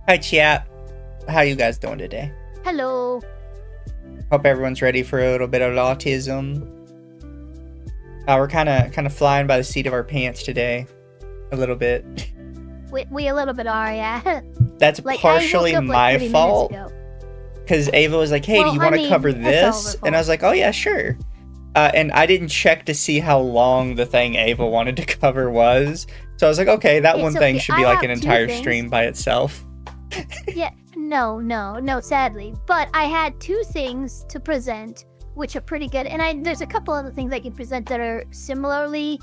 Hi, chat. How you guys doing today? Hello. Hope everyone's ready for a little bit of Lawtism. We're kind of flying by the seat of our pants today, a little bit. We a little bit are, yeah. That's like, partially my fault. Because Ava was like, "Hey, do you want to cover this?" And I was like, "Oh yeah, sure." And I didn't check to see how long the thing Ava wanted to cover was. So I was like, "Okay, that one thing should be like an entire stream by itself." Yeah, no, sadly. But I had two things to present, which are pretty good. And there's a couple other things I can present that are similarly,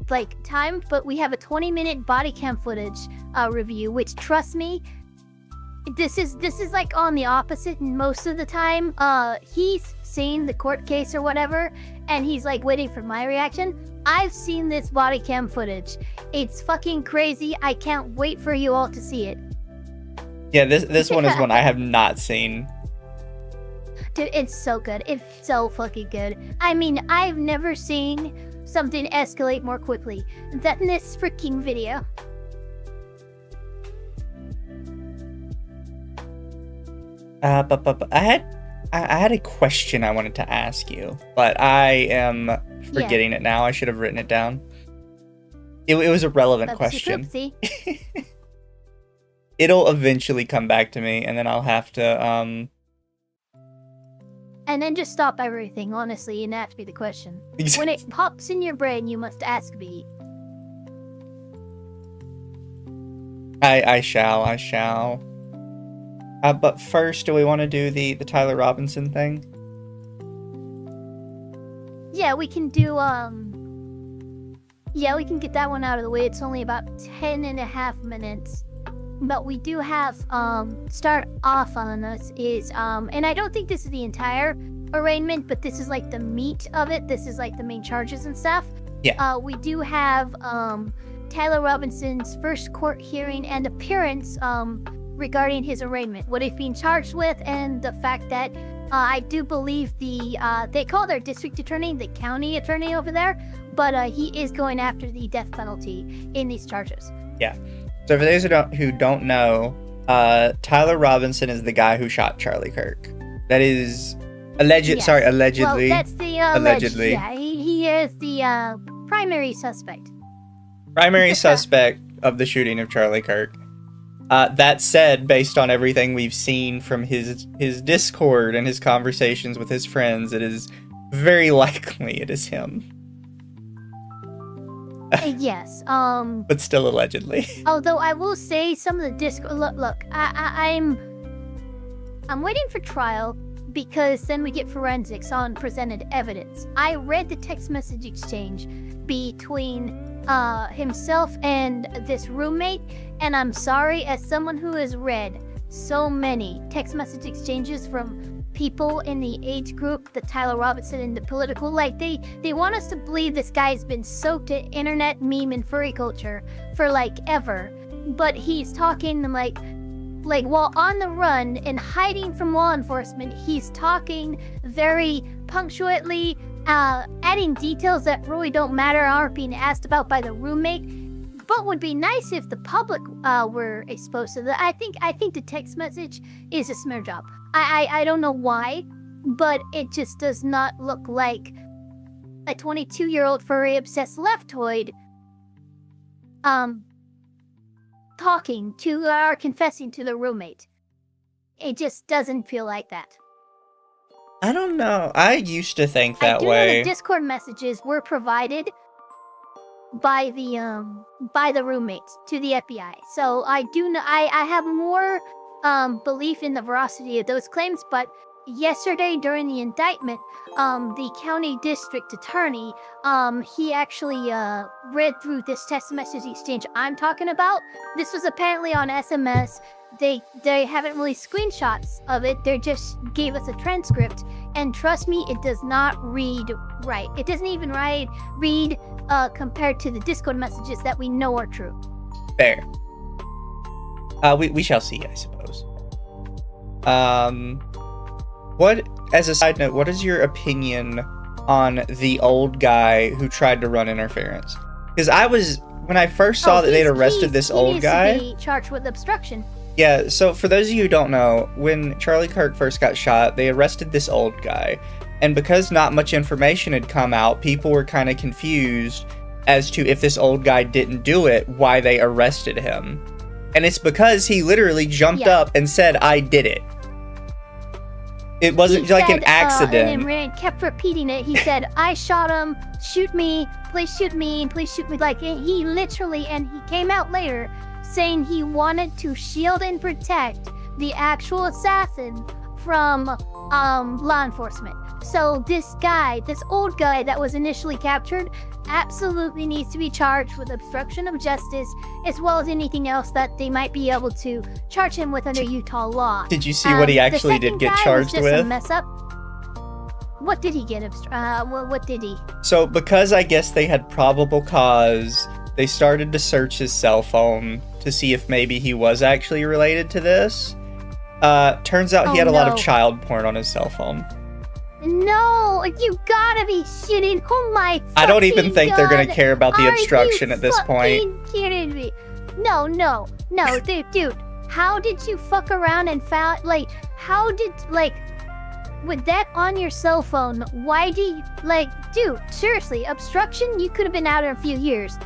like timed. But we have a 20-minute body cam footage review, which, trust me, this is like on the opposite most of the time. He's seen the court case or whatever, and he's like waiting for my reaction. I've seen this body cam footage. It's fucking crazy. I can't wait for you all to see it. Yeah, this one is one I have not seen. Dude, it's so good. It's so fucking good. I mean, I've never seen something escalate more quickly than this freaking video. But I had a question I wanted to ask you, but I am forgetting it now. I should have written it down. It was a relevant question. Oopsie. It'll eventually come back to me, and then I'll have to And then just stop everything, honestly, and ask me the question. When it pops in your brain, you must ask me. I shall. But first, do we want to do the Tyler Robinson thing? Yeah, we can do, yeah, we can get that one out of the way. It's only about 10.5 minutes. But we do have, start off on us is, and I don't think this is the entire arraignment, but this is like the meat of it. This is like the main charges and stuff. Yeah. We do have, Tyler Robinson's first court hearing and appearance, regarding his arraignment, what he's being charged with, and the fact that I do believe they call their district attorney the county attorney over there, but he is going after the death penalty in these charges. Yeah. So for those who don't know, Tyler Robinson is the guy who shot Charlie Kirk. That is allegedly. Well, that's the allegedly. Yeah, he is the primary suspect. Primary suspect of the shooting of Charlie Kirk. That said, based on everything we've seen from his Discord and his conversations with his friends, it is very likely it is him. Yes. But still allegedly. Although I will say some of the Discord. Look. I'm waiting for trial because then we get forensics on presented evidence. I read the text message exchange between himself and this roommate, and I'm sorry, as someone who has read so many text message exchanges from people in the age group, the Tyler Robinson and the political, like they want us to believe this guy's been soaked in internet meme and furry culture for like ever, but he's talking like while on the run and hiding from law enforcement, he's talking very punctuately, adding details that really don't matter, aren't being asked about by the roommate, but would be nice if the public were exposed to that. I think the text message is a smear job. I don't know why, but it just does not look like a 22-year-old furry obsessed leftoid talking to or confessing to the roommate. It just doesn't feel like that. I don't know. I used to think that way. I do know the Discord messages were provided by the roommates to the FBI. So I do know I have more belief in the veracity of those claims, but yesterday during the indictment, the county district attorney, he actually read through this text message exchange I'm talking about. This was apparently on SMS. They haven't released screenshots of it. They just gave us a transcript, and trust me, it does not read right. It doesn't even read compared to the Discord messages that we know are true. Fair. We shall see, I suppose. What, as a side note, what is your opinion on the old guy who tried to run interference? Because I was when I first saw that they'd arrested this old guy, he needs to be charged with obstruction. Yeah, so for those of you who don't know, when Charlie Kirk first got shot, they arrested this old guy. And because not much information had come out, people were kind of confused as to if this old guy didn't do it, why they arrested him. And it's because he literally jumped up and said, I did it. It wasn't like an accident. And Rand kept repeating it. He said, I shot him, shoot me, please shoot me, please shoot me. Like, he literally, and he came out later saying he wanted to shield and protect the actual assassin from law enforcement. So this guy, this old guy that was initially captured, absolutely needs to be charged with obstruction of justice, as well as anything else that they might be able to charge him with under Utah law. Did you see what he actually did get charged with? A mess up. What did he get? What did he? So because I guess they had probable cause, they started to search his cell phone to see if maybe he was actually related to this. Turns out he had a lot of child porn on his cell phone. No, you gotta be shitting! Oh my! I don't even think they're gonna care about the obstruction at this point. Kidding me? No, dude. How did you fuck around and found with that on your cell phone? Why do you dude? Seriously, obstruction? You could have been out in a few years,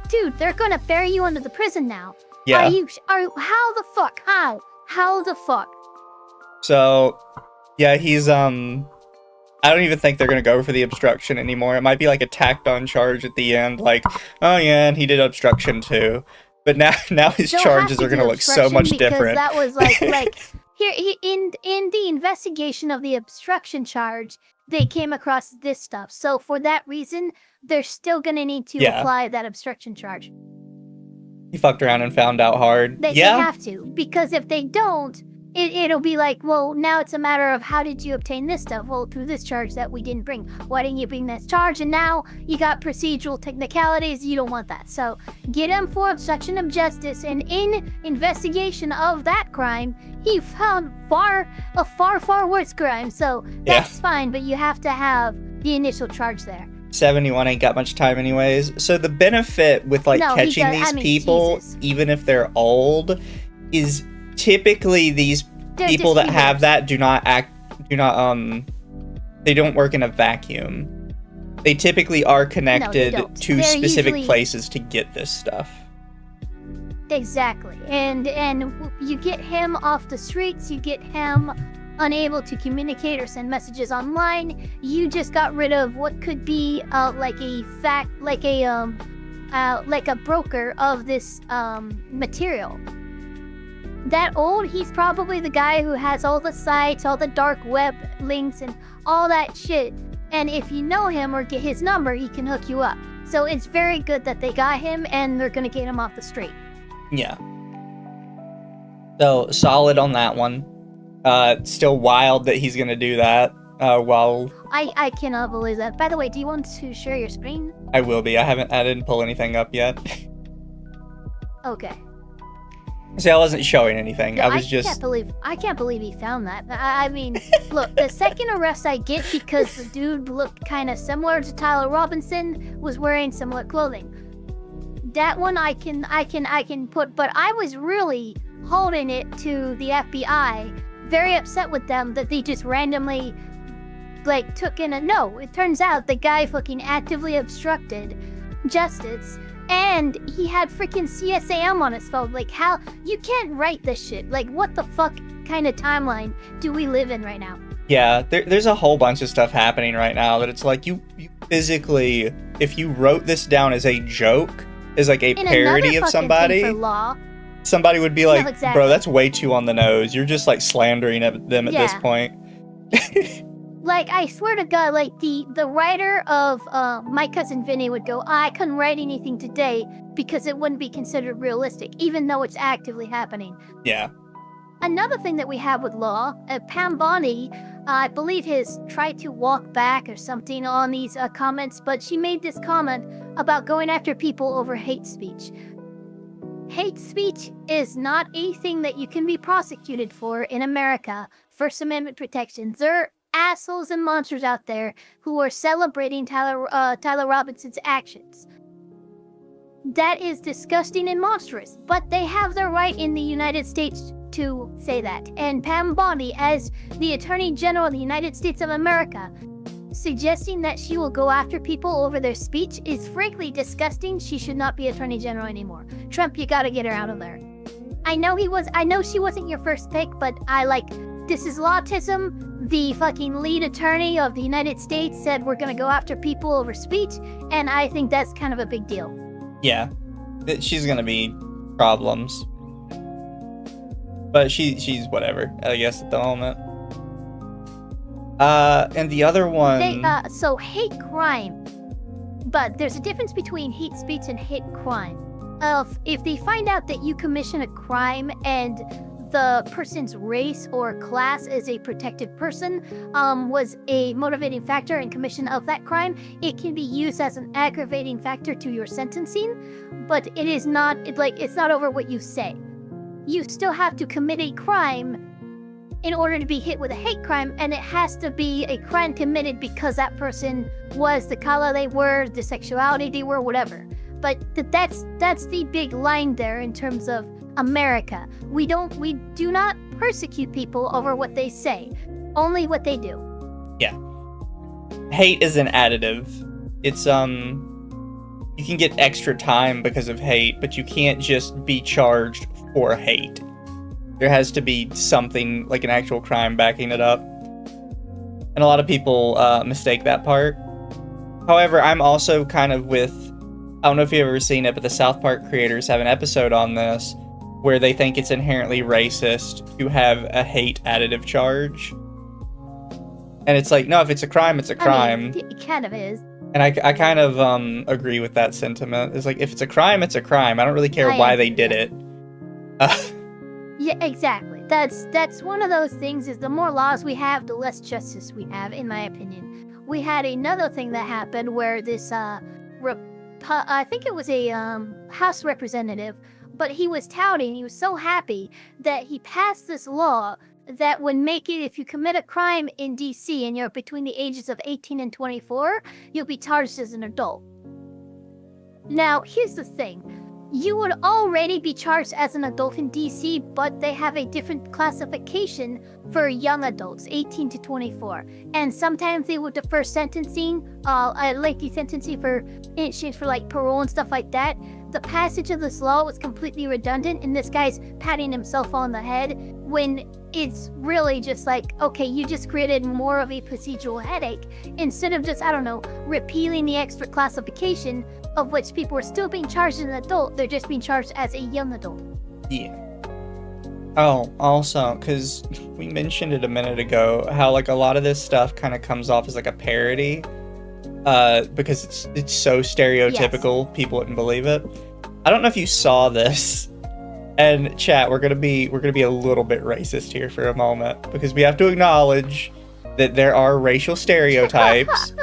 dude. They're gonna bury you under the prison now. Yeah. How the fuck? How the fuck? So. Yeah, he's, I don't even think they're gonna go for the obstruction anymore. It might be like a tacked on charge at the end, like, oh yeah, and he did obstruction too. But now his charges are gonna look so much different. That was here in the investigation of the obstruction charge, they came across this stuff. So for that reason, they're still gonna need to apply that obstruction charge. He fucked around and found out hard. They have to, because if they don't, it'll be like, well, now it's a matter of how did you obtain this stuff? Well, through this charge that we didn't bring. Why didn't you bring this charge? And now you got procedural technicalities. You don't want that. So get him for obstruction of justice. And in investigation of that crime, he found a far worse crime. So that's fine, but you have to have the initial charge there. 71 ain't got much time anyways. So the benefit with catching these people, even if they're old, is typically these people that have that they don't work in a vacuum. They typically are connected to specific places to get this stuff. Exactly. And you get him off the streets, you get him unable to communicate or send messages online. You just got rid of what could be like a broker of this material. That old, he's probably the guy who has all the sites, all the dark web links, and all that shit. And if you know him or get his number, he can hook you up. So it's very good that they got him, and they're gonna get him off the street. Yeah. So, solid on that one. Still wild that he's gonna do that, while... I cannot believe that. By the way, do you want to share your screen? I will be. I didn't pull anything up yet. Okay. See, I wasn't showing anything. No, I can't believe he found that. I mean, look, the second arrest I get because the dude looked kind of similar to Tyler Robinson, was wearing similar clothing. That one I can put, but I was really holding it to the FBI, very upset with them that they just randomly took in no, it turns out the guy fucking actively obstructed justice. And he had freaking CSAM on his phone. How? You can't write this shit. What the fuck kind of timeline do we live in right now? Yeah, there's a whole bunch of stuff happening right now that it's you physically, if you wrote this down as a joke, as a parody of somebody, somebody would be like, exactly. Bro, that's way too on the nose. You're just slandering at them at this point. I swear to God, the writer of My Cousin Vinny would go, I couldn't write anything today because it wouldn't be considered realistic, even though it's actively happening. Yeah. Another thing that we have with Law, Pam Bondi, I believe has tried to walk back or something on these comments, but she made this comment about going after people over hate speech. Hate speech is not a thing that you can be prosecuted for in America. First Amendment protections. There are assholes and monsters out there who are celebrating Tyler Robinson's actions. That is disgusting and monstrous, but they have the right in the United States to say that. And Pam Bondi, as the Attorney General of the United States of America, suggesting that she will go after people over their speech is frankly disgusting. She should not be Attorney General anymore. Trump, you gotta get her out of there. I know she wasn't your first pick, but this is Lawtism. The fucking lead attorney of the United States said we're gonna go after people over speech, and I think that's kind of a big deal. Yeah, she's gonna be problems, but she's whatever, I guess, at the moment. And the other one. So hate crime, but there's a difference between hate speech and hate crime. If they find out that you commission a crime and the person's race or class as a protected person was a motivating factor in commission of that crime, it can be used as an aggravating factor to your sentencing, but it is not, it's not over what you say. You still have to commit a crime in order to be hit with a hate crime, and it has to be a crime committed because that person was the color they were, the sexuality they were, whatever. But that's the big line there in terms of America. We do not persecute people over what they say, only what they do. Yeah. Hate is an additive. It's you can get extra time because of hate, but you can't just be charged for hate. There has to be something like an actual crime backing it up. And a lot of people mistake that part. However, I'm also kind of with, I don't know if you've ever seen it, but the South Park creators have an episode on this where they think it's inherently racist to have a hate additive charge. And it's like, no, if it's a crime, it's a crime. I mean, it kind of is. And I kind of agree with that sentiment. It's like, if it's a crime, it's a crime. I don't really care why they did it. Yeah, exactly. That's one of those things, is the more laws we have, the less justice we have, in my opinion. We had another thing that happened where this, I think it was a House representative, but he was touting, he was so happy that he passed this law that would make it, if you commit a crime in DC and you're between the ages of 18 and 24, you'll be charged as an adult. Now, here's the thing. You would already be charged as an adult in DC, but they have a different classification for young adults, 18 to 24. And sometimes they would defer sentencing, lengthy sentencing for in exchange for like parole and stuff like that. The passage of this law was completely redundant, and this guy's patting himself on the head when it's really just like, okay, you just created more of a procedural headache instead of just, I don't know, repealing the extra classification of which people are still being charged as an adult. They're just being charged as a young adult. Yeah. Oh, also, because we mentioned it a minute ago, how like a lot of this stuff kind of comes off as like a parody, because it's so stereotypical, yes. People wouldn't believe it. I don't know if you saw this, and chat, we're gonna be a little bit racist here for a moment, because we have to acknowledge that there are racial stereotypes,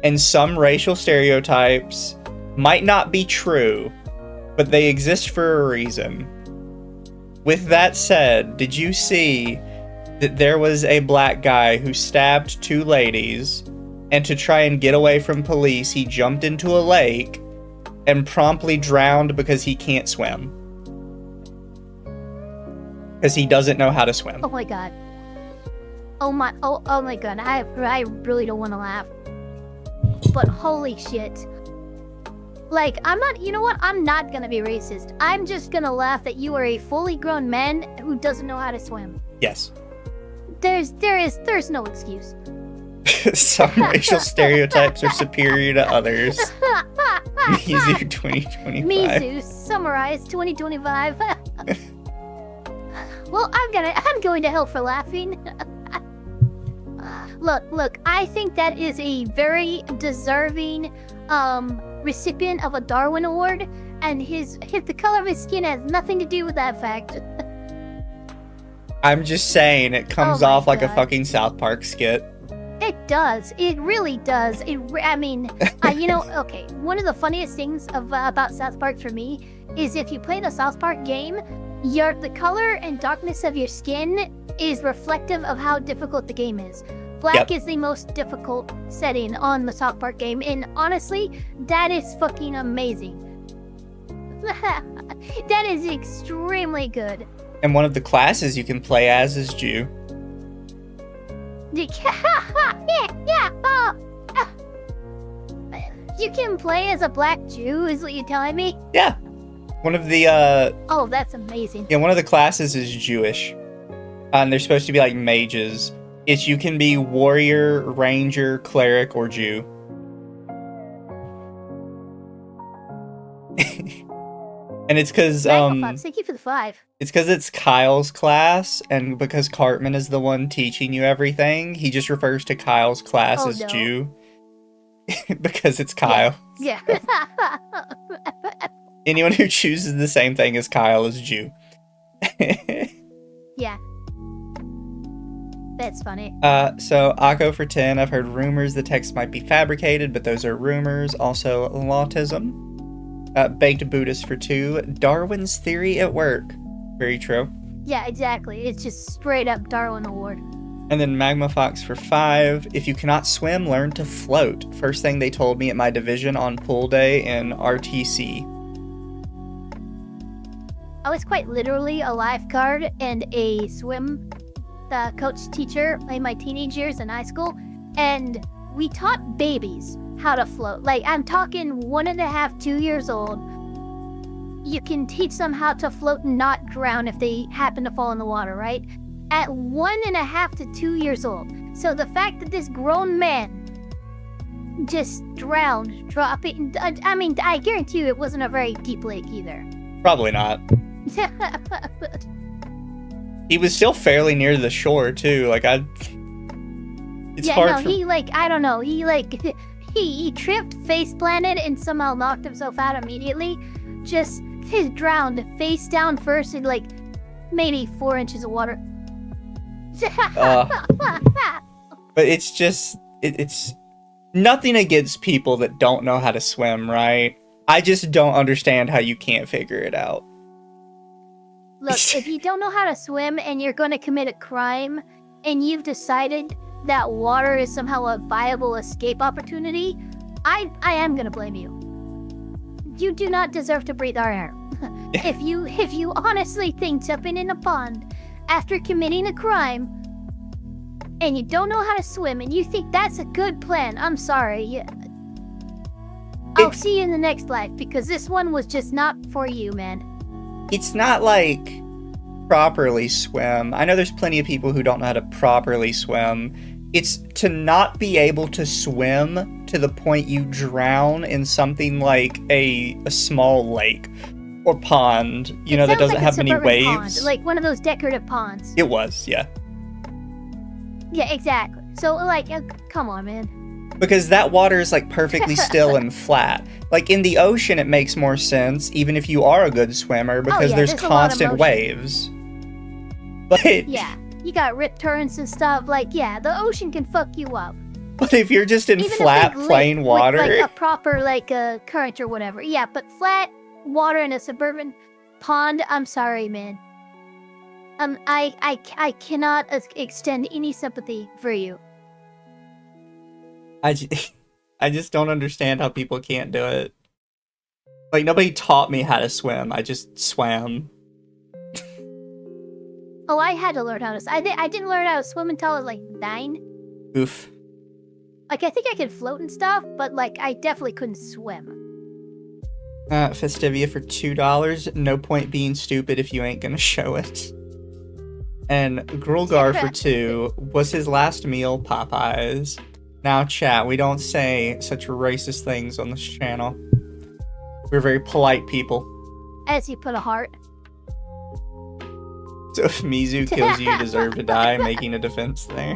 and some racial stereotypes might not be true, but they exist for a reason. With that said, did you see that there was a black guy who stabbed two ladies, and to try and get away from police, he jumped into a lake and promptly drowned because he can't swim? Because he doesn't know how to swim. Oh my god. Oh my god, I really don't want to laugh. But holy shit. Like, you know what? I'm not gonna be racist. I'm just gonna laugh that you are a fully grown man who doesn't know how to swim. Yes. There's no excuse. Some racial stereotypes are superior to others. Mizu 2025. Mizu, summarize 2025. Well, I'm going to hell for laughing. Look, I think that is a very deserving recipient of a Darwin Award, and the color of his skin has nothing to do with that fact. I'm just saying, it comes off like a fucking South Park skit. It does. It really does. Okay, one of the funniest things about South Park for me is if you play the South Park game, the color and darkness of your skin is reflective of how difficult the game is. Black is the most difficult setting on the South Park game, and honestly, that is fucking amazing. That is extremely good. And one of the classes you can play as is Jew. You can play as a black Jew, is what you're telling me? Yeah. One of the, Oh, that's amazing. Yeah, one of the classes is Jewish. And they're supposed to be like mages. You can be warrior, ranger, cleric, or Jew. And it's because, thank you for the 5. It's because it's Kyle's class, and because Cartman is the one teaching you everything, he just refers to Kyle's class as Jew. Because it's Kyle. Yeah. Anyone who chooses the same thing as Kyle is Jew. Yeah. That's funny. So Akko for 10. I've heard rumors the text might be fabricated, but those are rumors. Also, Lawtism. Baked Buddhist for 2. Darwin's theory at work. Very true. Yeah, exactly. It's just straight up Darwin Award. And then Magma Fox for 5. If you cannot swim, learn to float. First thing they told me at my division on pool day in RTC. I was quite literally a lifeguard and a swim coach teacher in my teenage years in high school, and we taught babies how to float. Like, I'm talking 1.5, 2 years old. You can teach them how to float and not drown if they happen to fall in the water, right? At 1.5 to 2 years old. So the fact that this grown man just drowned, dropping. I mean, I guarantee you it wasn't a very deep lake either. Probably not. He was still fairly near the shore too. Like it's hard. Yeah, no, he I don't know. He tripped, face planted, and somehow knocked himself out immediately. Just drowned face down first in maybe 4 inches of water. But it's just it's nothing against people that don't know how to swim, right? I just don't understand how you can't figure it out. Look, if you don't know how to swim and you're going to commit a crime and you've decided that water is somehow a viable escape opportunity, I am going to blame you. You do not deserve to breathe our air. If you honestly think jumping in a pond after committing a crime and you don't know how to swim and you think that's a good plan, I'm sorry. I'll see you in the next life because this one was just not for you, man. It's not like properly swim. I know there's plenty of people who don't know how to properly swim. It's to not be able to swim to the point you drown in something like a small lake or pond, that doesn't have many waves. Pond, like one of those decorative ponds. It was, yeah. Yeah, exactly. So, come on, man. Because that water is perfectly still and flat. Like in the ocean, it makes more sense, even if you are a good swimmer, because there's constant waves. But yeah, you got rip currents and stuff. The ocean can fuck you up. But if you're just in flat, plain water, with, a proper current or whatever. Yeah, but flat water in a suburban pond. I'm sorry, man. I cannot extend any sympathy for you. I just don't understand how people can't do it. Nobody taught me how to swim. I just swam. Oh, I had to learn how to swim. I didn't learn how to swim until I was 9. Oof. I think I could float and stuff, but I definitely couldn't swim. Festivia for $2. No point being stupid if you ain't gonna show it. And Grulgar for 2. Was his last meal Popeyes? Now, chat, we don't say such racist things on this channel. We're very polite people. As you put a heart. So if Mizu kills you, you deserve to die, making a defense there.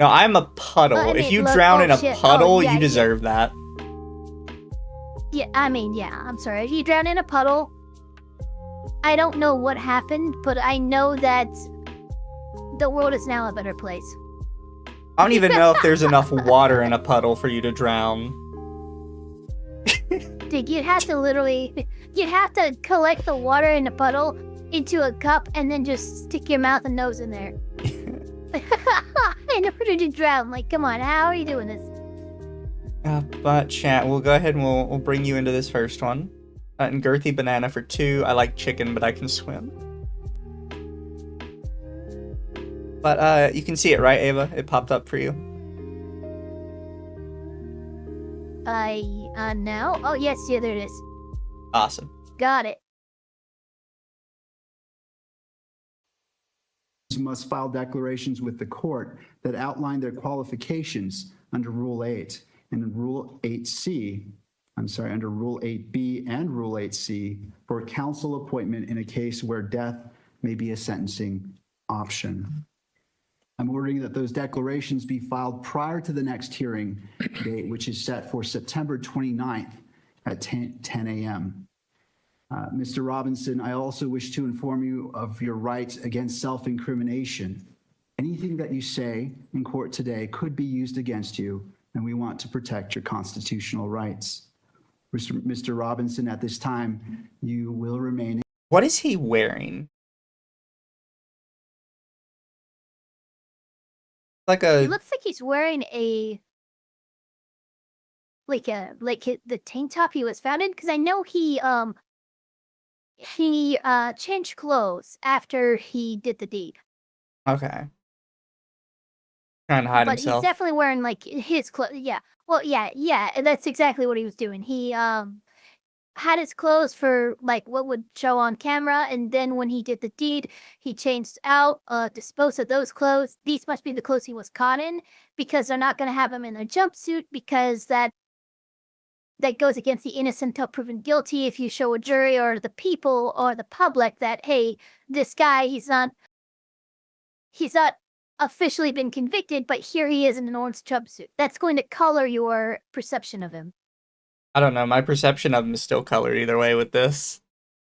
No, I'm a puddle. Well, if you drown in a puddle, you deserve that. Yeah, I'm sorry. If you drown in a puddle, I don't know what happened, but I know that the world is now a better place. I don't even know if there's enough water in a puddle for you to drown. Dude, you'd have to collect the water in the puddle into a cup and then just stick your mouth and nose in there. In order to drown. Come on, how are you doing this? But chat, we'll go ahead and we'll bring you into this first one. And girthy banana for 2. I like chicken, but I can swim. But you can see it, right, Ava? It popped up for you. Now? Oh, yes, yeah, there it is. Awesome. Got it. Must file declarations with the court that outline their qualifications under Rule 8 and Rule 8C, under Rule 8B and Rule 8C for counsel appointment in a case where death may be a sentencing option. I'm ordering that those declarations be filed prior to the next hearing date, which is set for September 29th at 10 a.m. Mr. Robinson, I also wish to inform you of your right against self-incrimination. Anything that you say in court today could be used against you, and we want to protect your constitutional rights. Mr. Robinson, at this time, you will remain. What is he wearing? Like a. He looks like he's wearing a the tank top he was found in, because I know he changed clothes after he did the deed. Okay. Trying to hide but himself. He's definitely wearing like his clothes. Yeah. Well, yeah. That's exactly what he was doing. He had his clothes for like what would show on camera, and then when he did the deed, he changed out, disposed of those clothes. These must be the clothes he was caught in, because they're not going to have him in a jumpsuit, because that goes against the innocent until proven guilty. If you show a jury or the people or the public that, hey, this guy, he's not officially been convicted, but here he is in an orange jumpsuit. That's going to color your perception of him. I don't know. My perception of him is still colored either way with this.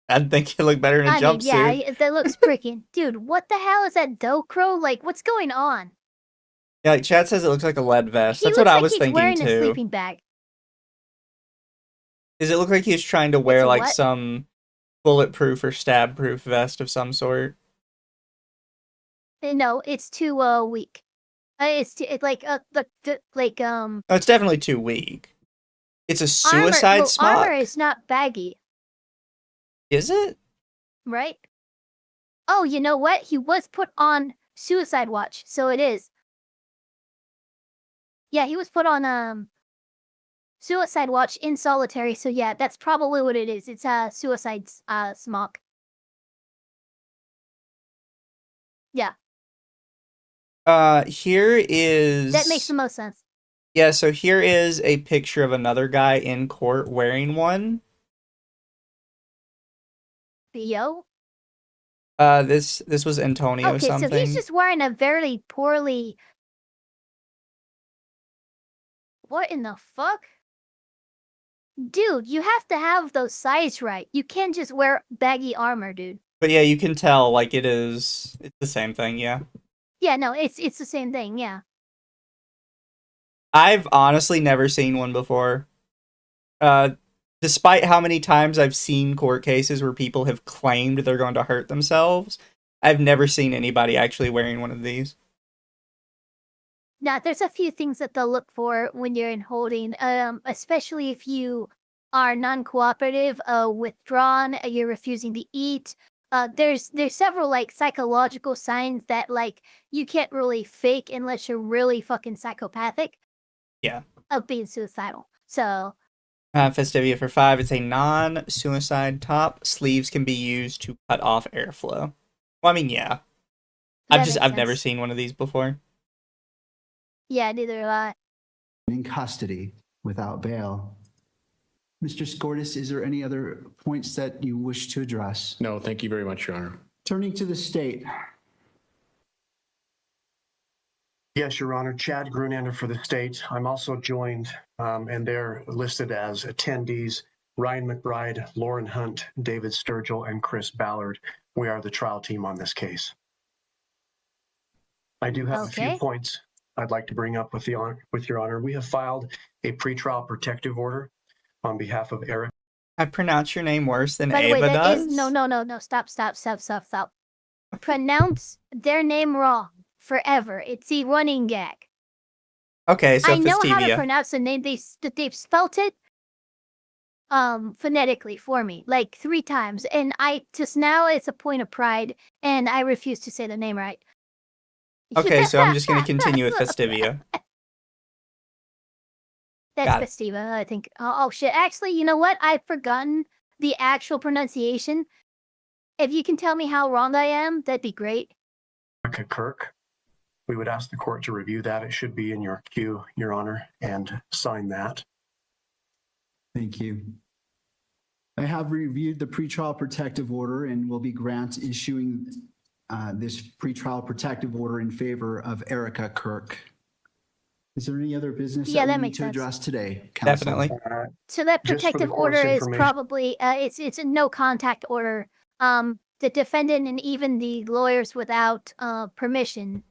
I think he'd look better in a jumpsuit. Yeah, that looks freaking... Dude, what the hell is that Velcro? Like, what's going on? Yeah, like Chad says it looks like a lead vest. That's what I was thinking, too. He looks like he's wearing a sleeping bag. Does it look like he's trying to wear, like, some bulletproof or stab-proof vest of some sort? No, it's too weak. No, it's definitely too weak. It's a suicide smock. Armor is not baggy. Is it? Right? Oh, you know what? He was put on suicide watch, so it is. Yeah, he was put on suicide watch in solitary, so yeah, that's probably what it is. It's a suicide smock. Yeah. Here is... That makes the most sense. Yeah, so here is a picture of another guy in court wearing one. Theo? This was Antonio something. Okay, so he's just wearing a very poorly... What in the fuck? Dude, you have to have those size right. You can't just wear baggy armor, dude. But yeah, you can tell, like, it's the same thing, yeah. Yeah, no, it's the same thing, yeah. I've honestly never seen one before. Despite how many times I've seen court cases where people have claimed they're going to hurt themselves, I've never seen anybody actually wearing one of these. Now, there's a few things that they'll look for when you're in holding, especially if you are non-cooperative, withdrawn, you're refusing to eat. There's several, like, psychological signs that, like, you can't really fake unless you're really fucking psychopathic. Yeah. Of being suicidal. So... Festivia for 5, it's a non-suicide top. Sleeves can be used to cut off airflow. Well, I mean, yeah. I've never seen one of these before. Yeah, neither have I. In custody without bail. Mr. Skordas, is there any other points that you wish to address? No, thank you very much, Your Honor. Turning to the state. Yes, Your Honor. Chad Grunander for the state. I'm also joined, and they're listed as attendees, Ryan McBride, Lauren Hunt, David Sturgill, and Chris Ballard. We are the trial team on this case. I do have a few points I'd like to bring up with Your Honor. We have filed a pretrial protective order on behalf of Eric. I pronounce your name worse than By the way, Ava that does? is... No. Stop. Pronounce their name wrong. Forever. It's a running gag. Okay, so I know Festivia. how to pronounce the name. They've spelt it phonetically for me, like 3 times. And I just now it's a point of pride, and I refuse to say the name right. Okay, so I'm just going to continue with Festivia. That's Festiva, I think. Oh, shit. Actually, you know what? I've forgotten the actual pronunciation. If you can tell me how wrong I am, that'd be great. Erica Kirk. We would ask the court to review that. It should be in your queue, Your Honor, and sign that. Thank you. I have reviewed the pretrial protective order and will be issuing this pretrial protective order in favor of Erica Kirk. Is there any other business that we need to address today, counsel? Definitely. So that protective order is probably it's a no contact order. The defendant and even the lawyers without permission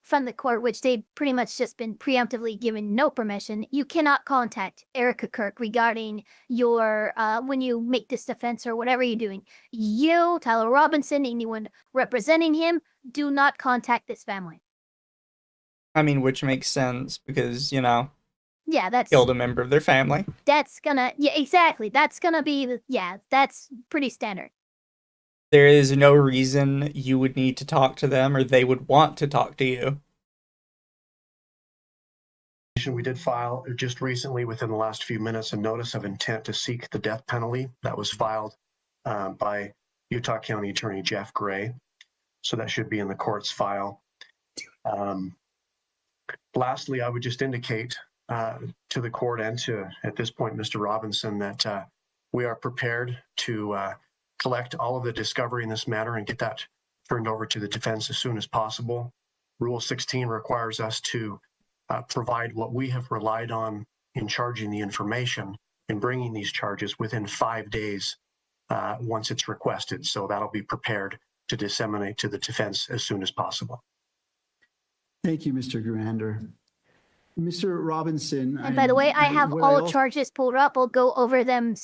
from the court, which they've pretty much just been preemptively given no permission, you cannot contact Erica Kirk regarding your when you make this defense or whatever you're doing. You, Tyler Robinson, anyone representing him, do not contact this family. I mean, which makes sense because, you know, that's killed a member of their family. That's gonna, exactly. That's gonna be, that's pretty standard. There is no reason you would need to talk to them or they would want to talk to you. We did file just recently, within the last few minutes, a notice of intent to seek the death penalty that was filed by Utah County Attorney Jeff Gray. So that should be in the court's file. Lastly, I would just indicate to the court and to, at this point, Mr. Robinson, that we are prepared to collect all of the discovery in this matter and get that turned over to the defense as soon as possible. Rule 16 requires us to provide what we have relied on in charging the information and bringing these charges within 5 days once it's requested. So that'll be prepared to disseminate to the defense as soon as possible. Thank you, Mr. Grander. Mr. Robinson. And by the way, I have all charges pulled up. I'll go over them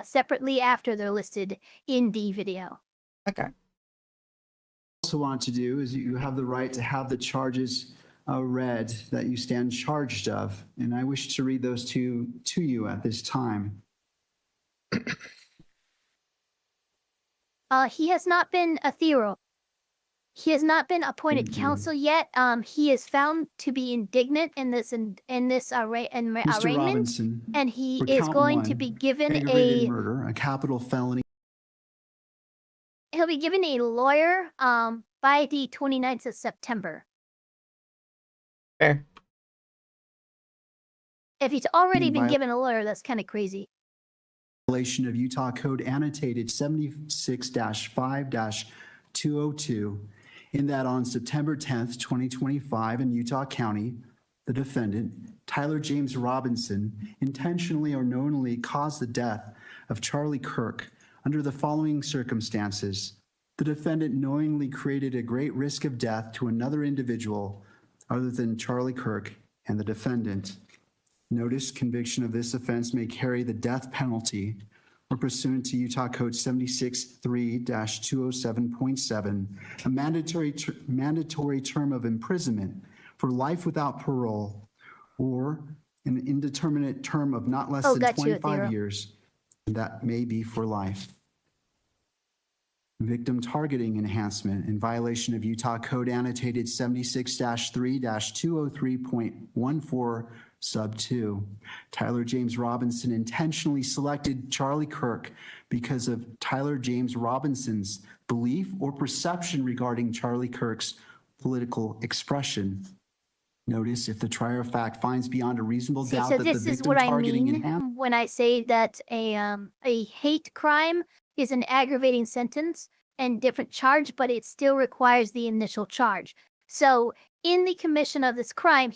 separately after they're listed in the video. Okay. Also want to do is you have the right to have the charges read that you stand charged of, and I wish to read those to you at this time. He has not been a thero. He has not been appointed counsel yet. He is found to be indignant in this arraignment, Robinson, and he is going to be given a murder, a capital felony. He'll be given a lawyer by the 29th of September. Fair. If he's already been given a lawyer, that's kind of crazy. Violation of Utah Code annotated 76-5-202, in that on September 10th, 2025 in Utah County, the defendant, Tyler James Robinson, intentionally or knowingly caused the death of Charlie Kirk under the following circumstances. The defendant knowingly created a great risk of death to another individual other than Charlie Kirk and the defendant. Notice conviction of this offense may carry the death penalty or pursuant to Utah Code 76-3-207.7, a mandatory term of imprisonment for life without parole or an indeterminate term of not less than 25 years. That may be for life. Victim targeting enhancement in violation of Utah Code annotated 76-3-203.14 sub 2. Tyler James Robinson intentionally selected Charlie Kirk because of Tyler James Robinson's belief or perception regarding Charlie Kirk's political expression. Notice if the trier of fact finds beyond a reasonable doubt that the victim targeting enhancement. When I say that a hate crime is an aggravating sentence and different charge, but it still requires the initial charge. So in the commission of this crime,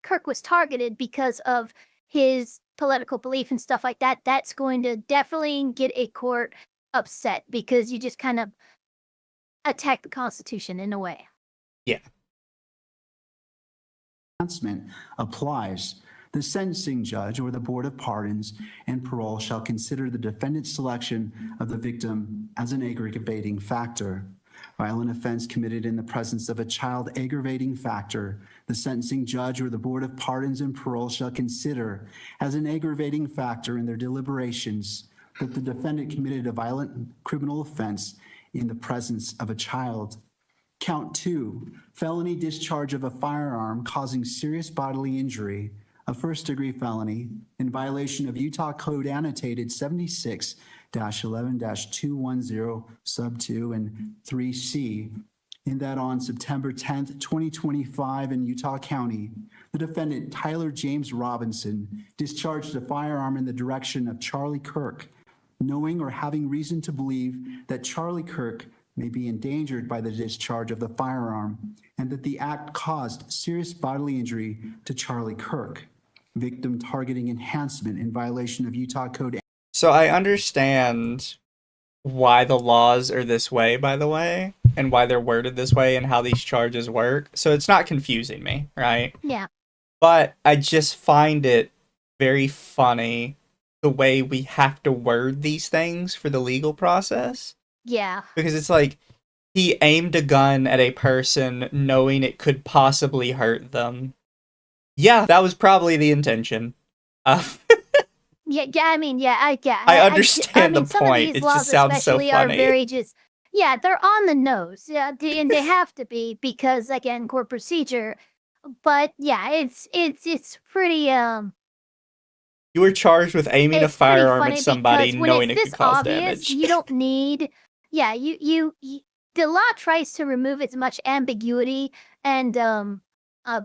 Kirk was targeted because of his political belief and stuff like that. That's going to definitely get a court upset because you just kind of attack the Constitution in a way. Yeah. Enhancement applies. The sentencing judge or the Board of Pardons and Parole shall consider the defendant's selection of the victim as an aggravating factor. Violent offense committed in the presence of a child aggravating factor, the sentencing judge or the Board of Pardons and Parole shall consider as an aggravating factor in their deliberations that the defendant committed a violent criminal offense in the presence of a child. Count 2, felony discharge of a firearm causing serious bodily injury, a first-degree felony, in violation of Utah Code Annotated 76-11-210 sub 2 and 3C, in that on September 10th, 2025 in Utah County, the defendant Tyler James Robinson discharged a firearm in the direction of Charlie Kirk, knowing or having reason to believe that Charlie Kirk may be endangered by the discharge of the firearm, and that the act caused serious bodily injury to Charlie Kirk. Victim targeting enhancement in violation of Utah Code. So I understand why the laws are this way, by the way, and why they're worded this way and how these charges work. So it's not confusing me, right? Yeah. But I just find it very funny the way we have to word these things for the legal process. Yeah. Because it's like, he aimed a gun at a person knowing it could possibly hurt them. Yeah, that was probably the intention. Yeah, I mean, yeah, I understand the some point. Of these It laws just sounds so especially funny. Are very just, yeah, they're on the nose. Yeah, and they have to be because, again, court procedure. But yeah, it's pretty You were charged with aiming a firearm at somebody knowing it could cause obvious, damage. You don't need, yeah, you the law tries to remove as much ambiguity and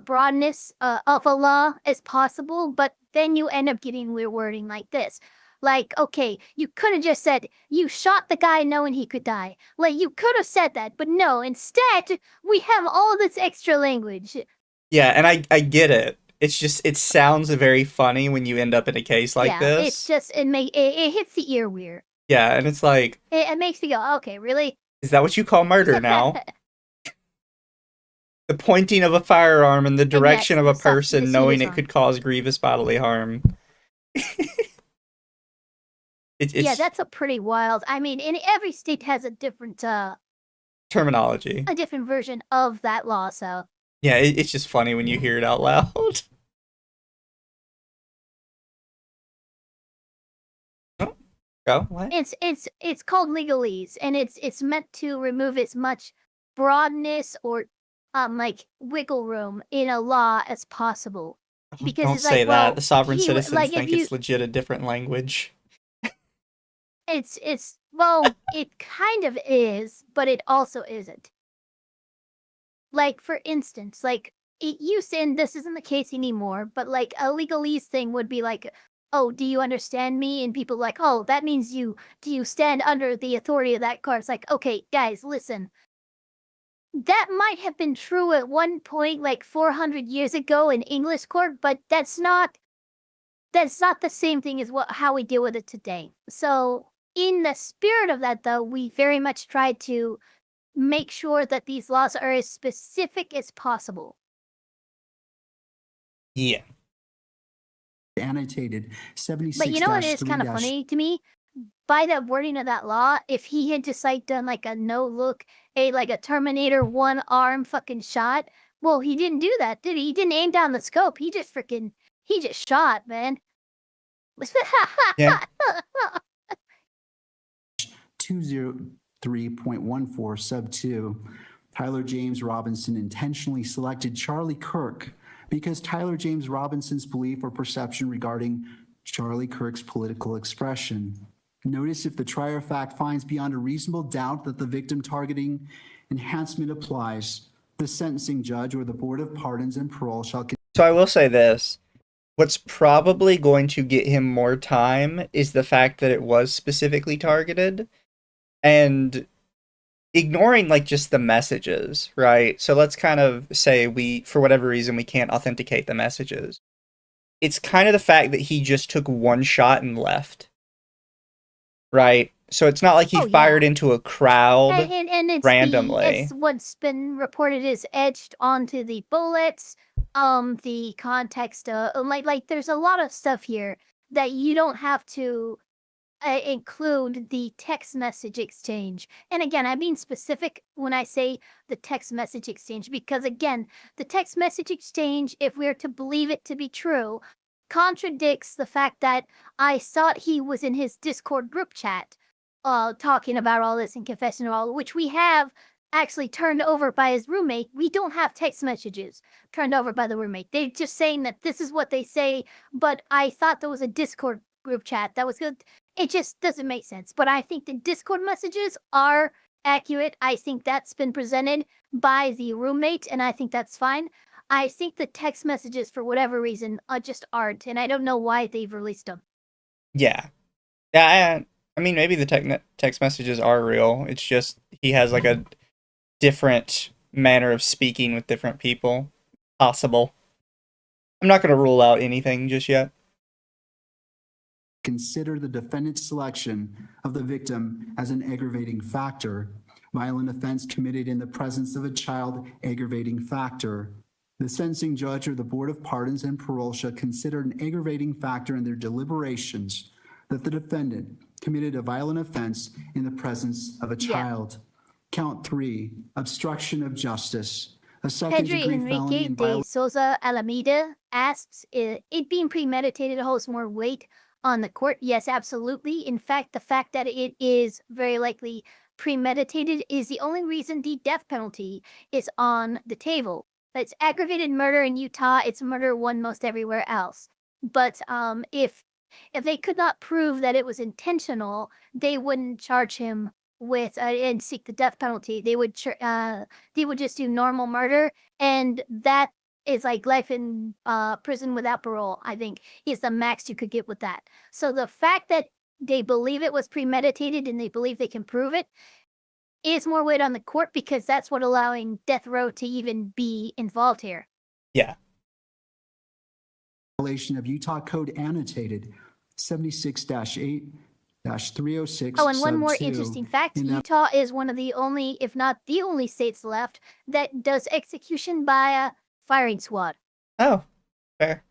broadness of a law as possible, but then you end up getting weird wording like this. Like, okay, you could have just said, you shot the guy knowing he could die. Like, you could have said that, but no, instead, we have all this extra language. Yeah, and I get it. It's just, it sounds very funny when you end up in a case like this. It's just, it hits the ear weird. Yeah, and it's like... It makes me go, okay, really? Is that what you call murder now? The pointing of a firearm in the direction of a person knowing it could cause grievous bodily harm. Yeah, that's a pretty wild... I mean, every state has a different... terminology. A different version of that law, so... Yeah, it's just funny when you hear it out loud. What? It's called legalese, and it's meant to remove as much broadness or like wiggle room in a law as possible. Because don't say that. The sovereign citizens think it's legit a different language. Well, it kind of is, but it also isn't. Like, for instance, like, it used to, and this isn't the case anymore, but like a legalese thing would be like, oh, do you understand me? And people like, oh, that means do you stand under the authority of that court? It's like, okay, guys, listen. That might have been true at one point, like 400 years ago in English court, but that's not the same thing as how we deal with it today. So in the spirit of that, though, we very much try to make sure that these laws are as specific as possible. Yeah. Annotated 76. But you know what is kind of funny to me? By the wording of that law, if he had just like done like a no look, like a Terminator 1 arm fucking shot, well, he didn't do that, did he? He didn't aim down the scope. He just shot, man. Yeah. 203.14 sub 2. Tyler James Robinson intentionally selected Charlie Kirk because Tyler James Robinson's belief or perception regarding Charlie Kirk's political expression. Notice if the trier of fact finds beyond a reasonable doubt that the victim targeting enhancement applies, the sentencing judge or the Board of Pardons and Parole shall... So I will say this. What's probably going to get him more time is the fact that it was specifically targeted and ignoring like just the messages, right? So let's kind of say for whatever reason, we can't authenticate the messages. It's kind of the fact that he just took one shot and left, right? So it's not like he fired into a crowd and randomly. It's what's been reported is etched onto the bullets. The context, like there's a lot of stuff here that you don't have to include the text message exchange. And again, I'm being specific when I say the text message exchange, because again, the text message exchange, if we're to believe it to be true, contradicts the fact that I thought he was in his Discord group chat talking about all this and confessing to all, which we have actually turned over by his roommate. We don't have text messages turned over by the roommate. They're just saying that this is what they say, but I thought there was a Discord group chat that was good. It just doesn't make sense. But I think the Discord messages are accurate. I think that's been presented by the roommate, and I think that's fine. I think the text messages, for whatever reason, just aren't, and I don't know why they've released them. Yeah. Yeah, I mean, maybe the text messages are real. It's just he has like a different manner of speaking with different people. Possible. I'm not going to rule out anything just yet. Consider the defendant's selection of the victim as an aggravating factor. Violent offense committed in the presence of a child, aggravating factor. The sentencing judge or the Board of Pardons and Parole shall consider an aggravating factor in their deliberations that the defendant committed a violent offense in the presence of a child. Count 3, obstruction of justice. A second-degree felony in de Souza Alameda asks, it being premeditated holds more weight on the court? Yes, absolutely. In fact, the fact that it is very likely premeditated is the only reason the death penalty is on the table. It's aggravated murder in Utah. It's murder one most everywhere else. But if they could not prove that it was intentional, they wouldn't charge him with and seek the death penalty. They would just do normal murder, and that is like life in prison without parole. I think is the max you could get with that. So the fact that they believe it was premeditated and they believe they can prove it is more weight on the court, because that's what allowing death row to even be involved here. Yeah. Violation of Utah Code annotated 76-8-306. Oh, and one more interesting fact, Utah is one of the only, if not the only states left that does execution by a firing squad. Oh, fair.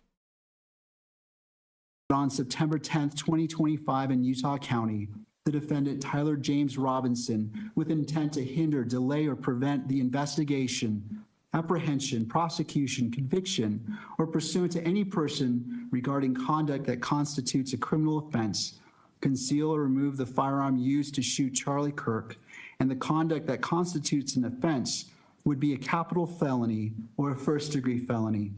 On September 10th, 2025 in Utah County, the defendant Tyler James Robinson, with intent to hinder, delay, or prevent the investigation, apprehension, prosecution, conviction, or pursuant to any person regarding conduct that constitutes a criminal offense, conceal or remove the firearm used to shoot Charlie Kirk, and the conduct that constitutes an offense would be a capital felony or a first-degree felony.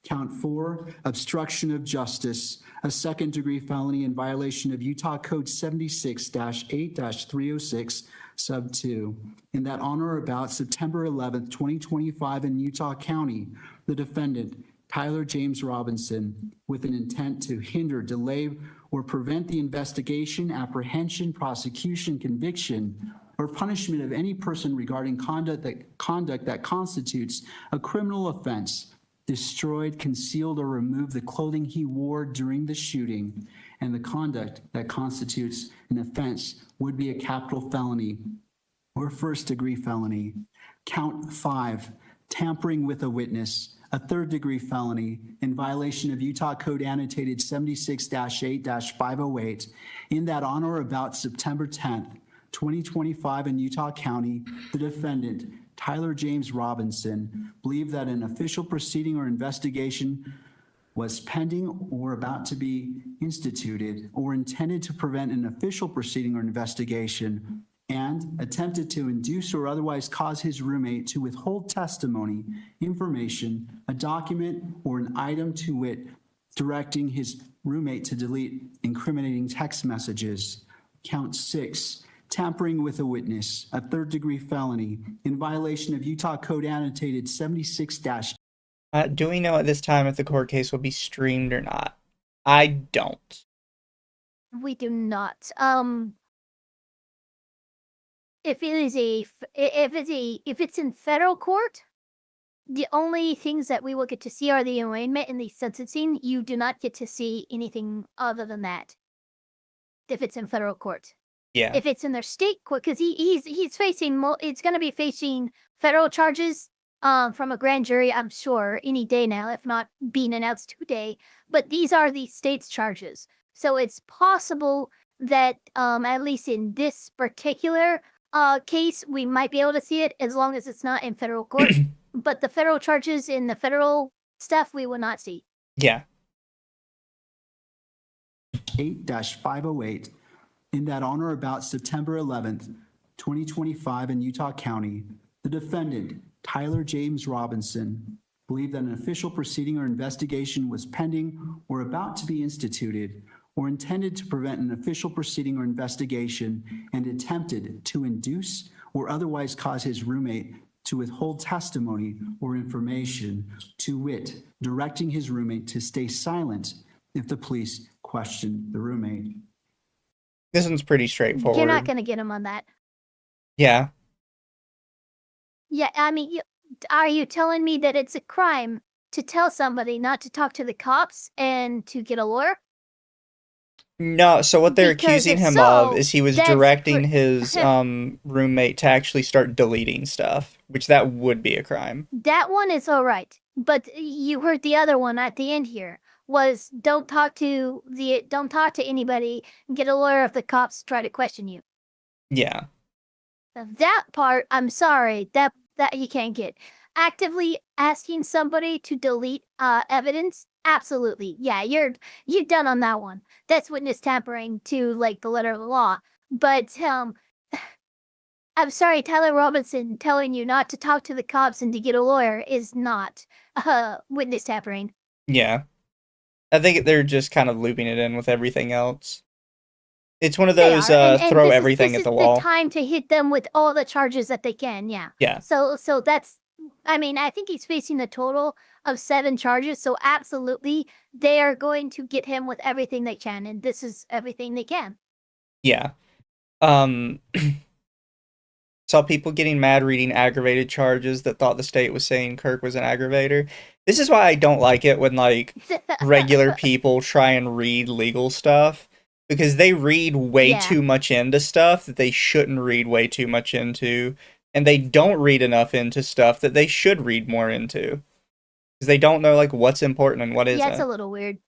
Count 4, obstruction of justice, a second-degree felony in violation of Utah Code 76-8-306, sub 2. In that on or about September 11th, 2025 in Utah County, the defendant, Tyler James Robinson, with an intent to hinder, delay, or prevent the investigation, apprehension, prosecution, conviction, or punishment of any person regarding conduct that constitutes a criminal offense, destroyed, concealed, or removed the clothing he wore during the shooting, and the conduct that constitutes an offense would be a capital felony or first-degree felony. Count 5, tampering with a witness, a third-degree felony in violation of Utah Code annotated 76-8-508, in that on or about September 10th, 2025 in Utah County, the defendant, Tyler James Robinson, believed that an official proceeding or investigation was pending or about to be instituted or intended to prevent an official proceeding or investigation, and attempted to induce or otherwise cause his roommate to withhold testimony, information, a document, or an item, to wit, directing his roommate to delete incriminating text messages. Count 6, tampering with a witness, a third-degree felony in violation of Utah Code annotated 76 Do we know at this time if the court case will be streamed or not? I don't. We do not. If it's in federal court, the only things that we will get to see are the arraignment and the sentencing. You do not get to see anything other than that. If it's in federal court. Yeah. If it's in their state court, because he's facing, it's going to be facing federal charges from a grand jury, I'm sure, any day now, if not being announced today. But these are the state's charges. So it's possible that at least in this particular case, we might be able to see it as long as it's not in federal court. But the federal charges in the federal stuff, we will not see. Yeah. 8-508, in that on or about September 11th, 2025 in Utah County, the defendant, Tyler James Robinson, believed that an official proceeding or investigation was pending or about to be instituted, or intended to prevent an official proceeding or investigation, and attempted to induce or otherwise cause his roommate to withhold testimony or information, to wit, directing his roommate to stay silent if the police questioned the roommate. This one's pretty straightforward. You're not going to get him on that. Yeah. Yeah, I mean, are you telling me that it's a crime to tell somebody not to talk to the cops and to get a lawyer? No, so what they're Because accusing if him so, of is he was that's directing his roommate to actually start deleting stuff, which that would be a crime. That one is all right, but you heard the other one at the end here was don't talk to anybody, get a lawyer if the cops try to question you. Yeah. Now, that part, I'm sorry, that you can't get. Actively asking somebody to delete evidence, absolutely. Yeah, you're done on that one. That's witness tampering to like the letter of the law. But I'm sorry, Tyler Robinson telling you not to talk to the cops and to get a lawyer is not witness tampering. Yeah. I think they're just kind of looping it in with everything else. It's one of those And throw this everything is at the wall. the time to hit them with all the charges that they can, yeah. Yeah. So that's, I mean, I think he's facing a total of 7 charges, so absolutely they are going to get him with everything they can, and this is everything they can. Yeah. Saw people getting mad reading aggravated charges that thought the state was saying Kirk was an aggravator. This is why I don't like it when, like, regular people try and read legal stuff, because they read way too much into stuff that they shouldn't read way too much into, and they don't read enough into stuff that they should read more into, because they don't know, like, what's important and what isn't. Yeah, it's a little weird.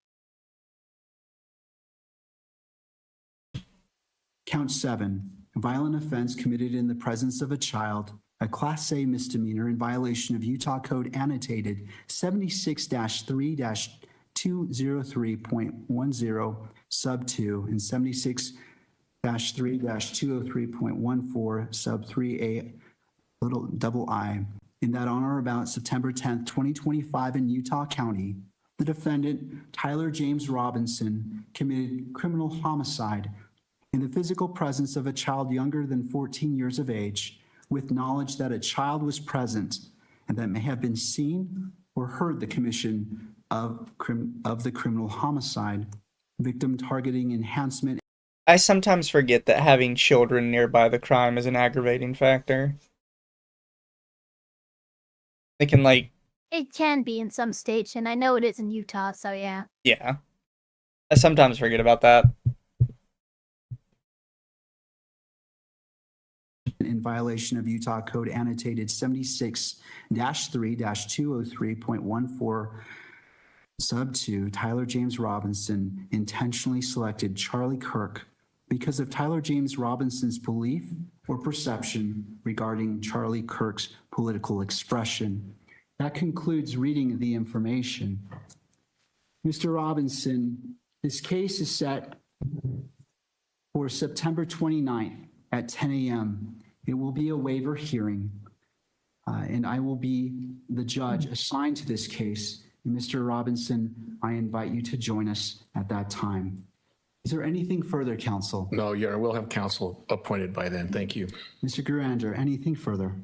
Count 7, violent offense committed in the presence of a child, a Class A misdemeanor in violation of Utah Code Annotated 76-3-203.10 sub 2 and 76-3-203.14 sub 3a little double I, in that on or about September 10th, 2025 in Utah County, the defendant, Tyler James Robinson, committed criminal homicide in the physical presence of a child younger than 14 years of age, with knowledge that a child was present and that may have been seen or heard the commission of the criminal homicide, victim targeting enhancement. I sometimes forget that having children nearby the crime is an aggravating factor. It can, like... It can be in some states, and I know it is in Utah, so yeah. Yeah. I sometimes forget about that. In violation of Utah Code Annotated 76-3-203.14 sub 2, Tyler James Robinson intentionally selected Charlie Kirk because of Tyler James Robinson's belief or perception regarding Charlie Kirk's political expression. That concludes reading the information. Mr. Robinson, this case is set for September 29th at 10 a.m. It will be a waiver hearing, and I will be the judge assigned to this case. And Mr. Robinson, I invite you to join us at that time. Is there anything further, counsel? No, Your Honor, we'll have counsel appointed by then. Thank you. Mr. Gurander, anything further?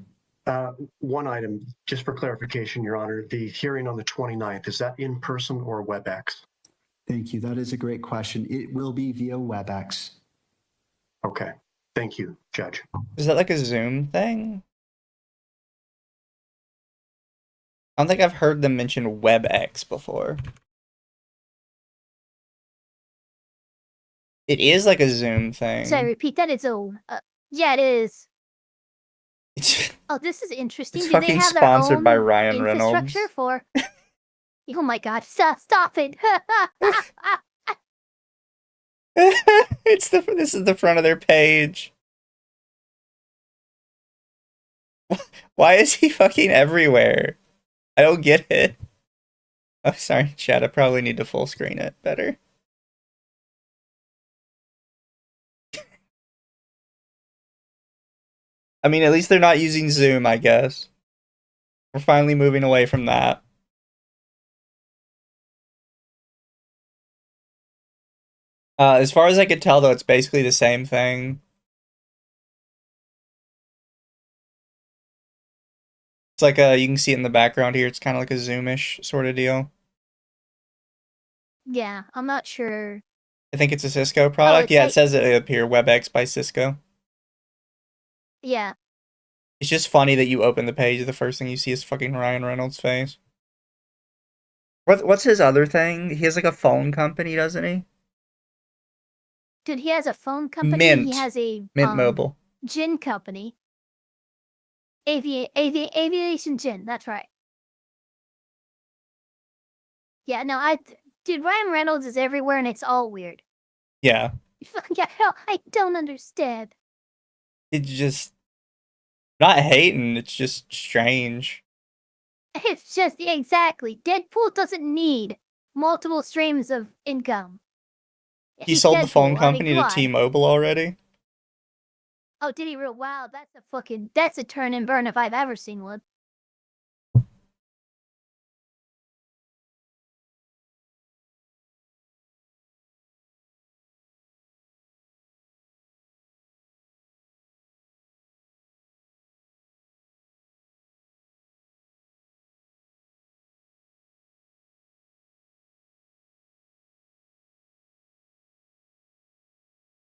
One item, just for clarification, Your Honor, the hearing on the 29th, is that in person or WebEx? Thank you. That is a great question. It will be via WebEx. Okay. Thank you, Judge. Is that like a Zoom thing? I don't think I've heard them mention WebEx before. It is like a Zoom thing. Sorry, repeat that. It's Zoom. Yeah, it is. Oh, this is interesting. It's Do they fucking have their sponsored own by Ryan Reynolds. infrastructure for? Oh my God! Stop it! This is the front of their page. Why is he fucking everywhere? I don't get it. Oh, sorry, chat. I probably need to full screen it better. I mean, at least they're not using Zoom, I guess. We're finally moving away from that. As far as I could tell, though, it's basically the same thing. It's like you can see it in the background here. It's kind of like a Zoom-ish sort of deal. Yeah, I'm not sure. I think it's a Cisco product. Yeah, like... it says it up here, WebEx by Cisco. Yeah. It's just funny that you open the page, the first thing you see is fucking Ryan Reynolds' face. What's his other thing? He has like a phone company, doesn't he? Dude, he has a phone company. Mint. He has a Mint Mobile. Gin company. Aviation gin. That's right. Yeah, no, dude, Ryan Reynolds is everywhere and it's all weird. Yeah. Yeah, hell, I don't understand. It's just not hating, it's just strange. It's just, exactly. Deadpool doesn't need multiple streams of income. He sold the phone company to T-Mobile already? Oh, did he real? Wow, that's a turn and burn if I've ever seen one.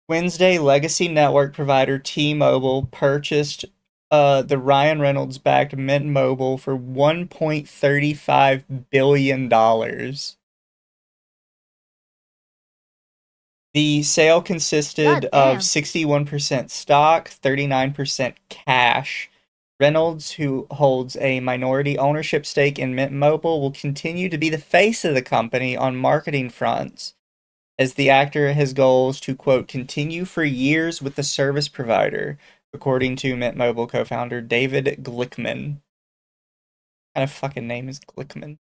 Wednesday, legacy network provider T-Mobile purchased the Ryan Reynolds-backed Mint Mobile for $1.35 billion. The sale consisted of 61% stock, 39% cash. Reynolds, who holds a minority ownership stake in Mint Mobile, will continue to be the face of the company on marketing fronts, as the actor has goals to, quote, continue for years with the service provider, according to Mint Mobile co-founder David Glickman. What kind of fucking name is Glickman?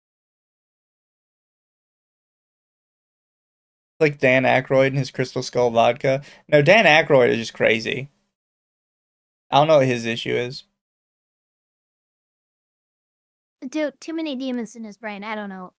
Like Dan Aykroyd and his Crystal Skull vodka. No, Dan Aykroyd is just crazy. I don't know what his issue is. Dude, too many demons in his brain. I don't know.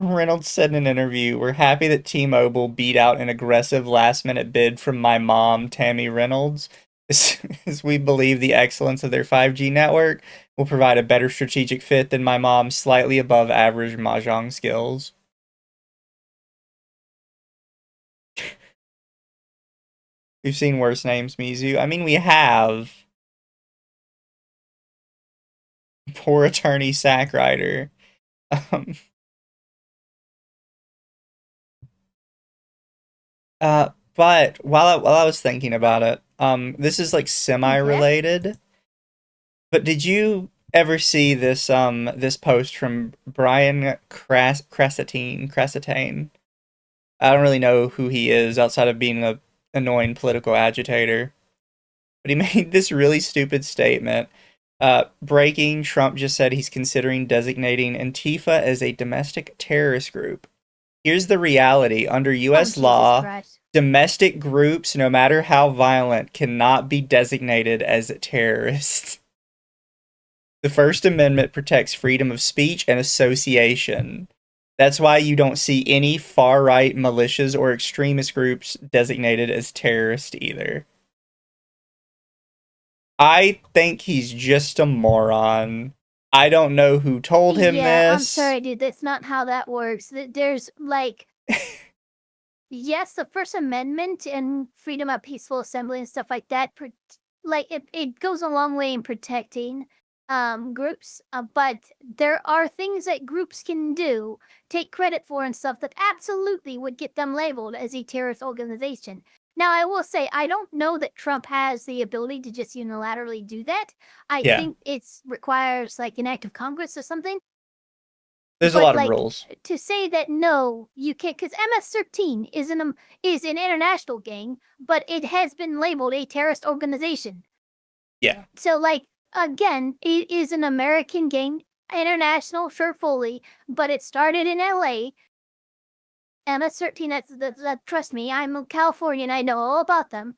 Reynolds said in an interview, "We're happy that T-Mobile beat out an aggressive last-minute bid from my mom, Tammy Reynolds, as we believe the excellence of their 5G network will provide a better strategic fit than my mom's slightly above average mahjong skills." We've seen worse names, Mizu. I mean, we have. Poor attorney Sackrider. But while I was thinking about it, this is like semi-related. But did you ever see this this post from Brian Crasatine? I don't really know who he is outside of being an annoying political agitator. But he made this really stupid statement. Breaking, Trump just said he's considering designating Antifa as a domestic terrorist group. Here's the reality. Under U.S. law, domestic groups, no matter how violent, cannot be designated as terrorists. The First Amendment protects freedom of speech and association. That's why you don't see any far-right militias or extremist groups designated as terrorist either. I think he's just a moron. I don't know who told him this. Yeah, I'm sorry, dude. That's not how that works. There's, like... yes, the First Amendment and freedom of peaceful assembly and stuff like that, like, it goes a long way in protecting groups, but there are things that groups can do, take credit for and stuff that absolutely would get them labeled as a terrorist organization. Now, I will say, I don't know that Trump has the ability to just unilaterally do that. I think it requires, like, an act of Congress or something. There's a lot of rules. To say that no, you can't, because MS-13 is an international gang, but it has been labeled a terrorist organization. Yeah. So, like, again, it is an American gang, international, sure, fully, but it started in LA. MS-13, that's trust me, I'm a Californian, I know all about them.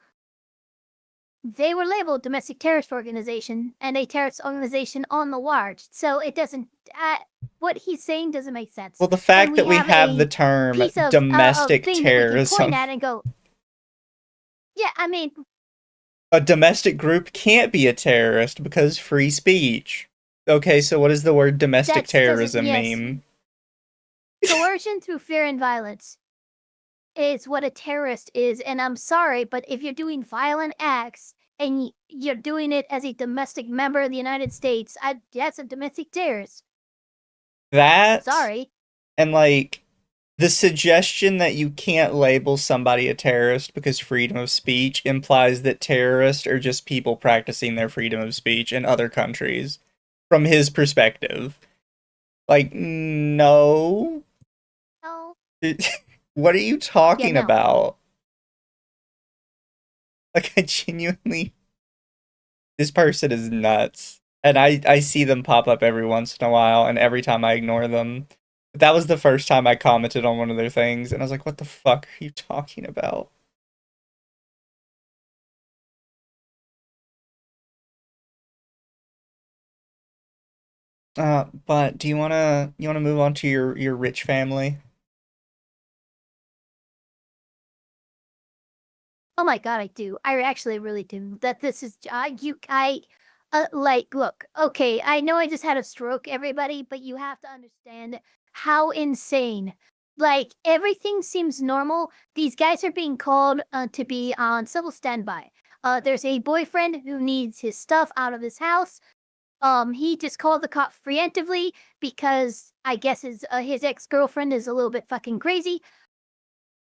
They were labeled domestic terrorist organization and a terrorist organization on the large. So it doesn't, what he's saying doesn't make sense. Well, the fact that we have the term domestic terrorism. Point at and go, yeah, I mean, a domestic group can't be a terrorist because free speech. Okay, so what does the word domestic terrorism mean? Coercion through fear and violence is what a terrorist is, and I'm sorry, but if you're doing violent acts and you're doing it as a domestic member of the United States, that's a domestic terrorist. Sorry. And, like, the suggestion that you can't label somebody a terrorist because freedom of speech implies that terrorists are just people practicing their freedom of speech in other countries, from his perspective. Like, no. No. What are you talking about? Like, I genuinely... This person is nuts. And I see them pop up every once in a while, and every time I ignore them. But that was the first time I commented on one of their things, and I was like, what the fuck are you talking about? But do you wanna move on to your rich family? Oh my god, I do. I actually really do. That this is like, look, okay, I know I just had a stroke, everybody, but you have to understand how insane. Like, everything seems normal. These guys are being called to be on civil standby. There's a boyfriend who needs his stuff out of his house. He just called the cop preemptively because I guess his ex-girlfriend is a little bit fucking crazy.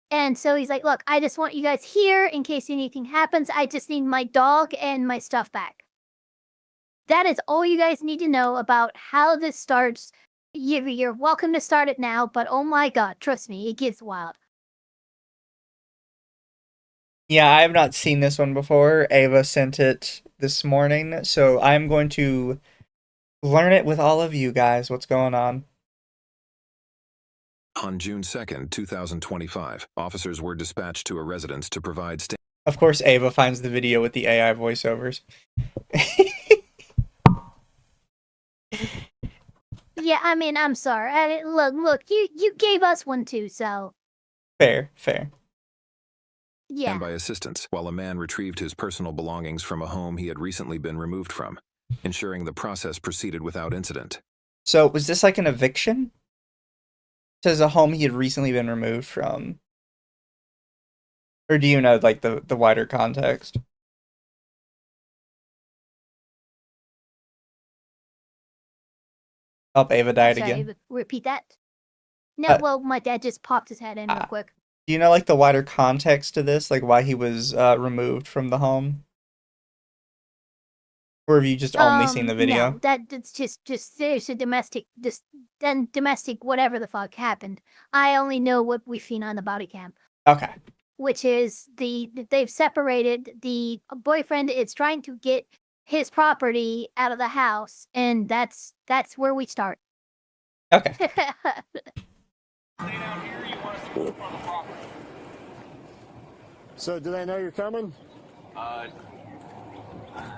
And so he's like, look, I just want you guys here in case anything happens. I just need my dog and my stuff back. That is all you guys need to know about how this starts. You're welcome to start it now, but oh my god, trust me, it gets wild. Yeah, I have not seen this one before. Ava sent it this morning, so I'm going to learn it with all of you guys. What's going on? On June 2nd, 2025, officers were dispatched to a residence to provide Of course, Ava finds the video with the AI voiceovers. Yeah, I mean, I'm sorry. Look, you gave us one too, so... Fair. Yeah. And by assistance, while a man retrieved his personal belongings from a home he had recently been removed from, ensuring the process proceeded without incident. So, was this like an eviction? It says a home he had recently been removed from. Or do you know, like, the wider context? Oh, Ava died again. Repeat that. No, well, my dad just popped his head in real quick. Do you know, like, the wider context to this? Like, why he was removed from the home? Or have you just only seen the video? No, that's just there's a domestic, domestic whatever the fuck happened. I only know what we've seen on the body cam. Okay. Which is they've separated. The boyfriend is trying to get his property out of the house, and that's where we start. Okay. So, do they know you're coming? I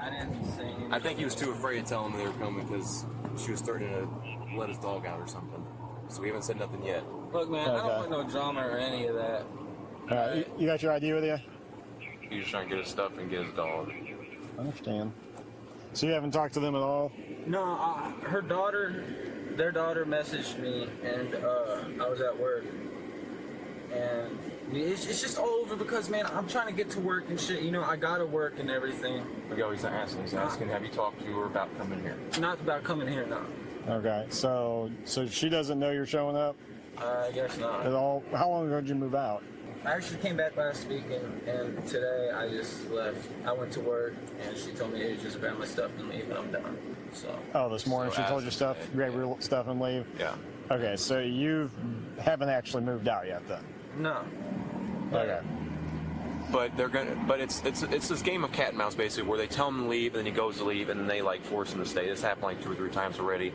didn't say anything. I think he was too afraid to tell them they were coming because she was starting to let his dog out or something. So we haven't said nothing yet. Look, man, Okay. I don't want no drama or any of that. All right, you got your ID with you? He's just trying to get his stuff and get his dog. I understand. So you haven't talked to them at all? No, their daughter messaged me, and I was at work. And it's just all over because, man, I'm trying to get to work and shit. You know, I gotta work and everything. Yo, he's not asking. He's asking, have you talked to her about coming here? Not about coming here, no. Okay, so she doesn't know you're showing up I guess not. at all? How long ago did you move out? I actually came back last week, and today I just left. I went to work, and she told me to just grab my stuff and leave, and I'm done. So. Oh, this morning So she told you as stuff, of today, grab your stuff and leave? Yeah. Okay, so you haven't actually moved out yet, then? No. Okay. But they're gonna. But it's this game of cat and mouse basically, where they tell him to leave, and then he goes to leave, and then they like force him to stay. This happened like 2 or 3 times already.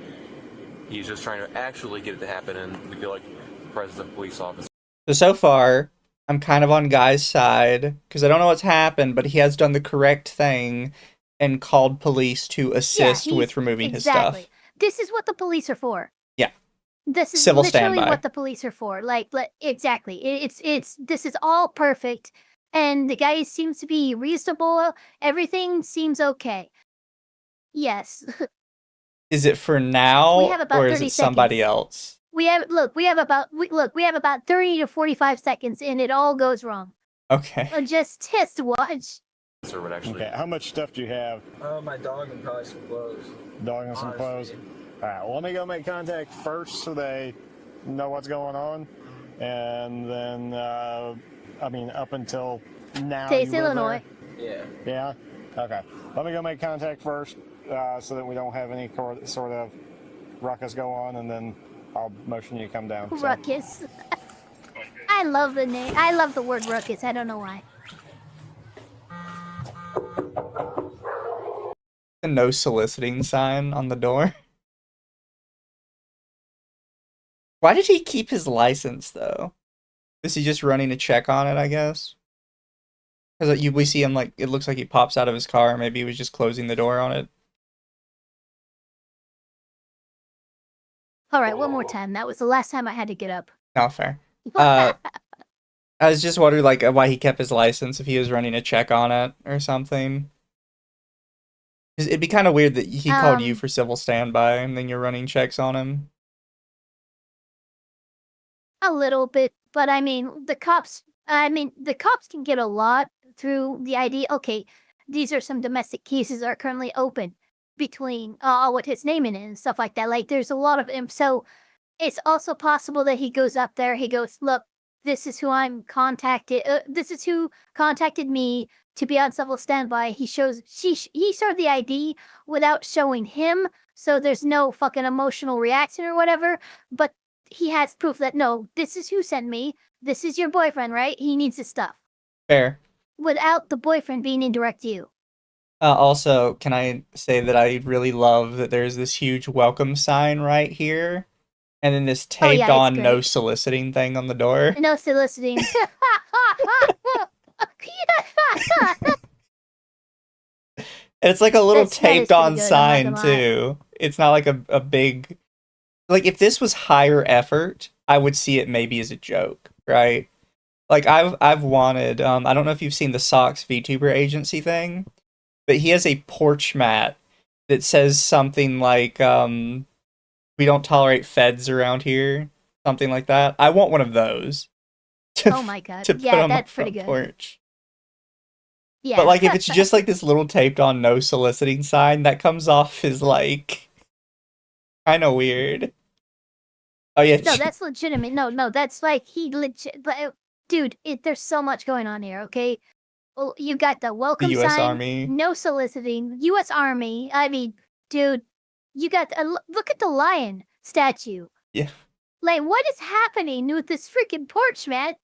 He's just trying to actually get it to happen, and we feel like the president of police officer. So far, I'm kind of on Guy's side because I don't know what's happened, but he has done the correct thing and called police to assist with removing his stuff. This is what the police are for. Yeah. This is Civil literally standby. what the police are for. Exactly. This is all perfect. And the guy seems to be reasonable. Everything seems okay. Yes. Is it for now, We have about or is 30 it somebody seconds. else? We have about 30 to 45 seconds and it all goes wrong. Okay. So just test watch. Would actually. Okay, how much stuff do you have? My dog and probably some clothes. Dog and some clothes? Honestly. All right, well, let me go make contact first so they know what's going on. And then, up until now. States, you live Illinois. Yeah. there? Yeah? Okay. Let me go make contact first so that we don't have any sort of ruckus go on, and then I'll motion you to come down. So. Ruckus. I love the name. I love the word ruckus. I don't know why. The no soliciting sign on the door. Why did he keep his license, though? Is he just running a check on it, I guess? Because we see him, like, it looks like he pops out of his car. Maybe he was just closing the door on it. All right, one more time. That was the last time I had to get up. No, fair. I was just wondering, like, why he kept his license, if he was running a check on it or something. 'Cause it'd be kind of weird that he called you for civil standby and then you're running checks on him. A little bit, but the cops can get a lot through the idea. Okay, these are some domestic cases that are currently open between what his name in it and stuff like that. Like, there's a lot of so it's also possible that he goes up there. He goes, look, this is who I'm contacted. This is who contacted me to be on civil standby. He showed the ID without showing him, so there's no fucking emotional reaction or whatever. But he has proof that no, this is who sent me. This is your boyfriend, right? He needs his stuff. Fair. Without the boyfriend being in direct view. Also, can I say that I really love that there's this huge welcome sign right here, and then this taped on no soliciting thing on the door. No soliciting. It's like a little taped on good, sign too. It's not like a big, like, if this was higher effort, I would see it maybe as a joke, right? Like, I've wanted, I don't know if you've seen the Socks VTuber agency thing, but he has a porch mat that says something like, we don't tolerate feds around here, something like that. I want one of those. Oh my god. Yeah, that's pretty good. Porch. Yeah. But, like, if it's just like this little taped on no soliciting sign, that comes off as, like, kind of weird. Oh yeah. No, that's legitimate. No, that's like he legit. But dude, there's so much going on here. Okay, well, you got the welcome the U.S. sign, Army, no soliciting, U.S. Army. I mean, dude, you got look at the lion statue. Yeah. Like, what is happening with this freaking porch, man?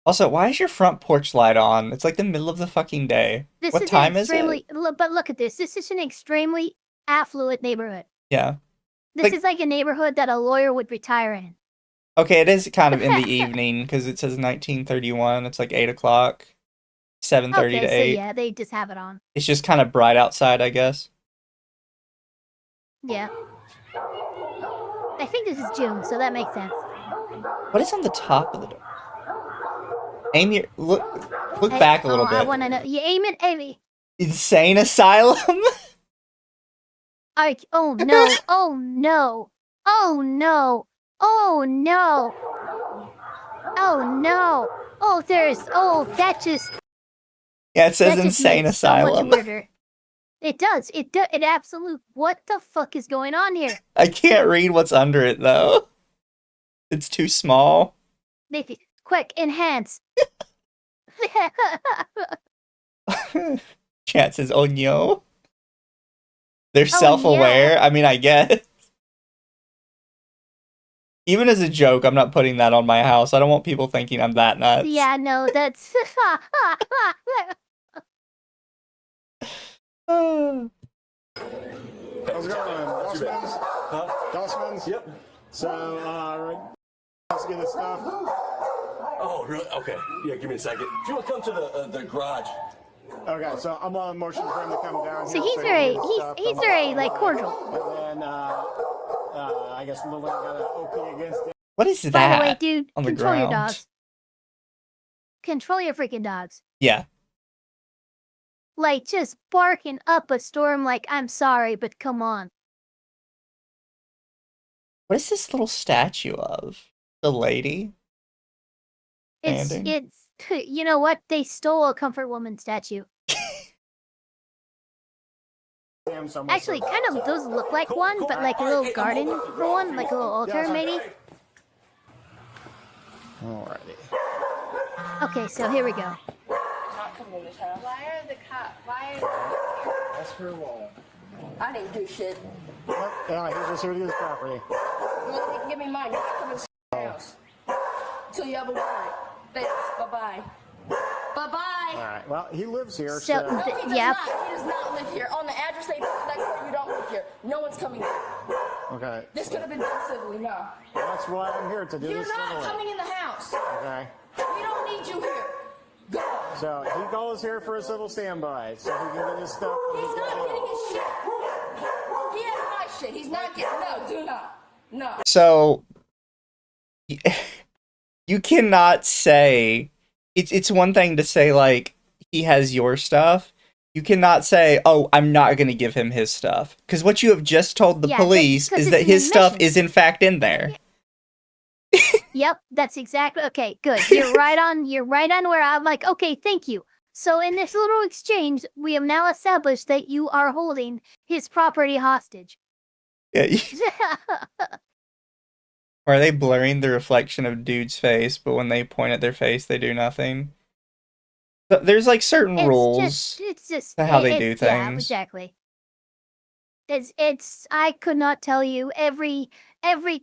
Also, why is your front porch light on? It's like the middle of the fucking day. What time is it? But look at this. This is an extremely affluent neighborhood. Yeah. This is like a neighborhood that a lawyer would retire in. Okay, it is kind of in the evening because it says 1931. It's like 8 o'clock, 7:30 to 8. So yeah, they just have it on. It's just kind of bright outside, I guess. Yeah. I think this is June, so that makes sense. What is on the top of the door? Aim your look back a little bit. I want to know. You aim it, Amy. Insane asylum. Oh no! Oh no! Oh no! Oh no! Oh no! Oh, that just. Yeah, it says insane asylum. So much weirder. It does. It absolute. What the fuck is going on here? I can't read what's under it though. It's too small. Nathan, quick, enhance. Chat says, "Oh no." They're self-aware. Yeah. I mean, I guess. Even as a joke, I'm not putting that on my house. I don't want people thinking I'm that nuts. Yeah, no, that's. How's it going? Dossman's? Huh? Dossman's? Yep. So, let's get this stuff. Oh, really? Okay. Yeah, give me a second. If you want to come to the garage. Okay, so I'm on motion for him to come down. So he's very like cordial. And then, I guess Lily got an OP against it. What is that? By the way, dude, on the control your ground? dogs. Control your freaking dogs. Yeah. Like, just barking up a storm like, I'm sorry, but come on. What is this little statue of? The lady? Standing? You know what? They stole a Comfort Woman statue. Actually, kind of does look like one, but like a little garden for one, like a little altar maybe. Alrighty. Okay, so here we go. Why are the cops? That's her wall. I didn't do shit. Yeah, he's just here to get his property. You can give me mine. You can come in the house. Until you have a warrant. Thanks. Bye-bye. Bye-bye. Alright, well, he lives here, So, No, he does yep. not. He does not live here. On the address they put next door, you don't live here. No one's coming here. Okay. This could have been done civilly. No. That's why I'm here to do You're this not civilly. coming in the house. Okay. We don't need you here. Go. So he goes here for a civil standby, so he can get his stuff. He's not getting his shit. He has my shit. He's not getting. No, do not. No. So, you cannot say, it's one thing to say, like, he has your stuff. You cannot say, oh, I'm not going to give him his stuff. Because what you have just told the police is that his stuff is in fact in there. Yep, that's exactly okay. Good, you're right on. You're right on where I'm like, okay, thank you. So in this little exchange, we have now established that you are holding his property hostage. Yeah. Or are they blurring the reflection of dude's face, but when they point at their face, they do nothing? So there's like certain rules It's just to how they do Yeah, things. exactly. It's. I could not tell you. Every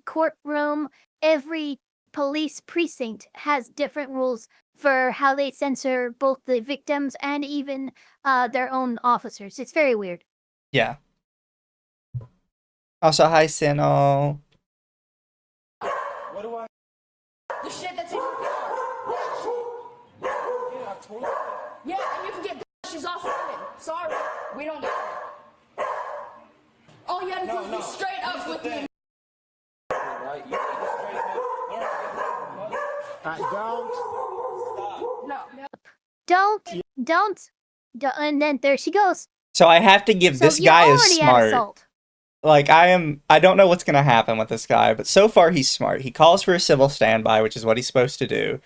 courtroom, every police precinct has different rules for how they censor both the victims and even their own officers. It's very weird. Yeah. Also, hi, Sino. What do I? The shit that's in your car. That shit. Yeah, I told you that. Yeah, and you can get she's off running. Sorry, we don't get that. All you had to do was be straight up with me. Right? You gotta be straight up. Don't, and then there she goes. So I have to give this guy is smart. Like I don't know what's gonna happen with this guy, but so far he's smart. He calls for a civil standby, which is what he's supposed to do.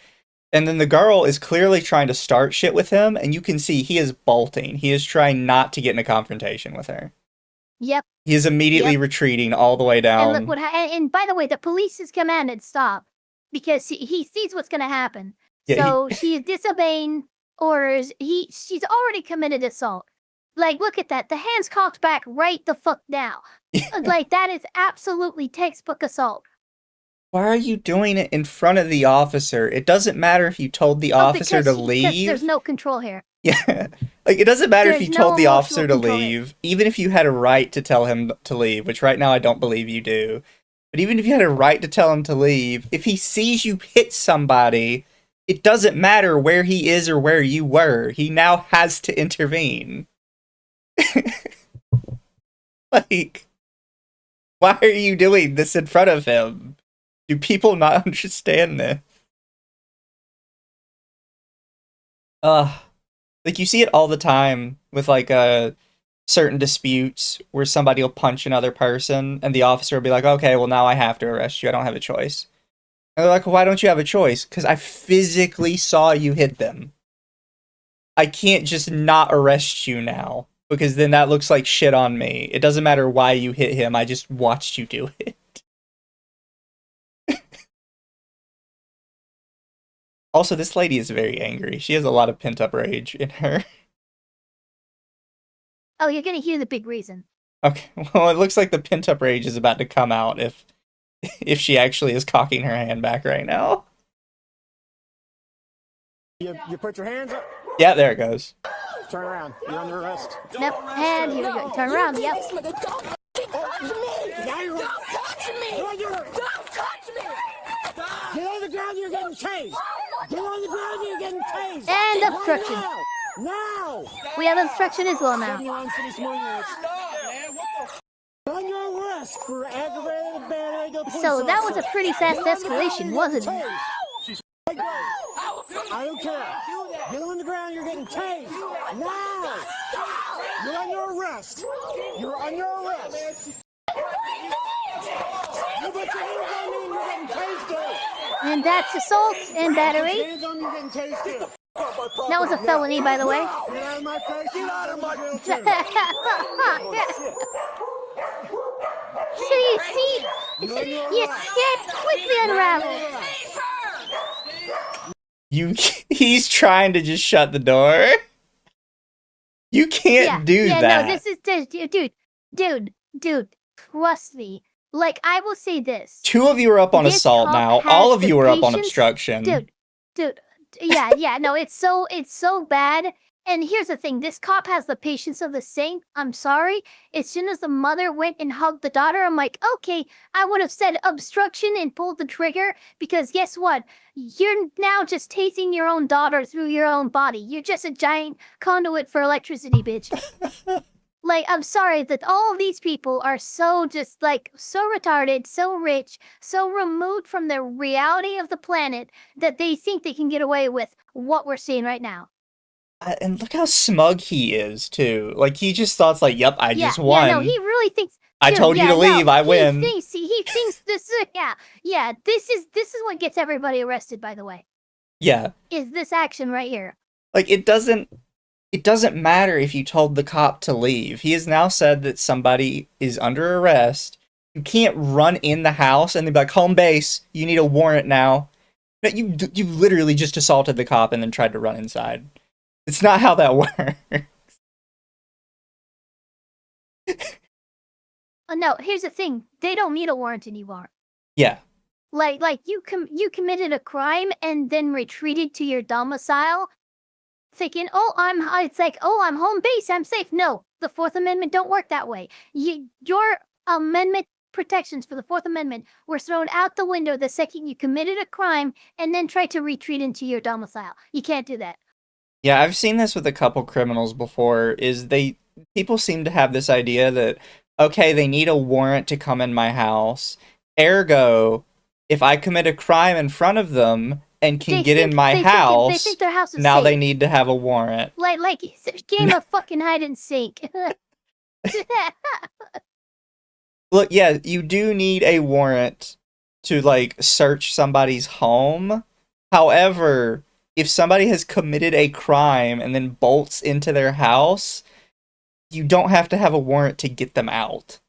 And then the girl is clearly trying to start shit with him, and you can see he is bolting. He is trying not to get in a confrontation with her. Yep. He is immediately retreating all the way down. And look what and by the way, the police is commanded stop because he sees what's going to happen. Yeah, so she is disobeying orders. She's already committed assault. Like, look at that. The hands cocked back right the fuck now. Like, that is absolutely textbook assault. Why are you doing it in front of the officer? It doesn't matter if you told the officer to leave. Because there's no control here. Yeah. Like, it doesn't matter if you told the officer to control leave, even if you had a right to tell him to leave, which right now I don't believe you do. But even if you had a right to tell him to leave, if he sees you hit somebody, it doesn't matter where he is or where you were. He now has to intervene. Like, why are you doing this in front of him? Do people not understand this? Like, you see it all the time with, like, certain disputes where somebody will punch another person, and the officer will be like, okay, well, now I have to arrest you. I don't have a choice. And they're like, well, why don't you have a choice? Because I physically saw you hit them. I can't just not arrest you now, because then that looks like shit on me. It doesn't matter why you hit him. I just watched you do it. Also, this lady is very angry. She has a lot of pent-up rage in her. Oh, you're gonna hear the big reason. Okay, well, it looks like the pent-up rage is about to come out if if she actually is cocking her hand back right now. You put your hands up. Yeah, there it goes. Turn around. You're under arrest. Nope. And here we go. Turn around. Yep. Don't touch me! Don't touch me! Don't touch me! Get on the ground, you're getting tased. Get on the ground, you're getting tased. And obstruction. Now! We have obstruction as well now. On your arrest for aggravated abandonment of police So that was a officer. pretty fast escalation, wasn't it? I don't care. Get on the ground, you're getting tased. Now! You're under arrest. You're under arrest. You put your hands on me and you're getting tased. And that's assault and battery. Hands on me, you're getting tased. That was a felony, by the way. Get out of my face. Get out of my So you can't quickly unravel. He's trying to just shut the door. You can't do that. No, this is dude. Trust me. Like, I will say this. 2 of you are up on assault now. All of you are up on obstruction. Dude. Yeah. No, it's so bad. And here's the thing, this cop has the patience of the saint. I'm sorry. As soon as the mother went and hugged the daughter, I'm like, okay, I would have said obstruction and pulled the trigger, because guess what? You're now just tasting your own daughter through your own body. You're just a giant conduit for electricity, bitch. Like, I'm sorry that all these people are so just, like, so retarded, so rich, so removed from the reality of the planet that they think they can get away with what we're seeing right now. And look how smug he is, too. Like, he just thought, like, yep, I just won. Yeah, no, he really thinks... I told you to leave, I win. He thinks this is... Yeah, this is what gets everybody arrested, by the way. Yeah. Is this action right here. Like, it doesn't matter if you told the cop to leave. He has now said that somebody is under arrest. You can't run in the house and then be like, home base, you need a warrant now. No, you literally just assaulted the cop and then tried to run inside. It's not how that works. No, here's the thing. They don't need a warrant anymore. Yeah. Like you committed a crime and then retreated to your domicile, thinking, I'm home base, I'm safe. No, the Fourth Amendment don't work that way. Your amendment protections for the Fourth Amendment were thrown out the window the second you committed a crime and then tried to retreat into your domicile. You can't do that. Yeah, I've seen this with a couple criminals before, people seem to have this idea that, okay, they need a warrant to come in my house, ergo, if I commit a crime in front of them and can get in my house, they think their house is now safe. they need to have a warrant. Like it's a game of fucking hide and seek. Look, yeah, you do need a warrant to, like, search somebody's home. However, if somebody has committed a crime and then bolts into their house, you don't have to have a warrant to get them out.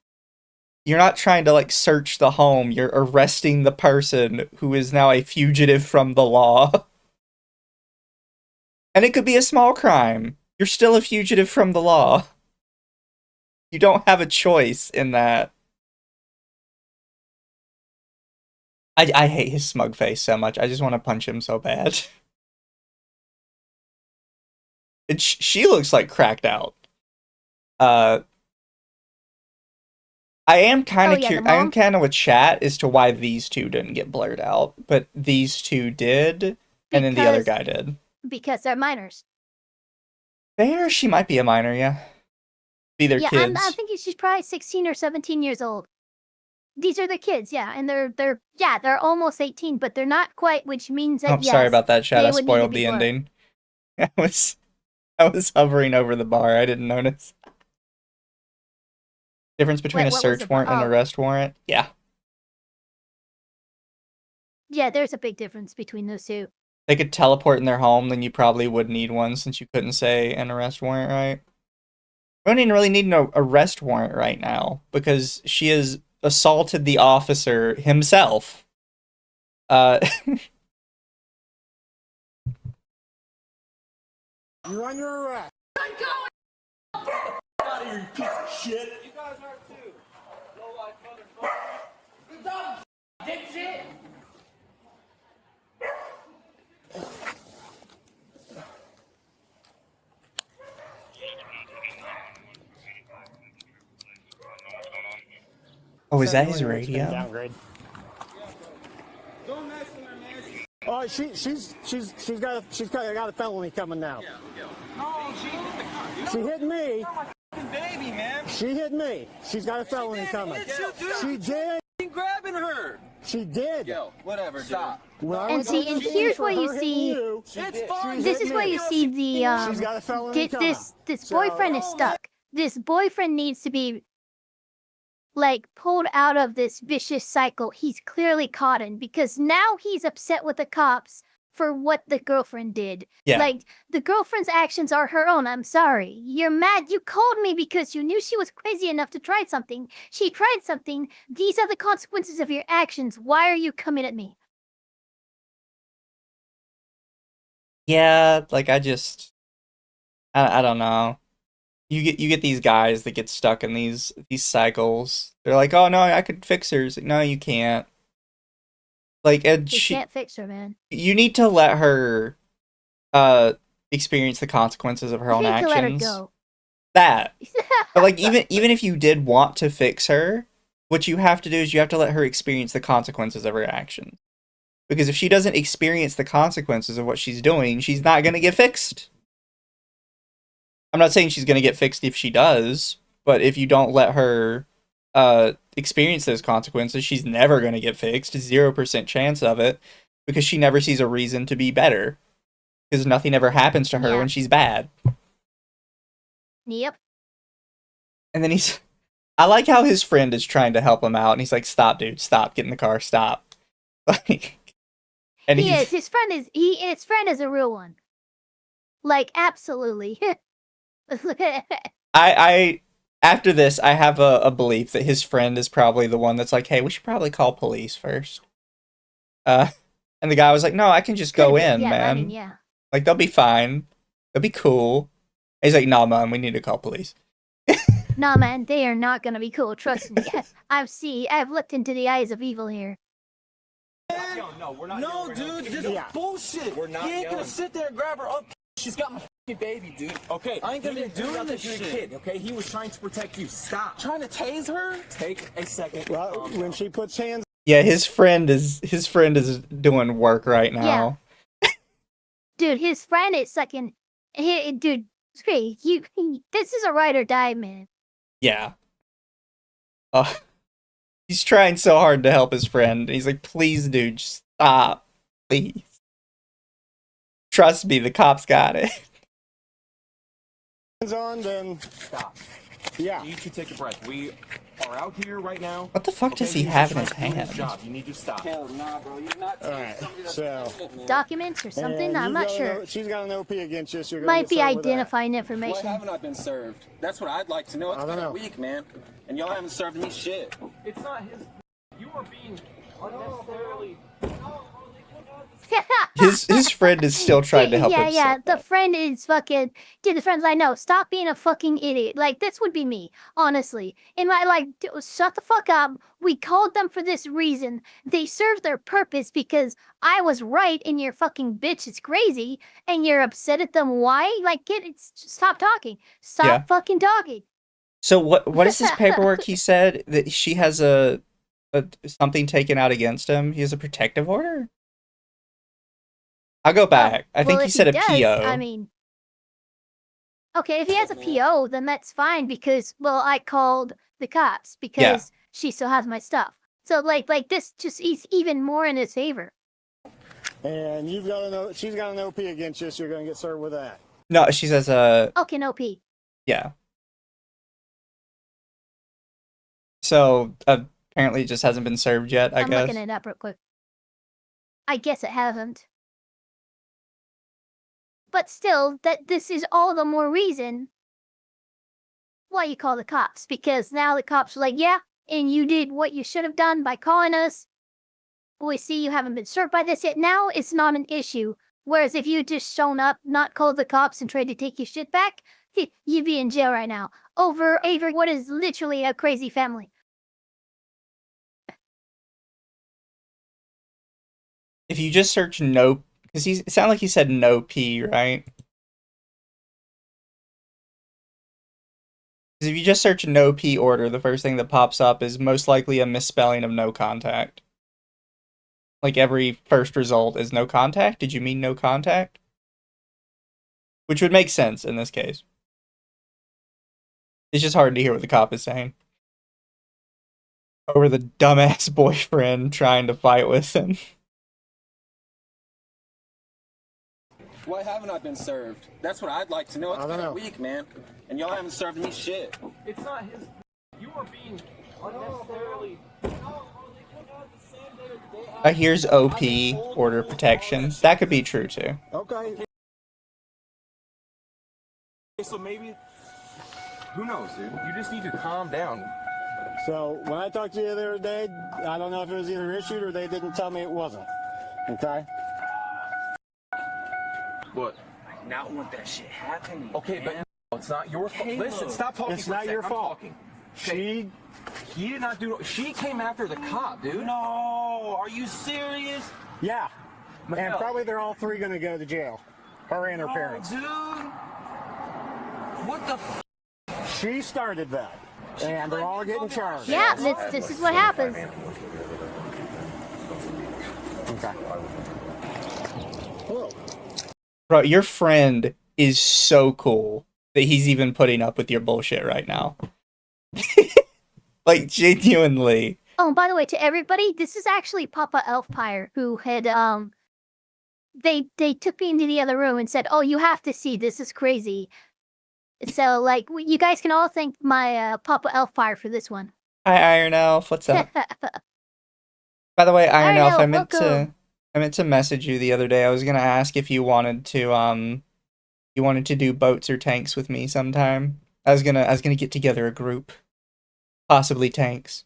You're not trying to, like, search the home. You're arresting the person who is now a fugitive from the law. And it could be a small crime. You're still a fugitive from the law. You don't have a choice in that. I hate his smug face so much. I just want to punch him so bad. And she looks like cracked out. I am kind of I am kind of with chat as to why these two didn't get blurred out, but these two did, and then the other guy did. Because they're minors. Fair, she might be a minor, yeah. Be their kids. I think she's probably 16 or 17 years old. These are the kids, yeah, and they're almost 18, but they're not quite, which means that sorry about that, chat. I spoiled the ending. I was hovering over the bar. I didn't notice. Difference between a search warrant and an arrest warrant? Yeah. Yeah, there's a big difference between those two. They could teleport in their home, then you probably would need one since you couldn't say an arrest warrant, right? We don't even really need an arrest warrant right now because she has assaulted the officer himself. You're under arrest. Get out of here, you piece of shit. You guys are too. Dipshit. Oh, is that his radio? Downgrade. Oh, she's got a felony coming now. No, she hit the car. You She hit me. You're my baby, man. She hit me. She's got a felony coming. She did. Grabbing her. She did. Yo, whatever. Stop. Well, And see, and here's where you see. It's fine. This is where you see the She's got a felony coming. this boyfriend is stuck. This boyfriend needs to be like pulled out of this vicious cycle he's clearly caught in, because now he's upset with the cops for what the girlfriend did. Yeah. Like, the girlfriend's actions are her own. I'm sorry. You're mad. You called me because you knew she was crazy enough to try something. She tried something. These are the consequences of your actions. Why are you coming at me? Yeah, like I don't know. You get these guys that get stuck in these cycles. They're like, oh no, I could fix her. It's like, no, you can't. Like, and You can't fix her, man. you need to let her experience the consequences of her own You need to let her actions. go. That. But like even if you did want to fix her, what you have to do is you have to let her experience the consequences of her actions. Because if she doesn't experience the consequences of what she's doing, she's not going to get fixed. I'm not saying she's going to get fixed if she does, but if you don't let her experience those consequences, she's never going to get fixed. 0% chance of it, because she never sees a reason to be better. Because nothing ever happens to her when she's bad. Yep. And then I like how his friend is trying to help him out, and he's like, stop, dude, stop, get in the car, stop. Like, and His friend is a real one. Like, absolutely. I after this, I have a belief that his friend is probably the one that's like, hey, we should probably call police first. And the guy was like, no, I can just go in, man. I mean, yeah. Like, they'll be fine. They'll be cool. And he's like, nah, man, we need to call police. Nah, man, they are not gonna be cool. Trust me. I've looked into the eyes of evil here. No, we're not. No, dude, this is bullshit. We're not. He ain't gonna sit there and grab her up. She's got my baby, dude. Okay, I ain't gonna be doing this shit. Kid, okay, he was trying to protect you. Stop. Trying to tase her? Take a second. Well, when she puts hands. Yeah, his friend is doing work right now. Yeah. Dude, his friend is sucking. Dude, it's great. This is a ride or die, man. Yeah. He's trying so hard to help his friend. He's like, please, dude, just stop. Please. Trust me, the cops got it. Hands on, then stop. Yeah. You should take a breath. We are out here right now. What the fuck does he have in his hand? You need to stop. Hell nah, bro. You're not. All right. So documents or something? I'm not sure. She's got an OP against you. So you're might be identifying information. Why haven't I been served? That's what I'd like to know. It's been a week, man, and y'all haven't served me shit. It's not his. You are being unnecessarily. His friend is still trying to help him. Yeah, the friend is fucking. Dude, the friend's like, no, stop being a fucking idiot. Like, this would be me, honestly. And shut the fuck up. We called them for this reason. They served their purpose because I was right and your fucking bitch is crazy and you're upset at them. Why? Like, stop talking. Stop fucking talking. So what is this paperwork he said that she has a something taken out against him? He has a protective order? I'll go back. I think he said a PO. I mean, okay, if he has a PO, then that's fine because, well, I called the cops because she still has my stuff. So, like this just is even more in his favor. And you've got to know she's got an OP against you, so you're going to get served with that. No, she says Okay, no P. Yeah. So apparently it just hasn't been served yet, I guess. I'm looking it up real quick. I guess it hasn't. But still, that this is all the more reason why you call the cops. Because now the cops are like, yeah, and you did what you should have done by calling us. We see you haven't been served by this yet. Now it's not an issue. Whereas if you just shown up, not called the cops and tried to take your shit back, you'd be in jail right now. Over what is literally a crazy family. If you just search no, because it sounded like he said no P, right? Because if you just search no P order, the first thing that pops up is most likely a misspelling of no contact. Like every first result is no contact. Did you mean no contact? Which would make sense in this case. It's just hard to hear what the cop is saying. Over the dumbass boyfriend trying to fight with him. Why haven't I been served? That's what I'd like to know. It's been a week, man. And y'all haven't served me shit. It's not his. You are being unnecessarily. Here's OP, order protection. That could be true too. Okay. So maybe. Who knows, dude? You just need to calm down. So when I talked to you the other day, I don't know if it was either issued or they didn't tell me it wasn't. Okay. What? I not want that shit happening. Okay, man. but it's not your fault. Listen, stop talking. It's not your fault. He did not do. She came after the cop, dude. No, are you serious? Yeah. And probably they're all three going to go to jail. Her and her parents. Dude. What the f? She started that. And they're all getting charged. Yeah, this is what happens. Okay. Hello. Bro, your friend is so cool that he's even putting up with your bullshit right now. Like, genuinely. Oh, by the way, to everybody, this is actually Papa Elfpire, who had, they took me into the other room and said, oh, you have to see, this is crazy. So, like, you guys can all thank my Papa Elfpire for this one. Hi, Iron Elf. What's up? By the way, Iron Elf, I meant to message you the other day. I was gonna ask if you wanted to do boats or tanks with me sometime. I was gonna get together a group, possibly tanks.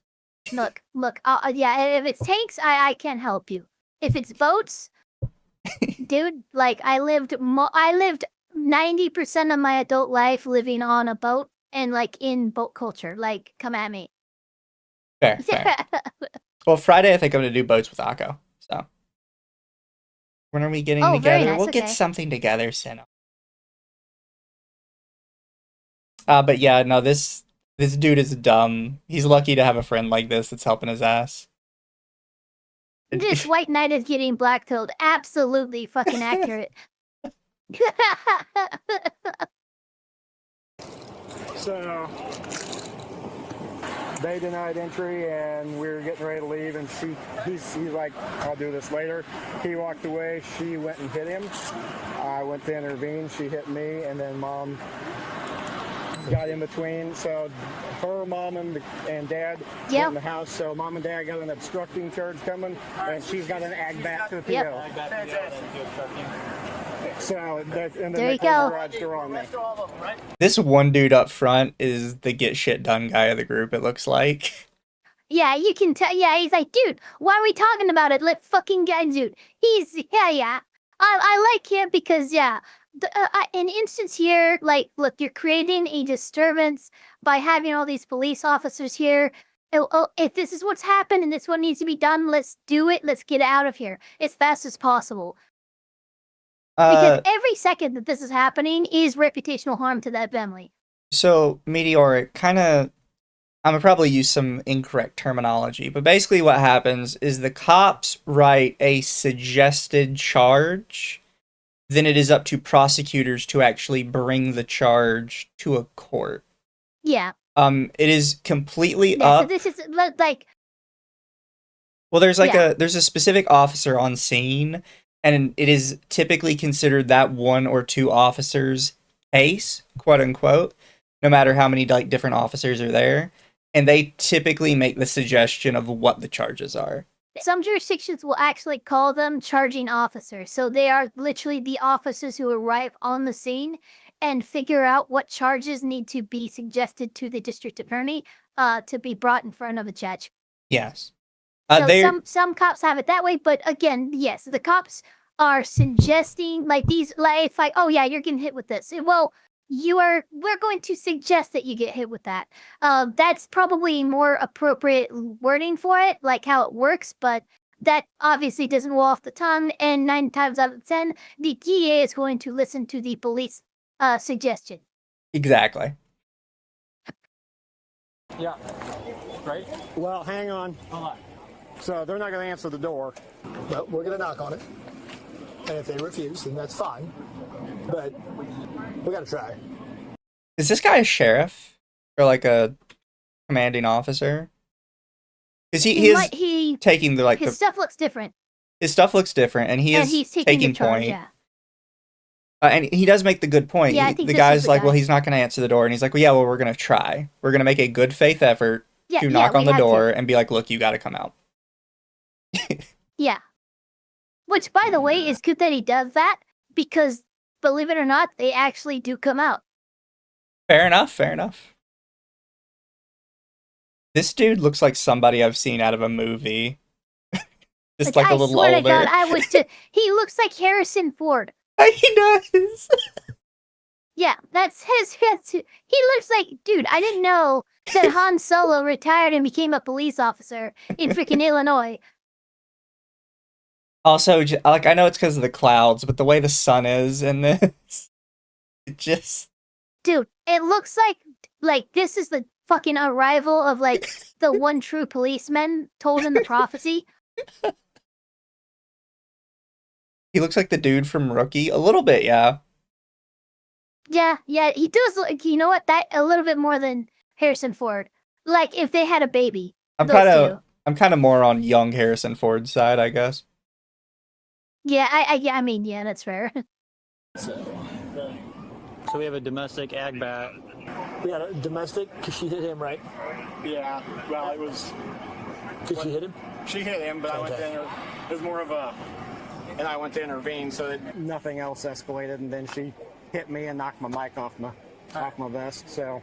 Look. Yeah, if it's tanks, I can help you. If it's boats, dude, like I lived 90% of my adult life living on a boat and like in boat culture. Like, come at me. Fair. Well, Friday I think I'm gonna do boats with Akko. So when are we getting together? Nice. We'll get something together soon. But yeah, no, this dude is dumb. He's lucky to have a friend like this that's helping his ass. This white knight is getting black-pilled. Absolutely fucking accurate. So they denied entry and we were getting ready to leave and he's like, I'll do this later. He walked away, she went and hit him. I went to intervene, she hit me, and then mom got in between. So her mom and dad were in the house. So mom and dad got an obstructing charge coming and she's got an ag back to the PO. So and then there you go. Garage door on me. This one dude up front is the get shit done guy of the group, it looks like. Yeah, you can tell. Yeah, he's like, dude, why are we talking about it? Let fucking guy, dude. He's, yeah. I like him because, yeah, an instance here, like, look, you're creating a disturbance by having all these police officers here. If this is what's happened and this one needs to be done, let's do it. Let's get out of here as fast as possible. Because every second that this is happening is reputational harm to that family. So, Meteor, I'm gonna probably use some incorrect terminology, but basically what happens is the cops write a suggested charge, then it is up to prosecutors to actually bring the charge to a court. Yeah. It is completely up. So this is like. Well, there's there's a specific officer on scene, and it is typically considered that one or two officers' case, quote unquote, no matter how many like different officers are there. And they typically make the suggestion of what the charges are. Some jurisdictions will actually call them charging officers. So they are literally the officers who arrive on the scene and figure out what charges need to be suggested to the district attorney to be brought in front of a judge. Yes. So some cops have it that way, but again, yes, the cops are suggesting like these, like if oh yeah, you're getting hit with this. Well, we're going to suggest that you get hit with that. That's probably more appropriate wording for it, like how it works, but that obviously doesn't roll off the tongue, and 9 times out of 10, the DA is going to listen to the police suggestion. Exactly. Yeah. Right? Well, hang on. Hold on. So they're not going to answer the door. But we're going to knock on it. And if they refuse, then that's fine. But we got to try. Is this guy a sheriff? Or like a commanding officer? Because he is taking the, like, his stuff looks different. His stuff looks different, and he's taking charge, point. yeah. And he does make the good point. Yeah, I think the this guy's is the like, guy. well, he's not going to answer the door. And he's like, well, yeah, well, we're going to try. We're going to make a good faith effort to knock on the door and be like, look, you got to come out. Yeah. Which, by the way, is good that he does that, because, believe it or not, they actually do come out. Fair enough, fair enough. This dude looks like somebody I've seen out of a movie. Just like a little older. I swear to God, he looks like Harrison Ford. He does. Yeah, that's his. He looks like, dude, I didn't know that Han Solo retired and became a police officer in freaking Illinois. Also, like, I know it's because of the clouds, but the way the sun is in this, it just... Dude, it looks like this is the fucking arrival of, like, the one true policeman told in the prophecy. He looks like the dude from Rookie. A little bit, yeah. Yeah, he does look, you know what, that a little bit more than Harrison Ford. Like, if they had a baby. I'm kind of more on young Harrison Ford's side, I guess. Yeah, I mean, yeah, that's fair. So we have a domestic ag bat. We got a domestic because she hit him, right? Yeah. Well, it was. Because she hit him? She hit him, but I went to it was more of a. And I went to intervene so that nothing else escalated, and then she hit me and knocked my mic off my vest. So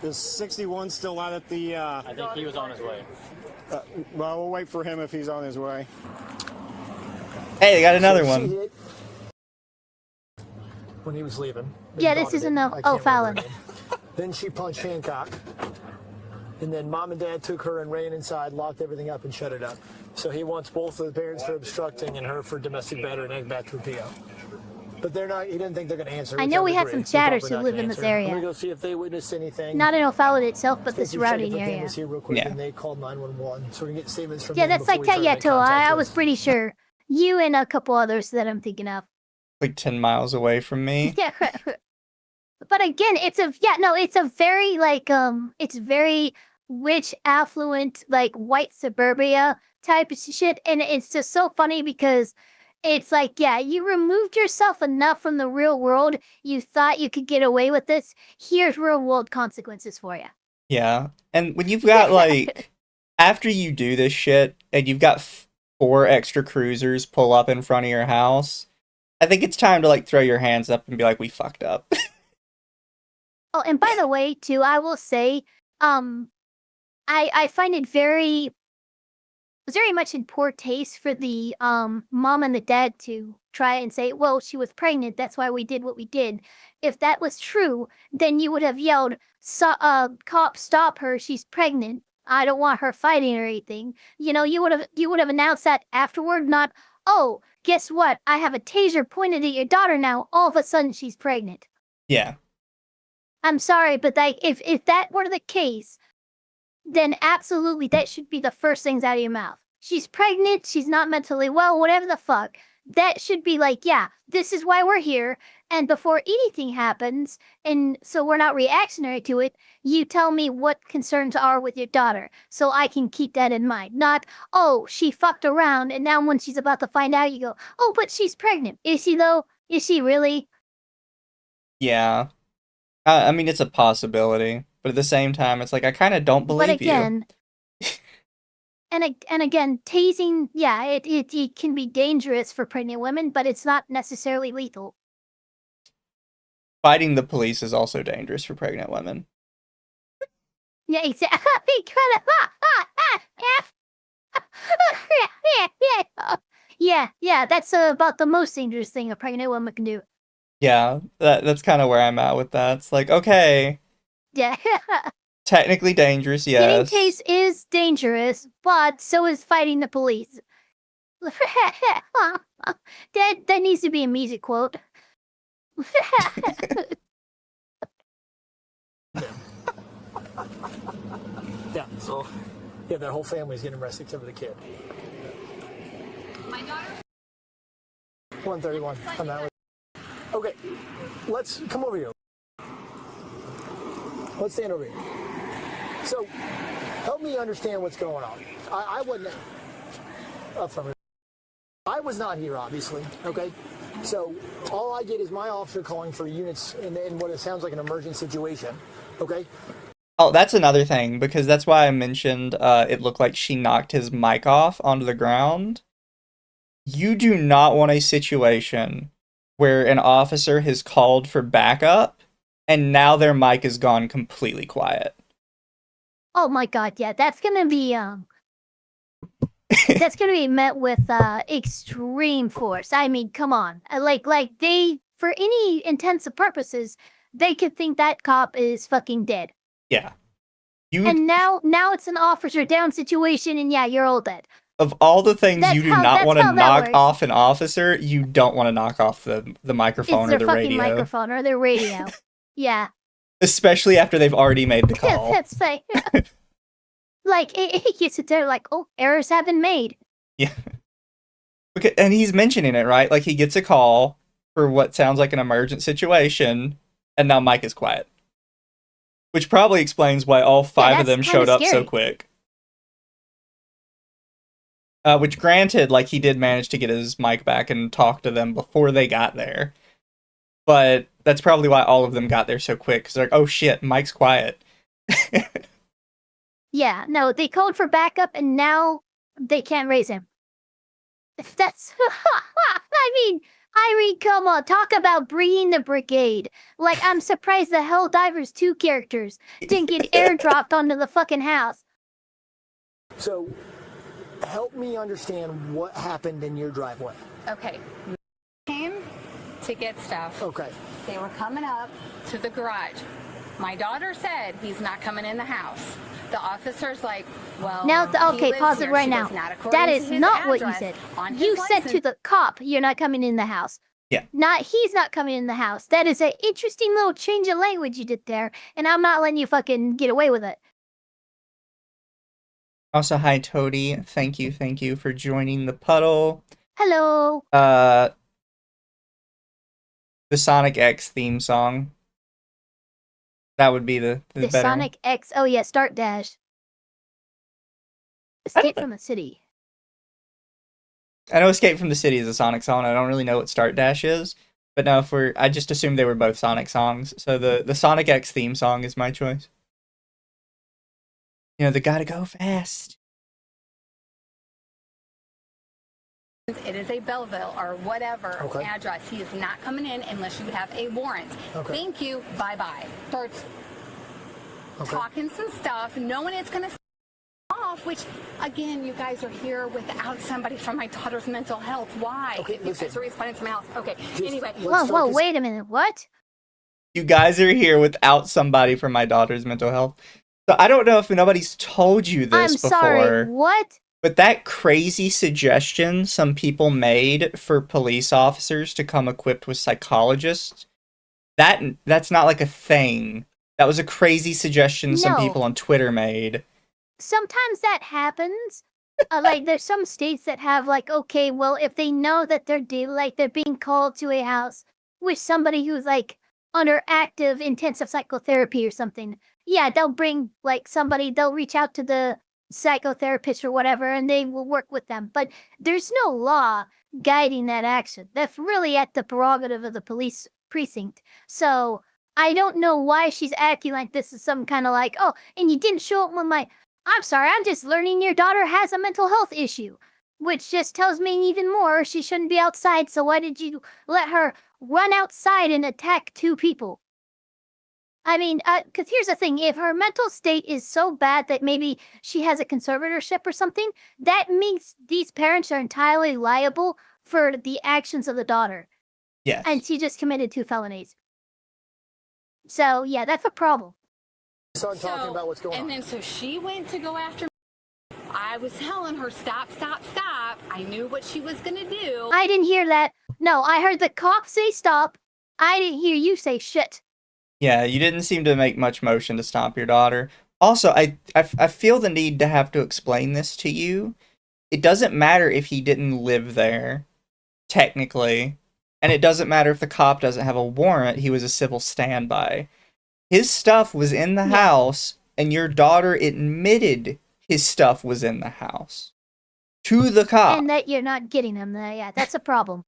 is 61 still out at the? I think he was on his way. Well, we'll wait for him if he's on his way. Hey, they got another one. When he was leaving. Yeah, this isn't Fallon. Then she punched Hancock. And then mom and dad took her and ran inside, locked everything up, and shut it up. So he wants both of the parents for obstructing and her for domestic battery and egg bat to appeal. But they're not. He didn't think they're going to answer. I know we have some chatters who live in this area. I'm going to go see if they witnessed anything. Not in O'Fallon itself, but the surrounding area. Here real quick, and they called 911, so we can get statements from yeah, them that's like before we try to Tayato. I contact was us. pretty sure. You and a couple others that I'm thinking of. Like 10 miles away from me. Yeah. But again, it's a very, like, it's very rich, affluent, like, white suburbia type of shit. And it's just so funny because it's like, yeah, you removed yourself enough from the real world. You thought you could get away with this. Here's real world consequences for you. Yeah. And when you've got, like, after you do this shit and you've got 4 extra cruisers pull up in front of your house, I think it's time to, like, throw your hands up and be like, we fucked up. Oh, and by the way, too, I will say, I find it very much in poor taste for the mom and the dad to try and say, well, she was pregnant, that's why we did what we did. If that was true, then you would have yelled, cop, stop her, she's pregnant. I don't want her fighting or anything. You know, you would have announced that afterward, not, oh, guess what? I have a taser pointed at your daughter now. All of a sudden, she's pregnant. Yeah. I'm sorry, but like, if that were the case, then absolutely that should be the first things out of your mouth. She's pregnant, she's not mentally well, whatever the fuck. That should be like, yeah, this is why we're here. And before anything happens, and so we're not reactionary to it, you tell me what concerns are with your daughter so I can keep that in mind. Not, oh, she fucked around, and now when she's about to find out, you go, oh, but she's pregnant. Is she, though? Is she really? Yeah. I mean, it's a possibility, but at the same time, it's like, I kind of don't believe but again, you. and again, tasing, yeah, it can be dangerous for pregnant women, but it's not necessarily lethal. Fighting the police is also dangerous for pregnant women. Yeah, exactly. Yeah, that's about the most dangerous thing a pregnant woman can do. Yeah, that's kind of where I'm at with that. It's like, okay. Yeah. Technically dangerous, yes. Getting tased is dangerous, but so is fighting the police. That needs to be a music quote. Yeah. So, yeah, their whole family's getting arrested except for the kid. My daughter. 131 on that one. Okay, let's come over here. Let's stand over here. So, help me understand what's going on. I wasn't from. I was not here, obviously. Okay, so all I get is my officer calling for units in what it sounds like an emergent situation. Okay. Oh, that's another thing, because that's why I mentioned it looked like she knocked his mic off onto the ground. You do not want a situation where an officer has called for backup and now their mic is gone completely quiet. Oh my god, yeah, that's gonna be that's gonna be met with extreme force. I mean, come on. Like they, for any intents and purposes, they could think that cop is fucking dead. Yeah. And now it's an officer down situation, and yeah, you're all dead. Of all the things you do not want to knock works. off an officer, you don't want to knock off the microphone It's or their the fucking radio. microphone or their radio. Yeah. Especially after they've already made the call. That's like, like it gets it there, like, oh, errors have been made. Yeah. Okay, and he's mentioning it, right? Like, he gets a call for what sounds like an emergent situation, and now Mike is quiet. Which probably explains why all five of them showed up so quick. Which, granted, like, he did manage to get his mic back and talk to them before they got there. But that's probably why all of them got there so quick, because they're like, oh shit, Mike's quiet. Yeah, no, they called for backup, and now they can't raise him. That's... I mean, Irene, come on, talk about bringing the brigade. Like, I'm surprised the Helldivers 2 characters didn't get airdropped onto the fucking house. So, help me understand what happened in your driveway. Okay. Came to get stuff. Okay. They were coming up to the garage. My daughter said he's not coming in the house. The officer's like, well, now, okay, pause it right She now. goes, "Not according That to is his not what you address said. on his You said license." to the cop, you're not coming in the house. Yeah. Not, he's not coming in the house. That is an interesting little change of language you did there, and I'm not letting you fucking get away with it. Also, hi, Toady. Thank you for joining the puddle. Hello. The Sonic X theme song. That would be the better Sonic X. Oh yeah, Start Dash. Escape from the City. I know Escape from the City is a Sonic song. I don't really know what Start Dash is. But no, I just assumed they were both Sonic songs. So the Sonic X theme song is my choice. You know, they gotta go fast. It is a Belleville or whatever Okay. address. He is not coming in unless you have a warrant. Okay. Thank you. Bye-bye. Starts Okay. talking some stuff, knowing it's going to off, which, again, you guys are here without somebody from my daughter's mental health. Why? Okay, If you guys are responding to my house. Okay, anyway. Whoa, wait a minute. What? You guys are here without somebody from my daughter's mental health. So I don't know if nobody's told you this I'm before. sorry, what? But that crazy suggestion some people made for police officers to come equipped with psychologists, that's not like a thing. That was a crazy suggestion some No. people on Twitter made. Sometimes that happens. Like, there's some states that have, like, okay, well, if they know that they're being called to a house with somebody who's, like, under active intensive psychotherapy or something, yeah, they'll bring, like, they'll reach out to the psychotherapist or whatever, and they will work with them. But there's no law guiding that action. That's really at the prerogative of the police precinct. So I don't know why she's acting like this is some kind of like, oh, and you didn't show up when I'm sorry, I'm just learning your daughter has a mental health issue, which just tells me even more she shouldn't be outside. So why did you let her run outside and attack 2 people? I mean, because here's the thing. If her mental state is so bad that maybe she has a conservatorship or something, that means these parents are entirely liable for the actions of the daughter. Yes. And she just committed 2 felonies. So, yeah, that's a problem. Start talking about what's going on. And then so she went to go after me. I was telling her, stop, stop, stop. I knew what she was going to do. I didn't hear that. No, I heard the cop say stop. I didn't hear you say shit. Yeah, you didn't seem to make much motion to stop your daughter. Also, I feel the need to have to explain this to you. It doesn't matter if he didn't live there, technically. And it doesn't matter if the cop doesn't have a warrant, he was a civil standby. His stuff was in the house, and your daughter admitted his stuff was in the house. To the cop. And that you're not getting him there. Yeah, that's a problem.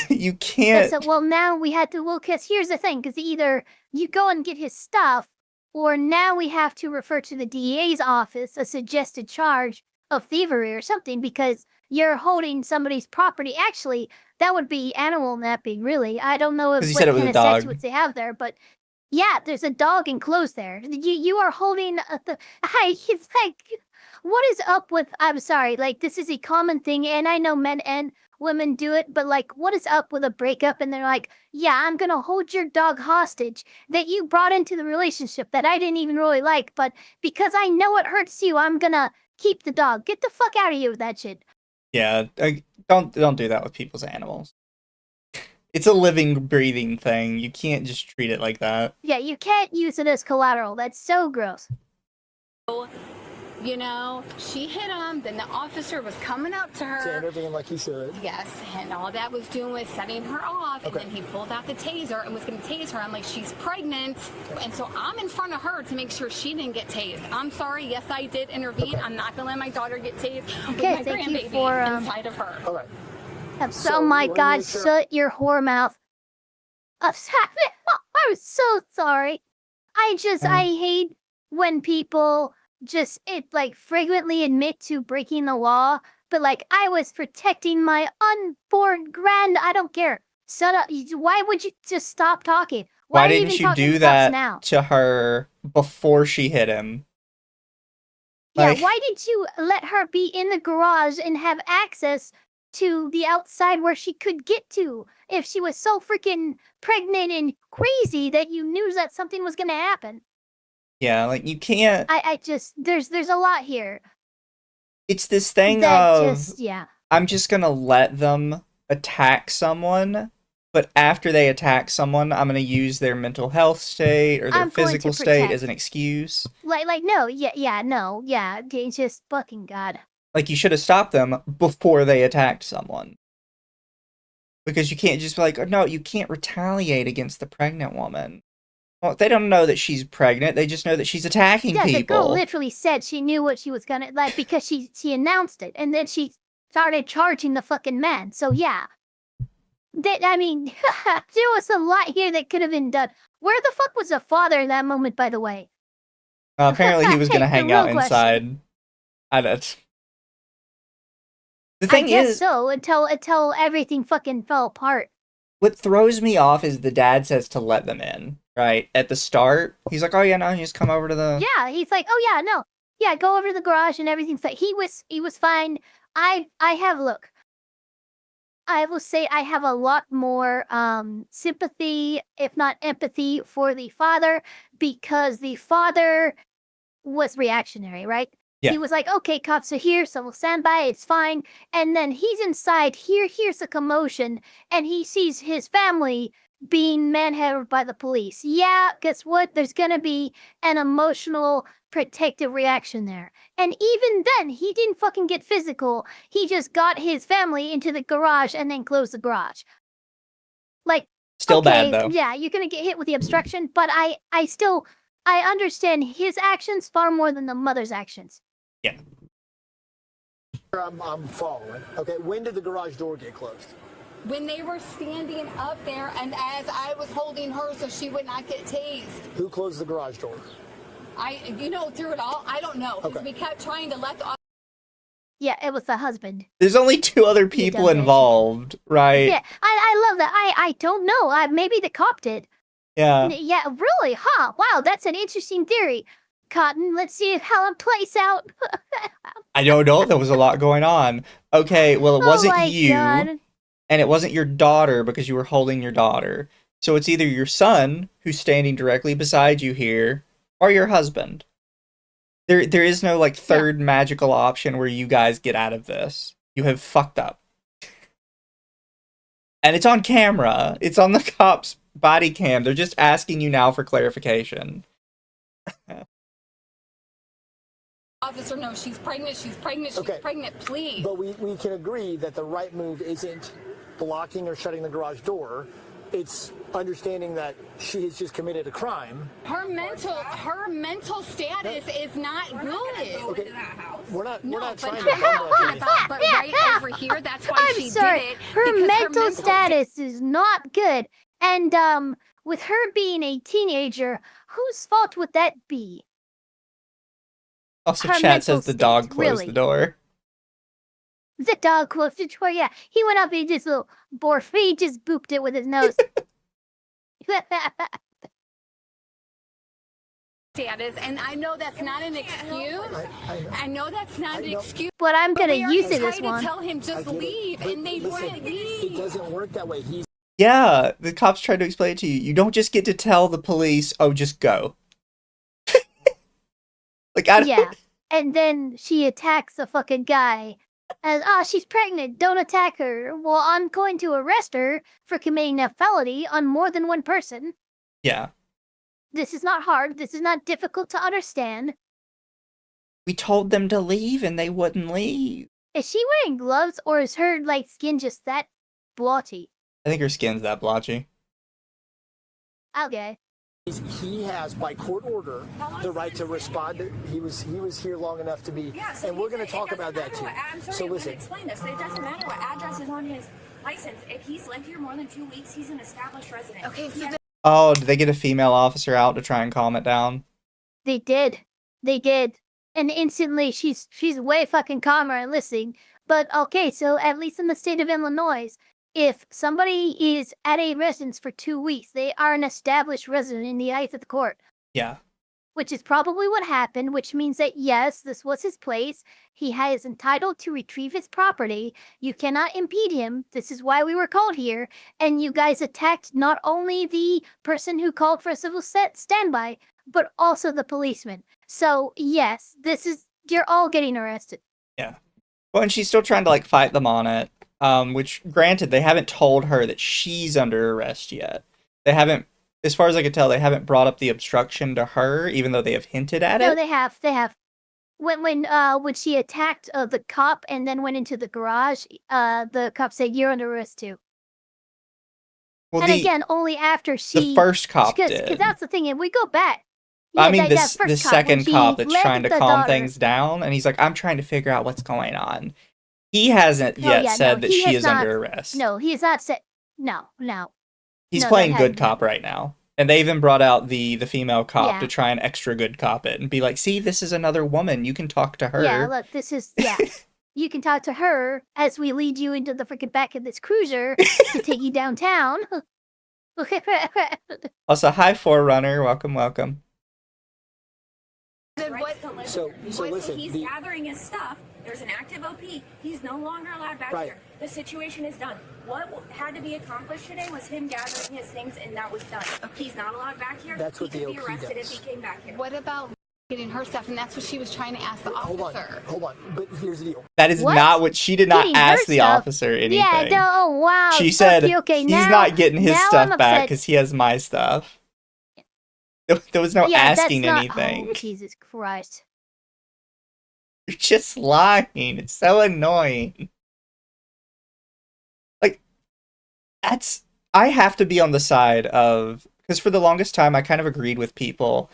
You can't... Well, now we had to... Well, because here's the thing. Because either you go and get his stuff, or now we have to refer to the DA's office, a suggested charge of thievery or something, because you're holding somebody's property. Actually, that would be animal napping, really. I don't know if what kind of statutes they have there, but yeah, there's a dog enclosed there. You are holding it's like, what is up with, I'm sorry, like, this is a common thing, and I know men and women do it, but like, what is up with a breakup? And they're like, yeah, I'm gonna hold your dog hostage that you brought into the relationship that I didn't even really like, but because I know it hurts you, I'm gonna keep the dog. Get the fuck out of here with that shit. Yeah, don't do that with people's animals. It's a living, breathing thing. You can't just treat it like that. Yeah, you can't use it as collateral. That's so gross. You know, she hit him, then the officer was coming up to her. Saying everything like he should. Yes, and all that was doing was setting her off, and then he pulled out the taser and was going to tase her. I'm like, she's pregnant, and so I'm in front of her to make sure she didn't get tased. I'm sorry, yes, I did intervene. I'm not going to let my daughter get tased with my grandbaby inside of her. All right. Oh my God, shut your whore mouth. I'm so sorry. I hate when people just frequently admit to breaking the law, but like, I was protecting my unborn I don't care. Shut up. Why would you just stop talking? Why didn't you do that to her before she hit him? Yeah, why did you let her be in the garage and have access to the outside where she could get to if she was so freaking pregnant and crazy that you knew that something was going to happen? Yeah, like, you can't... I just... There's a lot here. It's this thing of... I'm just gonna let them attack someone, but after they attack someone, I'm gonna use their mental health state or their physical state as an excuse. No, it's just fucking God. Like, you should have stopped them before they attacked someone. Because you can't just be like, oh, no, you can't retaliate against the pregnant woman. Well, they don't know that she's pregnant. They just know that she's attacking people. Yeah, the girl literally said she knew what she was gonna, because she announced it, and then she started charging the fucking man. So yeah, there was a lot here that could have been done. Where the fuck was the father in that moment, by the way? Apparently he was gonna hang out inside. The thing is, so until everything fucking fell apart. What throws me off is the dad says to let them in, right? At the start, he's like, oh yeah, no, you just come over to the... Yeah, he's like, oh yeah, no. Yeah, go over to the garage and everything's like, he was fine. I will say I have a lot more sympathy, if not empathy, for the father, because the father was reactionary, right? Yeah. He was like, okay, cops are here, so we'll stand by, it's fine. And then he's inside, here's a commotion, and he sees his family being manhandled by the police. Yeah, guess what? There's gonna be an emotional protective reaction there. And even then, he didn't fucking get physical. He just got his family into the garage and then closed the garage. Like, still bad, though. Yeah, you're gonna get hit with the obstruction, but I understand his actions far more than the mother's actions. Yeah. I'm following. Okay, when did the garage door get closed? When they were standing up there, and as I was holding her so she would not get tased. Who closed the garage door? Through it all, I don't know. Because we kept trying to let the... Yeah, it was the husband. There's only 2 other people involved, right? Yeah, I love that. I don't know. Maybe the cop did. Yeah. Yeah, really? Huh? Wow, that's an interesting theory. Cotton, let's see how it plays out. I don't know. There was a lot going on. Okay, well, it wasn't you, and it wasn't your daughter because you were holding your daughter. So it's either your son, who's standing directly beside you here, or your husband. There is no like third magical option where you guys get out of this. You have fucked up. And it's on camera. It's on the cop's body cam. They're just asking you now for clarification. Officer, no, she's pregnant, she's pregnant, please. But we can agree that the right move isn't blocking or shutting the garage door. It's understanding that she has just committed a crime. Her mental status is not good. Okay. We're not trying to but right over here, that's why I'm sorry. did it. Her mental status is not good. And with her being a teenager, whose fault would that be? Also, Her chat says the mental dog state, closed really. the door. The dog closed the door, yeah. He went up and just little barf. He just booped it with his nose. Status, and I know that's not an excuse. I know that's not an excuse. But I'm gonna we use already it as tried to one. tell him just leave, and they wouldn't leave. It doesn't work that way. Yeah, the cops tried to explain it to you. You don't just get to tell the police, oh, just go. Like, I don't... Yeah. And then she attacks the fucking guy. And, she's pregnant. Don't attack her. Well, I'm going to arrest her for committing a felony on more than one person. Yeah. This is not hard. This is not difficult to understand. We told them to leave and they wouldn't leave. Is she wearing gloves or is her, like, skin just that blotchy? I think her skin's that blotchy. Okay. He has, by court order, the right to respond. He was here long enough to be, and we're going to talk about that too. I'm sorry, so listen. Explain this. It doesn't matter what address is on his license. If he's lived here more than 2 weeks, he's an established resident. Okay, so Oh, did they get a female officer out to try and calm it down? They did. They did. And instantly, she's way fucking calmer and listening. But okay, so at least in the state of Illinois, if somebody is at a residence for 2 weeks, they are an established resident in the eyes of the court. Yeah. Which is probably what happened, which means that yes, this was his place. He is entitled to retrieve his property. You cannot impede him. This is why we were called here. And you guys attacked not only the person who called for a civil standby, but also the policeman. So yes, you're all getting arrested. Yeah. Well, and she's still trying to like fight them on it. Which, granted, they haven't told her that she's under arrest yet. They haven't, as far as I can tell, they haven't brought up the obstruction to her, even though they have hinted at it. No, they have. They have. When she attacked the cop and then went into the garage, the cop said, "You're under arrest too." Well, and again, only after the first cop did. Because that's the thing. If we go back, I mean, that the first second cop that's led trying to the calm daughter- things down, and he's like, "I'm trying to figure out what's going on." He hasn't yet said that she is under arrest. No, he has not said. No. He's No, playing that good hasn't cop right now. And they even brought out the female cop Yeah. to try and extra good cop it and be like, see, this is another woman. You can talk to her. Yeah, look, this is You can talk to her as we lead you into the freaking back of this cruiser to take you downtown. Also, hi, Forerunner. Welcome. So listen. He's gathering his stuff. There's an active OP. He's no longer allowed back here. The situation is done. What had to be accomplished today was him gathering his things, and that was done. He's not allowed back here. That's what he the could be OP arrested does. if he came back here. what about getting her stuff? And that's what she was trying to ask the officer. Hold on. But here's the deal. That is not what she did not Getting her ask the stuff? officer anything. Yeah, no, oh, wow. She said okay, he's now, not getting his now stuff I'm back upset. because he has my stuff. There was no Yeah, that's asking not- anything. Oh, Jesus Christ. You're just lying. It's so annoying. Like, I have to be on the side of, because for the longest time I kind of agreed with people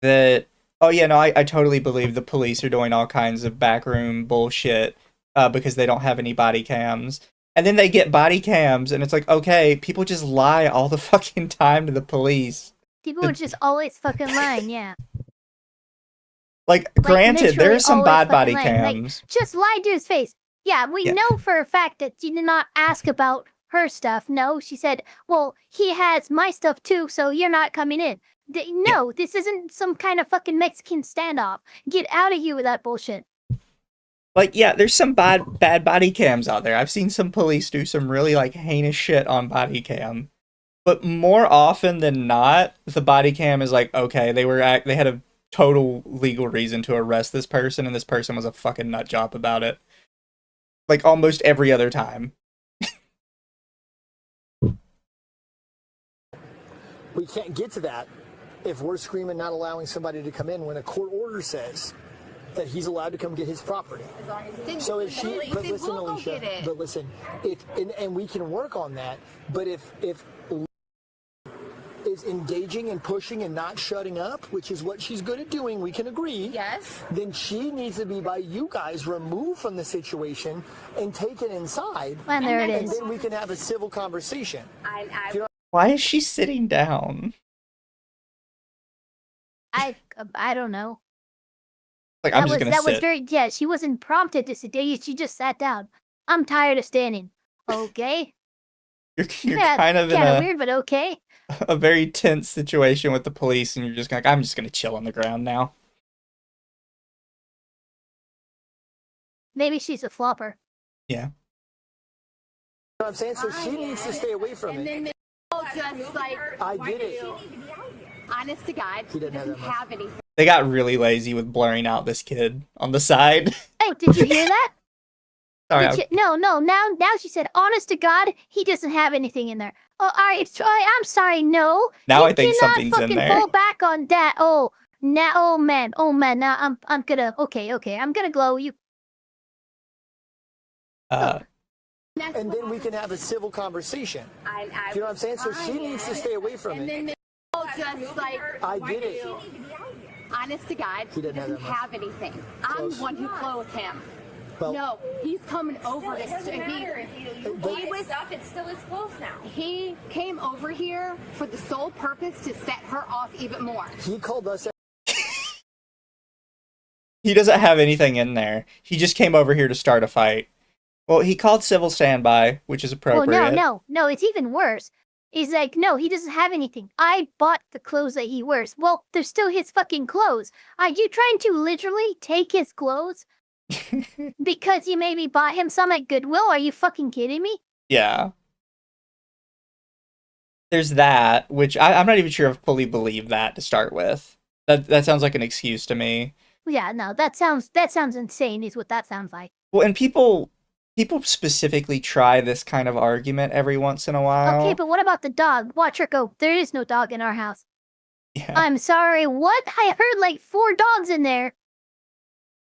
that, oh yeah, no, I totally believe the police are doing all kinds of backroom bullshit because they don't have any body cams. And then they get body cams and it's like, okay, people just lie all the fucking time to the police. People are just always fucking lying, yeah. Like, granted, there literally are some always bad body fucking lying. cams. Like, just lie to his face. Yeah, we know for a fact that you did not ask about her stuff. No, she said, well, he has my stuff too, so you're not coming in. No, this isn't some kind of fucking Mexican standoff. Get out of here with that bullshit. Like, yeah, there's some bad body cams out there. I've seen some police do some really, like, heinous shit on body cam. But more often than not, the body cam is like, okay, they had a total legal reason to arrest this person, and this person was a fucking nut job about it. Like, almost every other time. We can't get to that if we're screaming not allowing somebody to come in when a court order says that he's allowed to come get his property. So if she, but listen, Alicia, but listen, and we can work on that, but if is engaging and pushing and not shutting up, which is what she's good at doing, we can agree. Yes. Then she needs to be by you guys removed from the situation and taken inside. And there it is. And then we can have a civil conversation. Why is she sitting down? I don't know. Like, I'm just gonna sit. That was very, yeah, she wasn't prompted to sit down. She just sat down. I'm tired of standing. Okay. You're kind of in a weird, but okay. A very tense situation with the police, and you're just like, I'm just gonna chill on the ground now. Maybe she's a flopper. Yeah. You know what I'm saying? So she needs to stay away from it. Just like, I get it. honest to God, he doesn't have anything. They got really lazy with blurring out this kid on the side. Oh, did you hear that? Sorry. No. Now she said, honest to God, he doesn't have anything in there. Oh, all right. I'm sorry. No. Now you I think something's cannot in there. fucking fall back on that. Oh man. Now I'm gonna. Okay. I'm gonna glow you. And then we can have a civil conversation. You know what I'm saying? So she needs to stay away from it. Just like, I get it. honest to God, he doesn't have anything. I'm the one who clothed him. Well, no, he's coming over to stuff, it's still his clothes now. He came over here for the sole purpose to set her off even more. He called us. He doesn't have anything in there. He just came over here to start a fight. Well, he called civil standby, which is appropriate. Well, no, it's even worse. He's like, no, he doesn't have anything. I bought the clothes that he wears. Well, they're still his fucking clothes. Are you trying to literally take his clothes? Because you maybe bought him some at Goodwill? Are you fucking kidding me? Yeah. There's that, which I'm not even sure if I fully believe that to start with. That sounds like an excuse to me. Yeah, no, that sounds insane is what that sounds like. Well, and people specifically try this kind of argument every once in a while. Okay, but what about the dog? Watch her go. There is no dog in our house. Yeah. I'm sorry, what? I heard like 4 dogs in there.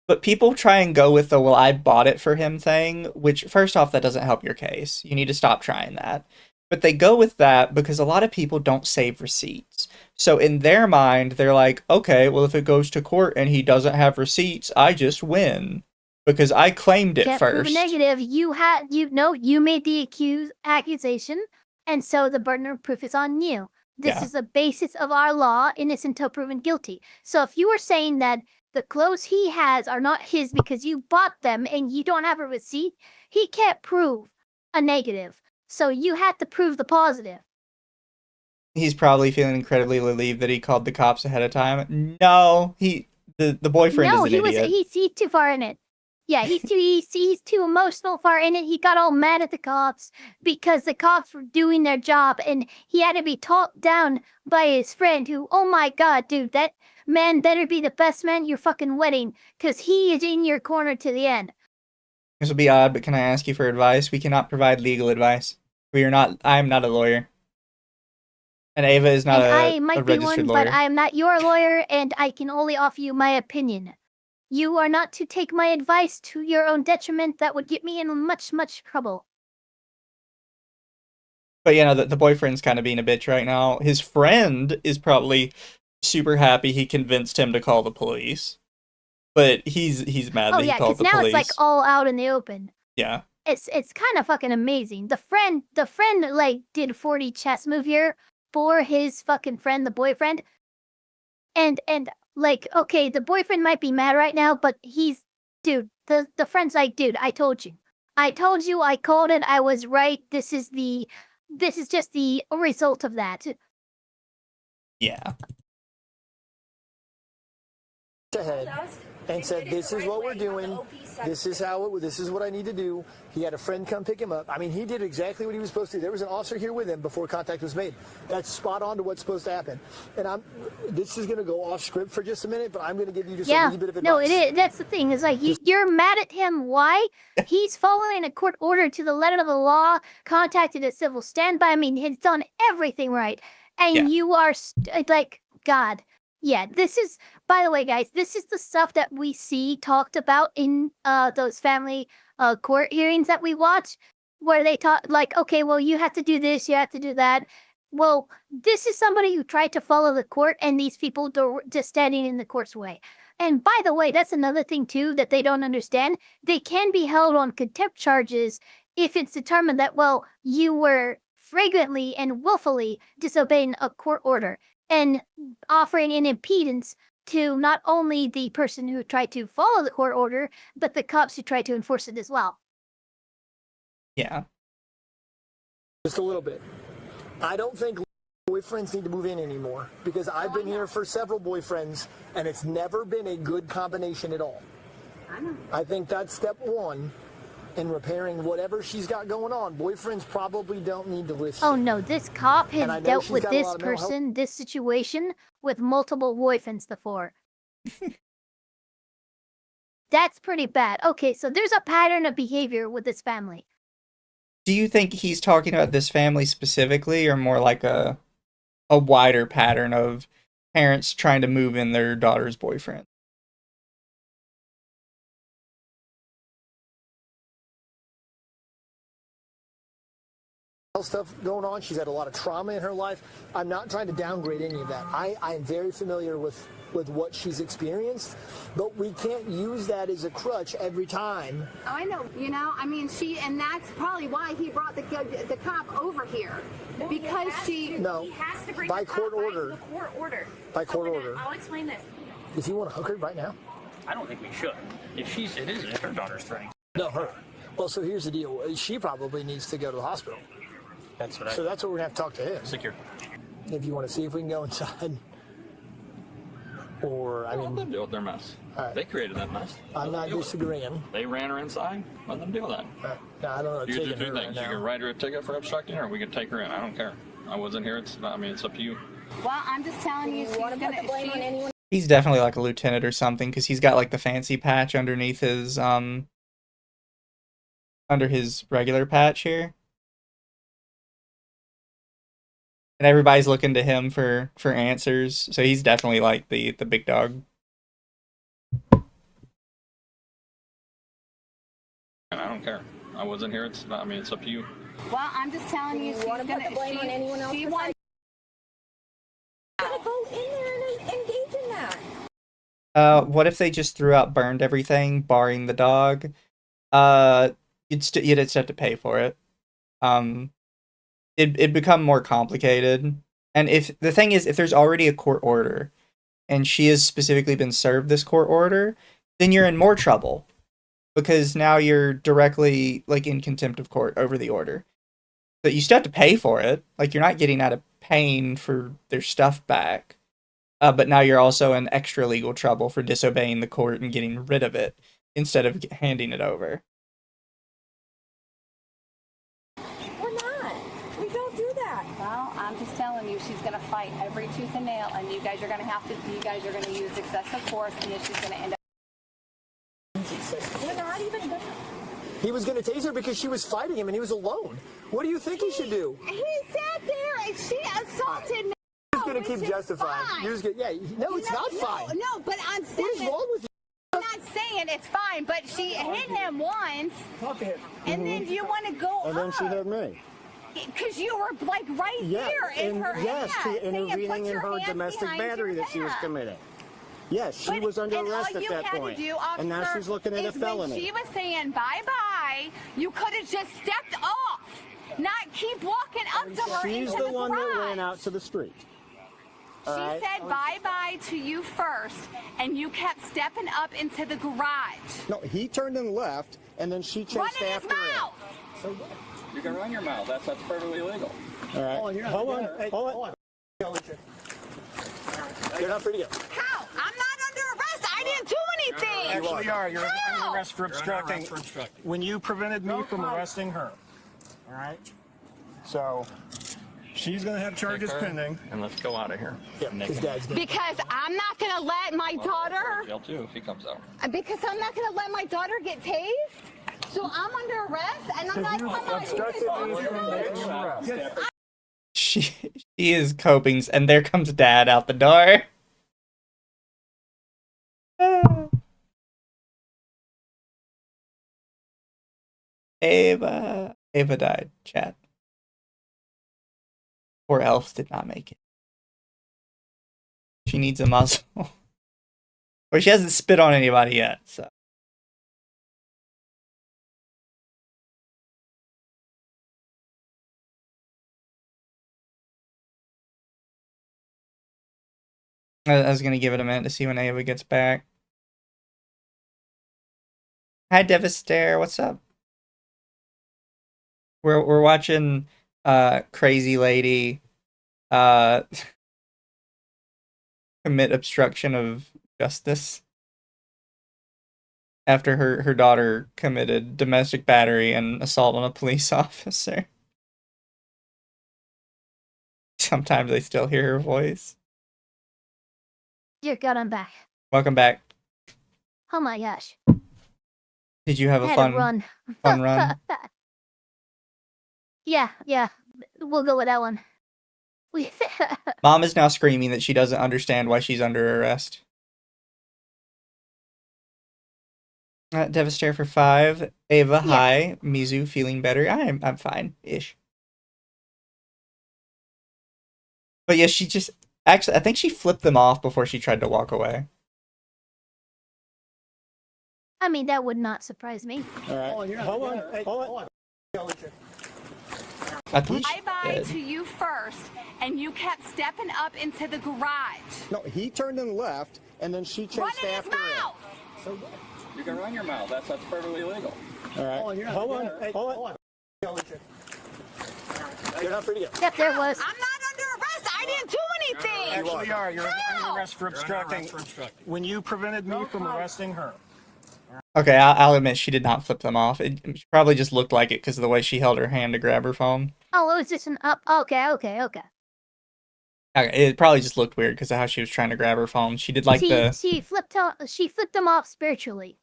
But people try and go with the, well, I bought it for him thing, which, first off, that doesn't help your case. You need to stop trying that. But they go with that because a lot of people don't save receipts. So in their mind, they're like, okay, well, if it goes to court and he doesn't have receipts, I just win. Because I claimed it Can't first. Prove a negative. You made the accusation, and so the burden of proof is on you. This is the basis of our law, innocent until proven guilty. So if you are saying that the clothes he has are not his because you bought them and you don't have a receipt, he can't prove a negative. So you have to prove the positive. He's probably feeling incredibly relieved that he called the cops ahead of time. No, the boyfriend is an idiot. He's too far in it. Yeah, he's too emotional far in it. He got all mad at the cops because the cops were doing their job and he had to be talked down by his friend who, oh my god, dude, that man better be the best man at your fucking wedding because he is in your corner to the end. This will be odd, but can I ask you for advice? We cannot provide legal advice. I am not a lawyer. And Ava is not I might be registered one, lawyer. but I am not your lawyer and I can only offer you my opinion. You are not to take my advice to your own detriment. That would get me in much, much trouble. But the boyfriend's kind of being a bitch right now. His friend is probably super happy he convinced him to call the police. But he's mad that he called the police. Oh yeah, because now it's like all out in the open. Yeah. It's kind of fucking amazing. The friend like did a 40 chess move here for his fucking friend, the boyfriend. And like, okay, the boyfriend might be mad right now, but the friend's like, dude, I told you, I called it, I was right. This is just the result of that. Yeah. Ahead. and said, "This is what we're doing. This is what I need to do." He had a friend come pick him up. I mean, he did exactly what he was supposed to do. There was an officer here with him before contact was made. That's spot on to what's supposed to happen. And this is going to go off script for just a minute, but I'm going to give you just a wee bit of advice. No, it is. That's the thing. It's like you're mad at him. Why? He's following a court order to the letter of the law, contacted a civil standby. I mean, he's done everything right. And you are like, God. Yeah, this is, by the way, guys, this is the stuff that we see talked about in those family court hearings that we watch, where they talk like, okay, well, you have to do this, you have to do that. Well, this is somebody who tried to follow the court, and these people just standing in the court's way. And by the way, that's another thing, too, that they don't understand. They can be held on contempt charges if it's determined that, well, you were flagrantly and willfully disobeying a court order and offering an impedance to not only the person who tried to follow the court order, but the cops who tried to enforce it as well. Yeah. Just a little bit. I don't think boyfriends need to move in anymore, because I've been here for several boyfriends, and it's never been a good combination at all. I think that's step one in repairing whatever she's got going on. Boyfriends probably don't need to listen. Oh no, this cop has dealt with this person, this situation, with multiple boyfriends before. That's pretty bad. Okay, so there's a pattern of behavior with this family. Do you think he's talking about this family specifically, or more like a wider pattern of parents trying to move in their daughter's boyfriend? Stuff going on. She's had a lot of trauma in her life. I'm not trying to downgrade any of that. I am very familiar with what she's experienced, but we can't use that as a crutch every time. Oh, I know. You know, I mean, and that's probably why he brought the cop over here, because he has to bring by the court cop order. By court order. By court order. I'll explain this. If you want to hook her right now, I don't think we should. If it is her daughter's thing. No, her. Well, so here's the deal. She probably needs to go to the hospital. That's what so that's what we're going to have to talk to him. Secure. If you want to see if we can go inside. Or, I mean... Let them deal with their mess. Right. They created that mess. I'm not disagreeing. They ran her inside. Let them deal with that. No, I don't know. You can do two things. You can write her a ticket for obstructing her, or we can take her in. I don't care. I wasn't here. It's up to you. Well, I'm just telling you, she's going to put the blame on anyone. He's definitely like a lieutenant or something, because he's got like the fancy patch underneath his, under his regular patch here. And everybody's looking to him for answers, so he's definitely like the big dog. And I don't care. I wasn't here. It's up to you. Well, I'm just telling you, she's going to put the blame on anyone else. She wants to go in there and engage in that. What if they just threw out, burned everything, barring the dog? You'd just have to pay for it. It'd become more complicated. And if the thing is, if there's already a court order and she has specifically been served this court order, then you're in more trouble, because now you're directly like in contempt of court over the order. But you still have to pay for it. Like, you're not getting out of paying for their stuff back. But now you're also in extra legal trouble for disobeying the court and getting rid of it instead of handing it over. I'm just telling you, she's going to fight every tooth and nail, and you guys are going to use excessive force, and then she's going to end up. We're not even going to. He was going to tase her because she was fighting him and he was alone. What do you think he should do? He sat there and she assaulted me. He's going to keep justifying. You're just gonna, no, it's not fine. No, but I'm saying. What is wrong with you? I'm not saying it's fine, but she hit him once. Talk to him. And then you want to go And then she hit me. Because you were like right here in her yes, hand. intervening in her domestic battery that she was committing. Yes, she was under arrest at that point. And now she's looking at a felony. When she was saying bye-bye, you could have just stepped off, not keep walking up to her She's into the one garage. that ran out to the street. She said bye-bye to you first, and you kept stepping up into the garage. No, he turned and left, and then she chased Run in after his mouth. him. So You can run your mouth. That's perfectly legal. all right. Hold on. Hold on. You're not free to go. How? I'm not under arrest. I didn't do anything. actually are. You're under arrest for obstructing. When you prevented me from arresting her. All right? So, she's going to have charges pending. And let's go out of here. Because I'm not going to let my daughter. Jail too if he comes out. Because I'm not going to let my daughter get tased. So I'm under arrest, and I'm not She is coping, and there comes Dad out the door. Ava died, chat. Poor Elf did not make it. She needs a muzzle. Or she hasn't spit on anybody yet, so. I was gonna give it a minute to see when Ava gets back. Hi Devastator, what's up? We're watching Crazy Lady commit obstruction of justice after her daughter committed domestic battery and assault on a police officer. Sometimes I still hear her voice. Dear God, I'm back. Welcome back. Oh my gosh. Did you have a I had fun to run? fun run? Yeah. We'll go with that one. Mom is now screaming that she doesn't understand why she's under arrest. Devastator for 5. Ava, hi. Mizu, feeling better? I'm fine-ish. But yeah, she just... Actually, I think she flipped them off before she tried to walk away. I mean, that would not surprise me. All right. Hold on. I lied to you first, and you kept stepping up into the garage. No, he turned and left, and then she chased Run in his after him. mouth. So You can run your mouth. That's perfectly legal. all right. Hold on. You're not free to go. Yep, there it was. I'm not under arrest. I didn't do anything. You actually are. You're under arrest for obstructing. When you prevented me from arresting her. Okay, I'll admit she did not flip them off. It probably just looked like it because of the way she held her hand to grab her phone. Oh, it was just an up. Okay. Okay, it probably just looked weird because of how she was trying to grab her phone. She did like She flipped them off spiritually.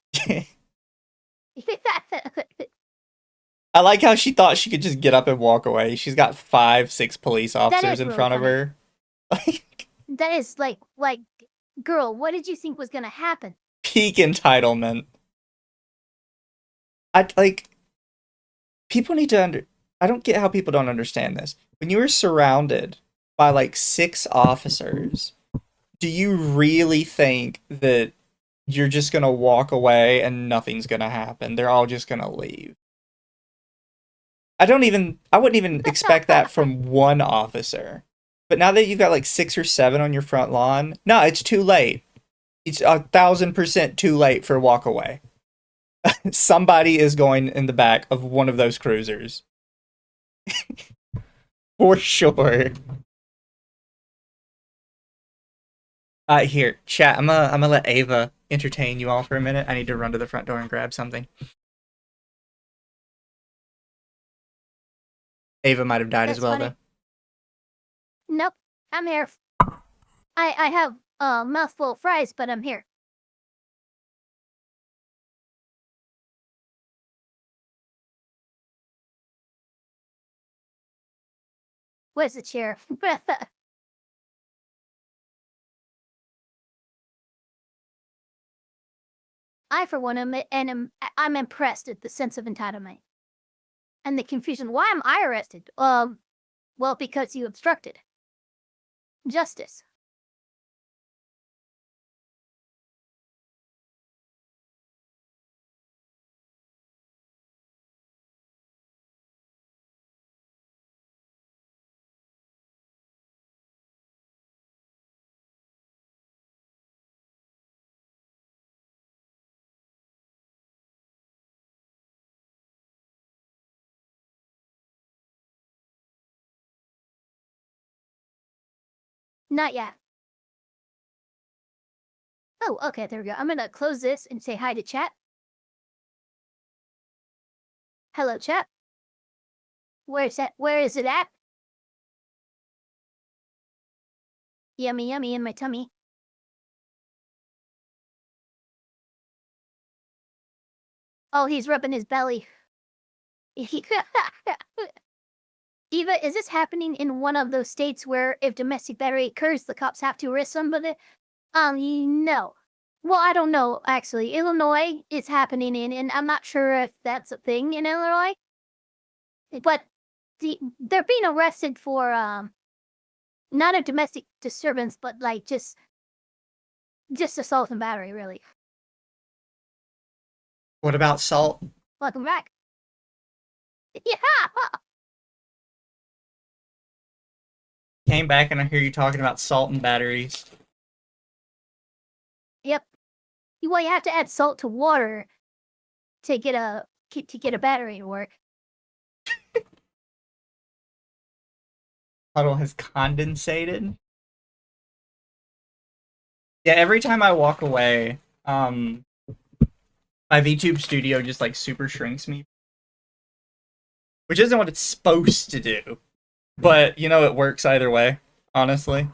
I like how she thought she could just get up and walk away. She's got 5-6 police officers in really front of funny. her. That is like, girl, what did you think was gonna happen? Peak entitlement. People need to I don't get how people don't understand this. When you are surrounded by like 6 officers, do you really think that you're just gonna walk away and nothing's gonna happen? They're all just gonna leave. I wouldn't even expect that from one officer. But now that you've got like 6 or 7 on your front lawn, no, it's too late. It's 1,000% too late for a walk away. Somebody is going in the back of one of those cruisers. For sure. Here, chat, I'm gonna let Ava entertain you all for a minute. I need to run to the front door and grab something. Ava might have died as well, though. Nope, I'm here. I have a mouthful of fries, but I'm here. Where's the chair? I, for one, I'm impressed at the sense of entitlement. And the confusion. Why am I arrested? Well, because you obstructed justice. Not yet. Oh, okay, there we go. I'm gonna close this and say hi to chat. Hello, chat. Where is that? Where is it at? Yummy, yummy in my tummy. Oh, he's rubbing his belly. Eva, is this happening in one of those states where if domestic battery occurs, the cops have to arrest somebody? No. Well, I don't know, actually. Illinois is happening in, and I'm not sure if that's a thing in Illinois. But they're being arrested for, not a domestic disturbance, but like just assault and battery, really. What about salt? Welcome back. Yeah! Came back and I hear you talking about salt and batteries. Yep. Well, you have to add salt to water to get a battery to work. Puddle has condensated. Yeah, every time I walk away, my VTube studio just like super shrinks me. Which isn't what it's supposed to do. But, you know, it works either way, honestly.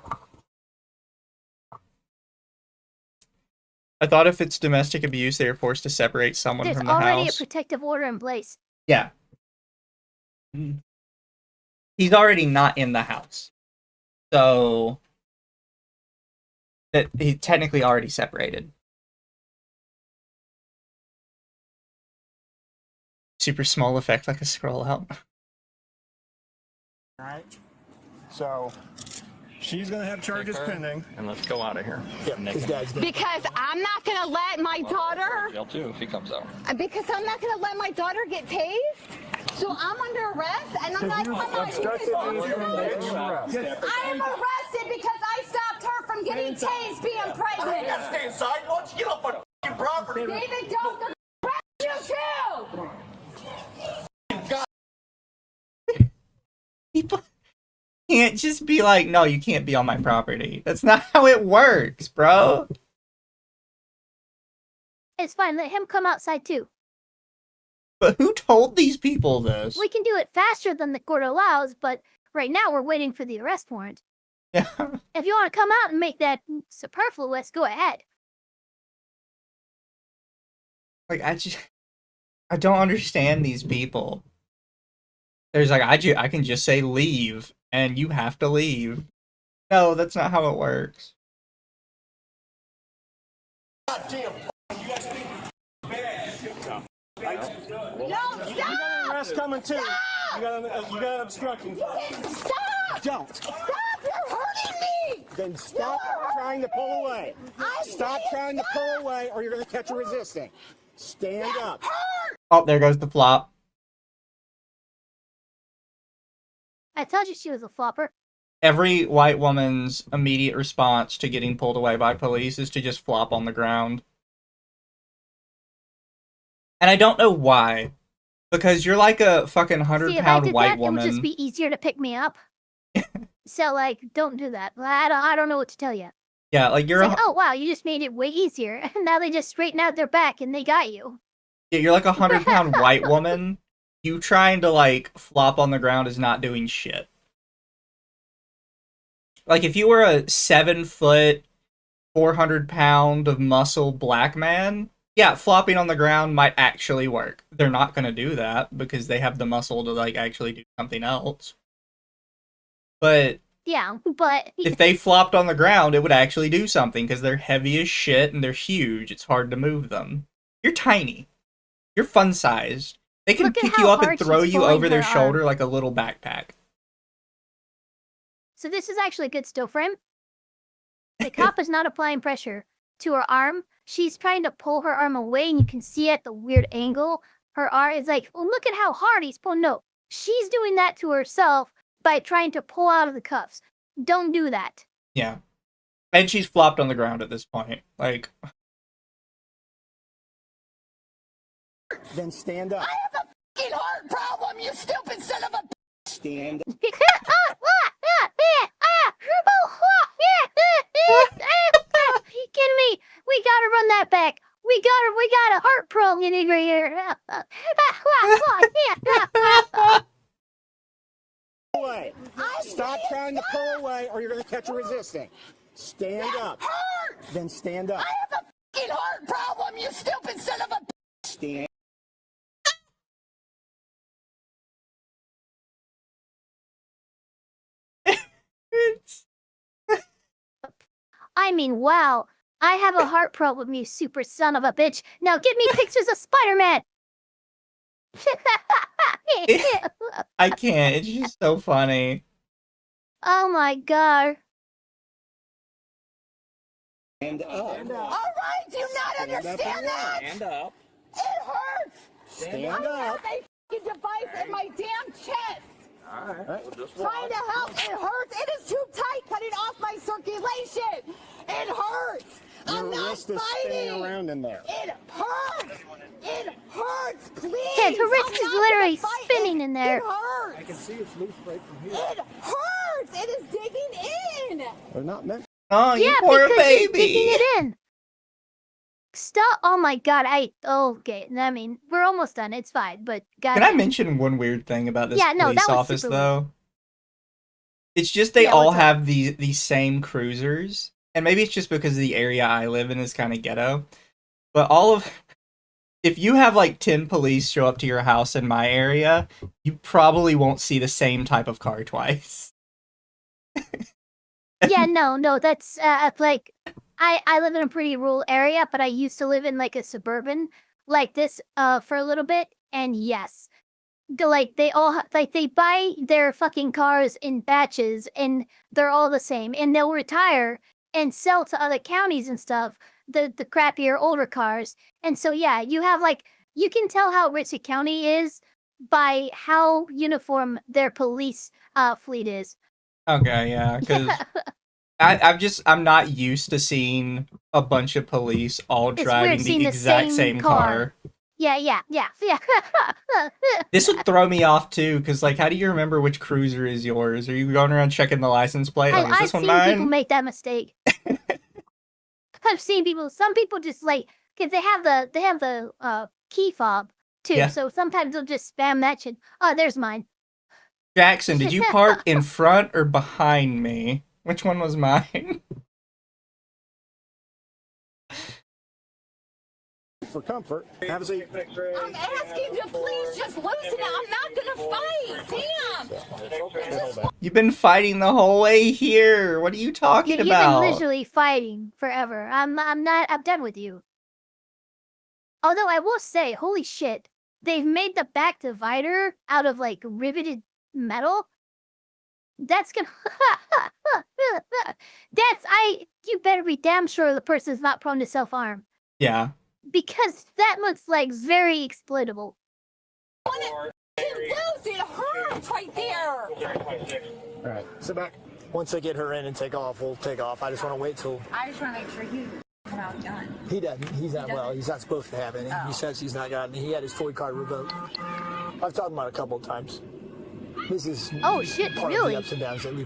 I thought if it's domestic abuse, they are forced to separate someone from the house. There's already a protective order in place. Yeah. He's already not in the house. So, that he's technically already separated. Super small effect like a scroll out. Alright. So she's gonna have charges pending. And let's go out of here. Because I'm not gonna let my daughter. Jail too if he comes out. Because I'm not gonna let my daughter get tased. So I'm under arrest, and I'm not. I am arrested because I stopped her from getting tased being pregnant. You gotta stay inside. Why don't you get off my f***ing property? David, don't arrest you too. People can't just be like, no, you can't be on my property. That's not how it works, bro. It's fine. Let him come outside too. But who told these people this? We can do it faster than the court allows, but right now we're waiting for the arrest warrant. Yeah. If you want to come out and make that superfluous, go ahead. Like, I don't understand these people. There's like, I can just say leave, and you have to leave. No, that's not how it works. God damn, you guys think bad. No, stop! You got an arrest coming too. You got an obstruction. Stop! Don't. Stop! You're hurting me! Then stop trying to pull away. Stop trying to pull away or you're going to catch a resisting. Stand up. Oh, there goes the flop. I told you she was a flopper. Every white woman's immediate response to getting pulled away by police is to just flop on the ground. And I don't know why. Because you're like a fucking 100-pound white woman. It would just be easier to pick me up. So, like, don't do that. I don't know what to tell you. Yeah, like you're oh, wow, you just made it way easier. And now they just straighten out their back and they got you. Yeah, you're like a 100-pound white woman. You trying to, like, flop on the ground is not doing shit. Like, if you were a 7-foot, 400-pound of muscle black man, yeah, flopping on the ground might actually work. They're not going to do that because they have the muscle to, like, actually do something else. But yeah, but if they flopped on the ground, it would actually do something because they're heavy as shit and they're huge. It's hard to move them. You're tiny. You're fun-sized. They can pick you up and throw you over their shoulder like a little backpack. So this is actually a good still frame. The cop is not applying pressure to her arm. She's trying to pull her arm away, and you can see at the weird angle, her arm is like, oh, look at how hard he's pulling. No, she's doing that to herself by trying to pull out of the cuffs. Don't do that. Yeah. And she's flopped on the ground at this point. Like... Then stand up. I have a fucking heart problem, you stupid son of a... Stand up. Are you kidding me? We Away. Stop trying to pull away or you're going to catch a resisting. Stand up. Hurts. Then stand up. I have a fucking heart problem, you stupid son of a. Stand. I mean, wow. I have a heart problem, you super son of a bitch. Now get me pictures of Spider-Man. I can't. It's just so funny. Oh my god. Stand up. All right, do you not understand that? Stand up. It hurts. Stand I up. have a fucking device in my damn chest. All right. Trying to help, it hurts. It is too tight, cutting off my circulation. It hurts. I'm not wrist is fighting. spinning around in there. It hurts. It hurts. Please. Yeah, her wrist I'm is not gonna literally fight. spinning in there. It hurts. I can see it's loose right from here. It hurts. It is digging in. They're not meant. Oh, you Yeah, poor because you're baby. digging it in. Stop. Oh my god. Okay. I mean, we're almost done. It's fine. But god. Can I mention one weird thing about this Yeah, no, police that was office super though? It's just they Yeah, all what's up? have the same cruisers, and maybe it's just because the area I live in is kind of ghetto. But if you have like 10 police show up to your house in my area, you probably won't see the same type of car twice. Yeah, no, that's like I live in a pretty rural area, but I used to live in like a suburban like this for a little bit, and yes, they buy their fucking cars in batches, and they're all the same, and they'll retire and sell to other counties and stuff the crappier older cars, and so yeah, you have like you can tell how rich a county is by how uniform their police fleet is. Okay, yeah, because I'm not used to seeing a bunch of police all It's driving weird seeing the the exact same same car. car. Yeah. This would throw me off too, because like, how do you remember which cruiser is yours? Are you going around checking the license plate? Like, is I've this one seen people mine? make that mistake. I've seen people. Some people just like because they have the key fob too. Yeah. So sometimes they'll just spam that shit. Oh, there's mine. Jackson, did you park in front or behind me? Which one was mine? For comfort. Have a seat. I'm asking you to please just loosen it. I'm not gonna fight. Damn. You've been fighting the whole way here. What are you talking You've about? been literally fighting forever. I'm done with you. Although I will say, holy shit, they've made the back divider out of like riveted metal. That's gonna you better be damn sure the person's not prone to self-harm. Yeah. Because that looks like very exploitable. It hurts right there. All right. Sit back. Once they get her in and take off, we'll take off. I just want to wait till. I just want to make sure you come out done. He doesn't. He's not well. He's not supposed to have any. Oh. He says he's not got any. He had his FOID card revoked. I've talked about it a couple of times. This is Oh shit, part really? of the ups and downs that we.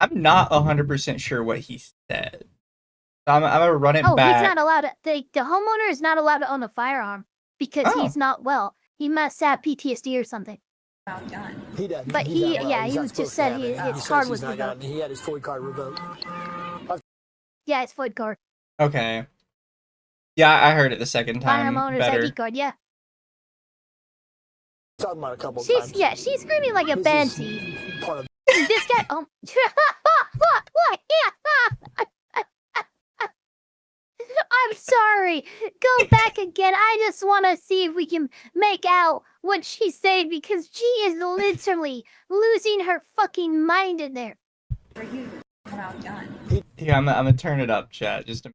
I'm not 100% sure what he said. I'm gonna run it Oh, back. he's not allowed to. The homeowner is not allowed to own a firearm because Oh. he's not well. He must have PTSD or something. Out done. He doesn't. But He's he- not well. yeah, He's he not was just supposed to said have he- any. his He card says was he's not got revoked. any. He had his FOID card revoked. Yeah, it's void card. Okay. Yeah, I heard it the second time. Firearm owner's Better. ID card. Yeah, Talking about it a couple of she's times. she's screaming like a This banshee. is part of. This guy. Oh. I'm sorry. Go back again. I just want to see if we can make out what she's saying because she is literally losing her fucking mind in there. For you come out done. Yeah, I'm gonna turn it up, chat. Just a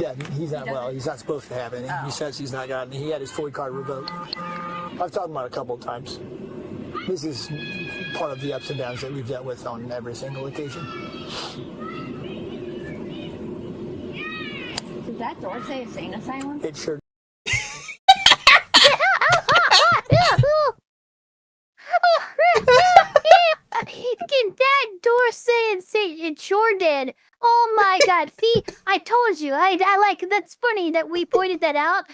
Yeah, he's not well. He's not supposed to have any. He says he's not got any. He had his FOID card revoked. I've talked about it a couple of times. This is part of the ups and downs that we've dealt with on every single occasion. Does that door say insane asylum? It sure. Can that door say it sure did. Oh my god, see, I told you. I like that's funny that we pointed that out,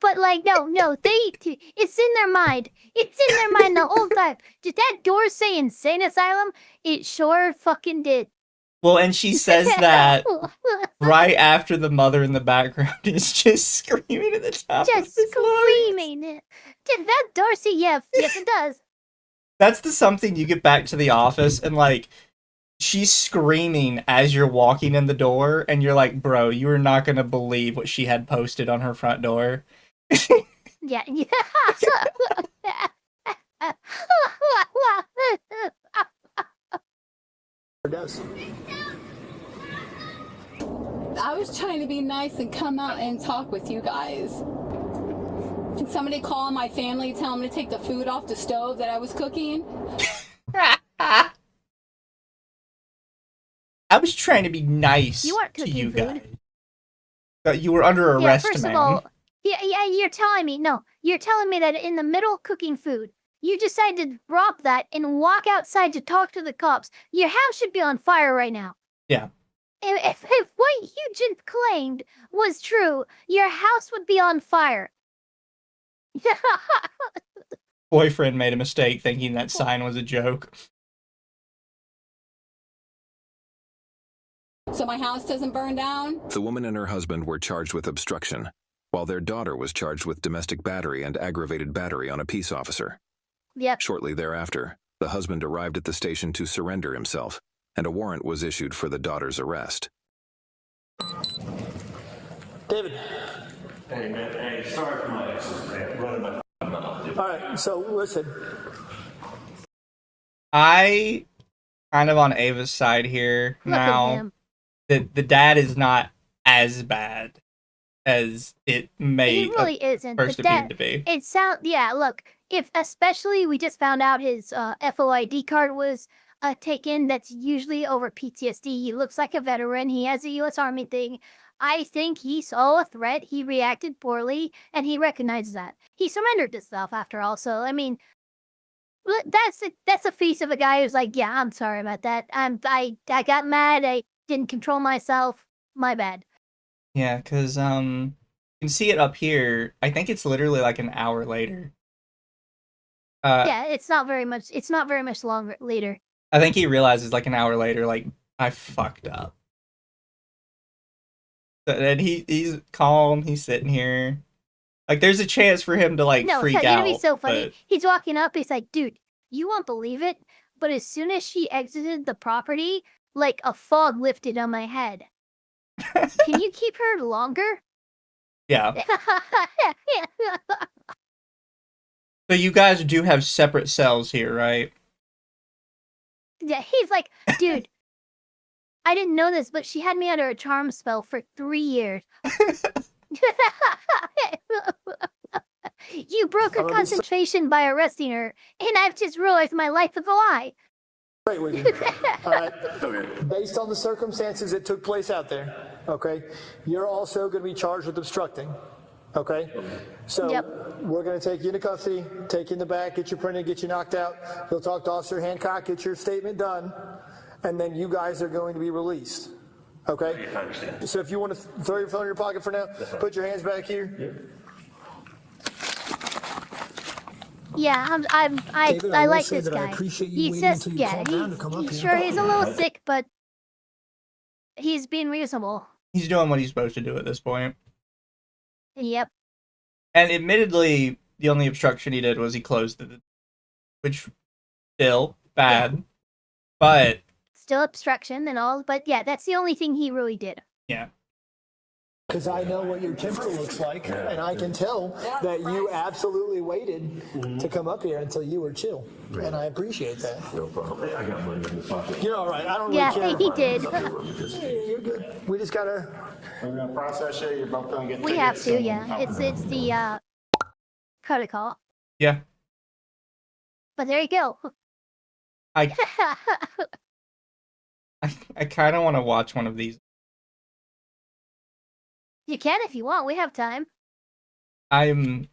but like, no, it's in their mind. It's in their mind the whole time. Did that door say insane asylum? It sure fucking did. Well, and she says that right after the mother in the background is just screaming at the top. Just screaming. Did that Darcy? Yeah, yes, it does. That's the something you get back to the office and like she's screaming as you're walking in the door, and you're like, bro, you are not gonna believe what she had posted on her front door. Yeah. I was trying to be nice and come out and talk with you guys. Can somebody call my family, tell them to take the food off the stove that I was cooking? I was trying to be nice You weren't to cooking you food. guys. You were under arrest, first man. of all, you're telling me that in the middle of cooking food, you decided to drop that and walk outside to talk to the cops. Your house should be on fire right now. Yeah. If what you just claimed was true, your house would be on fire. Boyfriend made a mistake thinking that sign was a joke. So my house doesn't burn down? The woman and her husband were charged with obstruction, while their daughter was charged with domestic battery and aggravated battery on a peace officer. Yep. Shortly thereafter, the husband arrived at the station to surrender himself, and a warrant was issued for the daughter's arrest. David. Hey, man. Hey, sorry for my exes, man. Running my mouth. All right, so listen. I kind of on Ava's side here Look at now. him. The dad is not as bad as it may He really isn't. first The dad- appeared to be. It sound look, if especially we just found out his FOID card was taken, that's usually over PTSD. He looks like a veteran. He has a U.S. Army thing. I think he saw a threat. He reacted poorly, and he recognizes that. He surrendered to stuff after all. So I mean, that's a face of a guy who's like, yeah, I'm sorry about that. I got mad. I didn't control myself. My bad. Yeah, because you can see it up here. I think it's literally like an hour later. Yeah, it's not very much. It's not very much longer later. I think he realizes like an hour later, like, I fucked up. And he's calm. He's sitting here. Like, there's a chance for him to like No, freak it's out. gonna be so funny. but- He's walking up. He's like, dude, you won't believe it, but as soon as she exited the property, like a fog lifted on my head. Can you keep her longer? Yeah. So you guys do have separate cells here, right? Yeah, he's like, dude, I didn't know this, but she had me under a charm spell for 3 years. You broke her concentration by arresting her, and I've just realized my life is a lie. Right with you. All right. Based on the circumstances that took place out there, okay, you're also going to be charged with obstructing. Okay? So we're going to take you into custody, take you in the back, get you printed, get you knocked out. You'll talk to Officer Hancock, get your statement done, and then you guys are going to be released. Okay? I understand. So if you want to throw your phone in your pocket for now, put your hands back here. Yeah, David, I will like say this that I guy. appreciate you He's waiting just until you yeah, calm down to come up he's here. sure he's a little sick, but he's being reasonable. He's doing what he's supposed to do at this point. Yep. And admittedly, the only obstruction he did was he closed it, which still bad, but Still obstruction and all, but yeah, that's the only thing he really did. yeah. Because I know what your temper looks like, and I can tell that you absolutely waited to come up here until you were chill, and I appreciate that. No problem. Hey, I got money in the pocket. You're all right. I don't really Yeah, care. he did. Hey, you're good. We just gotta. We're going to process you. You're both going to get We have to, yeah. It's the protocol. Yeah. But there you go. I kind of want to watch one of these. You can if you want. We have time. I'm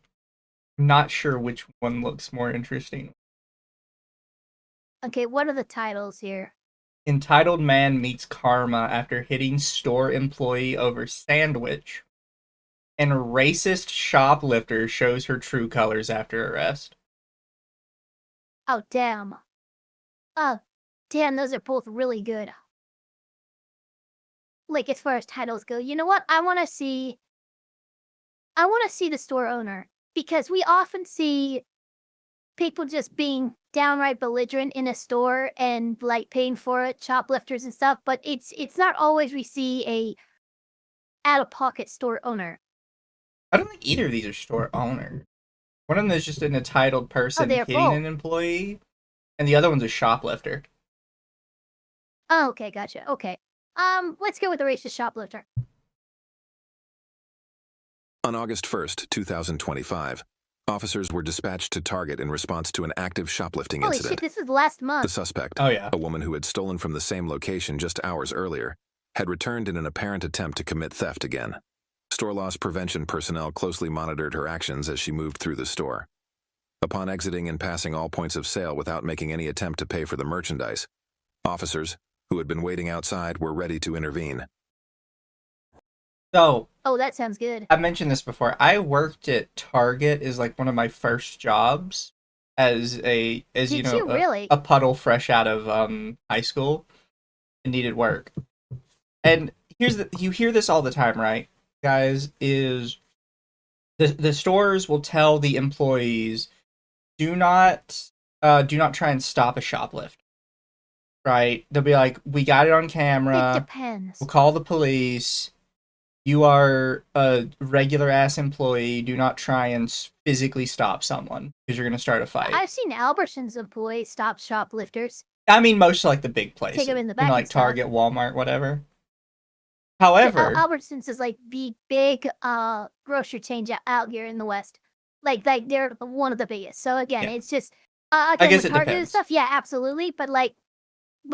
not sure which one looks more interesting. Okay, what are the titles here? Entitled man meets karma after hitting store employee over sandwich. and racist shoplifter shows her true colors after arrest. Oh, damn. Oh, damn, those are both really good. Like, as far as titles go, you know what? I want to see the store owner, because we often see people just being downright belligerent in a store and like paying for it, shoplifters and stuff, but it's not always we see a out-of-pocket store owner. I don't think either of these are store owners. One of them is just an entitled person hitting an employee, and the other one's a shoplifter. Oh, okay, gotcha. Okay. Let's go with the racist shoplifter. On August 1st, 2025, officers were dispatched to Target in response to an active shoplifting Holy incident. shit, this is last month. The suspect, a woman who had stolen from the same location just hours earlier, had returned in an apparent attempt to commit theft again. Store loss prevention personnel closely monitored her actions as she moved through the store. Upon exiting and passing all points of sale without making any attempt to pay for the merchandise, officers, who had been waiting outside, were ready to intervene. So, oh, that sounds good. I mentioned this before. I worked at Target as like one of my first jobs as you know, really? a puddle fresh out of high school and needed work. And you hear this all the time, right, guys? Is the stores will tell the employees, do not try and stop a shoplift. Right? They'll be like, we got it on camera. It depends. We'll call the police. You are a regular ass employee. Do not try and physically stop someone because you're going to start a fight. I've seen Albertsons employees stop shoplifters. I mean, most like the big places. Take them in the back. Like Target, Walmart, whatever. However, Albertsons is like the big grocery chain out here in the West. Like they're one of the biggest. So again, it's just I guess it Target depends. and stuff. Yeah, absolutely. But like,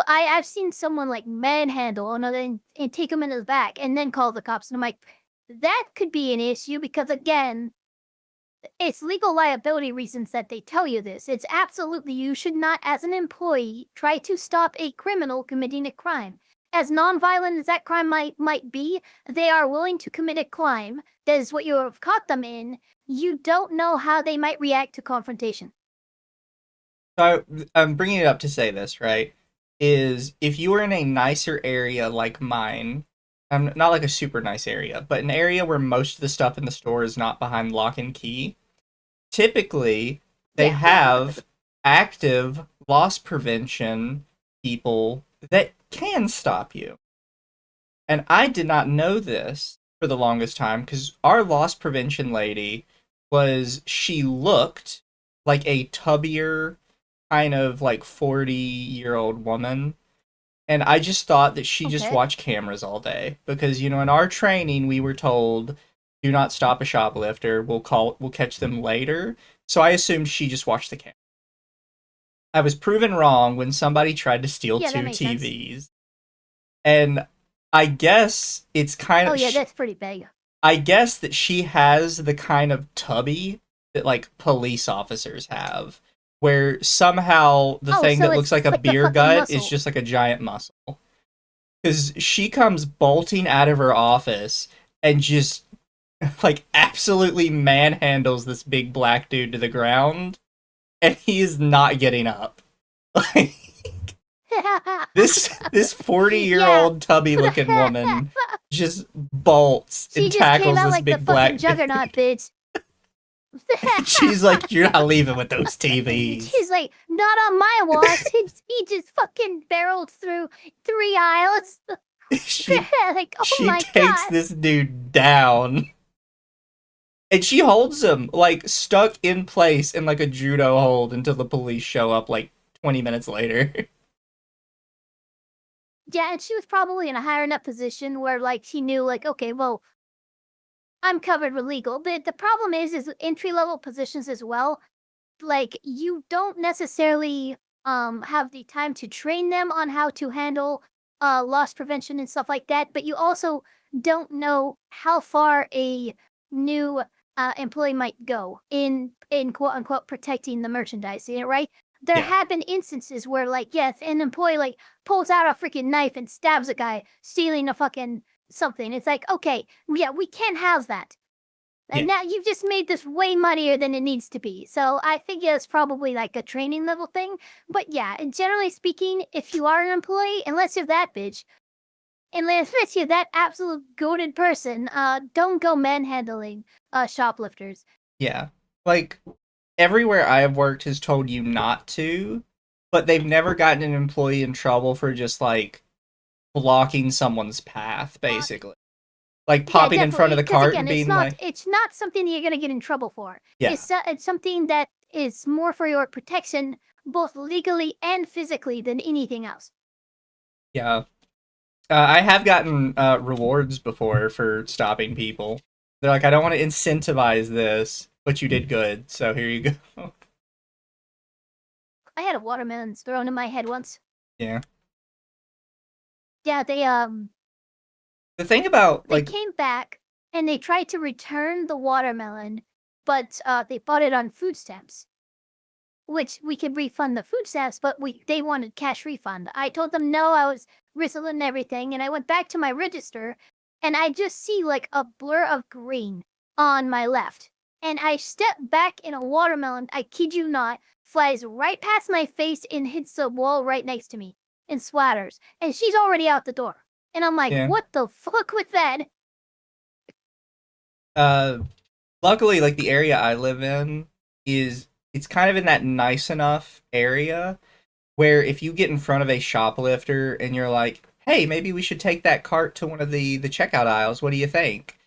I've seen someone like manhandle another and take them into the back and then call the cops. And I'm like, that could be an issue because again, it's legal liability reasons that they tell you this. It's absolutely, you should not, as an employee, try to stop a criminal committing a crime. As nonviolent as that crime might be, they are willing to commit a crime. That is what you have caught them in. You don't know how they might react to confrontation. So I'm bringing it up to say this, right? Is if you were in a nicer area like mine, not like a super nice area, but an area where most of the stuff in the store is not behind lock and key, typically they have active loss prevention people that can stop you. And I did not know this for the longest time because our loss prevention lady she looked like a tubbier, kind of like 40-year-old woman. And I just thought that she just watched cameras all day because, you know, in our training, we were told, do not stop a shoplifter. We'll catch them later. So I assumed she just watched the camera. I was proven wrong when somebody tried to steal 2 TVs. Sense. And I guess it's kind of... Oh, yeah, that's pretty big. I guess that she has the kind of tubby that, like, police officers have. Where somehow the thing that looks like a beer gut is just like a giant muscle. Because she comes bolting out of her office and just, like, absolutely manhandles this big black dude to the ground. And he is not getting up. This 40-year-old tubby-looking woman just bolts and tackles this big black dude. Juggernaut, bitch. She's like, you're not leaving with those TVs. She's like, not on my watch. He just fucking barreled through 3 aisles. She my takes God. this dude down. And she holds him, like, stuck in place in, like, a judo hold until the police show up, like, 20 minutes later. Yeah, and she was probably in a higher up position where, like, she knew, like, okay, well, I'm covered with legal. But the problem is entry-level positions as well. Like, you don't necessarily have the time to train them on how to handle loss prevention and stuff like that. But you also don't know how far a new employee might go in quote-unquote protecting the merchandise, right? There have been instances where, like, yes, an employee, like, pulls out a freaking knife and stabs a guy stealing a fucking something. It's like, okay, yeah, we can't have that. And now you've just made this way muddier than it needs to be. So I think it's probably like a training level thing. But yeah, and generally speaking, if you are an employee, unless you're that bitch, unless you're that absolute goated person, don't go manhandling shoplifters. Yeah. Like, everywhere I have worked has told you not to, but they've never gotten an employee in trouble for just, like, blocking someone's path, basically. Like, popping in front of the cart and being like... It's not something you're going to get in trouble for. Yeah. It's something that is more for your protection, both legally and physically, than anything else. Yeah. I have gotten rewards before for stopping people. They're like, I don't want to incentivize this, but you did good, so here you go. I had a watermelon thrown in my head once. Yeah. Yeah, The thing about, they came back and they tried to return the watermelon, but they bought it on food stamps, which we could refund the food stamps, but they wanted cash refund. I told them no, I was whistling everything, and I went back to my register, and I just see like a blur of green on my left. And I step back in a watermelon, I kid you not, flies right past my face and hits the wall right next to me and splatters. And she's already out the door. And I'm like, what the fuck with that? Luckily, like, the area I live in it's kind of in that nice enough area where if you get in front of a shoplifter and you're like, hey, maybe we should take that cart to one of the checkout aisles, what do you think?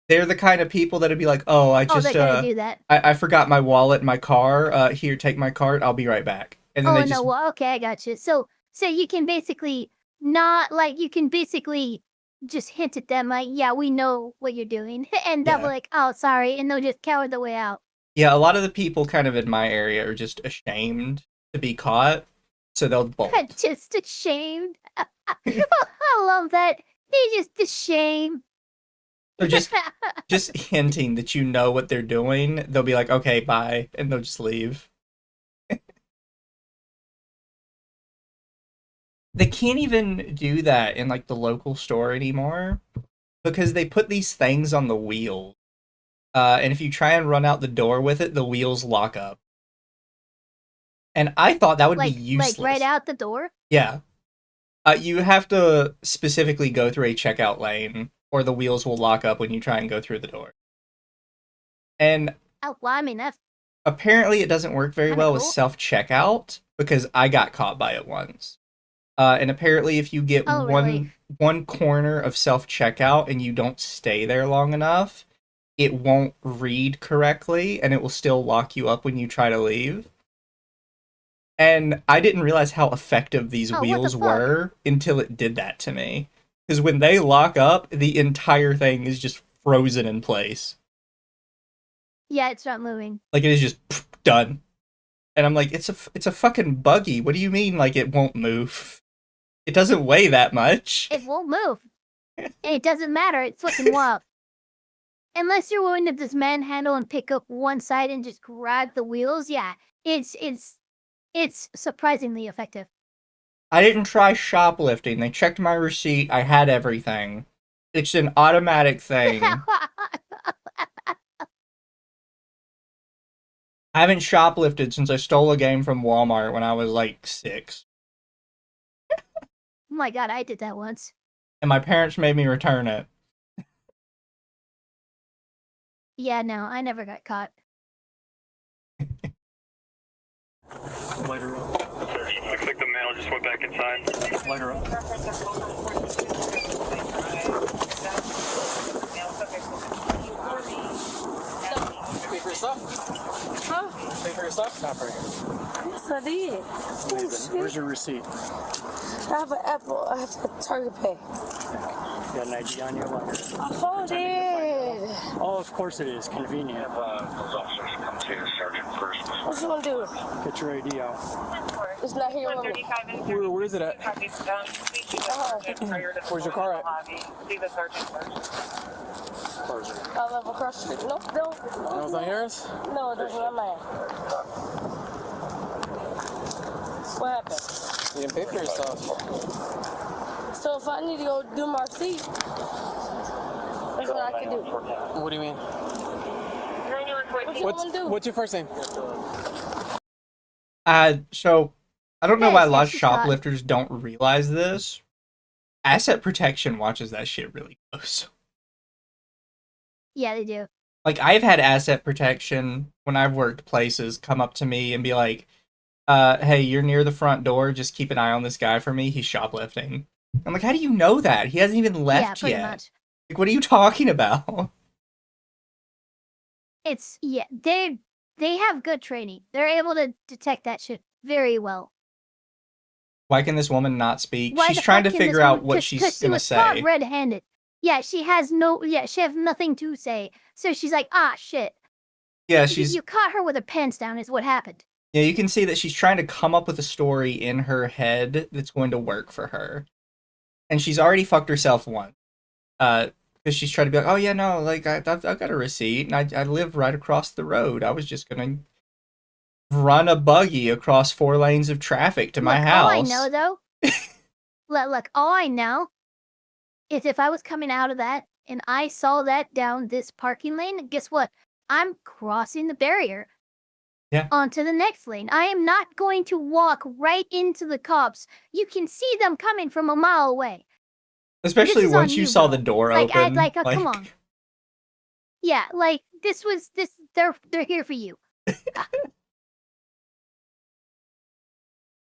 They're the kind of people that'd be like, oh, they're gonna do that. I forgot my wallet in my car. Here, take my cart. I'll be right back. And then okay, I got you. So you can basically you can basically just hint at them like, yeah, we know what you're doing. And they'll be like, oh, sorry. And they'll just cower their way out. Yeah, a lot of the people kind of in my area are just ashamed to be caught. So they'll bolt. Just ashamed. I love that. They're just ashamed. Or just hinting that you know what they're doing. They'll be like, okay, bye. And they'll just leave. They can't even do that in, like, the local store anymore because they put these things on the wheel. And if you try and run out the door with it, the wheels lock up. And I thought that would be useless. Like right out the door? Yeah. You have to specifically go through a checkout lane or the wheels will lock up when you try and go through the door. And well, I mean, that's... apparently it doesn't work very well with self-checkout because I got caught by it once. And apparently if you get one corner of self-checkout and you don't stay there long enough, it won't read correctly and it will still lock you up when you try to leave. And I didn't realize how effective these wheels were until it did that to me. Because when they lock up, the entire thing is just frozen in place. Yeah, it's not moving. Like, it is just done. And I'm like, it's a fucking buggy. What do you mean, like, it won't move? It doesn't weigh that much. It won't move. And it doesn't matter. It's fucking wild. Unless you're willing to just manhandle and pick up one side and just grab the wheels, yeah, it's surprisingly effective. I didn't try shoplifting. They checked my receipt. I had everything. It's an automatic thing. I haven't shoplifted since I stole a game from Walmart when I was like 6. Oh my god, I did that once. And my parents made me return it. Yeah, no, I never got caught. Lighter up. Looks like the male just went back inside. Lighter up. Pay for your stuff? Huh? Pay for your stuff? Stop right here. Yes, I did. Where's your receipt? I have an Apple. I have a Target Pay. You got an ID on your license? I found it. Oh, of course it is. Convenient. Those officers come to Sergeant first. What you want to do? Get your ID out. It's not here with me. Where is it at? Where's your car at? I live across the street. No. No, it's not yours? No, it doesn't. Not mine. What happened? You didn't pay for yourself. So if I need to go do my receipt, that's what I can do. What do you mean? What's your first name? So I don't know Yes, why a lot of yes, she's got- shoplifters don't realize this. Asset protection watches that shit really close. Yeah, they do. Like, I've had asset protection when I've worked places come up to me and be like, hey, you're near the front door, just keep an eye on this guy for me, he's shoplifting. I'm like, how do you know that? He hasn't even left pretty yet. much. Like, what are you talking about? It's they have good training. They're able to detect that shit very well. Why can this woman not speak? Why She's the trying fuck to can this figure out woman- what 'cause she's she gonna was caught say. red-handed. Yeah, she has nothing to say. So she's like, ah, shit. Yeah, she's You caught her with her pants down is what happened. Yeah, you can see that she's trying to come up with a story in her head that's going to work for her. And she's already fucked herself once. Because she's trying to be like, oh yeah, no, like, I've got a receipt, and I live right across the road. I was just gonna run a buggy across 4 lanes of traffic to my house. All I know, though, look, all I know is if I was coming out of that and I saw that down this parking lane, guess what? I'm crossing the barrier onto the next lane. I am not going to walk right into the cops. You can see them coming from a mile away. Especially This is once on you you, saw bro. the door Like, open. come on. Yeah, like they're here for you.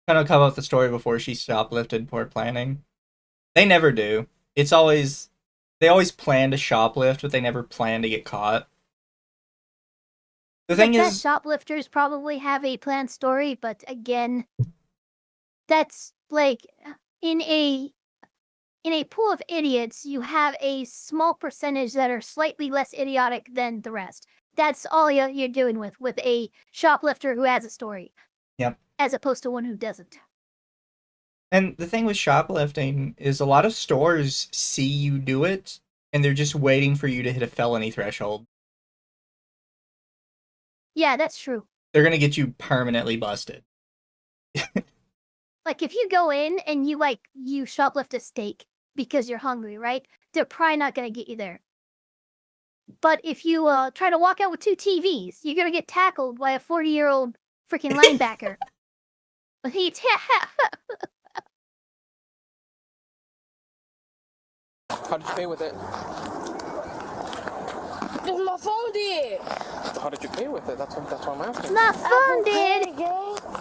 Kind of come up with the story before she shoplifted poor planning. They never do. They always plan to shoplift, but they never plan to get caught. The thing is, shoplifters probably have a planned story, but again, that's like in a pool of idiots, you have a small percentage that are slightly less idiotic than the rest. That's all you're doing with a shoplifter who has a story. Yep. As opposed to one who doesn't. And the thing with shoplifting is a lot of stores see you do it, and they're just waiting for you to hit a felony threshold. Yeah, that's true. They're gonna get you permanently busted. Like if you go in and you shoplift a steak because you're hungry, right? They're probably not gonna get you there. But if you try to walk out with 2 TVs, you're gonna get tackled by a 40-year-old freaking linebacker. But How did you pay with it? Because my phone did. How did you pay with it? That's what I'm asking. My phone did.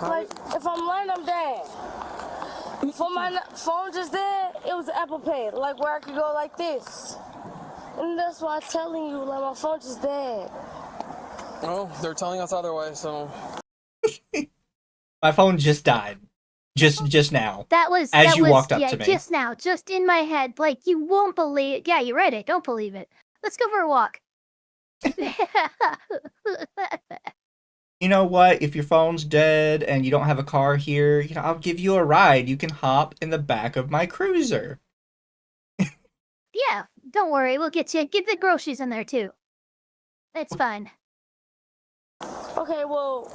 Like, if I'm lying, I'm dead. Before my phone just did, it was Apple Pay, like where I could go like this. And that's why I'm telling you, like my phone just dead. Oh, they're telling us otherwise, so. My phone just died. Just now. That you was, walked up to me. Just now, just in my head. Like, you won't believe it. Yeah, you read it. Don't believe it. Let's go for a walk. You know what? If your phone's dead and you don't have a car here, I'll give you a ride. You can hop in the back of my cruiser. Yeah, don't worry. We'll get the groceries in there, too. It's fine. Okay, well,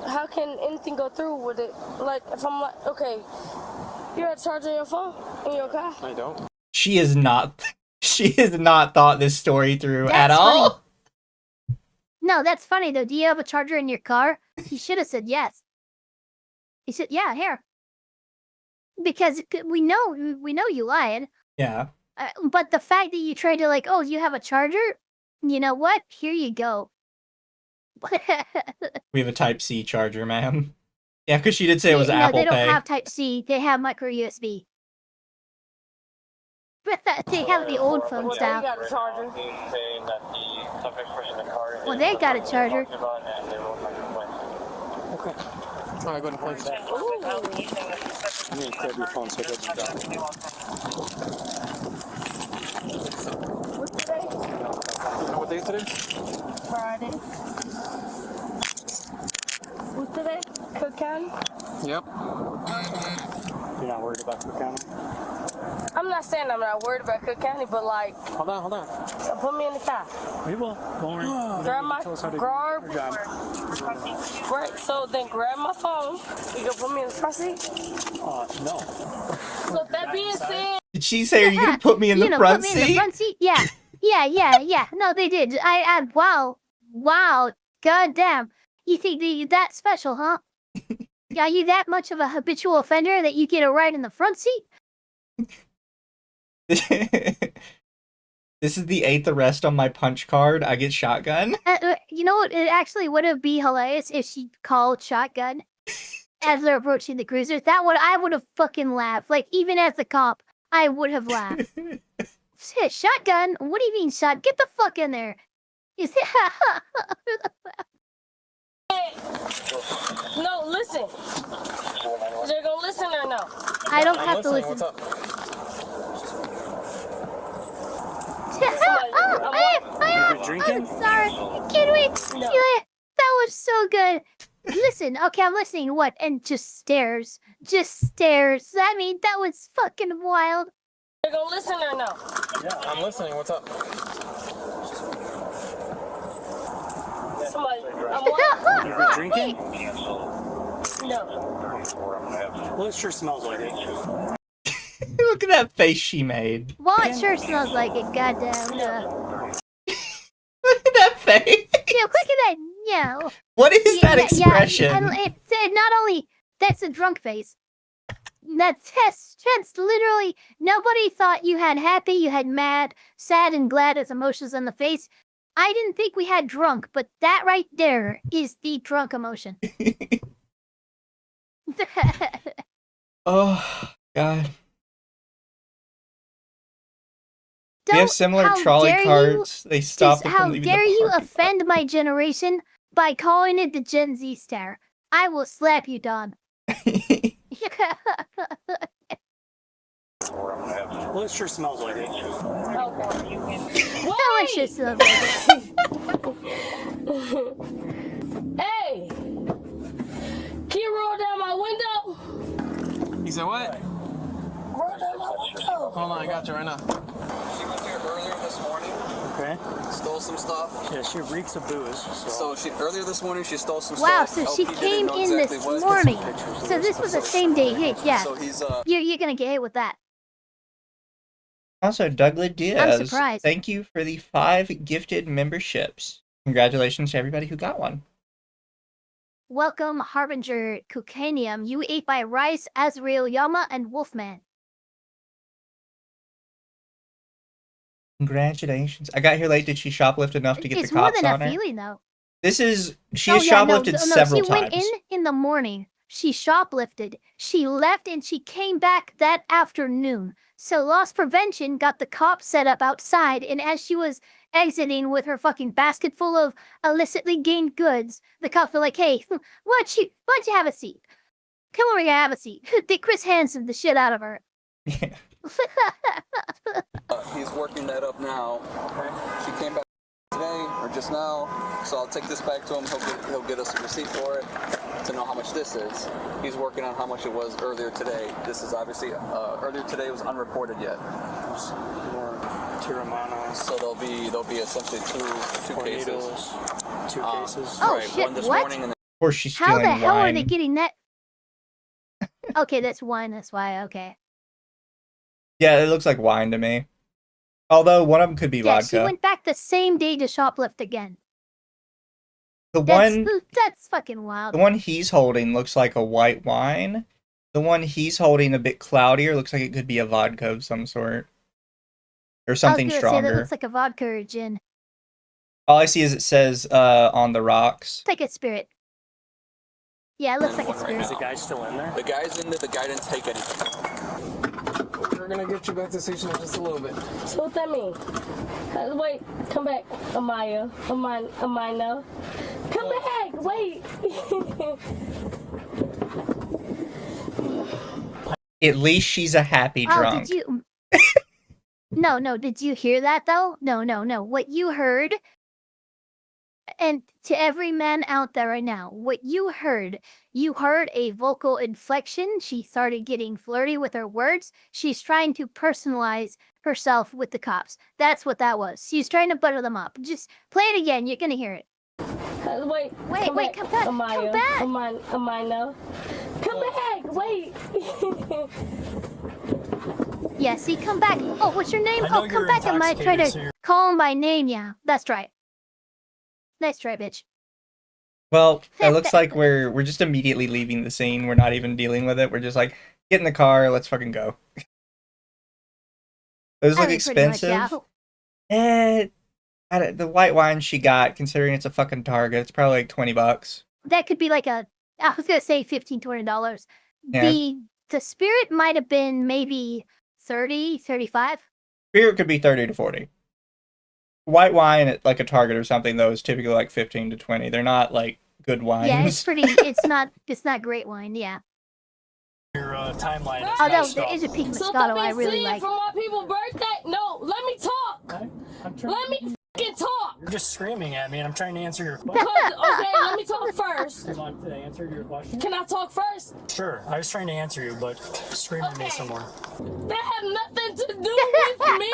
how can anything go through with it? Like, if I'm like, okay, you have charging your phone in your car? I don't. She has not thought this story through at That's all. funny. No, that's funny, though. Do you have a charger in your car? He should have said yes. He said, yeah, here. Because we know you lied. Yeah. But the fact that you tried to oh, you have a charger? You know what? Here you go. We have a Type-C charger, ma'am. Yeah, because she did say it was no, Apple they don't Pay. have Type-C. They have micro USB. But they have the old phone Yeah, style. you got a charger. Well, they got a charger. Okay. Alright, go ahead and place that. You need to grab your phone so it doesn't die. What's today? What day is today? Friday. What's today? Cook County? Yep. You're not worried about Cook County? I'm not saying I'm not worried about Cook County, but Hold on. put me in the car. We will. Don't worry. Grab my Right, so then grab my phone. You gonna put me in the car seat? No. So that being said, Did she say, are you going to put me in the front put me seat? in the front seat? Yeah. Yeah. No, they did. Wow, goddamn. You think that you that special, huh? Are you that much of a habitual offender that you get a ride in the front seat? This is the 8th arrest on my punch card. I get shotgun. You know what? It actually would be hilarious if she called shotgun as they're approaching the cruiser. I would have fucking laughed. Like, even as a cop, I would have laughed. Shit, shotgun? What do you mean shot? Get the fuck in there. Is it? No, listen. They're gonna listen or no? I don't have to listen. What's up? I'm sorry. Can we? No. That was so good. Listen, okay, I'm listening. What? And just stares. Just stares. I mean, that was fucking wild. They're gonna listen or no? Yeah, I'm listening. What's up? Somebody, You been drinking? No. Well, it sure smells like it. Look at that face she made. Well, it sure smells like it. Goddamn. Look at that face. Yeah, look at that. Yeah. What is that expression? Yeah, and not only that's a drunk face. That's literally nobody thought you had happy, you had mad, sad, and glad as emotions on the face. I didn't think we had drunk, but that right there is the drunk emotion. Oh, God. We have similar trolley carts. They stop How dare you offend my generation by calling it the Gen Z stare? I will slap you, Don. Well, it sure smells like it. Delicious of it. Hey! Can you roll down my window? You said what? Roll down my window. Hold on, I got you right now. She was here earlier this morning. Okay. Stole some stuff. Yeah, she reeks of booze. So earlier this morning she stole some Wow, stuff. so she came in this morning. So this was a same day hit, yeah. So he's You're gonna get hit with that. Also, Douglas Diaz, I'm surprised. thank you for the 5 gifted memberships. Congratulations to everybody who got one. Welcome, Harbinger Kukanium. You ate by Rice, Azrael Yama, and Wolfman. Congratulations. I got here late. Did she shoplift enough to get It's the cops more on than her? a feeling, though. She has shoplifted several she times. went in the morning. She shoplifted. She left and she came back that afternoon. So loss prevention got the cops set up outside, and as she was exiting with her fucking basket full of illicitly gained goods, the cops were like, "Hey, why don't you have a seat? Come over here, have a seat." They Chris Hansen the shit out of her. he's working that up now. She came back today or just now, so I'll take this back to him. He'll get us a receipt for it to know how much this is. He's working on how much it was earlier today. This is obviously earlier today was unreported yet. Tiramana. So there'll be essentially two cases. Two cases. Oh right, shit! one this What? morning and Of course, she's How stealing the hell are they wine. getting that? Okay, that's wine. That's why. Okay. Yeah, it looks like wine to me. Although one of them could be Yeah, vodka. she went back the same day to shoplift again. That's fucking wild. The one he's holding looks like a white wine. The one he's holding a bit cloudier looks like it could be a vodka of some sort. Or something I was gonna stronger. say that looks like a vodka or gin. All I see is it says on the rocks. It's like a spirit. Yeah, it looks like a spirit. Is the guy still in there? The guy's in there. The guy didn't take anything. We're gonna get you back to the station in just a little bit. So what that mean? Wait, come back, Amaya. Amina. Come back, wait. At least she's a happy drunk. Oh, did you? No. Did you hear that though? No. What you heard, and to every man out there right now, what you heard a vocal inflection. She started getting flirty with her words. She's trying to personalize herself with the cops. That's what that was. She's trying to butter them up. Just play it again. You're gonna hear it. Wait, come back, Amaya. come back. Amina. Come back, wait. Yeah, see, come back. Oh, what's your name? I know Oh, come you're back. I might try intoxicated, to so call him by name. Yeah, that's right. Nice try, bitch. Well, it looks like we're just immediately leaving the scene. We're not even dealing with it. We're just like, get in the car, let's fucking go. Those look expensive. The white wine she got, considering it's a fucking Target, it's probably like $20. That could be like I was gonna say $15, $20. Yeah. The spirit might have been maybe 30, 35. Spirit could be 30 to 40. White wine at like a Target or something though is typically like 15 to 20. They're not like good wines. Yeah, it's pretty. It's not great wine. Yeah. Your timeline. Oh, there is a pink Moscato I really like. For my people's birthday? No, let me talk. Let me fucking talk. You're just screaming at me, and I'm trying to answer your question. Okay, let me talk first. You want to answer your question? Can I talk first? Sure. I was trying to answer you, but scream at me somewhere. That had nothing to do with me.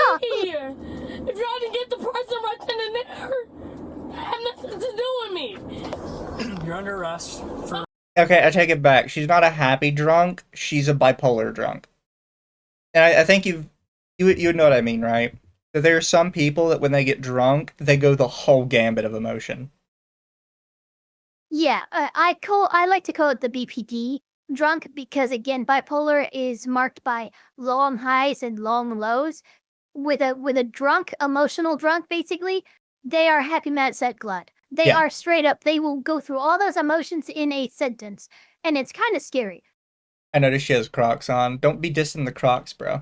If y'all didn't get the person right then and there, that had nothing to do with me. You're under arrest for. Okay, I take it back. She's not a happy drunk. She's a bipolar drunk. And I think you would know what I mean, right? That there are some people that when they get drunk, they go the whole gambit of emotion. Yeah, I like to call it the BPD drunk because again, bipolar is marked by long highs and long lows. With a drunk, emotional drunk, basically, they are happy, mad, sad, glad. They are straight up. They will go through all those emotions in a sentence, and it's kind of scary. I noticed she has Crocs on. Don't be dissing the Crocs, bro.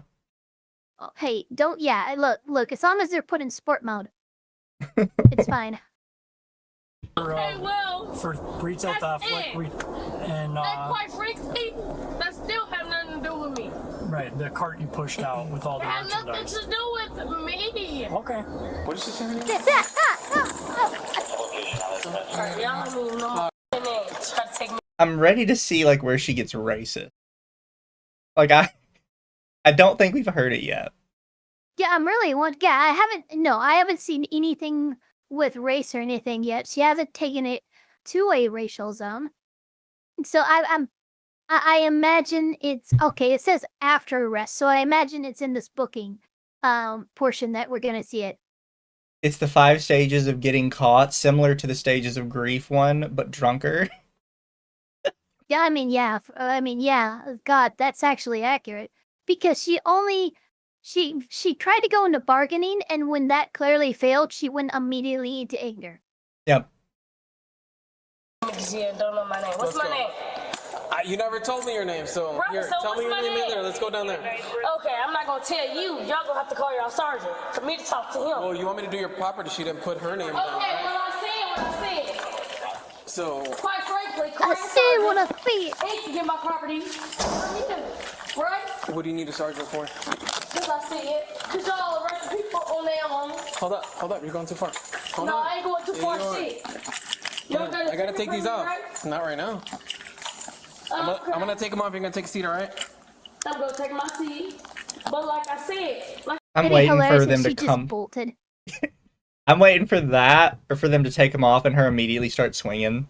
Oh, hey, don't. Yeah, look. As long as they're put in sport mode, it's fine. For retail theft, and quite frankly, that still have nothing to do with me. Right, the cart you pushed out with all the It had merchandise. nothing to do with me. Okay. What did she say? Y'all don't even know my name. Try to take me. I'm ready to see like where she gets racist. Like I don't think we've heard it yet. Yeah, I'm really I haven't seen anything with race or anything yet. She hasn't taken it to a racial zone. So I imagine it's okay. It says after arrest, so I imagine it's in this booking portion that we're gonna see it. It's the 5 stages of getting caught, similar to the stages of grief one, but drunker. Yeah, I mean, yeah. God, that's actually accurate because she tried to go into bargaining, and when that clearly failed, she went immediately into anger. Yep. Yeah, don't know my name. What's my name? You never told me your name, so Right, here, so tell me what's your my name in name? there. Let's go down there. Okay, I'm not gonna tell you. Y'all gonna have to call y'all sergeant for me to talk to him. Well, you want me to do your property sheet and put her name down, Okay, right? well, I said. So, Quite frankly, I said what I said. Ain't to get my property. Right? what do you need a sergeant for? Because I see it. Because y'all arresting people on their own. Hold up, you're going too far. Hold No, on. I ain't going too far, you are. shit. Come on, I gotta take these off. Right? Not right now. I'm gonna take them off. You're gonna take a seat, all right? I'm gonna take my seat. But like I said, I'm waiting for them to she come. Just bolted. I'm waiting for that, or for them to take him off and her immediately start swinging.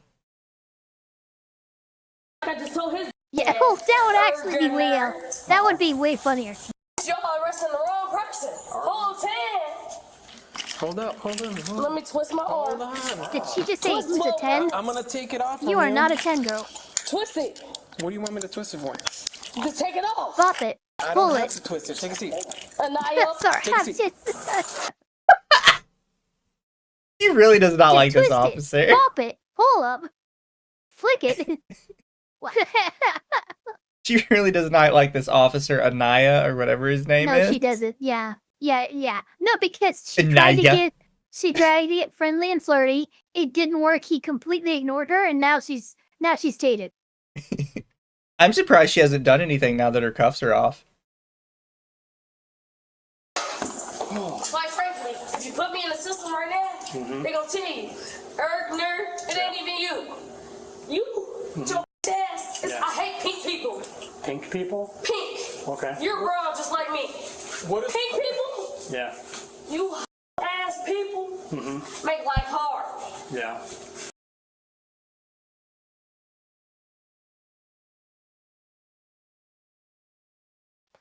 I just told his. Yeah, that would actually be that would be way funnier. Y'all arresting the wrong person. Whole time. Hold up. Let me twist my arm. Did she just say it's a 10? I'm gonna take it off. You are not a 10, girl. Twist it. What do you want me to twist it for? Just take it off. Bop it. I Pull don't it. have to twist it. Take a seat. Anaya. Sorry, Take a seat. He really does not like this twist officer. It. Bop it. Pull up. Flick it. She really does not like this officer, Anaya, or whatever his name is. No, she doesn't. Yeah. No, because she tried to get friendly and flirty. It didn't work. He completely ignored her, and now she's dated. I'm surprised she hasn't done anything now that her cuffs are off. Quite frankly, if you put me in the system right now, they gonna tell you, nerd, it ain't even you. Your ass. I hate pink people. Pink people? Pink. Okay. You're brown just like me. What is pink people? Yeah. You ass people make life hard. Yeah.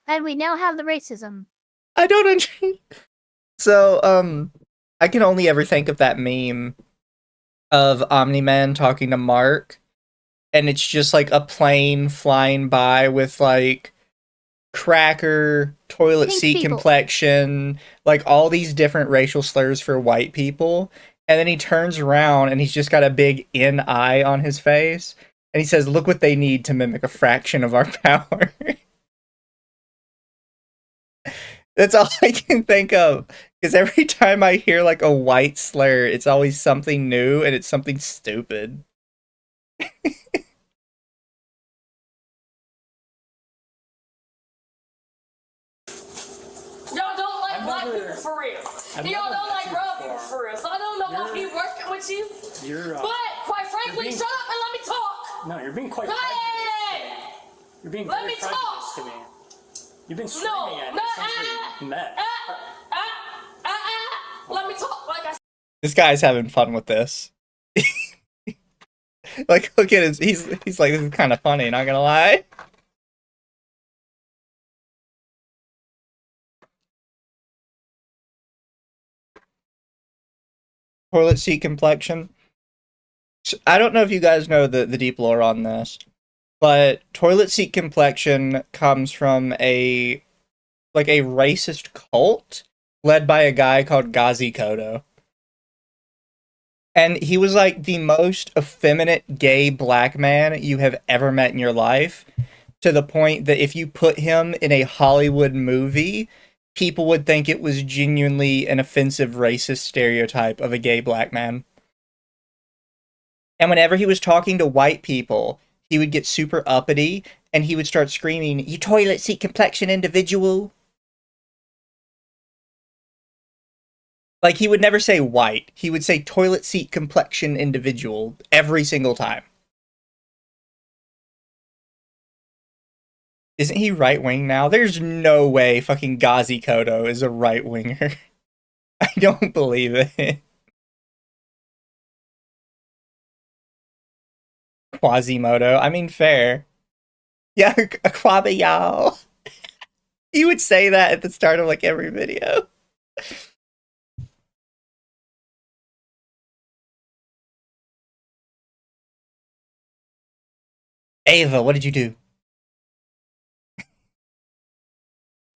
And we now have the racism. I don't understand. So, I can only ever think of that meme of Omni-Man talking to Mark, and it's just like a plane flying by with like cracker, toilet Pink seat people. complexion, like all these different racial slurs for white people. And then he turns around and he's just got a big N-I on his face. And he says, look what they need to mimic a fraction of our power. That's all I can think of. Because every time I hear like a white slur, it's always something new and it's something stupid. Y'all don't like black people for real. Y'all don't like brown people for real. So I don't know why he working with you. But quite frankly, shut up and let me talk. No, you're being quite Hey! You're being Let very me talk. prejudiced to me. You've been screaming at me since we met. Let me talk. Like I said. This guy's having fun with this. Like, look at his, he's like, this is kind of funny, not gonna lie. Toilet seat complexion. So, I don't know if you guys know the deep lore on this, but toilet seat complexion comes from a racist cult led by a guy called Gazi Kodo. And he was like the most effeminate gay black man you have ever met in your life, to the point that if you put him in a Hollywood movie, people would think it was genuinely an offensive racist stereotype of a gay black man. And whenever he was talking to white people, he would get super uppity and he would start screaming, "You toilet seat complexion individual." Like, he would never say white. He would say toilet seat complexion individual every single time. Isn't he right-wing now? There's no way fucking Gazi Kodo is a right-winger. I don't believe it. Quasimodo. I mean, fair. Yeah, Aquaba y'all. He would say that at the start of like every video. Ava, what did you do?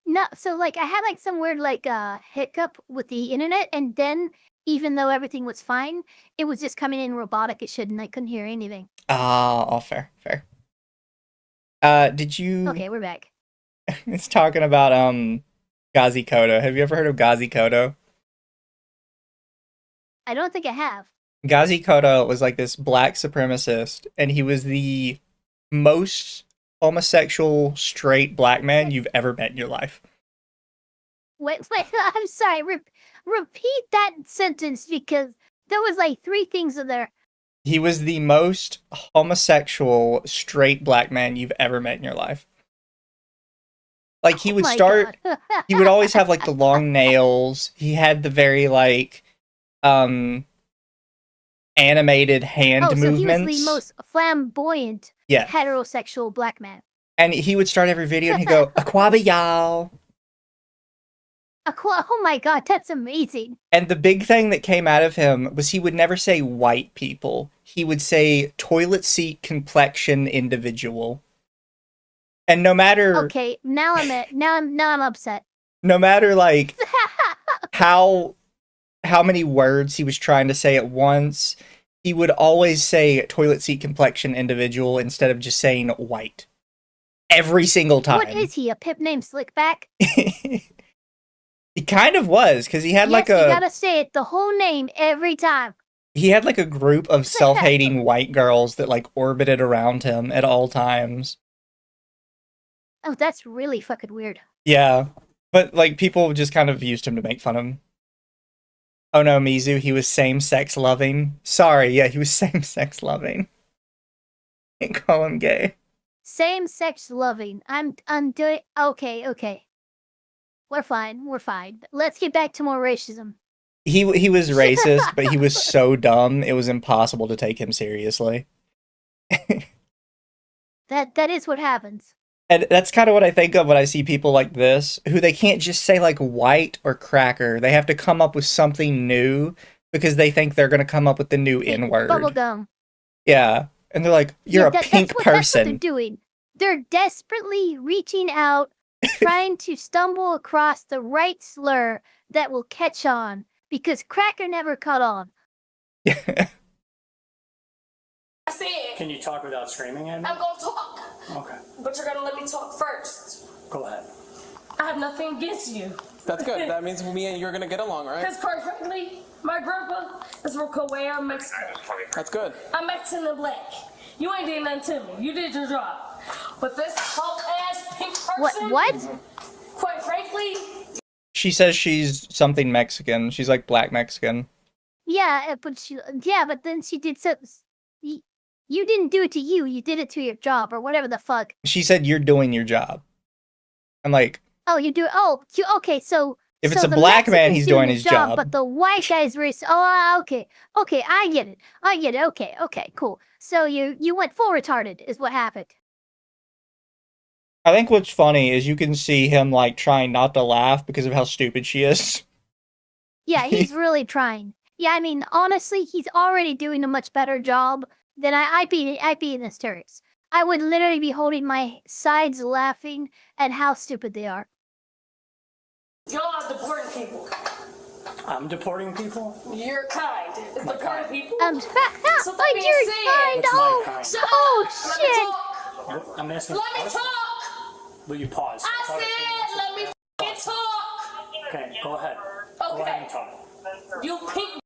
No, so like I had like some weird like hiccup with the internet, and then even though everything was fine, it was just coming in robotic. It shouldn't. I couldn't hear anything. Ah, all fair. Did you? Okay, we're back. It's talking about Gazi Kodo. Have you ever heard of Gazi Kodo? I don't think I have. Gazi Kodo was like this black supremacist, and he was the most homosexual straight black man you've ever met in your life. Wait, I'm sorry. Repeat that sentence, because there was like 3 things in there. He was the most homosexual straight black man you've ever met in your life. Like, he would start, he would always have like the long nails. He had the very like animated hand movements. So he was the most flamboyant heterosexual black man. And he would start every video and he'd go, "Aquaba y'all." Oh my god, that's amazing. And the big thing that came out of him was he would never say white people. He would say toilet seat complexion individual. And no matter Okay, now I'm upset. No matter like how many words he was trying to say at once, he would always say toilet seat complexion individual instead of just saying white. Every single time. What is he, a pimp named Slickback? He kind of was, because he had You gotta say it, the whole name, every time. He had like a group of self-hating white girls that like orbited around him at all times. Oh, that's really fucking weird. Yeah, but like people just kind of used him to make fun of him. Oh no, Mizu, he was same-sex loving. Sorry, yeah, he was same-sex loving. Can't call him gay. Same-sex loving. I'm doing... Okay. We're fine. Let's get back to more racism. He was racist, but he was so dumb, it was impossible to take him seriously. That is what happens. And that's kind of what I think of when I see people like this, who they can't just say like white or cracker. They have to come up with something new because they think they're gonna come up with the new N-word. Bubblegum. Yeah, and they're like, "You're a pink that's what they're person." doing. They're desperately reaching out, trying to stumble across the right slur that will catch on, because Cracker never caught on. I said, Can you talk without screaming at me? I'm gonna talk, Okay, but you're gonna let me talk first. go ahead. I have nothing against you. That's good. That means me and you're gonna get along, right? Because quite frankly, my grandpa is from Korea. I'm Mexican. That's good. I'm Mexican and black. You ain't did nothing to me. You did your job. But this punk ass pink person. What? Quite frankly. She says she's something Mexican. She's like black Mexican. Yeah, but then she did so. You didn't do it to you. You did it to your job or whatever the fuck. She said you're doing your job. I'm like, oh, you do. Oh, okay. So if it's a black man, he's doing his job. But the white guy's racist. Oh, okay. Okay, I get it. Okay, cool. So you went full retarded, is what happened. I think what's funny is you can see him like trying not to laugh because of how stupid she is. Yeah, he's really trying. Yeah, I mean, honestly, he's already doing a much better job than I'd be in hysterics. I would literally be holding my sides laughing at how stupid they are. Y'all are deporting people. I'm deporting people? You're kind. It's deporting people. You're kind. What's my kind? Oh, shit. I'm asking. Let me talk. Will you pause? I said, let me talk. Okay, go ahead. Go ahead and talk. You pink.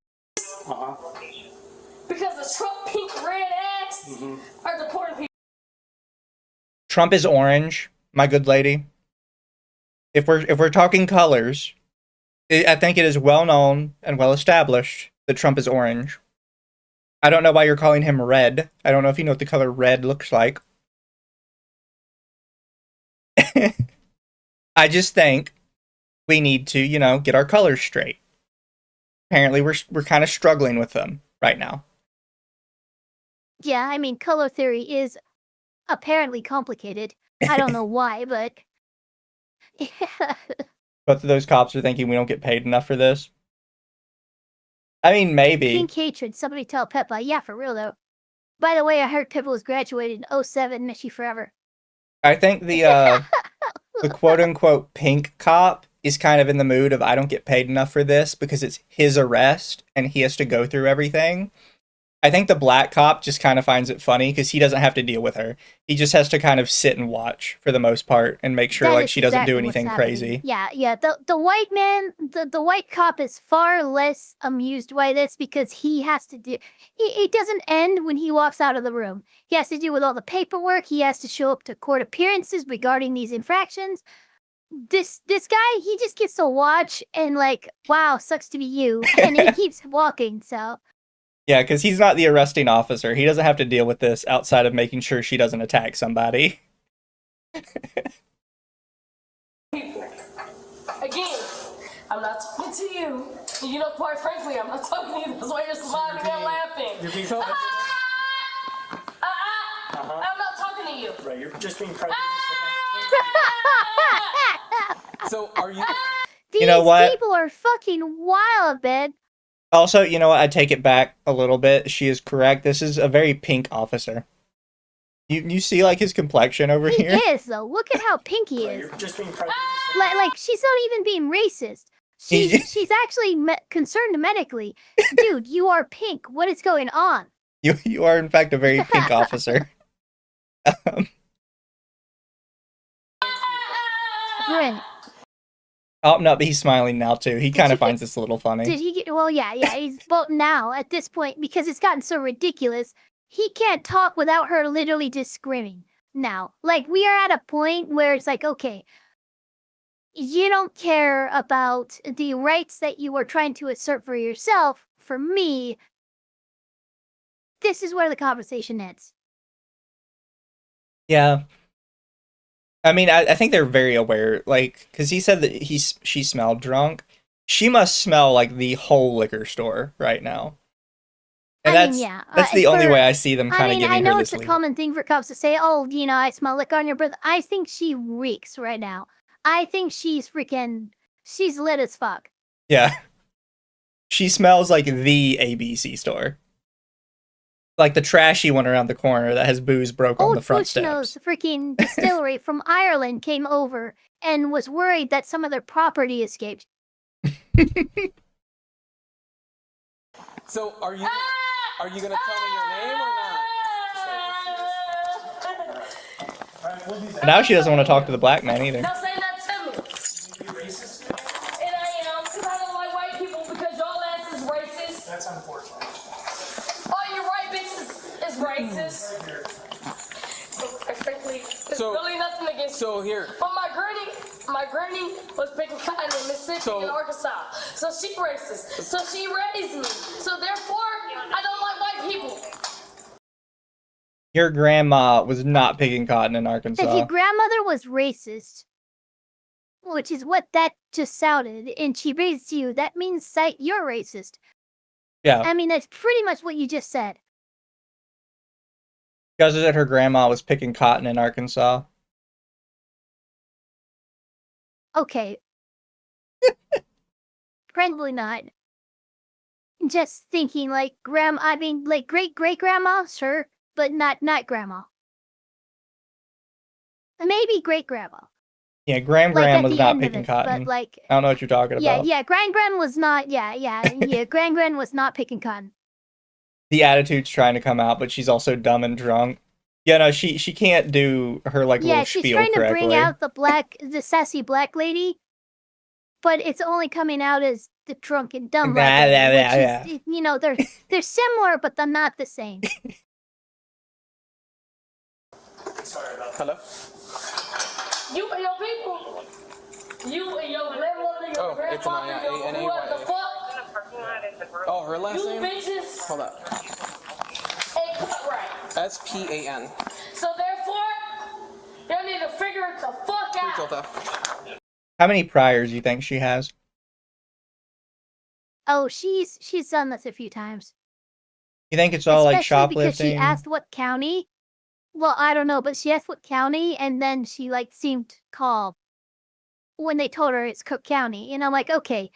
Because the Trump pink red ass are deporting people. Trump is orange, my good lady. If we're talking colors, I think it is well known and well established that Trump is orange. I don't know why you're calling him red. I don't know if you know what the color red looks like. I just think we need to, get our colors straight. Apparently, we're kind of struggling with them right now. Yeah, I mean, color theory is apparently complicated. I don't know why, but Both of those cops are thinking we don't get paid enough for this. I mean, maybe. Pink hatred. Somebody tell Peppa. Yeah, for real though. By the way, I heard Peppa was graduated in 07. Miss you forever. I think the quote-unquote pink cop is kind of in the mood of I don't get paid enough for this because it's his arrest and he has to go through everything. I think the black cop just kind of finds it funny because he doesn't have to deal with her. He just has to kind of sit and watch for the most part and make sure like she doesn't do anything crazy. Yeah. The white man, the white cop is far less amused by this because he has to do. It doesn't end when he walks out of the room. He has to deal with all the paperwork. He has to show up to court appearances regarding these infractions. This guy, he just gets to watch and like, wow, sucks to be you, and he keeps walking. So. Yeah, because he's not the arresting officer. He doesn't have to deal with this outside of making sure she doesn't attack somebody. Again, I'm not talking to you. You know, quite frankly, I'm not talking to you. That's why you're smiling and laughing. You're being I'm not talking to you. Right, you're just being prejudiced. So, are you... These people are fucking wild, man. Also, you know what? I take it back a little bit. She is correct. This is a very pink officer. You see, like, his complexion over here? He is, though. Look at how pink he is. You're just being prejudiced. Like, she's not even being racist. She's actually concerned medically. Dude, you are pink. What is going on? You are, in fact, a very pink officer. Right. Oh, no, but he's smiling now, too. He kind of finds this a little funny. Did he get... Well, yeah, he's... Well, now, at this point, because it's gotten so ridiculous, he can't talk without her literally just screaming. Now, like, we are at a point where it's like, okay, you don't care about the rights that you are trying to assert for yourself. For me, this is where the conversation ends. Yeah. I mean, I think they're very aware, like, because he said that she smelled drunk. She must smell like the whole liquor store right now. And that's the only way I see them kind of giving her this. I know it's a common thing for cops to say, oh, I smell liquor on your breath. I think she reeks right now. I think she's lit as fuck. Yeah. She smells like the ABC store. Like the trashy one around the corner that has booze broke on the front steps. Bushnell's freaking distillery from Ireland came over and was worried that some of their property escaped. So are you gonna tell me your name or not? Now she doesn't want to talk to the black man either. Don't say that to me. And I am, because I don't like white people because y'all ass is racist. That's unfortunate. All you white bitches is racist. Frankly, there's really nothing against So here. But my granny was picking cotton in Mississippi and Arkansas. So she racist. So she raised me. So therefore, I don't like white people. Your grandma was not picking cotton in Arkansas. If your grandmother was racist, which is what that just sounded, and she raised you, that means that you're racist. Yeah. I mean, that's pretty much what you just said. Because that her grandma was picking cotton in Arkansas. Okay. Probably not. Just thinking like great-great-grandma, sure, but not grandma. Maybe great-grandma. Yeah, Gran was not picking cotton. But like, I don't know what you're talking about. Yeah, Gran was not, Gran was not picking cotton. The attitude's trying to come out, but she's also dumb and drunk. Yeah, no, she can't do her like little spiel correctly. Yeah, she's trying to bring out the sassy black lady, but it's only coming out as the drunk and dumb black lady, which is, you know, they're similar, but they're not the same. Sorry about that. Hello? You and your people. You and your grandmother, your grandfather, whoever the fuck. Oh, her last you name? Bitches. Hold up. Ain't cut right. S-P-A-N. So therefore, y'all need to figure it the fuck out. How many priors do you think she has? Oh, she's done this a few times. You think it's all like Especially because shoplifting? she asked what county. Well, I don't know, but she asked what county, and then she like seemed calm when they told her it's Cook County. And I'm like, okay,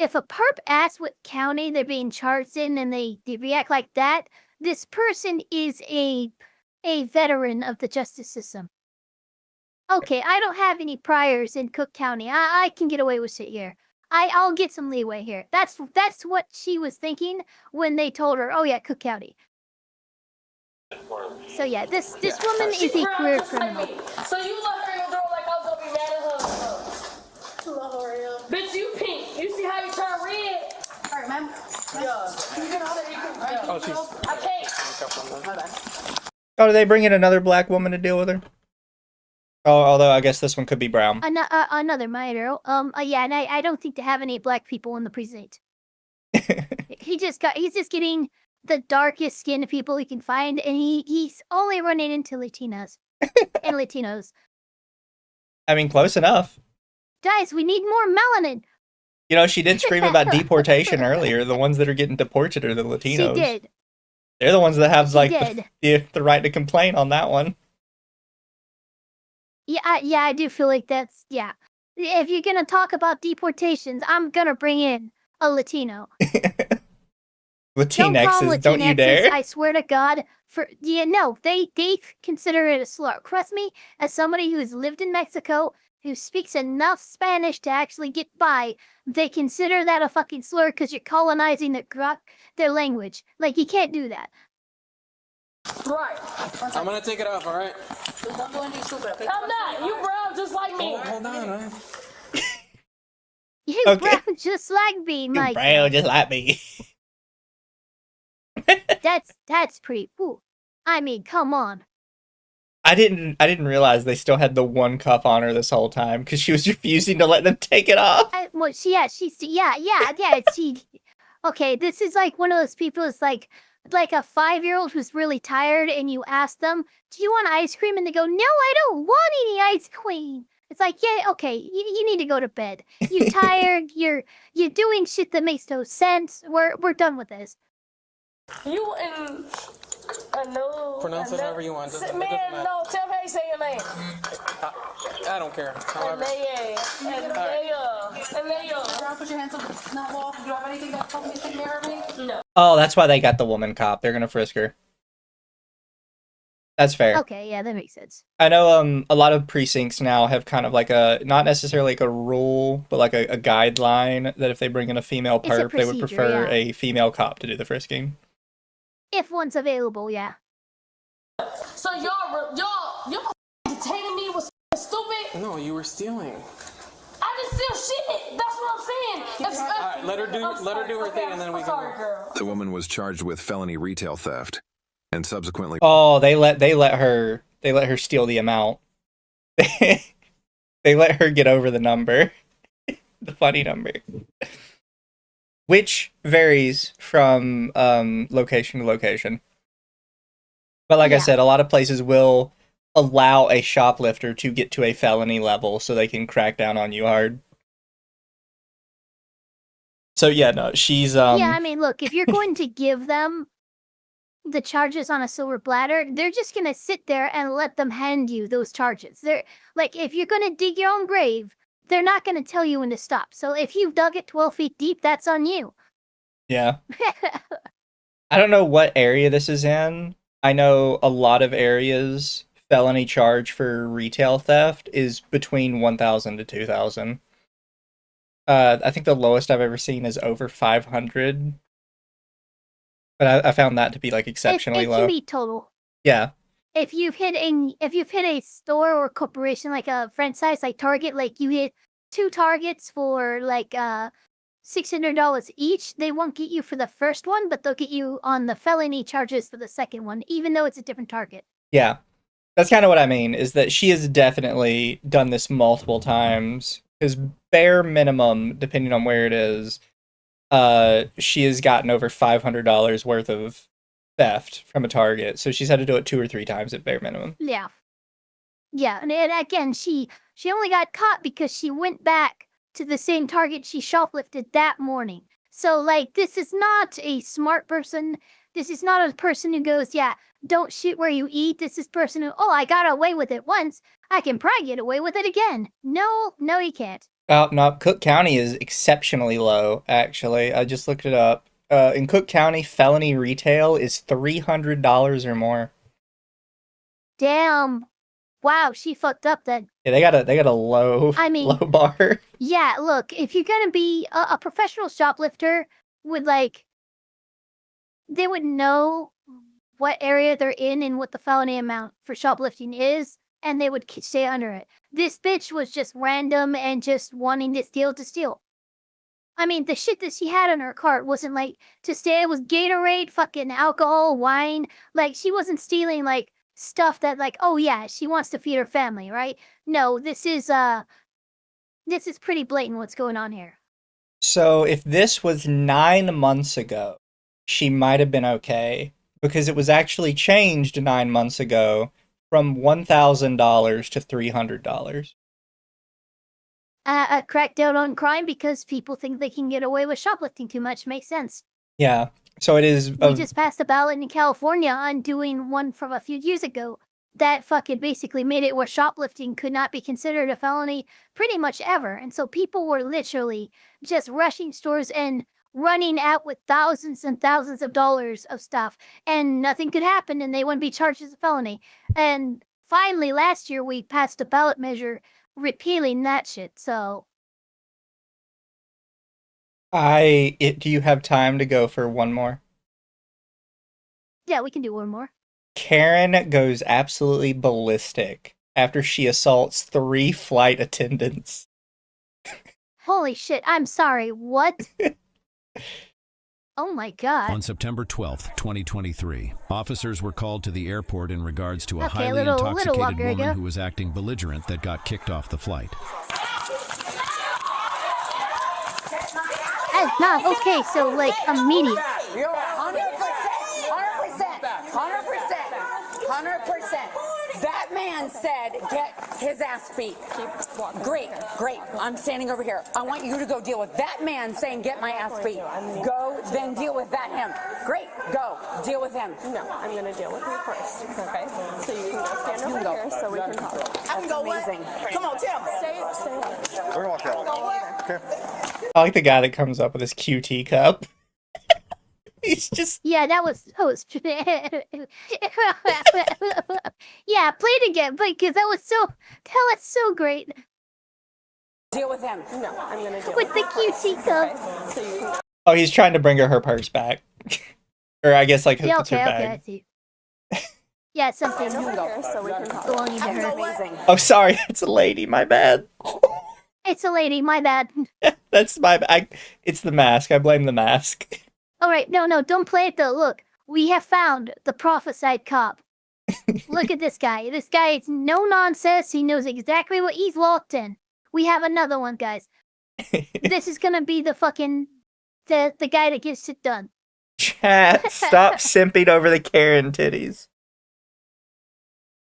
if a perp asks what county they're being charged in and they react like that, this person is a veteran of the justice system. Okay, I don't have any priors in Cook County. I can get away with shit here. I'll get some leeway here. That's what she was thinking when they told her, oh yeah, Cook County. So yeah, this woman is a career criminal. So you let her in the door like I was gonna be mad at her. Bitch, you pink. You see how you turn red? Alright, ma'am. Yeah. Oh, she's... I can't. Oh, do they bring in another black woman to deal with her? Oh, although I guess this one could be brown. Another minor. Yeah, and I don't think they have any black people in the precinct. He's just getting the darkest skinned people he can find, and he's only running into Latinas and Latinos. I mean, close enough. Guys, we need more melanin. You know, she did scream about deportation earlier. The ones that are getting deported are the Latinos. She did. They're the ones that have like the right to complain on that one. Yeah, I do feel like that's If you're gonna talk about deportations, I'm gonna bring in a Latino. Latinxes, don't you dare! I swear to God, they consider it a slur. Trust me, as somebody who's lived in Mexico, who speaks enough Spanish to actually get by, they consider that a fucking slur because you're colonizing their language. Like, you can't do that. Right. I'm gonna take it off, alright? I'm not. You brown just like me. Hold on, alright? You brown just like me, Mike. Brown just like me. That's pretty cool. I mean, come on. I didn't realize they still had the one cuff on her this whole time because she was refusing to let them take it off. Okay, this is like one of those people. It's like a 5-year-old who's really tired, and you ask them, "Do you want ice cream?" And they go, "No, I don't want any ice cream." It's like, yeah, okay, you need to go to bed. You're tired. You're doing shit that makes no sense. We're done with this. You and no. Pronounce it however you want. Man, no, tell me how you say your name. I don't care. However. put your hands up. Not law. Do you have anything that tells me to take care of me? No. Oh, that's why they got the woman cop. They're gonna frisk her. That's fair. Okay, yeah, that makes sense. I know a lot of precincts now have kind of like a, not necessarily like a rule, but like a guideline that if they bring in a female perp, they would prefer a female cop to do the frisking. If one's available, yeah. So y'all detaining me was stupid? No, you were stealing. I didn't steal shit. That's what I'm saying. All right, let her do her thing, and then we can. The woman was charged with felony retail theft, and subsequently. Oh, they let her steal the amount. They let her get over the number, the funny number, which varies from location to location. But like I said, a lot of places will allow a shoplifter to get to a felony level so they can crack down on you hard. So yeah, no, she's Yeah, I mean, look, if you're going to give them the charges on a silver platter, they're just gonna sit there and let them hand you those charges. They're like, if you're gonna dig your own grave, they're not gonna tell you when to stop. So if you've dug it 12 feet deep, that's on you. Yeah. I don't know what area this is in. I know a lot of areas felony charge for retail theft is between 1,000 to 2,000. I think the lowest I've ever seen is over 500. But I found that to be like exceptionally low. It can be total. Yeah. If you've hit a store or corporation like a franchise like Target, like you hit 2 targets for like $600 each, they won't get you for the first one, but they'll get you on the felony charges for the second one, even though it's a different target. Yeah. That's kind of what I mean, is that she has definitely done this multiple times. Because bare minimum, depending on where it is, she has gotten over $500 worth of theft from a target. So she's had to do it 2 or 3 times at bare minimum. Yeah. Yeah, and again, she only got caught because she went back to the same target she shoplifted that morning. So, like, this is not a smart person. This is not a person who goes, yeah, don't shoot where you eat. This is person who, I got away with it once. I can probably get away with it again. No, you can't. No, Cook County is exceptionally low, actually. I just looked it up. In Cook County, felony retail is $300 or more. Damn. Wow, she fucked up then. Yeah, they got a low, low bar. Yeah, look, if you're gonna be a professional shoplifter, they would know what area they're in and what the felony amount for shoplifting is, and they would stay under it. This bitch was just random and just wanting to steal. I mean, the shit that she had in her cart wasn't like to stay. It was Gatorade, fucking alcohol, wine. Like, she wasn't stealing like stuff that like, oh yeah, she wants to feed her family, right? No, this is pretty blatant what's going on here. So if this was 9 months ago, she might have been okay, because it was actually changed 9 months ago from $1,000 to $300. A crackdown on crime because people think they can get away with shoplifting too much makes sense. Yeah, so it is. We just passed a ballot in California on doing one from a few years ago that fucking basically made it where shoplifting could not be considered a felony pretty much ever. And so people were literally just rushing stores and running out with thousands and thousands of dollars of stuff, and nothing could happen, and they wouldn't be charged as a felony. And finally, last year, we passed a ballot measure repealing that shit, so... Do you have time to go for one more? Yeah, we can do one more. Karen goes absolutely ballistic after she assaults 3 flight attendants. Holy shit, I'm sorry, what? Oh my god. On September 12th, 2023, officers were called to the airport in regards to a highly intoxicated woman who was acting belligerent that got kicked off the flight. That's not okay, so like immediate. 100%. That man said, get his ass beat. Great. I'm standing over here. I want you to go deal with that man saying, get my ass beat. Go, then deal with him. Great, go, deal with him. No, I'm going to deal with you first, okay? So you can go stand over here so we can talk. I can go amazing. What? Come on, tell me. Stay. We're going to walk out. Okay. I like the guy that comes up with his QT cup. He's just... Yeah, that was... yeah, play it again, because that was so great. Deal with him. No, I'm gonna deal with the QT cup. Okay, so you can... Oh, he's trying to bring her purse back. Or I guess, like, yeah, it's her bag. I see. Yeah, it's something. So we can talk. Belonging to her. Amazing. Oh, sorry, it's a lady, my bad. It's a lady, my bad. That's my bad. It's the mask, I blame the mask. Alright, no, don't play it though. Look, we have found the prophesied cop. Look at this guy. This guy is no nonsense. He knows exactly what he's locked in. We have another one, guys. This is gonna be the fucking... the guy that gets it done. Chat, stop simping over the Karen titties.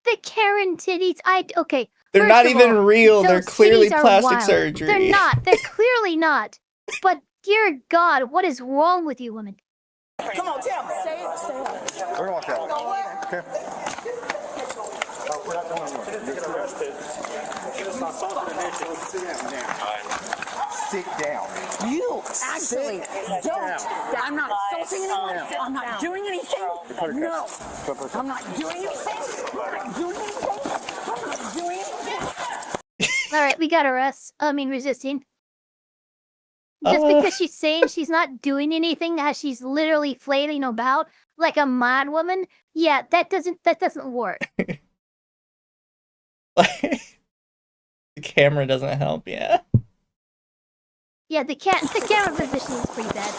The Karen titties, okay. They're not even real. They're clearly plastic surgery. They're not. They're clearly not. But dear God, what is wrong with you women? Come on, Tim. Stay. We're gonna walk out. Okay. We're not going anywhere. You're gonna arrested. Sit down. You actually don't. I'm not assaulting anyone. I'm not doing anything. No. I'm not doing anything. I'm not doing anything. I'm not doing anything. Alright, we got resisting. Just because she's saying she's not doing anything as she's literally flailing about like a mad woman, yeah, that doesn't work. The camera doesn't help, yeah. Yeah, the camera position is pretty bad.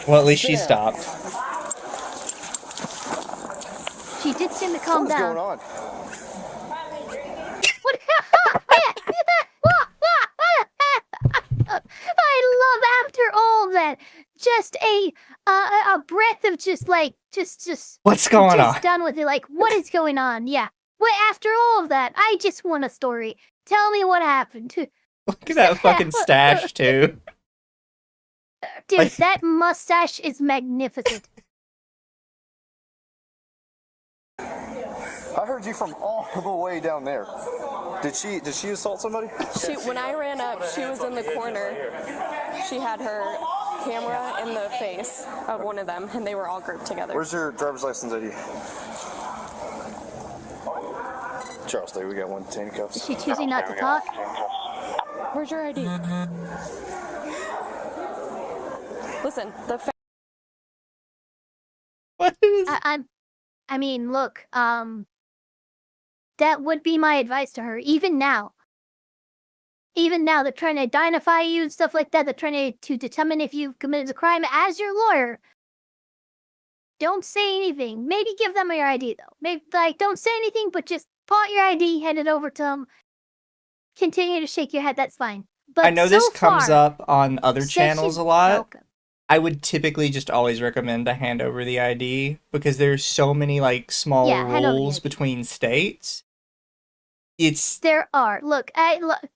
Well, at least she stopped. She did seem to calm down. What's going on? What? I love after all that, just a breath of just what's going on? Just done with it. Like, what is going on? Yeah. What after all of that? I just want a story. Tell me what happened. Look at that fucking stash too. Dude, that mustache is magnificent. I heard you from all the way down there. Did she assault somebody? When I ran up, she was in the corner. She had her camera in the face of one of them, and they were all grouped together. Where's your driver's license ID? Charles Day, we got one handcuffs. Is she choosing not to talk? Where's your ID? Listen, what is... I mean, look, that would be my advice to her, even now. Even now, they're trying to identify you and stuff like that. They're trying to determine if you've committed a crime. As your lawyer, don't say anything. Maybe give them your ID, though. Maybe, don't say anything, but just pull out your ID, hand it over to them. Continue to shake your head, that's fine. But I know this comes up on other channels a lot. Welcome. I would typically just always recommend to hand over the ID because there's so many small rules between states. There are. Look,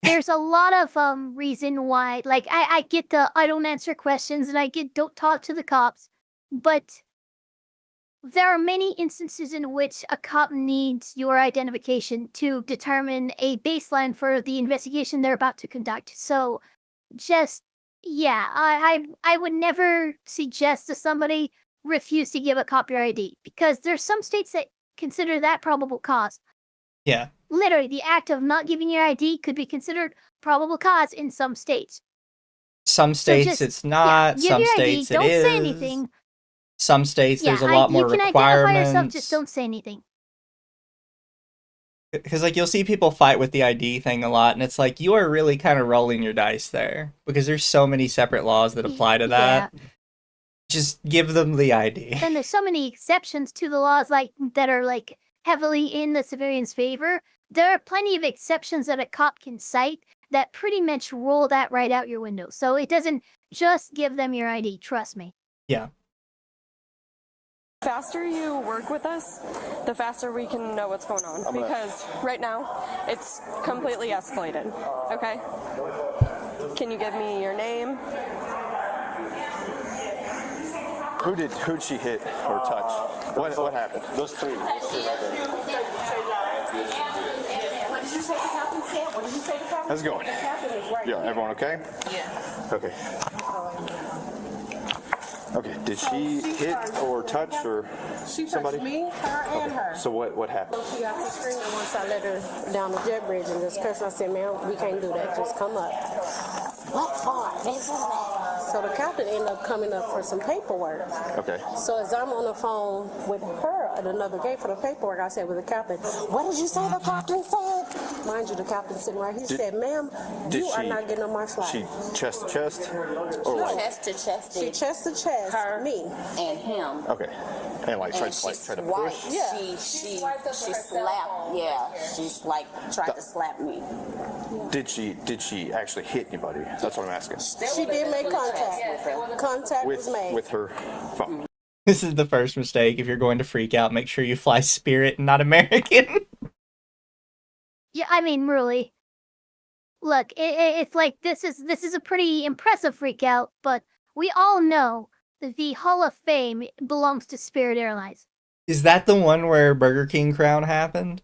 there's a lot of reason why. I get the I don't answer questions and I get don't talk to the cops, but there are many instances in which a cop needs your identification to determine a baseline for the investigation they're about to conduct. So, yeah, I would never suggest to somebody refuse to give a cop your ID because there's some states that consider that probable cause. Yeah. Literally, the act of not giving your ID could be considered probable cause in some states. Some states it's not. Yeah, some your states ID, it don't is. Say anything. Some states there's a lot more requirements. You can identify yourself, just don't say anything. Because you'll see people fight with the ID thing a lot, and it's you are really kind of rolling your dice there because there's so many separate laws that apply to that. Yeah. Just give them the ID. And there's so many exceptions to the laws that are heavily in the civilian's favor. There are plenty of exceptions that a cop can cite that pretty much roll that right out your window. So it doesn't just give them your ID, trust me. Yeah. The faster you work with us, the faster we can know what's going on. Because right now, it's completely escalated. Okay? Can you give me your name? Who'd she hit or touch? What happened? Those three. What did you say the captain said? What did you say the captain How's it going? The captain is right Yeah, here. everyone okay? Yeah. Okay. Okay, did she hit or touch or She touched somebody? me, her, and her. So what happened? She got to screaming once I let her down the jet bridge and just cussed. I said, "Man, we can't do that. Just come up." What for? So the captain ended up coming up for some paperwork. Okay. So as I'm on the phone with her at another gate for the paperwork, I said with the captain, "What did you say the captain said?" Mind you, the captain sitting right here said, "Ma'am, you are not getting on my flight." She chest to chest? Or what? Chest to chest. She chest to chest. Her me and him. Okay. And like tried to push? Yeah. She slapped. Yeah. She's like tried to slap me. Did she actually hit anybody? That's what I'm asking. She did make contact. Contact was made. With her phone. This is the first mistake. If you're going to freak out, make sure you fly Spirit and not American. Yeah, I mean, really. Look, it's like this is a pretty impressive freak out, but we all know that the Hall of Fame belongs to Spirit Airlines. Is that the one where Burger King crown happened?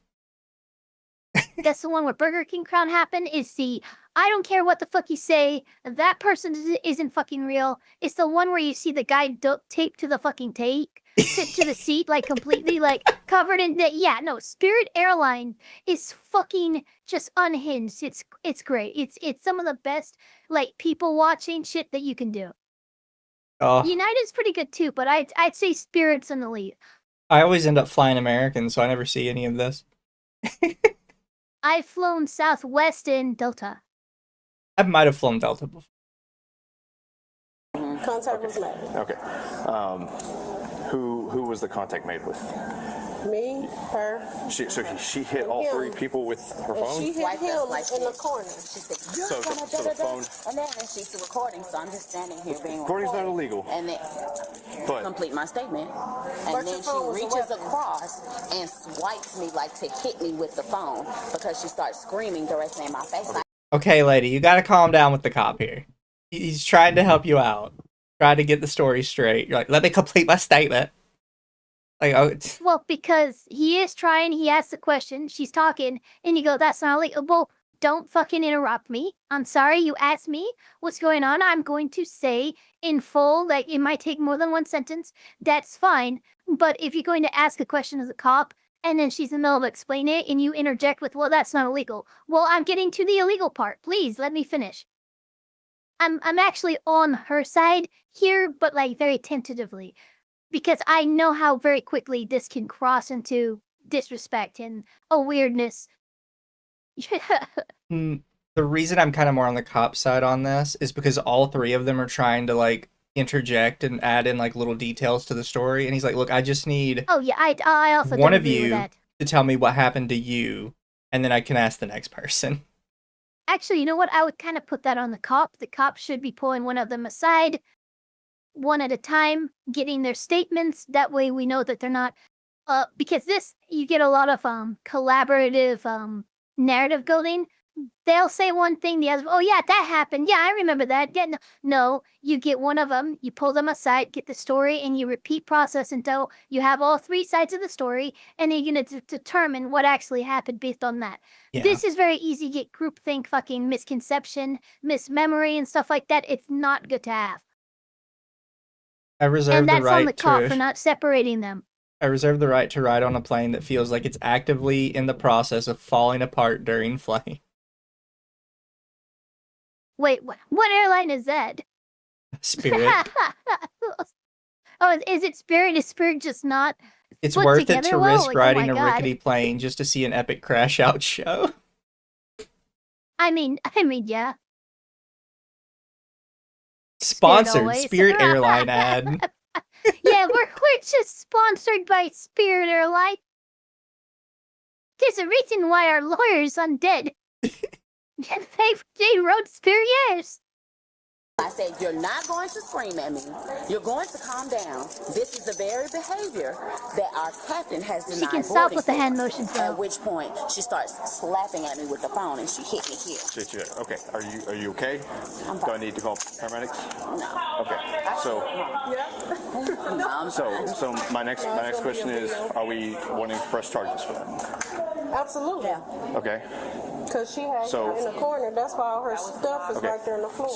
That's the one where Burger King crown happened. Is the I don't care what the fuck you say, that person isn't fucking real. It's the one where you see the guy duct taped to the fucking to the seat, like completely like covered in the Spirit Airline is fucking just unhinged. It's great. It's some of the best like people watching shit that you can do. Oh. United's pretty good too, but I'd say Spirit's in the lead. I always end up flying American, so I never see any of this. I've flown Southwest and Delta. I might have flown Delta before. Contact was made. Okay. Who was the contact made with? Me, her. She hit all three people with her phone? She hit him in the corner. She said, So the phone... And then she's recording, so I'm just standing here being Recording's not recorded. illegal. And then complete my statement. But And then your she phone was a reaches weapon. across and swipes me like to hit me with the phone because she starts screaming directly in my face. Okay, lady, you gotta calm down with the cop here. He's trying to help you out. Try to get the story straight. You're like, let me complete my statement. Like, Well, because he is trying, he asks the question, she's talking, and you go, that's not legal. Well, don't fucking interrupt me. I'm sorry, you asked me what's going on. I'm going to say in full, like, it might take more than one sentence. That's fine. But if you're going to ask a question as a cop, and then she's in the middle of explaining it, and you interject with, well, that's not illegal. Well, I'm getting to the illegal part. Please, let me finish. I'm actually on her side here, but, like, very tentatively. Because I know how very quickly this can cross into disrespect and a weirdness. the reason I'm kind of more on the cop side on this is because all three of them are trying to, like, interject and add in, like, little details to the story. And he's like, look, I just need Oh, yeah, I also one don't of agree with you that. to tell me what happened to you, and then I can ask the next person. Actually, you know what? I would kind of put that on the cop. The cop should be pulling one of them aside, one at a time, getting their statements. That way we know that they're not, because this, you get a lot of collaborative narrative building. They'll say one thing, the other, oh yeah, that happened. Yeah, I remember that. Yeah, no, you get one of them, you pull them aside, get the story, and you repeat process until you have all three sides of the story, and then you're going to determine what actually happened based on that. Yeah. This is very easy to get groupthink, fucking misconception, mismemory, and stuff like that. It's not good to have. I reserve And the that's on the right cop to... for not separating them. I reserve the right to ride on a plane that feels like it's actively in the process of falling apart during flight. Wait, what airline is that? Spirit. Oh, is it Spirit? Is Spirit just not It's put worth it together to well? risk Like, oh riding my a God. rickety plane just to see an epic Crashout show. I mean, yeah. Sponsored always. Spirit Airline ad. Yeah, we're just sponsored by Spirit Airline. There's a reason why our lawyer's undead. They wrote Spirit, yes. I said, you're not going to scream at me. You're going to calm down. This is the very behavior that our captain has denied. She can stop with the hand motions, though. At which point, she starts slapping at me with the phone, and she hit me here. Shit. Okay. Are you okay? Do I need to call paramedics? No. Okay. So my next question is, are we wanting to press charges for that? Absolutely. Okay. Because she has her in the corner. That's why all her stuff is right there on the floor.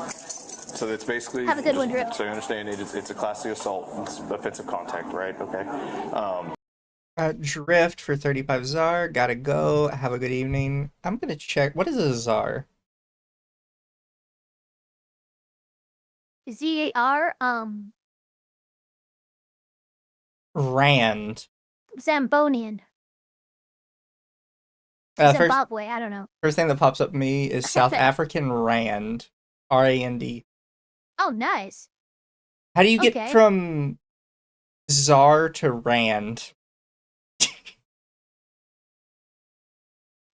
So that's basically. Have a good one, Drift. So you understand it's a classic assault. It's offensive contact, right? Okay. Drift for 35 Czar. Gotta go. Have a good evening. I'm gonna check. What is a Czar? ZAR, Rand. Zambonian. Zimbabwe, I don't know. First thing that pops up to me is South African Rand. R-A-N-D. Oh, nice. How do you get from Czar to Rand?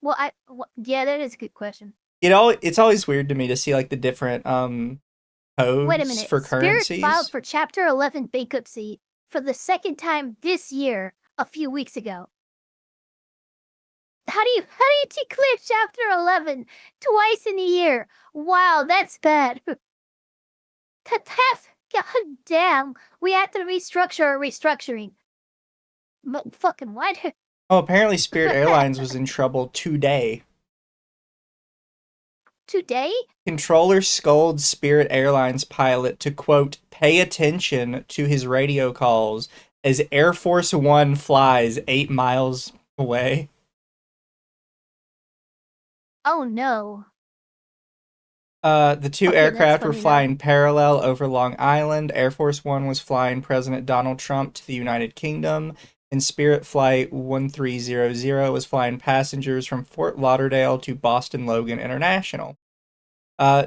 Well, yeah, that is a good question. It's always weird to me to see like the different codes Wait a minute. for currencies. Spirit filed for Chapter 11 bankruptcy for the second time this year, a few weeks ago. How do you declare Chapter 11 twice in a year? Wow, that's bad. God damn, we had to restructure our restructuring. But fucking what? Oh, apparently Spirit Airlines was in trouble today. Today? Controller scolds Spirit Airlines pilot to, quote, pay attention to his radio calls as Air Force One flies 8 miles away. Oh no. The two aircraft were flying parallel over Long Island. Air Force One was flying President Donald Trump to the United Kingdom, and Spirit Flight 1300 was flying passengers from Fort Lauderdale to Boston Logan International.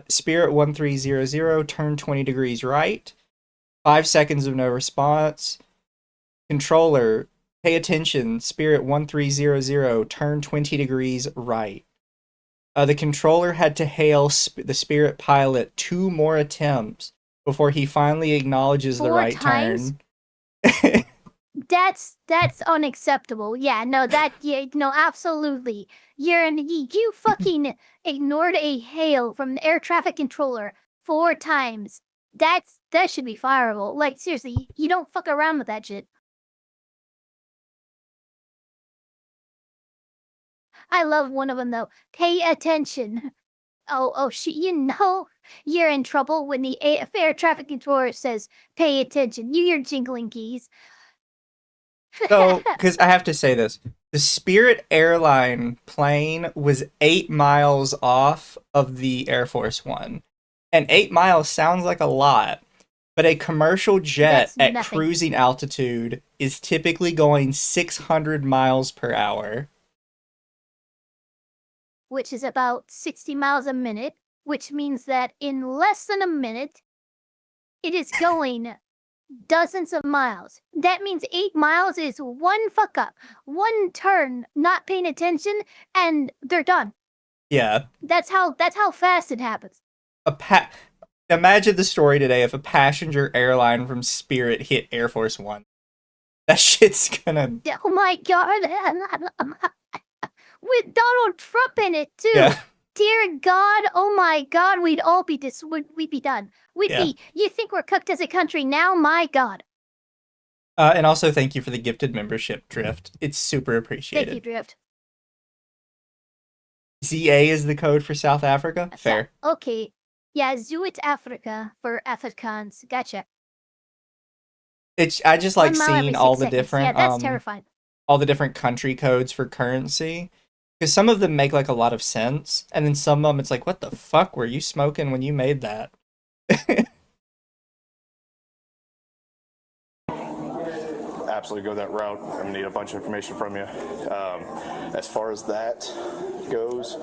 Spirit 1300 turned 20 degrees right. 5 seconds of no response. Controller, pay attention. Spirit 1300 turned 20 degrees right. The controller had to hail the Spirit pilot 2 more attempts before he finally acknowledges the right turn. That's unacceptable. Yeah, no, absolutely. You fucking ignored a hail from the air traffic controller 4 times. That should be fireable. Like, seriously, you don't fuck around with that shit. I love one of them though. Pay attention. Oh, you're in trouble when the air traffic controller says, pay attention. You're jingling keys. So, because I have to say this, the Spirit airline plane was 8 miles off of the Air Force One. And 8 miles sounds like a lot, but a commercial jet at cruising altitude is typically going 600 miles per hour. Which is about 60 miles a minute, which means that in less than a minute, it is going dozens of miles. That means 8 miles is one fuck up, one turn, not paying attention, and they're done. Yeah. That's how fast it happens. Imagine the story today if a passenger airline from Spirit hit Air Force One. That shit's gonna... Oh my god. With Donald Trump in it too. Yeah. Dear God, oh my God, we'd all be we'd be done. We'd be. You think we're cooked as a country now? My God. And also, thank you for the gifted membership, Drift. It's super appreciated. Thank you, Drift. ZA is the code for South Africa. Fair. Okay, yeah, Zuid Africa for Afrikaans. Gotcha. I just like seeing all the different. Yeah, that's terrifying. All the different country codes for currency. Because some of them make like a lot of sense, and then some of them it's like, what the fuck were you smoking when you made that? Absolutely go that route. I'm gonna need a bunch of information from you. As far as that goes,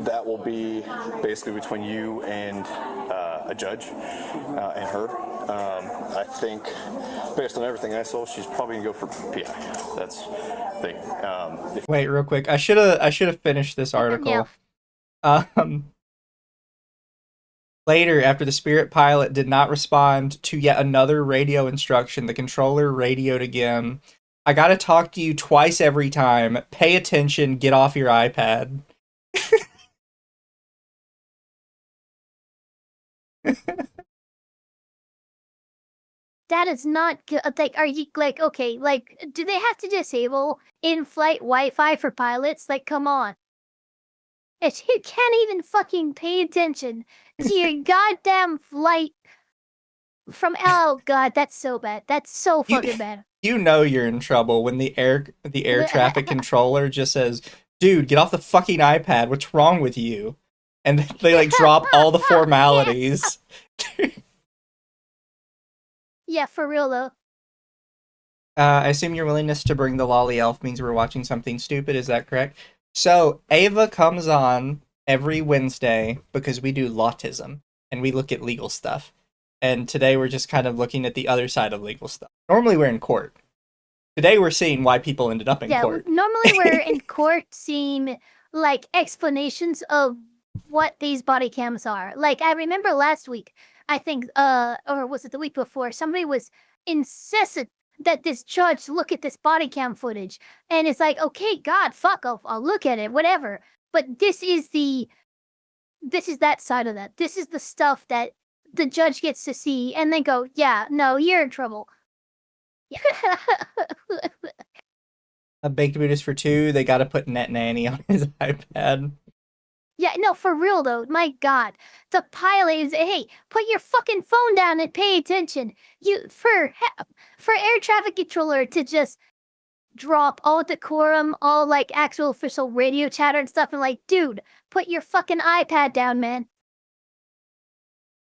that will be basically between you and a judge and her. I think, based on everything I saw, she's probably gonna go for PI. That's the thing. Wait, real quick. I should have finished this article. Later, after the Spirit pilot did not respond to yet another radio instruction, the controller radioed again. I gotta talk to you twice every time. Pay attention, get off your iPad. That is not good. Like, are you, like, okay, like, do they have to disable in-flight Wi-Fi for pilots? Like, come on. If you can't even fucking pay attention to your goddamn flight from, oh god, that's so bad. That's so fucking bad. You know you're in trouble when the air traffic controller just says, dude, get off the fucking iPad, what's wrong with you? And they, like, drop all the formalities. Yeah, for real, though. I assume your willingness to bring the lolly elf means we're watching something stupid, is that correct? So, Ava comes on every Wednesday because we do Lawtism, and we look at legal stuff. And today we're just kind of looking at the other side of legal stuff. Normally we're in court. Today we're seeing why people ended up in court. Normally we're in court seeing, like, explanations of what these body cams are. Like, I remember last week, I think, or was it the week before, somebody was insistent that this judge look at this body cam footage. And it's like, okay, God, fuck, I'll look at it, whatever. But this is that side of that. This is the stuff that the judge gets to see and then go, yeah, no, you're in trouble. A baked boot is for two. They got to put Net Nanny on his iPad. Yeah, no, for real though. My God, the pilot is, hey, put your fucking phone down and pay attention. For air traffic controller to just drop all decorum, all like actual official radio chatter and stuff, and like, dude, put your fucking iPad down, man.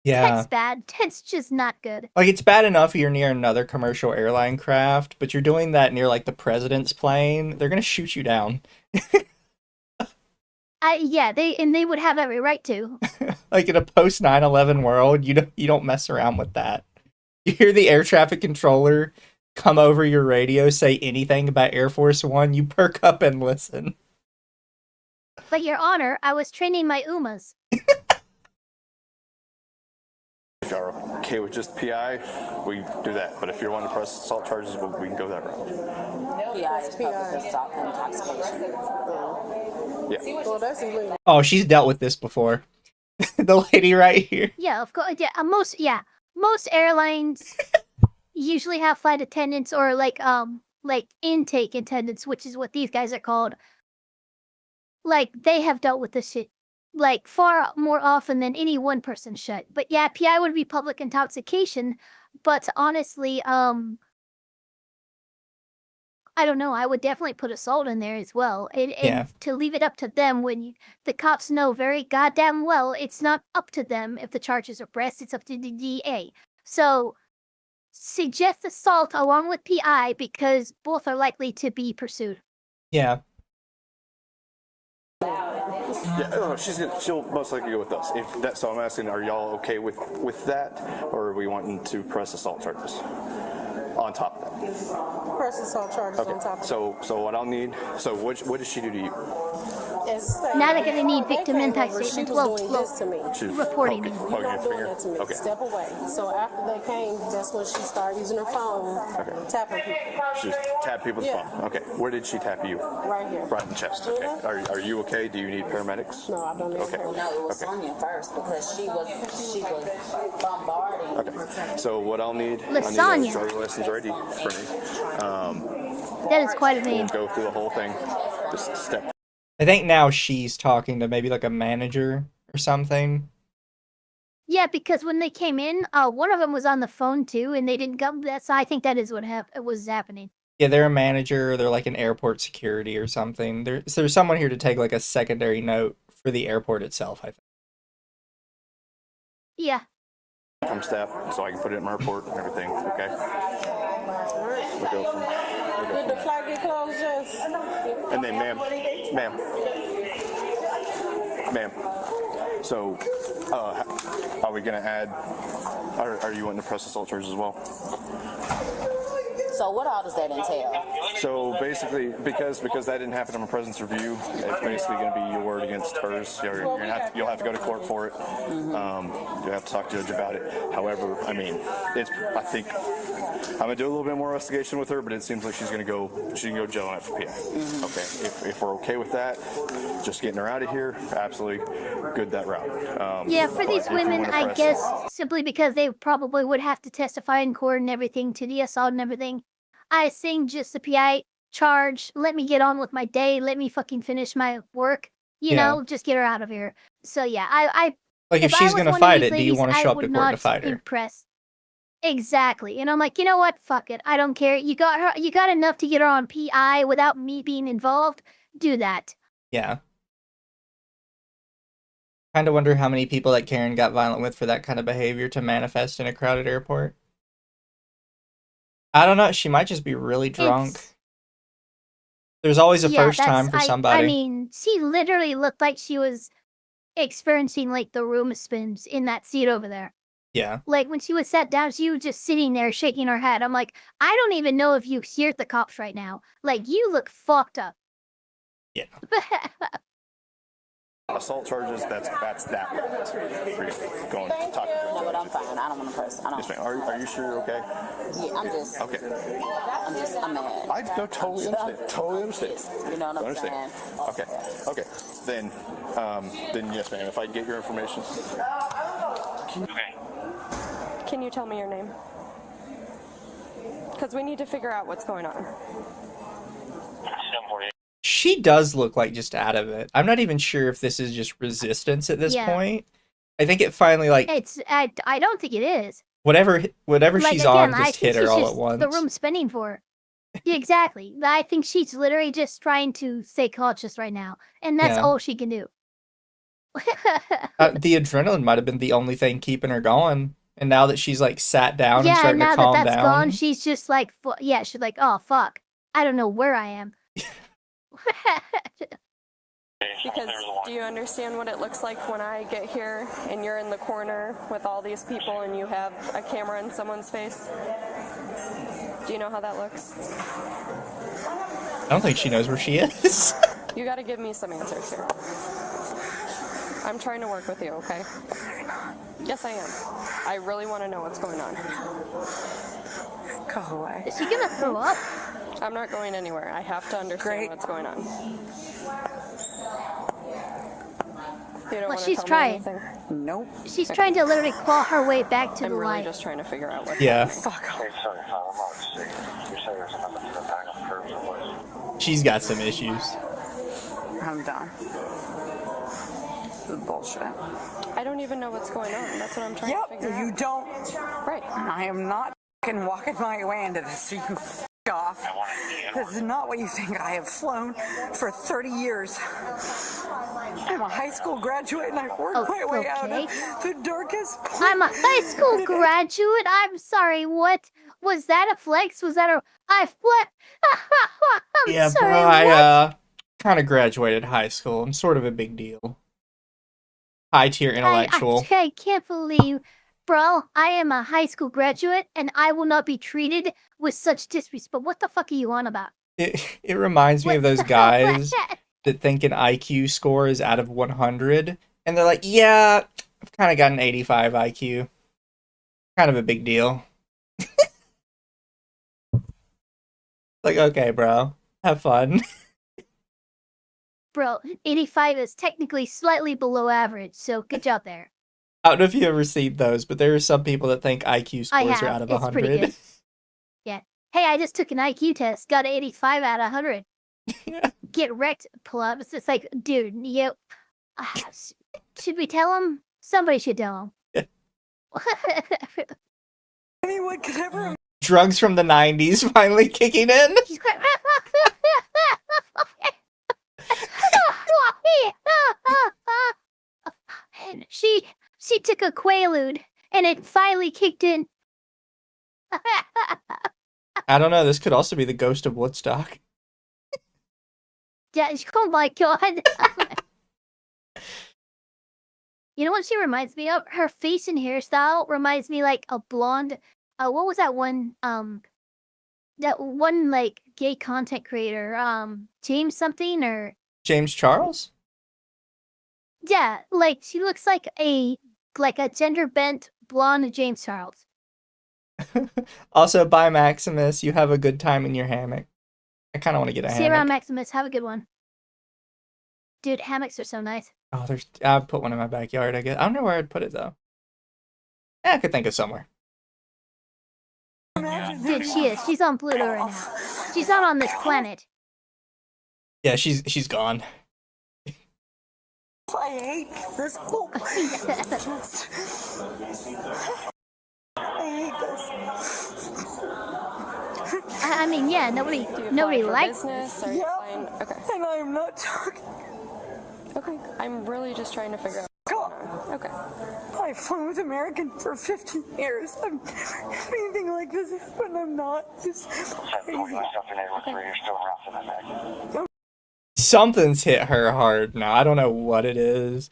Yeah. That's bad. That's just not good. Like, it's bad enough you're near another commercial airline craft, but you're doing that near, like, the president's plane. They're gonna shoot you down. Yeah, they would have every right to. Like, in a post 9/11 world, you don't mess around with that. You hear the air traffic controller come over your radio, say anything about Air Force One, you perk up and listen. But Your Honor, I was training my UMAs. If you're okay with just PI, we do that. But if you're wanting to press assault charges, we can go that route. PI is public assault and intoxication. Yeah. Well, that's illegal. Oh, she's dealt with this before. The lady right here. Yeah, of course. Yeah, most airlines usually have flight attendants or like intake attendants, which is what these guys are called. Like, they have dealt with this shit like far more often than any one person should. But yeah, PI would be public intoxication. But honestly, I don't know. I would definitely put assault in there as well. And to leave it up to them when the cops know very goddamn well it's not up to them if the charges are pressed. It's up to the DA. So suggest assault along with PI because both are likely to be pursued. Yeah. Yeah, she'll most likely go with us. So I'm asking, are y'all okay with that, or are we wanting to press assault charges on top of that? Press assault charges on top of that. So what I'll need. So what does she do to you? Now they're gonna need victim impact She statement. was doing this to me. Reporting. You're not doing that to me. Okay. Step away. So after they came, that's when she started using her phone, tapping people. She just tapped people's phone. Okay. Where did she tap you? Right here. Right in the chest. Okay. Are you okay? Do you need paramedics? No, I don't need paramedics. No, it was Sonia first because she was bombarding. Okay. So what I'll need, Lasagna. I need a driver's license ready for me. That is quite a name. We'll go through the whole thing. Just step. I think now she's talking to maybe like a manager or something. Yeah, because when they came in, one of them was on the phone too, and they didn't come. So I think that is what was happening. Yeah, they're a manager. Or they're like an airport security or something. There's someone here to take like a secondary note for the airport itself, I think. Yeah. Come step so I can put it in my report and everything. Okay. We'll go from. Did the flight get closed, Jess? And then, ma'am. So, are we gonna add? Are you wanting to press assault charges as well? So what all does that entail? So basically, because that didn't happen in my presence review, it's basically going to be your word against hers. You'll have to go to court for it. You'll have to talk to the judge about it. However, I mean, I think I'm going to do a little bit more investigation with her, but it seems like she can go jail on it for PI. Okay, if we're okay with that, just getting her out of here, absolutely good that route. Yeah, for these women, I guess, simply because they probably would have to testify in court and everything to the assault and everything. I think just the PI charge, let me get on with my day, let me fucking finish my work, you know, just get her out of here. So yeah, I like if she's gonna fight it, do you want to show up to court to fight her? Impress. Exactly. And I'm like, you know what? Fuck it. I don't care. You got her. You got enough to get her on PI without me being involved. Do that. Yeah. Kind of wonder how many people that Karen got violent with for that kind of behavior to manifest in a crowded airport. I don't know. She might just be really drunk. There's always a first time for somebody. I mean, she literally looked like she was experiencing like the room spins in that seat over there. Yeah. Like when she was sat down, she was just sitting there shaking her head. I'm like, I don't even know if you hear the cops right now. Like, you look fucked up. Yeah. Assault charges, that's that. Going to talk to her. No, but I'm fine. I don't want to press. Yes, ma'am. Are you sure you're okay? Yeah, I'm just. Okay. I'm mad. I totally understand. Totally understand. You know what I'm saying? Okay. Then yes, ma'am. If I get your information. Okay. Can you tell me your name? Because we need to figure out what's going on. She does look like just out of it. I'm not even sure if this is just resistance at this point. I think it finally I don't think it is. Whatever like, she's on just hit her all at once. The room spinning for her. Yeah, exactly. I think she's literally just trying to stay conscious right now, and that's all she can do. The adrenaline might have been the only thing keeping her going, and now that she's like sat down and starting to calm down, gone, she's just like, she's like, oh fuck, I don't know where I am. Because do you understand what it looks like when I get here and you're in the corner with all these people and you have a camera in someone's face? Do you know how that looks? I don't think she knows where she is. You gotta give me some answers here. I'm trying to work with you, okay? Yes, I am. I really want to know what's going on. Go away. Is she gonna throw up? I'm not going anywhere. I have to understand what's going on. You don't want to she's tell trying. Me anything? Nope. She's trying to literally claw her way back to the really light. Just trying to figure out what. Yeah. Fuck She's got some issues. I'm done. This is bullshit. I don't even know what's going on. That's what I'm trying to figure out. You don't. Right. I am not fucking walking my way into this. So you can off. This is not what you think. I have flown for 30 years. I'm a high school graduate and I've worked my way out of the darkest place. I'm a high school graduate. I'm sorry. What was that? A flex? Was that a? I flex. Yeah, sorry, bro. I kind of graduated high school. I'm sort of a big deal. High tier intellectual. I can't believe. Bro, I am a high school graduate, and I will not be treated with such disrespect. What the fuck are you on about? It reminds me of those guys that think an IQ score is out of 100, and they're like, yeah, I've kind of got an 85 IQ. Kind of a big deal. Like, okay, bro, have fun. Bro, 85 is technically slightly below average, so good job there. I don't know if you ever seen those, but there are some people that think IQ scores are out of 100. It's pretty good. Yeah. Hey, I just took an IQ test, got an 85 out of 100. Get wrecked, pull up. It's just like, dude, should we tell him? Somebody should tell him. Anyone could ever. Drugs from the 90s finally kicking in. And she took a Quaalude, and it finally kicked in. I don't know. This could also be the ghost of Woodstock. Yeah. Oh my god. You know what she reminds me of? Her face and hairstyle reminds me like a blonde. What was that one? that one like gay content creator, James something or James Charles? yeah, like she looks like a gender bent blonde James Charles. Also, bye Maximus. You have a good time in your hammock. I kind of want to get a See hammock. around, Maximus. Have a good one. Dude, hammocks are so nice. Oh, I'd put one in my backyard, I guess. I don't know where I'd put it, though. Yeah, I could think of somewhere. Dude, she is. She's on Pluto right now. She's not on this planet. Yeah, she's gone. I hate this book. I hate this. I mean, yeah, nobody likes business. Are you fine? Okay. And I'm not talking. Okay. I'm really just trying to figure out what's going on. Okay. I've flown with American for 15 years. I've never had anything like this happen. I'm not. It's crazy. Something's hit her hard now. I don't know what it is.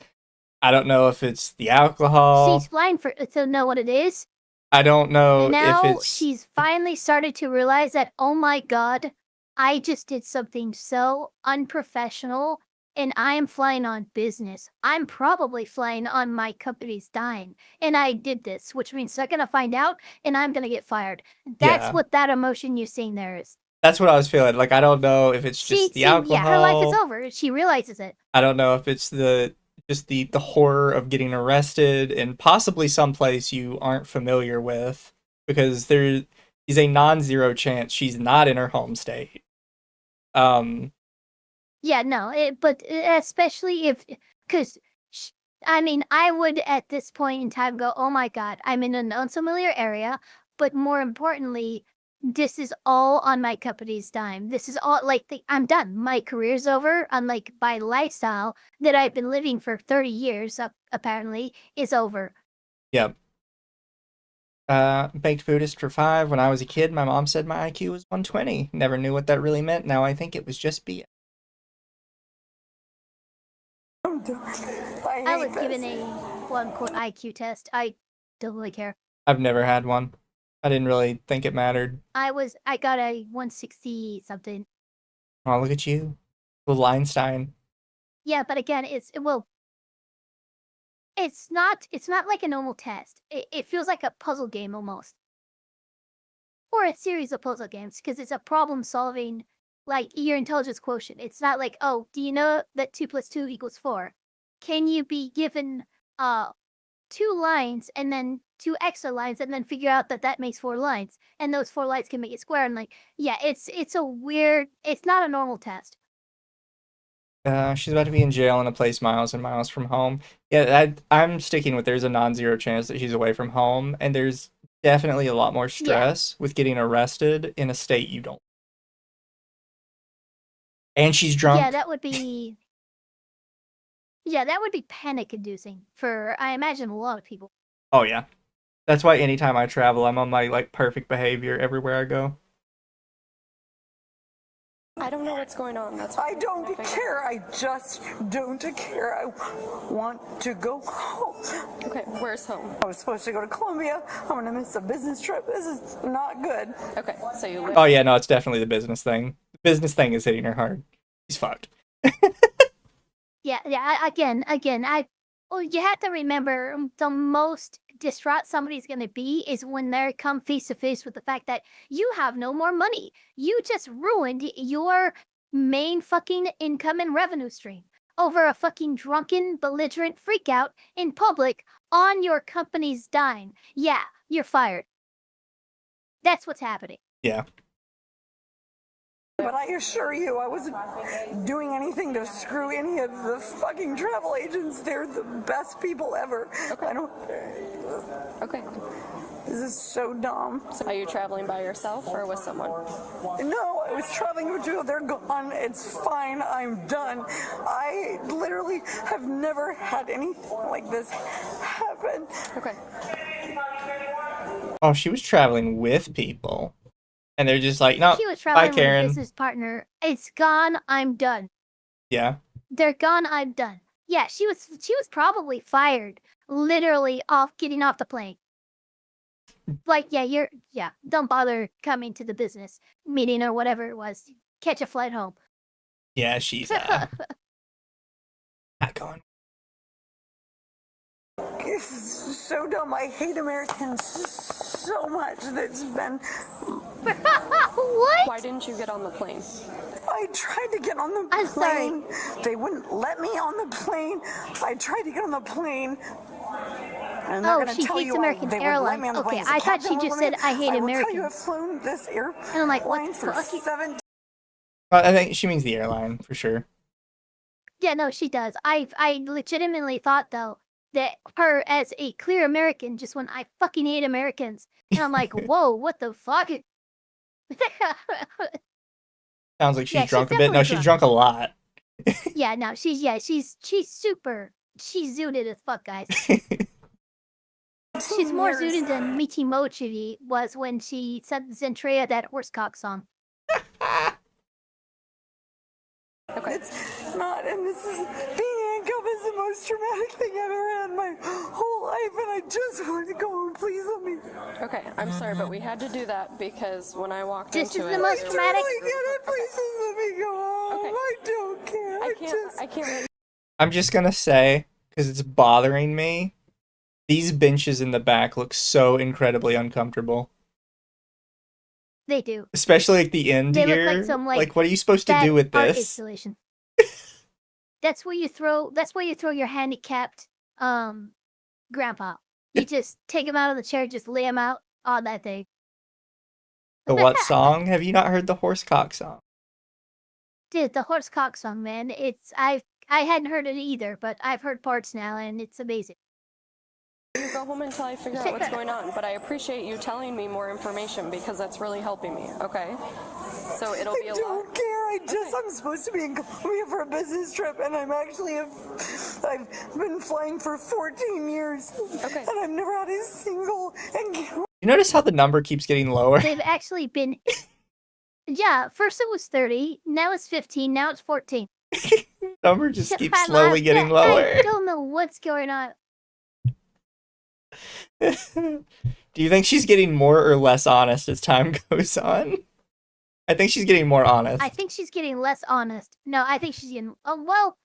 I don't know if it's the alcohol. She's flying to know what it is. I don't know And now if it's... she's finally started to realize that, oh my god, I just did something so unprofessional and I am flying on business. I'm probably flying on my company's dime. And I did this, which means they're going to find out and I'm going to get fired. That's what that emotion you're seeing there is. That's what I was feeling. Like, I don't know if it's just the alcohol. Yeah, her life is over. She realizes it. I don't know if it's the horror of getting arrested and possibly someplace you aren't familiar with, because there is a non-zero chance she's not in her home state. Yeah, no, but especially if, because, I mean, I would at this point in time go, oh my god, I'm in an unfamiliar area, but more importantly, this is all on my company's dime. This is all, I'm done. My career's over. Unlike my lifestyle that I've been living for 30 years, apparently, is over. Yep. Baked Buddhist for 5. When I was a kid, my mom said my IQ was 120. Never knew what that really meant. Now I think it was just BS. I was given a quote-unquote IQ test. I don't really care. I've never had one. I didn't really think it mattered. I got a 160 something. Oh, look at you. Little Einstein. Yeah, but again, it's not like a normal test. It feels like a puzzle game almost. Or a series of puzzle games, because it's a problem solving, like your intelligence quotient. It's not like, oh, do you know that 2 + 2 = 4? Can you be given 2 lines and then 2 extra lines and then figure out that makes 4 lines, and those 4 lines can make it square, and it's a weird, it's not a normal test. She's about to be in jail in a place miles and miles from home. Yeah, I'm sticking with there's a non-zero chance that she's away from home, and there's definitely a lot more stress with getting arrested in a state you don't. And she's drunk. Yeah, that would be panic-inducing for, I imagine, a lot of people. Oh yeah. That's why anytime I travel, I'm on my perfect behavior everywhere I go. I don't know what's going on. That's I don't care. I just don't care. I want to go home. Okay, where's home? I was supposed to go to Colombia. I'm going to miss a business trip. This is not good. Okay, so you live... Oh yeah, no, it's definitely the business thing. The business thing is hitting her hard. She's fucked. Yeah, again, you have to remember, the most distraught somebody's going to be is when they come face to face with the fact that you have no more money. You just ruined your main fucking income and revenue stream over a fucking drunken, belligerent freakout in public on your company's dime. Yeah, you're fired. That's what's happening. Yeah. But I assure you, I wasn't doing anything to screw any of the fucking travel agents. They're the best people ever. Okay. I don't... Okay. This is so dumb. So are you traveling by yourself or with someone? No, I was traveling with two. They're gone. It's fine. I'm done. I literally have never had anything like this happen. Okay. Oh, she was traveling with people. And they're just like, no, she was traveling bye, Karen. with a business partner. It's gone. I'm done. Yeah. They're gone. I'm done. Yeah, she was probably fired. Literally getting off the plane. like, don't bother coming to the business meeting or whatever it was. Catch a flight home. Yeah, she's not going. It's so dumb. I hate Americans so much. That's been. What? Why didn't you get on the plane? I tried to get on the plane. They wouldn't let me on the plane. I tried to get on the plane. And she hates American Airlines. Okay, I thought she just said, I hate Americans. You have flown this airplane and I'm like, what the fuck? 7 I think she means the airline, for sure. Yeah, no, she does. I legitimately thought, though, that her as a clear American just went, I fucking hate Americans. And I'm like, whoa, what the fuck? Sounds like she's drunk a bit. No, she's drunk a lot. Yeah, no, she's super. She's zooted as fuck, guys. She's more zooted than Michimochi was when she sent Zentrea that horsecock song. Okay. It's not, and this is being handcuffed is the most traumatic thing I've ever had in my whole life, and I just want to go home. Please let me. Okay, I'm sorry, but we had to do that because when I walked this into is the most traumatic. Please just let me go home. Okay. I don't care. I can't. I'm just gonna say, because it's bothering me, these benches in the back look so incredibly uncomfortable. They do. Especially at the end they here. Look like some like what are you supposed to do with this? Installation. That's where you throw your handicapped grandpa. You just take him out of the chair, just lay him out on that thing. The what song? Have you not heard the horsecock song? Dude, the horsecock song, man. I hadn't heard it either, but I've heard parts now, and it's amazing. You go home until I figure out what's going on, but I appreciate you telling me more information because that's really helping me, okay? So it'll be a lot. I don't care. I'm supposed to be in Colombia for a business trip, and I've been flying for 14 years. Okay. And I've never had a single encounter. You notice how the number keeps getting lower? They've actually been... Yeah, first it was 30, now it's 15, now it's 14. Number just keeps slowly getting lower. I don't know what's going on. Do you think she's getting more or less honest as time goes on? I think she's getting more honest. I think she's getting less honest. No, I think she's getting... Oh, well...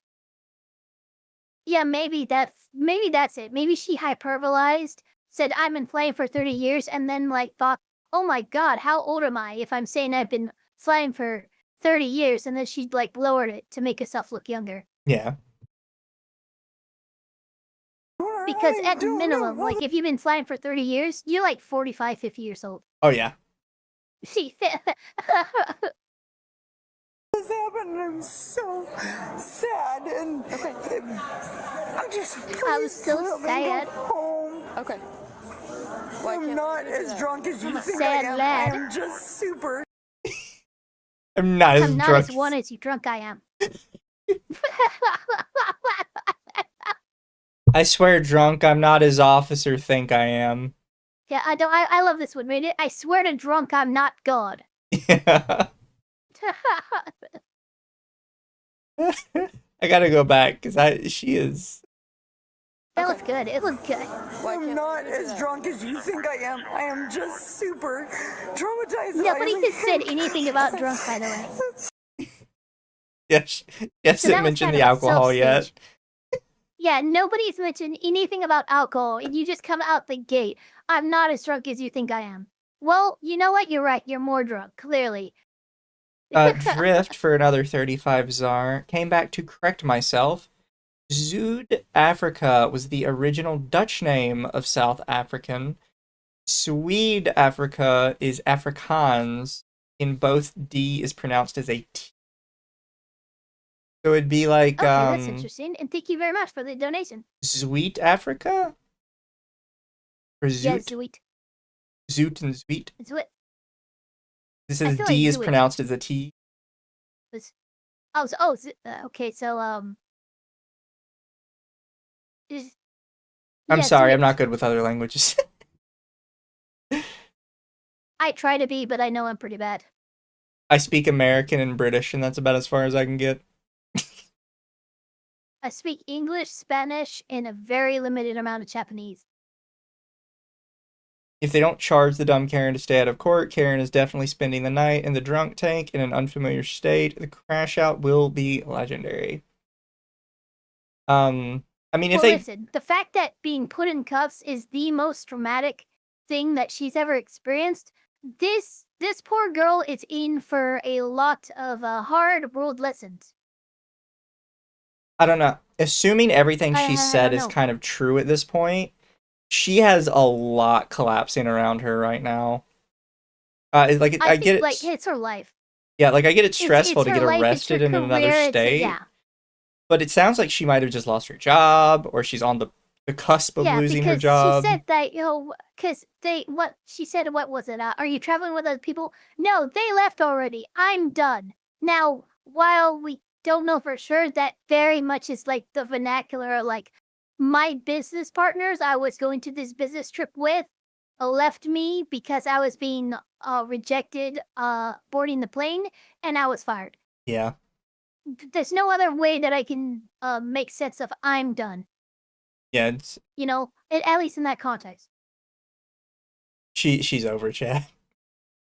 Yeah, maybe that's it. Maybe she hyperbolized, said I'm in flying for 30 years, and then like thought, oh my god, how old am I if I'm saying I've been flying for 30 years, and then she like lowered it to make herself look younger. Yeah. Because at minimum, like if you've been flying for 30 years, you're like 45, 50 years old. Oh yeah. See, this happened, and I'm so sad, and I was so sad. Home. Okay. I'm not as drunk as you think sad I am. lad. I am just super. I'm not as not drunk. as one as you drunk I am. I swear, drunk, I'm not as officer think I am. Yeah, I love this one. I swear to drunk, I'm not God. Yeah. I gotta go back because she is. That was good. It was good. I'm not as drunk as you think I am. I am just super traumatized. Nobody has said anything about drunk, by the way. Yes, hasn't mentioned the alcohol yet. Yeah, nobody's mentioned anything about alcohol, and you just come out the gate. I'm not as drunk as you think I am. Well, you know what? You're right. You're more drunk, clearly. Drift for another 35 czar. Came back to correct myself. Zuid-Afrika was the original Dutch name of South African. Swede-Afrika is Afrikaans. In both, D is pronounced as a T. So it'd be like, okay, that's interesting. And thank you very much for the donation. Zuid-Afrika? Or Zoot? Yeah, Zoot. Zoot and Zoot? Zoot. This is D like is Zoot pronounced as a T. Okay, so, I'm sorry, Zoot. I'm not good with other languages. I try to be, but I know I'm pretty bad. I speak American and British, and that's about as far as I can get. I speak English, Spanish, and a very limited amount of Japanese. If they don't charge the dumb Karen to stay out of court, Karen is definitely spending the night in the drunk tank in an unfamiliar state. The crash out will be legendary. I mean, if listen, the fact that being put in cuffs is the most traumatic thing that she's ever experienced, this poor girl is in for a lot of hard world lessons. I don't know. Assuming everything she said is kind of true at this point, she has a lot collapsing around her right now. I get it. Like, it's her life. Yeah, like I get it's stressful it's to get life, arrested in another state. Yeah. But it sounds like she might have just lost her job, or she's on the cusp of losing her job. She said that, because what was it? Are you traveling with other people? No, they left already. I'm done. Now, while we don't know for sure, that very much is like the vernacular, like, my business partners I was going to this business trip with left me because I was being rejected boarding the plane, and I was fired. Yeah. There's no other way that I can make sense of I'm done. Yeah, it's... at least in that context. She's over, Chad.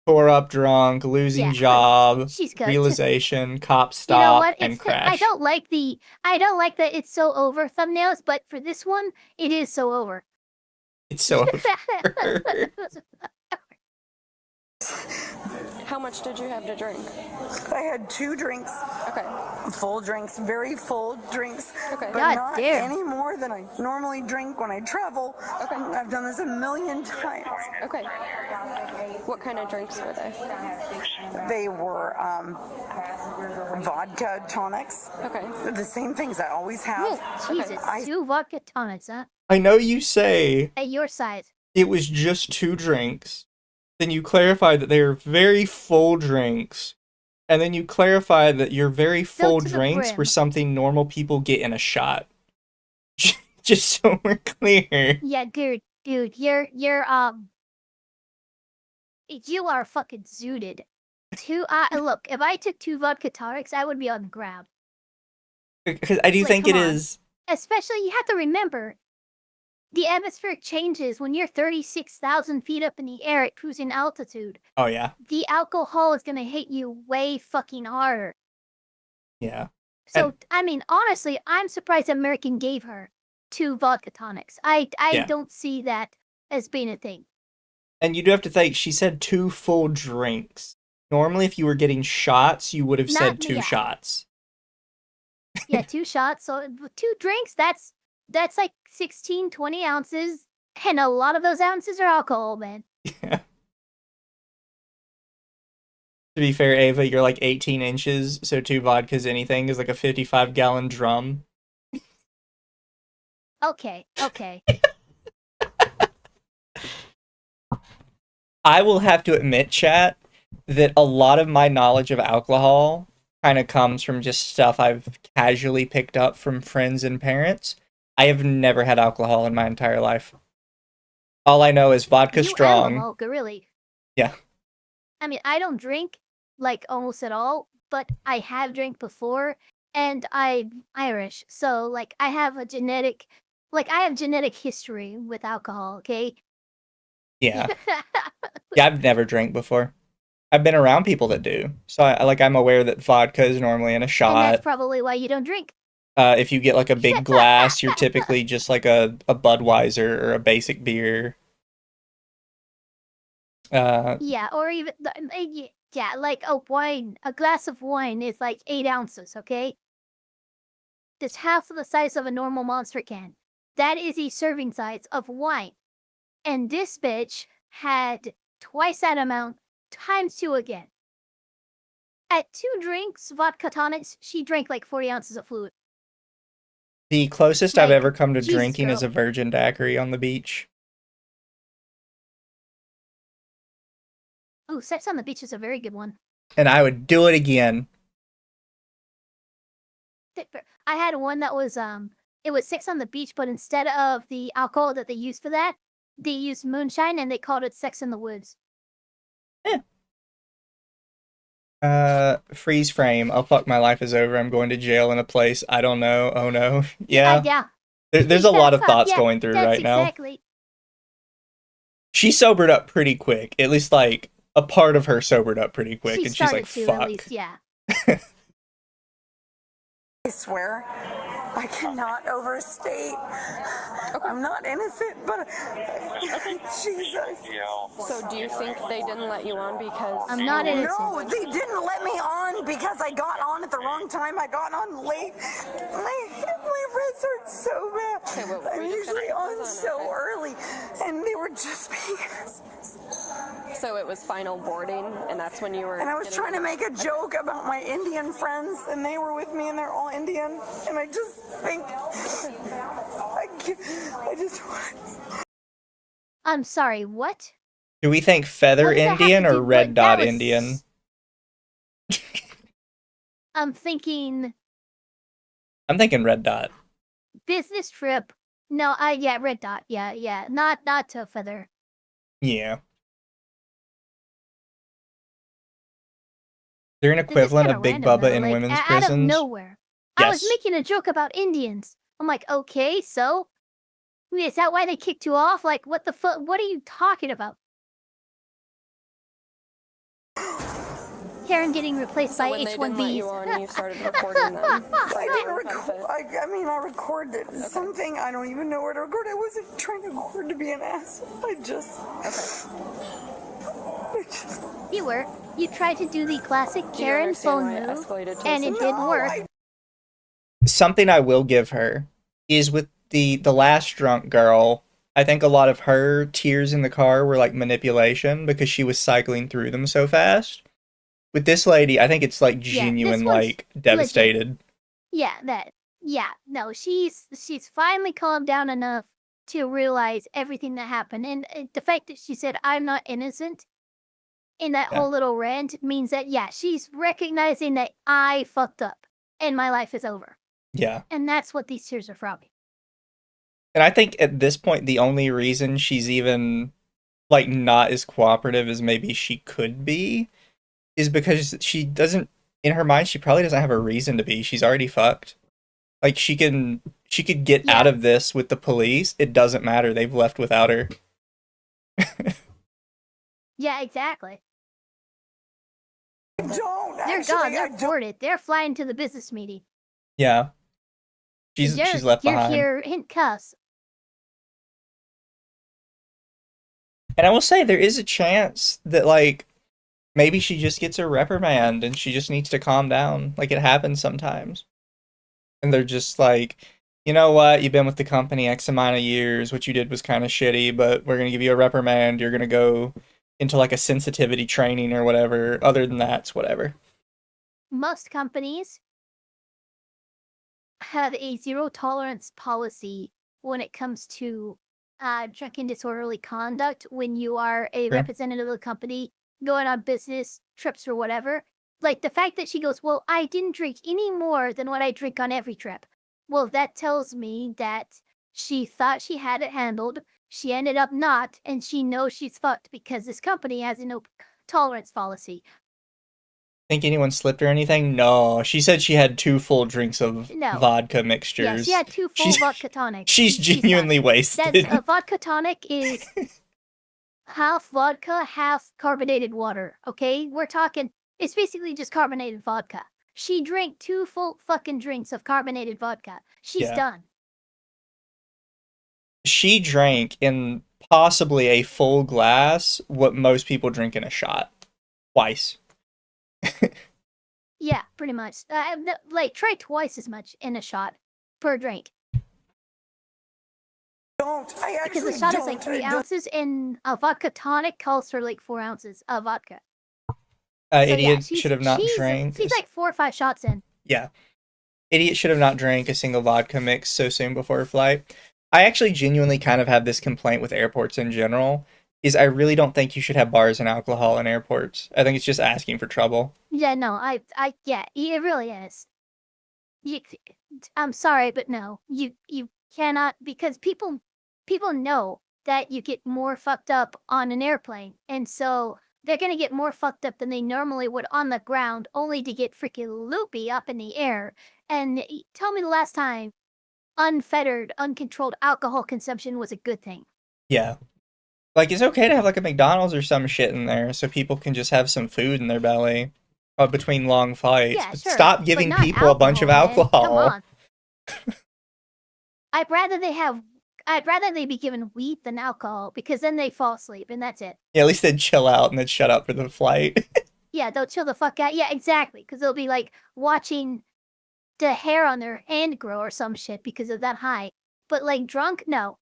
Tore up drunk, losing job, she's good. Realization, cop stop, and crash. I don't like that it's so over thumbnails, but for this one, it is so over. It's so over. How much did you have to drink? I had 2 drinks. Okay. Full drinks, very full drinks. Okay. But God not damn. any more than I normally drink when I travel. Okay. I've done this a million times. Okay. What kind of drinks were they? They were vodka tonics. Okay. The same things I always have. Oh, Jesus, 2 vodka tonics, huh? I know you say At your size. it was just 2 drinks. Then you clarify that they are very full drinks. And then you clarify that your very full drinks were something normal people get in a shot. Just so we're clear. Yeah, dude, you're you are fucking zooted. Look, if I took 2 vodka tonics, I would be on the ground. Because I do think it is. Especially, you have to remember, the atmospheric changes when you're 36,000 feet up in the air at cruising altitude. Oh, yeah. The alcohol is going to hit you way fucking harder. Yeah. So, I mean, honestly, I'm surprised American gave her 2 vodka tonics. I don't see that as being a thing. And you do have to think, she said 2 full drinks. Normally, if you were getting shots, you would have said 2 shots. Yeah, 2 shots. So 2 drinks, that's like 16, 20 ounces. And a lot of those ounces are alcohol, man. Yeah. To be fair, Ava, you're like 18 inches, so 2 vodkas anything is like a 55-gallon drum. Okay. I will have to admit, chat, that a lot of my knowledge of alcohol kind of comes from just stuff I've casually picked up from friends and parents. I have never had alcohol in my entire life. All I know is vodka strong. Vodka, really? Yeah. I mean, I don't drink, like, almost at all, but I have drank before, and I'm Irish, so, like, I have genetic history with alcohol, okay? Yeah. Yeah, I've never drank before. I've been around people that do, so I'm aware that vodka is normally in a shot. And that's probably why you don't drink. If you get like a big glass, you're typically just like a Budweiser or a basic beer. Yeah, or even like a wine. A glass of wine is like 8 ounces. Okay, that's half of the size of a normal Monster can. That is a serving size of wine, and this bitch had twice that amount times 2 again. At 2 drinks, vodka tonics, she drank like 40 ounces of fluid. The closest I've ever come to Jesus, drinking girl. is a virgin daiquiri on the beach. Oh, Sex on the Beach is a very good one. And I would do it again. I had one that was it was Sex on the Beach, but instead of the alcohol that they used for that, they used moonshine and they called it Sex in the Woods. Freeze frame. Oh fuck, my life is over. I'm going to jail in a place I don't know. Oh no. Yeah. Yeah. There's a lot of thoughts going through right now. Exactly. She sobered up pretty quick. At least, like, a part of her sobered up pretty quick. She and she's like, started to, fuck. at least, yeah. I swear, I cannot overstate. I'm not innocent, but Jesus. So do you think they didn't let you on because I'm not innocent? No, they didn't let me on because I got on at the wrong time. I got on late. My wrists hurt so bad. Okay, I'm usually on so early, and they were just being. So it was final boarding, and that's when you were. And I was trying to make a joke about my Indian friends, and they were with me, and they're all Indian. And I just think, I just. I'm sorry. What? Do we think feather Indian or red dot Indian? I'm thinking red dot. business trip. No, yeah, red dot. Yeah. Not to feather. Yeah. They're an equivalent of Big Bubba in women's prisons. Out of nowhere. Yes. I was making a joke about Indians. I'm like, okay, so is that why they kicked you off? Like, what the fuck? What are you talking about? Karen getting replaced by when they didn't let you H1Bs. on, you started recording them. I didn't record. I recorded something. I don't even know where to record. I wasn't trying to record to be an ass. I just. You were. You tried to do the classic Karen phone move, and it didn't work. Something I will give her is with the last drunk girl. I think a lot of her tears in the car were like manipulation because she was cycling through them so fast. With this lady, I think it's like genuine, like devastated. Legit. No, she's finally calmed down enough to realize everything that happened, and the fact that she said I'm not innocent in that whole little rant means that she's recognizing that I fucked up and my life is over. Yeah. And that's what these tears are from. And I think at this point the only reason she's even like not as cooperative as maybe she could be is because she doesn't, in her mind, she probably doesn't have a reason to be. She's already fucked. Like she could get out of this with the police. It doesn't matter. They've left without her. Yeah, exactly. They're gone. They're boarded. They're flying to the business meeting. Yeah. She's left behind. You're here in cuffs. And I will say there is a chance that like maybe she just gets a reprimand and she just needs to calm down. Like it happens sometimes. And they're just like, you know what? You've been with the company X amount of years. What you did was kind of shitty, but we're going to give you a reprimand. You're going to go into like a sensitivity training or whatever. Other than that, it's whatever. Most companies have a zero tolerance policy when it comes to drunken disorderly conduct when you are a representative of the company going on business trips or whatever. Like the fact that she goes, well, I didn't drink any more than what I drink on every trip. Well, that tells me that she thought she had it handled. She ended up not, and she knows she's fucked because this company has a no tolerance policy. Think anyone slipped or anything? No. She said she had 2 full drinks of vodka mixtures. Yeah, she had 2 full vodka tonics. She's genuinely wasted. That's a vodka tonic is half vodka, half carbonated water. Okay, we're talking. It's basically just carbonated vodka. She drank 2 full fucking drinks of carbonated vodka. She's done. She drank in possibly a full glass what most people drink in a shot. Twice. Yeah, pretty much. Like, try twice as much in a shot per drink. Because a shot is like 3 ounces, and a vodka tonic calls for like 4 ounces of vodka. Idiot should have not drank. She's like 4 or 5 shots in. Yeah. Idiot should have not drank a single vodka mix so soon before her flight. I actually genuinely kind of have this complaint with airports in general, is I really don't think you should have bars and alcohol in airports. I think it's just asking for trouble. Yeah, no, yeah, it really is. I'm sorry, but no, you cannot, because people know that you get more fucked up on an airplane, and so they're gonna get more fucked up than they normally would on the ground, only to get freaking loopy up in the air. And tell me the last time unfettered, uncontrolled alcohol consumption was a good thing. Yeah. Like, it's okay to have like a McDonald's or some shit in there so people can just have some food in their belly between long fights. Yeah, But sure, stop giving but not people a bunch of alcohol, man. Come alcohol. on. I'd rather they be given weed than alcohol, because then they fall asleep and that's it. Yeah, at least they'd chill out and they'd shut up for the flight. Yeah, they'll chill the fuck out. Yeah, exactly, because they'll be like watching the hair on their hand grow or some shit because of that high. But like drunk, no.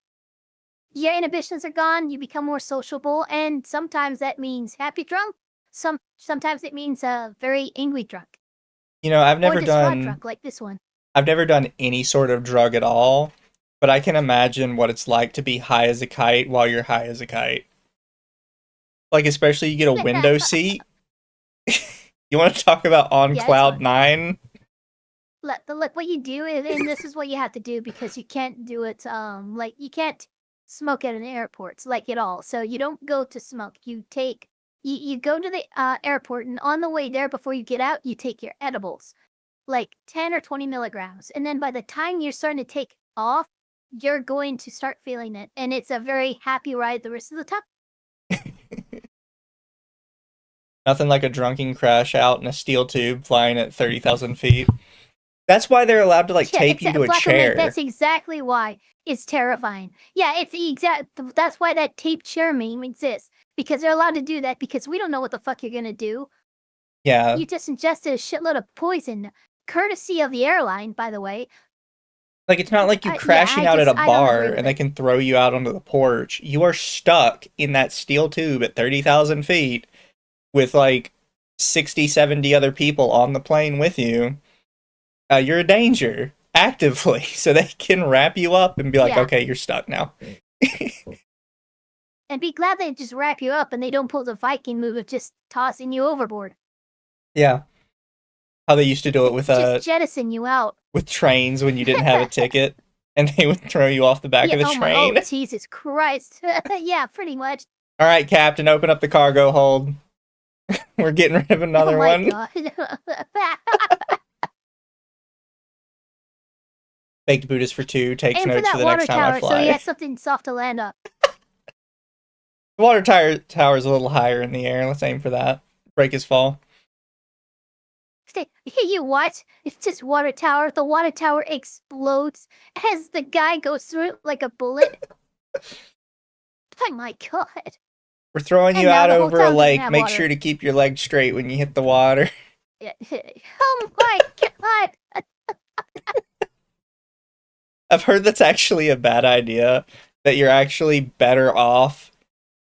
Your inhibitions are gone, you become more sociable, and sometimes that means happy drunk. Sometimes it means very angry drunk. You know, I've Or never distraught done drunk like this one. I've never done any sort of drug at all, but I can imagine what it's like to be high as a kite while you're high as a kite. Like, especially you get a window seat. You want to talk about on Yeah, it's cloud fun. 9? Look, what you do is, and this is what you have to do because you can't do it, like, you can't smoke at an airport, like, at all. So you don't go to smoke. You go to the airport, and on the way there, before you get out, you take your edibles, like 10 or 20 milligrams. And then by the time you're starting to take off, you're going to start feeling it. And it's a very happy ride the rest of the time. Nothing like a drunken crash out in a steel tube flying at 30,000 feet. That's why they're allowed to, like, tape you to a Black and white, chair. that's exactly why it's terrifying. Yeah, it's the exact. That's why that tape chair meme exists, because they're allowed to do that because we don't know what the fuck you're gonna do. Yeah. You just ingested a shitload of poison, courtesy of the airline, by the way. Like, it's not like you crashing out at a bar and they can throw you out onto the porch. You are stuck in that steel tube at 30,000 feet with, like, 60, 70 other people on the plane with you. You're a danger, actively, so they can wrap you up and be like, Yeah. okay, you're stuck now. And be glad they just wrap you up and they don't pull the Viking move of just tossing you overboard. Yeah. How they used to do it with Just jettison you out. with trains when you didn't have a ticket, and they would throw you off the back of the train. Oh, Jesus Christ. Yeah, pretty much. All right, Captain, open up the cargo hold. We're getting rid of another oh my one. God. Baked Buddhist for 2 takes Aim for notes that for the water next time tower I fly. so you have something soft to land up. The water tower is a little higher in the air. Let's aim for that. Break his fall. Hey, you what? It's just water tower. The water tower explodes as the guy goes through it like a bullet. Oh my God. We're throwing And you now out the whole over a town doesn't lake. have Make water. sure to keep your legs straight when you hit the water. Yeah. Oh my God. I've heard that's actually a bad idea. That you're actually better off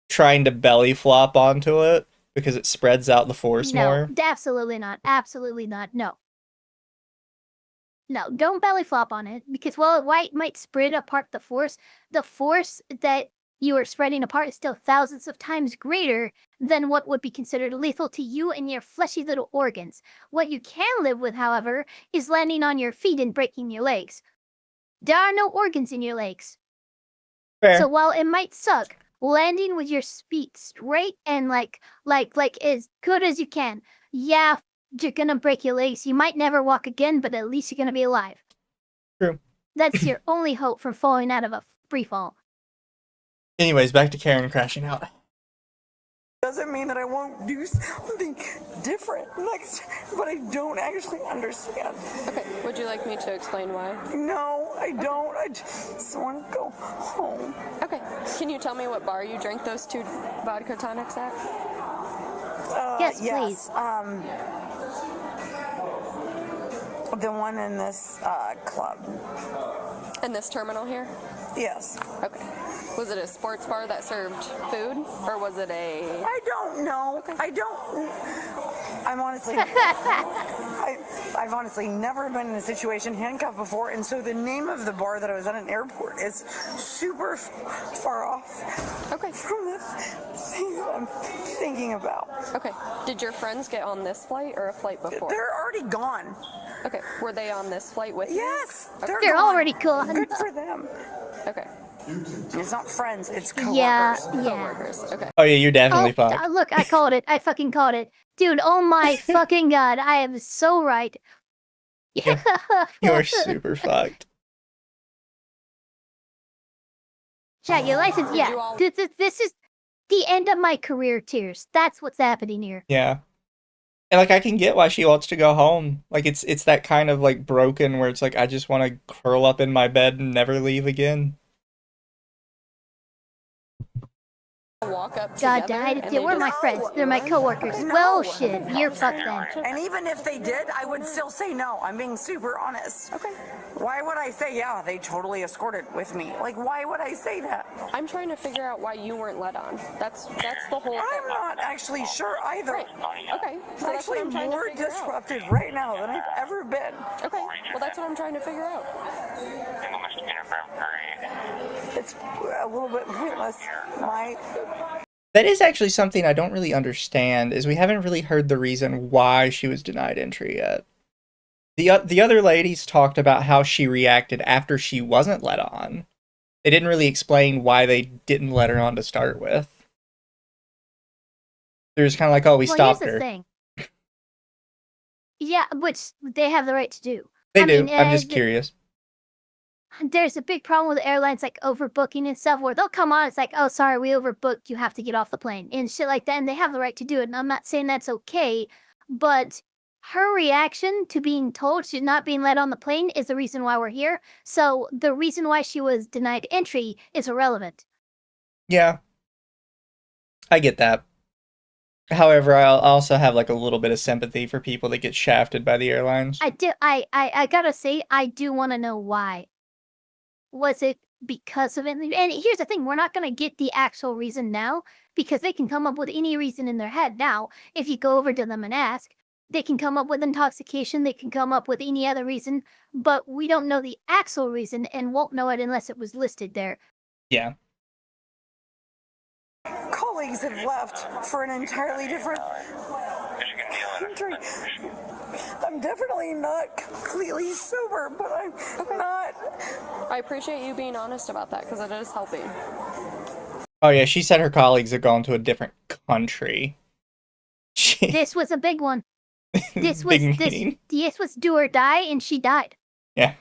trying to belly flop onto it because it spreads out the force more. Absolutely not. Absolutely not. No. No, don't belly flop on it because while it might spread apart the force that you are spreading apart is still thousands of times greater than what would be considered lethal to you and your fleshy little organs. What you can live with, however, is landing on your feet and breaking your legs. There are no organs in your legs. Fair. So while it might suck, landing with your feet straight and like as good as you can, yeah, you're gonna break your legs. You might never walk again, but at least you're gonna be alive. True. That's your only hope from falling out of a free fall. Anyways, back to Karen crashing out. Doesn't mean that I won't do something different next, but I don't actually understand. Okay, would you like me to explain why? No, I don't. I just want to go home. Okay, can you tell me what bar you drank those 2 vodka tonics at? Yes, please. The one in this club. In this terminal here? Yes. Okay. Was it a sports bar that served food, or was it a... I don't know. Okay. I'm honestly... I've honestly never been in a situation handcuffed before, and so the name of the bar that I was at an airport is super far off from the thing that I'm thinking about. Okay. Did your friends get on this flight or a flight before? They're already gone. Okay. Were they on this flight with you? Yes. Okay. They're already gone. Good for them. Okay. It's not friends, it's coworkers. Yeah. Coworkers. Okay. Oh yeah, you're definitely fucked. Look, I called it. I fucking called it. Dude, oh my fucking God, I am so right. You're super fucked. Chat, your license, yeah. This is The end of my career tears. That's what's happening here. Yeah. And like I can get why she wants to go home. Like it's that kind of like broken where it's like I just want to curl up in my bed and never leave again. Walk up God, together, they were my friends. They're my coworkers. Well, shit, you're fucked then. And even if they did, I would still say no. I'm being super honest. Okay. Why would I say, yeah, they totally escorted with me? Like, why would I say that? I'm trying to figure out why you weren't let on. That's the whole thing. I'm not actually sure either. Right. Okay. So I'm that's what actually I'm trying more to figure disrupted out. right now than I've ever been. Okay. Well, that's what I'm trying to figure out. It's a little bit pointless. That is actually something I don't really understand, is we haven't really heard the reason why she was denied entry yet. The other ladies talked about how she reacted after she wasn't let on. They didn't really explain why they didn't let her on to start with. They're just kind of like, oh, we stopped her. Here's the thing. Yeah, which they have the right to do. They do. I'm just curious. There's a big problem with airlines like overbooking and stuff where they'll come on, it's like, oh, sorry, we overbooked, you have to get off the plane and shit like that, and they have the right to do it, and I'm not saying that's okay, but her reaction to being told she's not being let on the plane is the reason why we're here, so the reason why she was denied entry is irrelevant. Yeah. I get that. However, I also have like a little bit of sympathy for people that get shafted by the airlines. I gotta say, I do want to know why. Was it because of it? And here's the thing, we're not going to get the actual reason now because they can come up with any reason in their head now. If you go over to them and ask, they can come up with intoxication, they can come up with any other reason, but we don't know the actual reason and won't know it unless it was listed there. Yeah. Colleagues have left for an entirely different country. I'm definitely not completely sober, but I'm not. I appreciate you being honest about that because it is helping. Oh yeah, she said her colleagues are going to a different country. This was a big one. This was do or die, and she died. Yeah.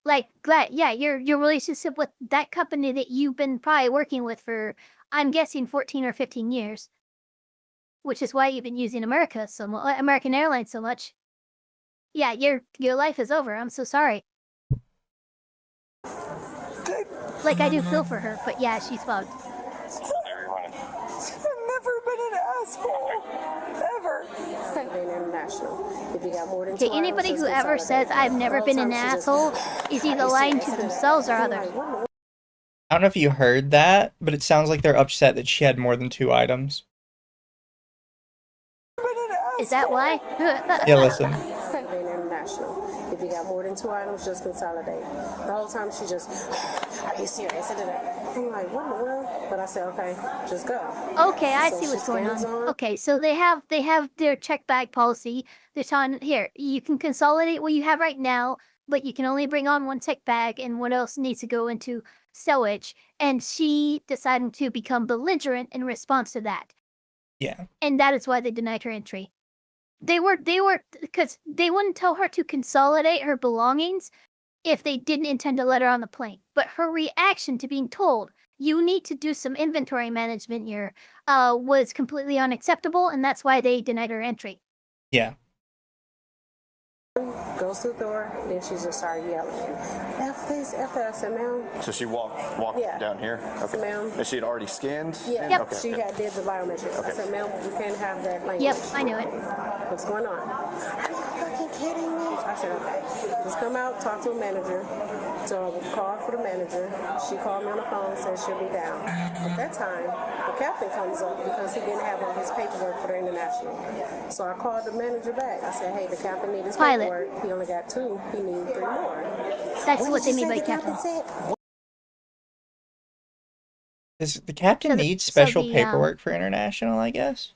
Like, your relationship with that company that you've been probably working with for, I'm guessing, 14 or 15 years. Which is why you've been using American Airlines so much. Yeah, your life is over. I'm so sorry. Like, I do feel for her, but yeah, she's fucked. I've never been an asshole. Ever. Okay, anybody who ever says I've never been an asshole is either lying to themselves or others. I don't know if you heard that, but it sounds like they're upset that she had more than 2 items. Is that why? Yeah, listen. If you got more than 2 items, just consolidate. The whole time she just, are you serious? I'm like, what in the world? But I said, okay, just go. Okay, I see what's going on. Okay, so they have their check bag policy. They're telling, here, you can consolidate what you have right now, but you can only bring on 1 check bag, and what else needs to go into stowage. And she decided to become belligerent in response to that. Yeah. And that is why they denied her entry. They were because they wouldn't tell her to consolidate her belongings if they didn't intend to let her on the plane. But her reaction to being told, you need to do some inventory management here, was completely unacceptable, and that's why they denied her entry. Yeah. Goes to the door, then she just started yelling. F this, F that. I said, ma'am. So she walked down here? Okay. Ma'am. And she had already scanned? Yeah, Yep. Okay. She did the biometrics. Okay. I said, ma'am, we can't have that language. Yep, I knew it. What's going on? Are you fucking kidding me? I said, okay. Just come out, talk to a manager. So I called for the manager. She called me on the phone and said she'll be down. At that time, the captain comes up because he didn't have all his paperwork for the international. So I called the manager back. I said, hey, the captain needs his paperwork. He only got 2. He needs 3 more. That's what they mean by captain. The captain needs special paperwork for international, I guess?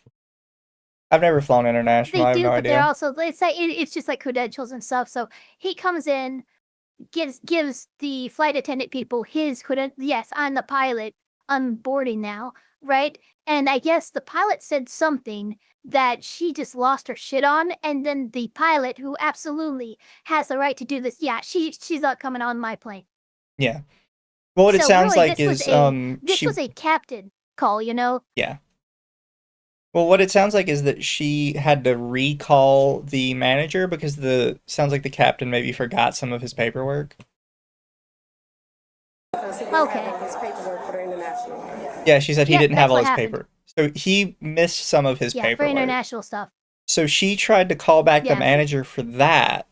I've never flown international. I have no idea. They're also, it's just like credentials and stuff. So he comes in, gives the flight attendant people his credentials. Yes, I'm the pilot. I'm boarding now, right? And I guess the pilot said something that she just lost her shit on, and then the pilot, who absolutely has the right to do this, yeah, she's not coming on my plane. Yeah. Well, what it sounds like is this was a captain recall, you know? Yeah. Well, what it sounds like is that she had to recall the manager because sounds like the captain maybe forgot some of his paperwork. Okay. His paperwork for the international. Yeah, she said he didn't have all his happened. paper. So he missed some of his paperwork. For international stuff. So she tried to call back the manager for that,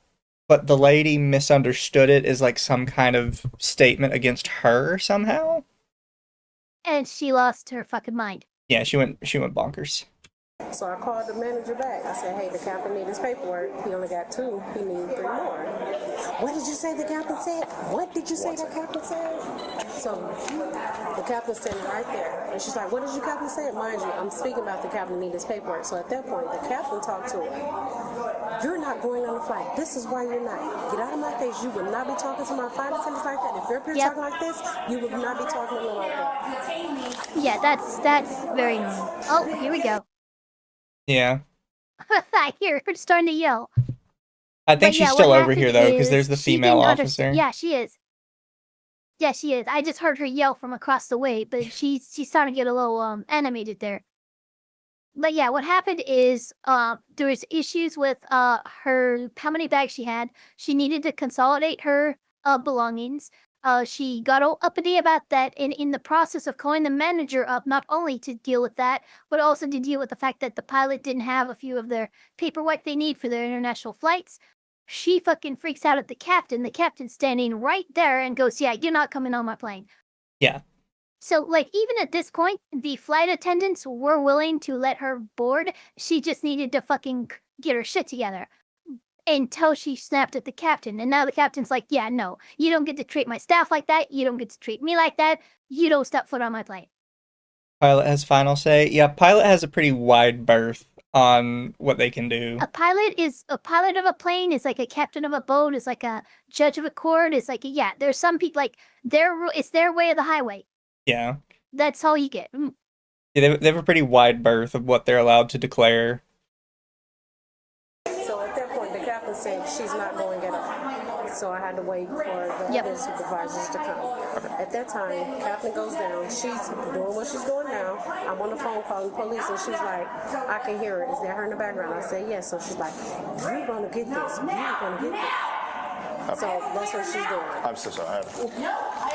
but the lady misunderstood it as like some kind of statement against her somehow. And she lost her fucking mind. Yeah, she went bonkers. So I called the manager back. I said, hey, the captain needs his paperwork. He only got 2. He needs 3 more. What did you say the captain said? What did you say the captain said? So the captain's standing right there. And she's like, what did you captain say? Mind you, I'm speaking about the captain needs his paperwork. So at that point, the captain talked to her. You're not going on the flight. This is why you're not. Get out of my face. You would not be talking to my flight attendants like that. If you're up here talking like this, you would not be talking to me like that. Yeah, that's very normal. Oh, here we go. Yeah. I hear her starting to yell. I think she's still over here, though, because there's the female officer. Yeah, she is. Yeah, she is. I just heard her yell from across the way, but she's starting to get a little animated there. But yeah, what happened is there was issues with her how many bags she had. She needed to consolidate her belongings. She got all uppity about that, and in the process of calling the manager up, not only to deal with that, but also to deal with the fact that the pilot didn't have a few of their paperwork they need for their international flights, she fucking freaks out at the captain. The captain's standing right there and goes, yeah, you're not coming on my plane. Yeah. So, like, even at this point, the flight attendants were willing to let her board. She just needed to fucking get her shit together. Until she snapped at the captain. And now the captain's like, yeah, no, you don't get to treat my staff like that. You don't get to treat me like that. You don't step foot on my plane. Pilot has final say. Yeah, pilot has a pretty wide berth on what they can do. A pilot of a plane, is like a captain of a boat, is like a judge of a court, is like, yeah, there's some people, like, it's their way of the highway. Yeah. That's all you get. Yeah, they have a pretty wide berth of what they're allowed to declare. So at that point, the captain said she's not going to get up. So I had to wait for the other supervisors to come. At that time, captain goes down. She's doing what she's doing now. I'm on the phone calling police, and she's like, I can hear her. Is that her in the background? I said, yes. So she's like, you're going to get this. You're going to get this. So that's what she's doing. I'm so sorry.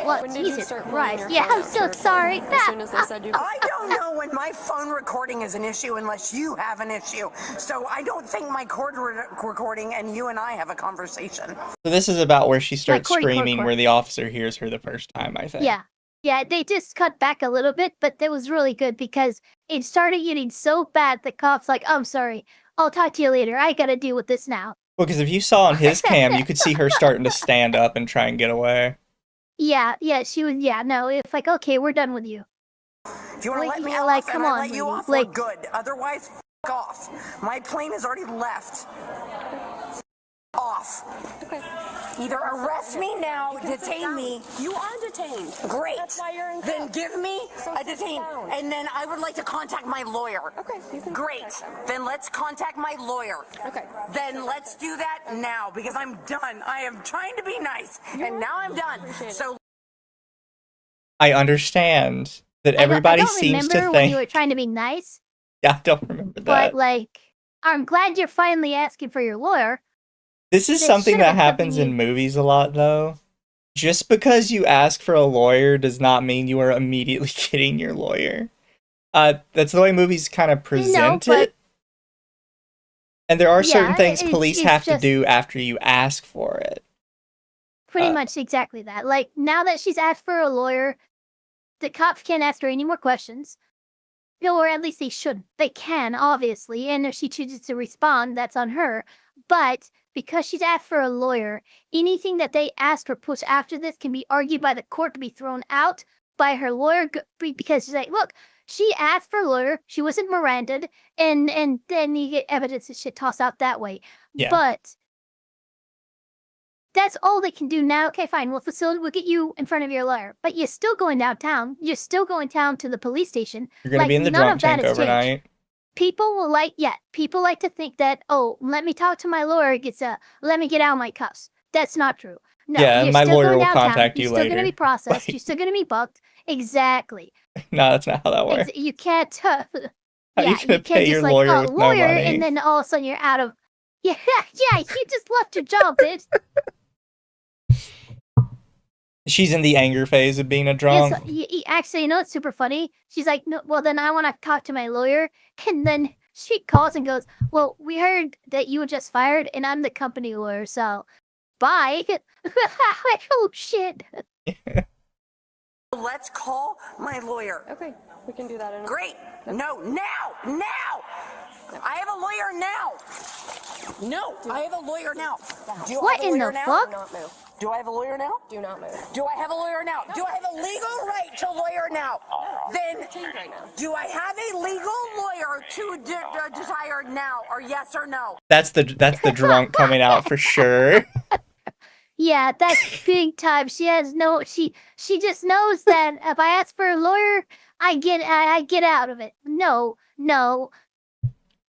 Well, Jesus Christ. Yeah, I'm so sorry. As soon as they said you... I don't know when my phone recording is an issue unless you have an issue. So I don't think my cord recording and you and I have a conversation. So this is about where she starts screaming where the officer hears her the first time, I think. Yeah. Yeah, they just cut back a little bit, but that was really good because it started getting so bad the cop's like, I'm sorry. I'll talk to you later. I gotta deal with this now. Well, because if you saw on his cam, you could see her starting to stand up and try and get away. Yeah, she was, no, it's like, okay, we're done with you. If you want to let me like, off, come and on, I let you off, like, we're good. Otherwise, f*** off. My plane has already left. Off. Okay. Either arrest me now, detain me. You are detained. Great. That's why you're in Then give me a detain. And then I would like to contact my lawyer. Okay. You can Great. Then let's contact my lawyer. Okay. Then let's do that now because I'm done. I am trying to be nice. And now I'm done. So I understand that everybody seems to think... when you were trying to be nice. Yeah, I don't remember that. But, like, I'm glad you're finally asking for your lawyer. This is something that happens in movies a lot, though. Just because you ask for a lawyer does not mean you are immediately getting your lawyer. That's the way movies kind of present it. And there are certain things police have to do after you ask for it. Pretty much exactly that. Like, now that she's asked for a lawyer, the cops can't ask her any more questions. Or at least they shouldn't. They can, obviously, and if she chooses to respond, that's on her. But because she's asked for a lawyer, anything that they ask or push after this can be argued by the court to be thrown out by her lawyer because she's like, look, she asked for a lawyer, she wasn't Miranda'd, and then you get evidence and shit tossed out that way. Yeah. But that's all they can do now. Okay, fine, we'll get you in front of your lawyer. But you're still going downtown. You're still going down to the police station. You're going to be in the drunk tank overnight. People like to think that, oh, let me talk to my lawyer, let me get out of my cuffs. That's not true. No, yeah, you're my still lawyer going will downtown. contact you You're later. still going to be processed. You're still going to be bucked. Exactly. No, that's not how that works. You can't. How Yeah, you gonna pay can't your just like, lawyer oh, with no lawyer, money? and then all of a sudden you're out of. Yeah, yeah, you just left your job, bitch. She's in the anger phase of being a drunk. Yes, actually, you know what's super funny? She's like, no, well, then I want to talk to my lawyer. And then she calls and goes, well, we heard that you were just fired, and I'm the company lawyer, so bye. Oh, shit. Let's call my lawyer. Okay, we can do that. In Great. No, now. I have a lawyer now. No, I have a lawyer now. Do What I have a in lawyer the now? fuck? Do not move. Do I have a lawyer now? Do not move. Do I have a lawyer now? Do I have a legal right to lawyer now? Then do I have a legal lawyer to desire now, or yes or no? That's the drunk coming out for sure. Yeah, that's big time. She has no. She just knows that if I ask for a lawyer, I get out of it. No.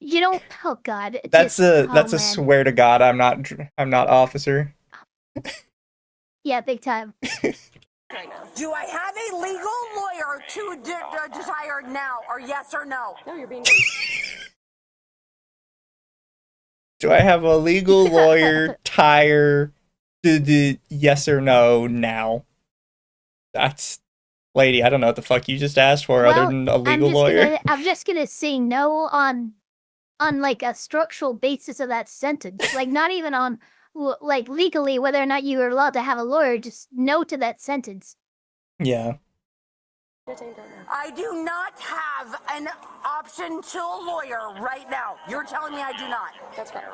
You don't. Oh God. That's a man. swear to God, I'm not officer. Yeah, big time. Do I have a legal lawyer to desire now, or yes or no? No, you're being. Do I have a legal lawyer tire the yes or no now? That's lady, I don't know what the fuck you just asked for other than a legal lawyer. I'm just gonna say no on like a structural basis of that sentence. Like not even on like legally whether or not you are allowed to have a lawyer, just no to that sentence. Yeah. I do not have an option to a lawyer right now. You're telling me I do not. That's correct.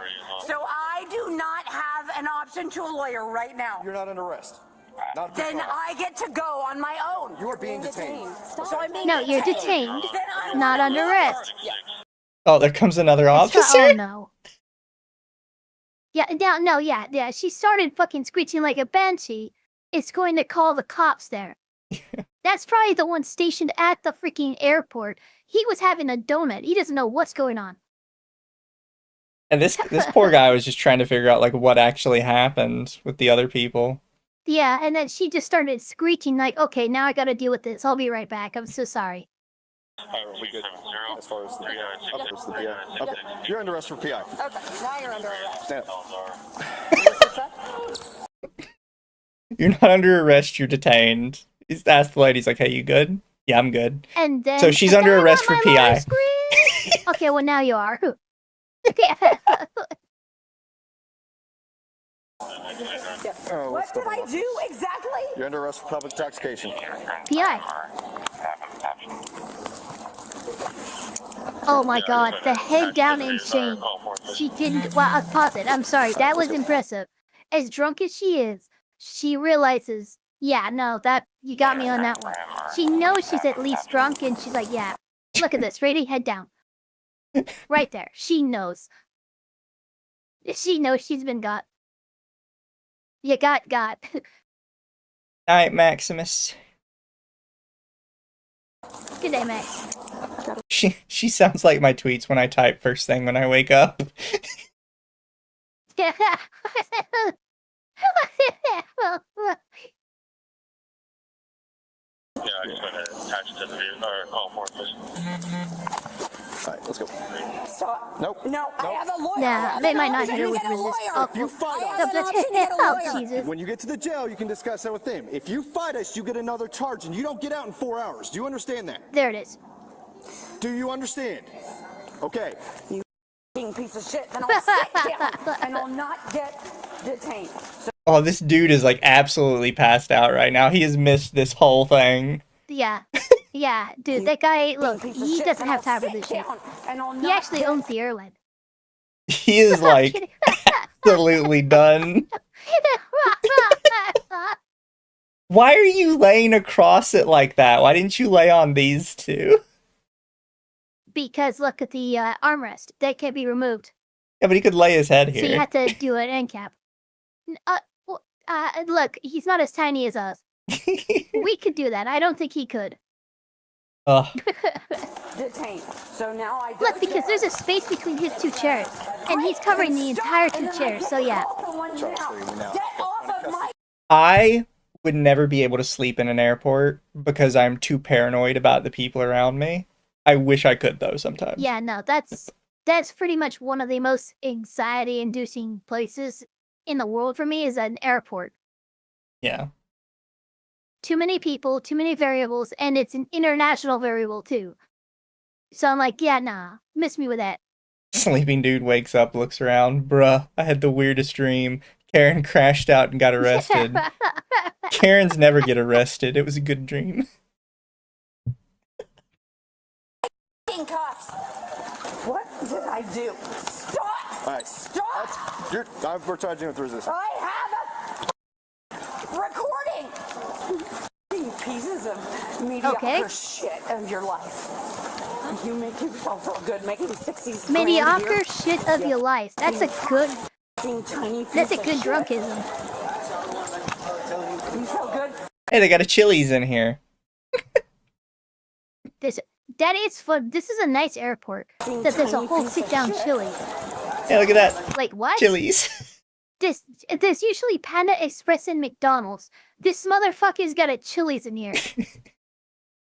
So I do not have an option to a lawyer right now. You're not under arrest. Not Then I get to go on my own. You are being detained. So I'm being No, you're detained, not under arrest. Oh, there comes another officer. Oh no. Yeah, yeah. She started fucking screeching like a banshee. It's going to call the cops there. That's probably the one stationed at the freaking airport. He was having a donut. He doesn't know what's going on. And this poor guy was just trying to figure out like what actually happened with the other people. Yeah, and then she just started screeching like, okay, now I gotta deal with this. I'll be right back. I'm so sorry. Are we good as far as the PI? Okay. You're under arrest for PI. Okay, now you're under arrest. Stand up. You're not under arrest, you're detained. He's asked the lady, he's like, hey, you good? Yeah, I'm good. And then So she's under arrest for PI. Okay, well now you are. Okay. What did I do exactly? You're under arrest for public intoxication. PI. Oh my God, the head down in shame. She didn't. Well, I'll pause it. I'm sorry. That was impressive. As drunk as she is, she realizes, yeah, no, that you got me on that one. She knows she's at least drunk, and she's like, yeah, look at this, ready, head down. Right there. She knows. She knows she's been got. You got. Night, Maximus. Good day, Max. She sounds like my tweets when I type first thing when I wake up. Yeah. Yeah, I just went to attach it to the vehicle, or call for it. All right, let's go. Stop. Nope. No, I have a lawyer. Nah, they might not hit her with resist. Oh, If you fight Jesus. When you get to the jail, you can discuss that with them. If you fight us, you get another charge, and you don't get out in 4 hours. Do you understand that? There it is. Do you understand? Okay. You piece of shit, then I'll sit down and I'll not get detained. So Oh, this dude is like absolutely passed out right now. He has missed this whole thing. Yeah. Yeah, dude, that guy, look, he doesn't have time for this shit. He actually owns the airline. He is like absolutely done. Why are you laying across it like that? Why didn't you lay on these two? Because look at the armrest. That can't be removed. Yeah, but he could lay his head here. So you have to do an end cap. Look, he's not as tiny as us. We could do that. I don't think he could. detained. So now I look, because there's a space between his two chairs, and he's covering the entire two chairs. So yeah. I would never be able to sleep in an airport because I'm too paranoid about the people around me. I wish I could though sometimes. Yeah, no, that's pretty much one of the most anxiety-inducing places in the world for me is an airport. Yeah. Too many people, too many variables, and it's an international variable too. So I'm like, yeah, nah, miss me with that. Sleeping dude wakes up, looks around. Bruh, I had the weirdest dream. Karen crashed out and got arrested. Karens never get arrested. It was a good dream. Cops. What did I do? Stop! All right. Stop! We're charging with resistance. I have a recording! You pieces of mediocre shit of your life. You make yourself feel good, making 60s. Mediocre shit of your life. That's a good. That's a good drunkism. You feel good? Hey, they got a Chili's in here. That is fun. This is a nice airport. That there's a whole sit-down Chili's. Yeah, look at that. Like what? Chili's. There's usually Panda Express and McDonald's. This motherfucker's got a Chili's in here. You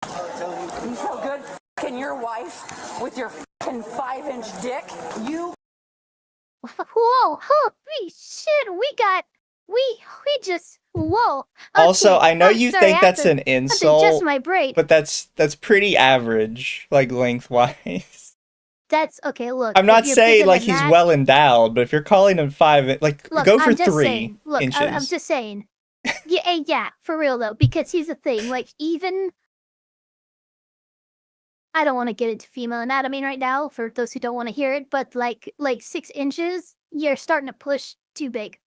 feel good f***ing your wife with your f***ing 5-inch dick? You. Whoa, holy shit, we just, whoa. Okay, Also, I know you think that's an I have to insult, adjust my brain. but that's pretty average, like That's, lengthwise. okay, look. I'm not you're saying bigger like than he's that- well endowed, but if you're calling him 5, like Look, go for I'm just 3 saying, look, inches. I'm just saying. Yeah, for real though, because here's the thing, like even I don't want to get into female anatomy right now for those who don't want to hear it, but like 6 inches, you're starting to push too big.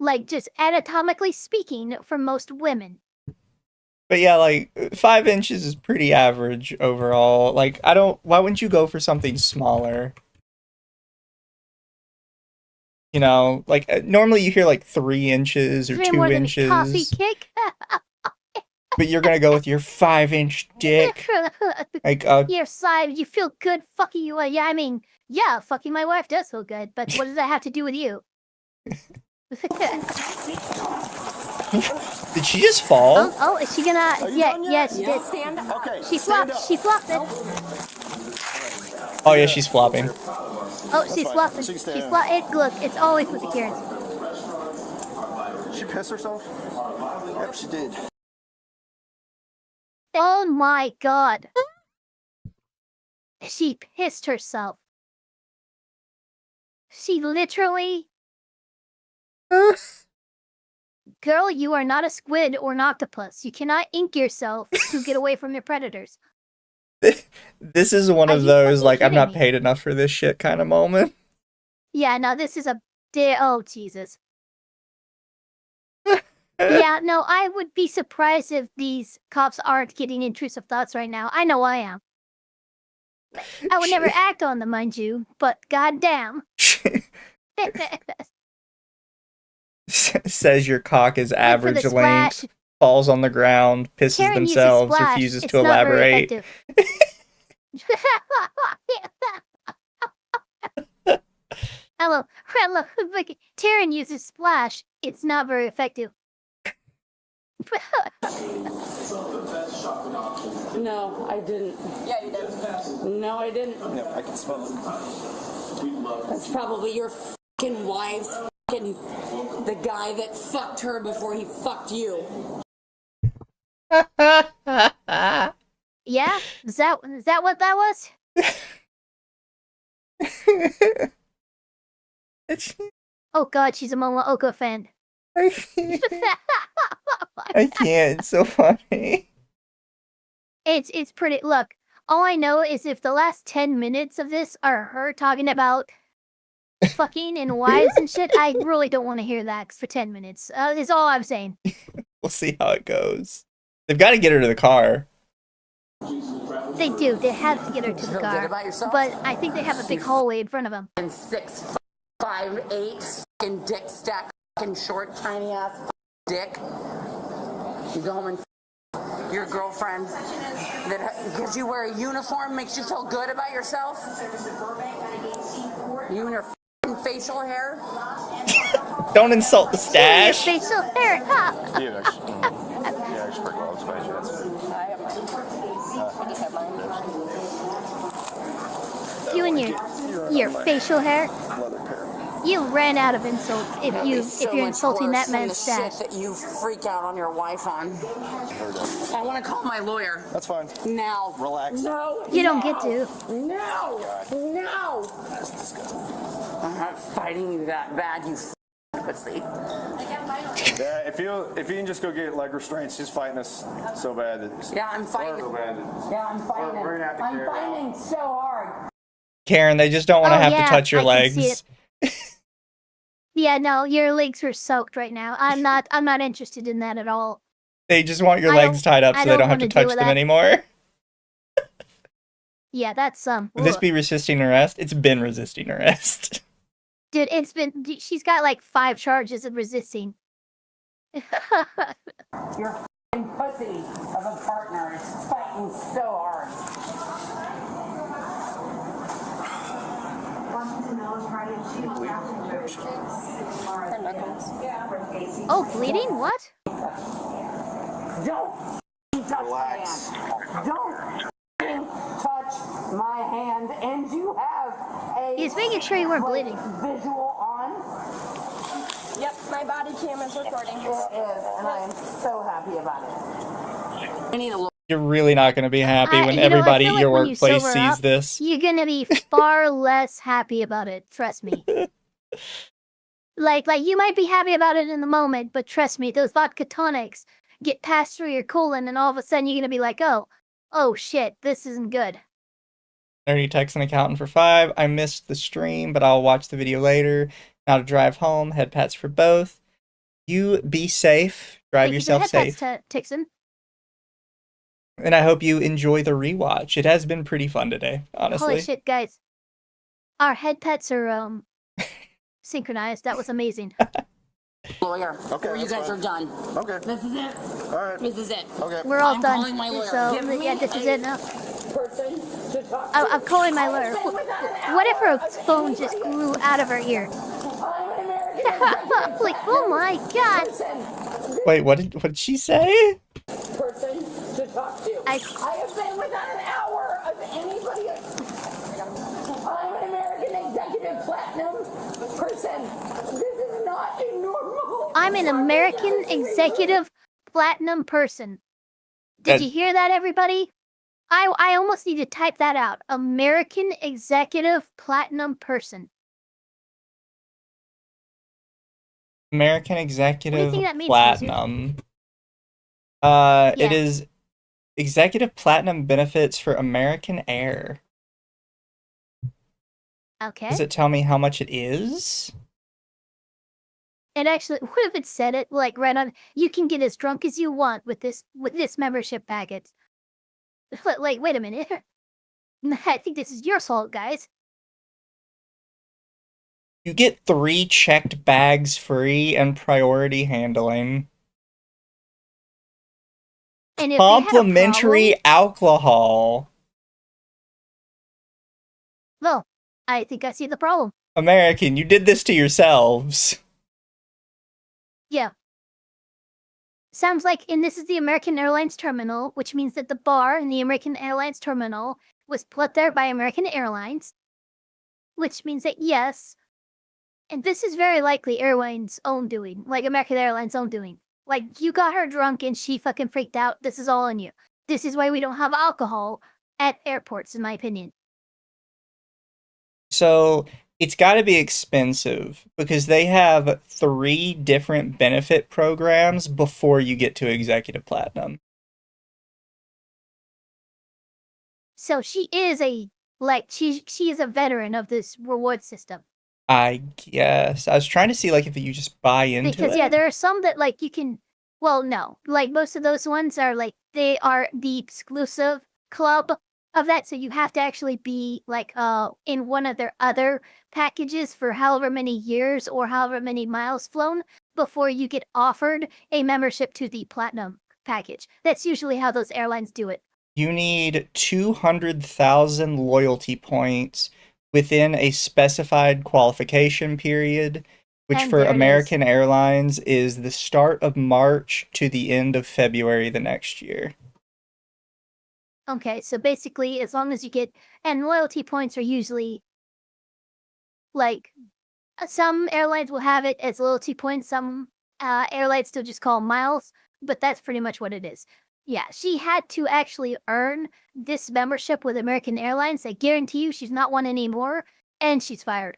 Like just anatomically speaking, for most women. But yeah, like 5 inches is pretty average overall. Like why wouldn't you go for something smaller? You know, like normally you hear like 3 inches or 2 more than a inches. coffee kick. But you're gonna go with your 5-inch dick. Like Your side, you feel good fucking you. Yeah, I mean, yeah, fucking my wife does feel good, but what does that have to do with you? Did she just fall? Oh, is she gonna? Yeah, she did. Stand up. Okay, She flopped. She flopped it. Oh yeah, she's flopping. Oh, she's flopping. She's flopping. Look, it's always with the Karens. Did she piss herself? Yep, she did. Oh my god. She pissed herself. She literally. Girl, you are not a squid or an octopus. You cannot ink yourself to get away from your predators. This is one of those, like, I'm not paid enough for this shit kind of moment. Yeah, no, this is oh, Jesus. Yeah, no, I would be surprised if these cops aren't getting intrusive thoughts right now. I know I am. I would never act on them, mind you, but goddamn. Says your cock is average the length, splash. falls on the ground, pisses Karen uses themselves, splash. refuses It's to not very elaborate. effective. Hello, like, Taryn uses splash. It's not very effective. No, I didn't. Yeah, you did. No, I didn't. No, I can smell it. That's probably your fucking wife's fucking the guy that fucked her before he fucked you. Yeah? Is that what that was? Oh god, she's a Momooko fan. I can't, it's so funny. It's pretty. Look, all I know is if the last 10 minutes of this are her talking about fucking and wives and shit, I really don't want to hear that for 10 minutes. Is all I'm saying. We'll see how it goes. They've got to get her to the car. They do. They have to get her to the Feel car. good about yourself? But I think they have a big hallway in front of them. And 6, 5, 8 fucking dick stack fucking short tiny ass dick. You go home and your girlfriend that because you wear a uniform makes you feel good about yourself. You and your facial hair? Don't insult the stash. Your facial hair. Yeah, expert laws, by chance. I have mine. I just have mine. You and your facial hair. You ran out of insults if you're insulting that man's stash. Shit that you freak out on your wife on. I want to call my lawyer. That's fine. Now. Relax. No. You don't get to. No. No. I'm not fighting you that bad, you pussy. Yeah, if you can just go get leg restraints, he's fighting us so bad. Yeah, I'm fighting. Yeah, I'm fighting. We're gonna have to I'm carry fighting so hard. Karen, they just don't want to have to touch your I can see legs. it. Yeah, no, your legs are soaked right now. I'm not interested in that at all. They just want your legs tied up so they don't have to touch them anymore. Yeah, that's Would this be resisting arrest? It's been resisting arrest. Dude, she's got like 5 charges of resisting. Your f***ing pussy of a partner is fighting so hard. Oh, bleeding? What? Don't touch my hand. Don't touch my hand. And you have a He's making sure you weren't bleeding. visual on. Yep, my body cam is recording. It is, and I'm so happy about it. I need a look. You're really not going to be happy when I everybody feel at your like when you workplace sober sees up, this. You're gonna be far less happy about it. Trust me. Like you might be happy about it in the moment, but trust me, those vodka tonics get passed through your colon, and all of a sudden you're gonna be like, oh shit, this isn't good. Nerdy texts an accountant for 5. I missed the stream, but I'll watch the video later. Now to drive home. Head pats for both. You be safe. Drive yourself safe. Tixon. And I hope you enjoy the rewatch. It has been pretty fun today, honestly. Holy shit, guys. Our head pets are synchronized. That was amazing. Lawyer. Okay, Or you guys are done. Okay. This is it. All right. This is it. Okay. We're all I'm done. calling my lawyer. So Give me yeah, this is it now. Person to talk to. I'm calling my lawyer. What if her phone just grew out of her ear? Like, oh my god! Wait, what did she say? Person to talk to. I have been without an hour of anybody. I'm an American Executive Platinum person. This is not a normal. I'm an American Executive Platinum person. Did you hear that, everybody? I almost need to type that out. American Executive Platinum person. American Executive that means, Platinum. It is Executive Platinum benefits for American Air. Okay. Does it tell me how much it is? And actually, what if it said it like right on? You can get as drunk as you want with this membership package. Like, wait a minute. I think this is your fault, guys. You get 3 checked bags free and priority handling. And if complimentary alcohol. Well, I think I see the problem. American, you did this to yourselves. Yeah. Sounds like, and this is the American Airlines terminal, which means that the bar in the American Airlines terminal was put there by American Airlines, which means that yes, and this is very likely Airlines' own doing, like American Airlines' own doing. Like, you got her drunk and she fucking freaked out. This is all on you. This is why we don't have alcohol at airports, in my opinion. So it's got to be expensive because they have 3 different benefit programs before you get to Executive Platinum. So she is she is a veteran of this reward system. I guess. I was trying to see like if you just buy into it. Because yeah, there are some that like you can, well, no, like most of those ones are like they are the exclusive club of that, so you have to actually be like in one of their other packages for however many years or however many miles flown before you get offered a membership to the platinum package. That's usually how those airlines do it. You need 200,000 loyalty points, within a specified qualification period, which And for there it American Airlines is the start of March to the end of February the next year. Okay, so basically, as long as you get, and loyalty points are usually, like, some airlines will have it as loyalty points, some airlines still just call them miles, but that's pretty much what it is. Yeah, she had to actually earn this membership with American Airlines. I guarantee you she's not one anymore, and she's fired.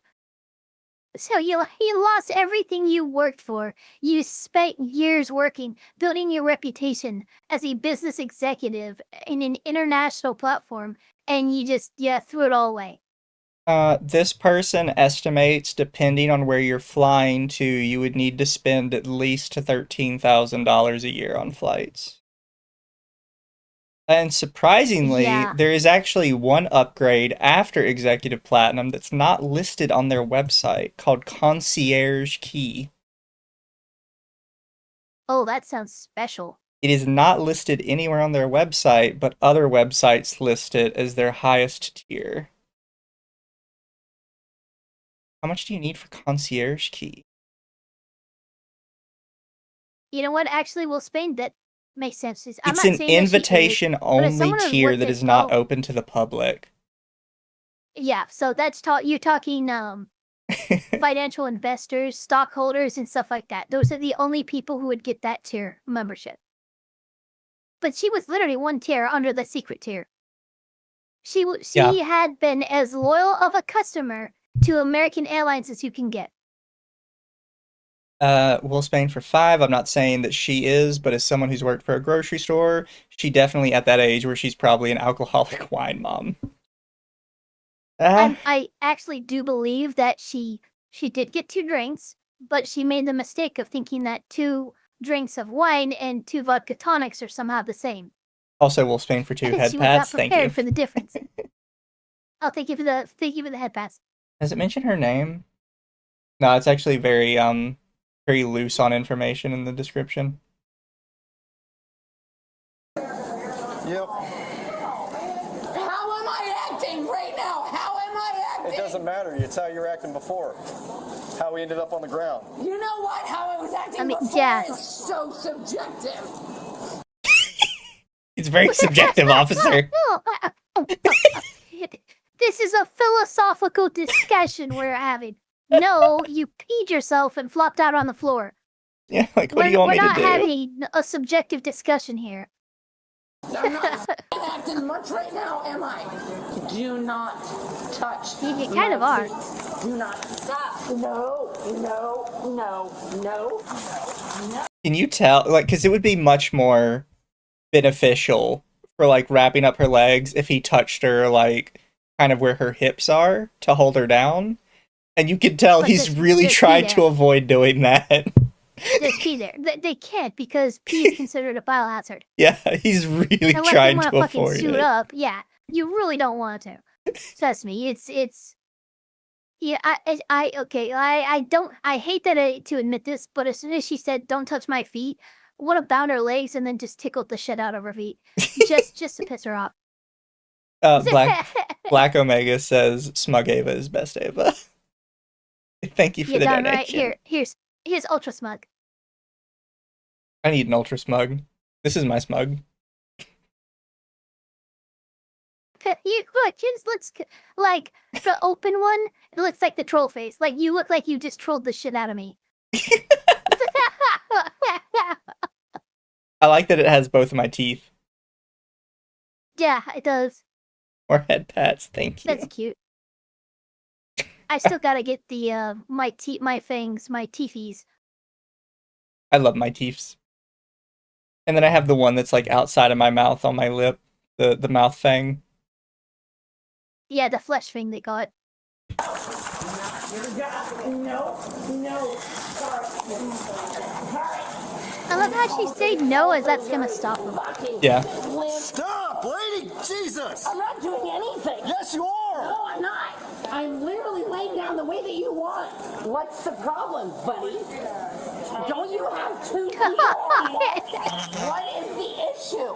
So you lost everything you worked for. You spent years working, building your reputation as a business executive in an international platform, and you just, threw it all away. This person estimates, depending on where you're flying to, you would need to spend at least $13,000 a year on flights. And surprisingly, there is actually one upgrade after Executive Platinum that's not listed on their website called Concierge Key. Oh, that sounds special. It is not listed anywhere on their website, but other websites list it as their highest tier. How much do you need for Concierge Key? You know what? Actually, we'll Spain, that makes sense. It's an invitation-only tier that is not open to the public. Yeah, so that's you're talking financial investors, stockholders, and stuff like that. Those are the only people who would get that tier membership. But she was literally one tier under the secret tier. She had been as loyal of a customer to American Airlines as you can get. We'll Spain for 5. I'm not saying that she is, but as someone who's worked for a grocery store, she definitely at that age where she's probably an alcoholic wine mom. I actually do believe that she did get 2 drinks, but she made the mistake of thinking that 2 drinks of wine and 2 vodka tonics are somehow the same. Also, we'll Spain for 2 head she was pads. not Thank prepared you for the difference. I'll thank you for the head pass. Does it mention her name? No, it's actually very loose on information in the description. Yep. How am I acting right now? How am I acting? It doesn't matter. It's how you were acting before. How we ended up on the ground. You know what? How I was acting before is so subjective. It's very subjective, officer. This is a philosophical discussion we're having. No, you peed yourself and flopped out on the floor. Yeah, like, what do you want me to do? We're not having a subjective discussion here. I'm not acting much right now, am I? Do not touch. You kind of are. Do not stop. No. Can you tell? Like, because it would be much more beneficial for, like, wrapping up her legs if he touched her, like, kind of where her hips are to hold her down. And you can tell he's really trying to avoid doing that. There's pee there. They can't because pee is considered a biohazard. Yeah, he's really trying to avoid suit it. up. Yeah, you really don't want to. Trust me, it's. Yeah, I hate to admit this, but as soon as she said, "Don't touch my feet," I would have bound her legs and then just tickled the shit out of her feet, just to piss her off. Black Omega says Smug Ava is best Ava. Thank you for the donation. Right. Here's Ultra Smug. I need an Ultra Smug. This is my smug. Let's like the open one. It looks like the troll face. Like you look like you just trolled the shit out of me. I like that it has both of my teeth. Yeah, it does. Or head pats. Thank you. That's cute. I still gotta get the my fangs, my teethies. I love my teeths. And then I have the one that's like outside of my mouth on my lip, the mouth fang. Yeah, the flesh thing they got. No. I love how she said no, as that's gonna stop him. Yeah. Stop, lady! Jesus! I'm not doing anything. Yes, you are! No, I'm not. I'm literally laying down the way that you want. What's the problem, buddy? Don't you have 2 people? What is the issue?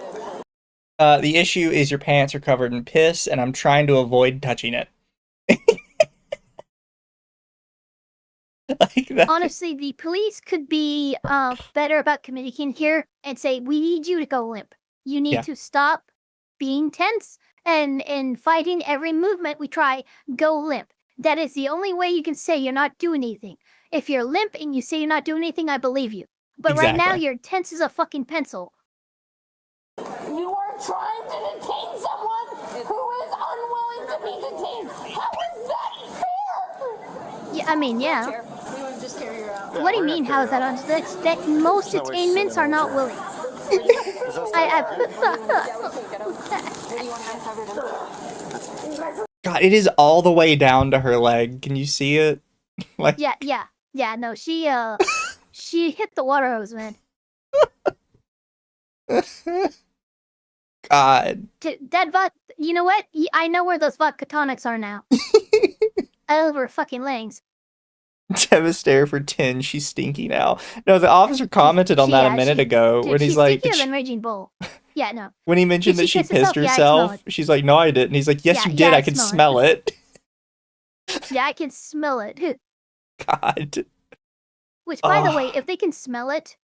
The issue is your pants are covered in piss, and I'm trying to avoid touching it. Like that. Honestly, the police could be better about communicating here and say, we need you to go limp. You need to stop being tense and fighting every movement we try, go limp. That is the only way you can say you're not doing anything. If you're limp and you say you're not doing anything, I believe you. But right now, you're tense as a fucking pencil. You are trying to detain someone who is unwilling to be detained. How is that fair? Yeah, I mean, yeah. We would just carry her out. What do you mean, how is that on? That most detainments are not willing. God, it is all the way down to her leg. Can you see it? Like Yeah. No, she hit the water hose, man. God. You know what? I know where those vodka tonics are now. Over fucking legs. Devastator for 10. She's stinky now. No, the officer commented on that a minute ago when he's like, stinkier than Raging Bull. Yeah, no. When he mentioned that she pissed herself, she's like, no, I didn't. He's like, yes, you did. I can smell it. Yeah, I can smell it. God. Which, by the way, if they can smell it,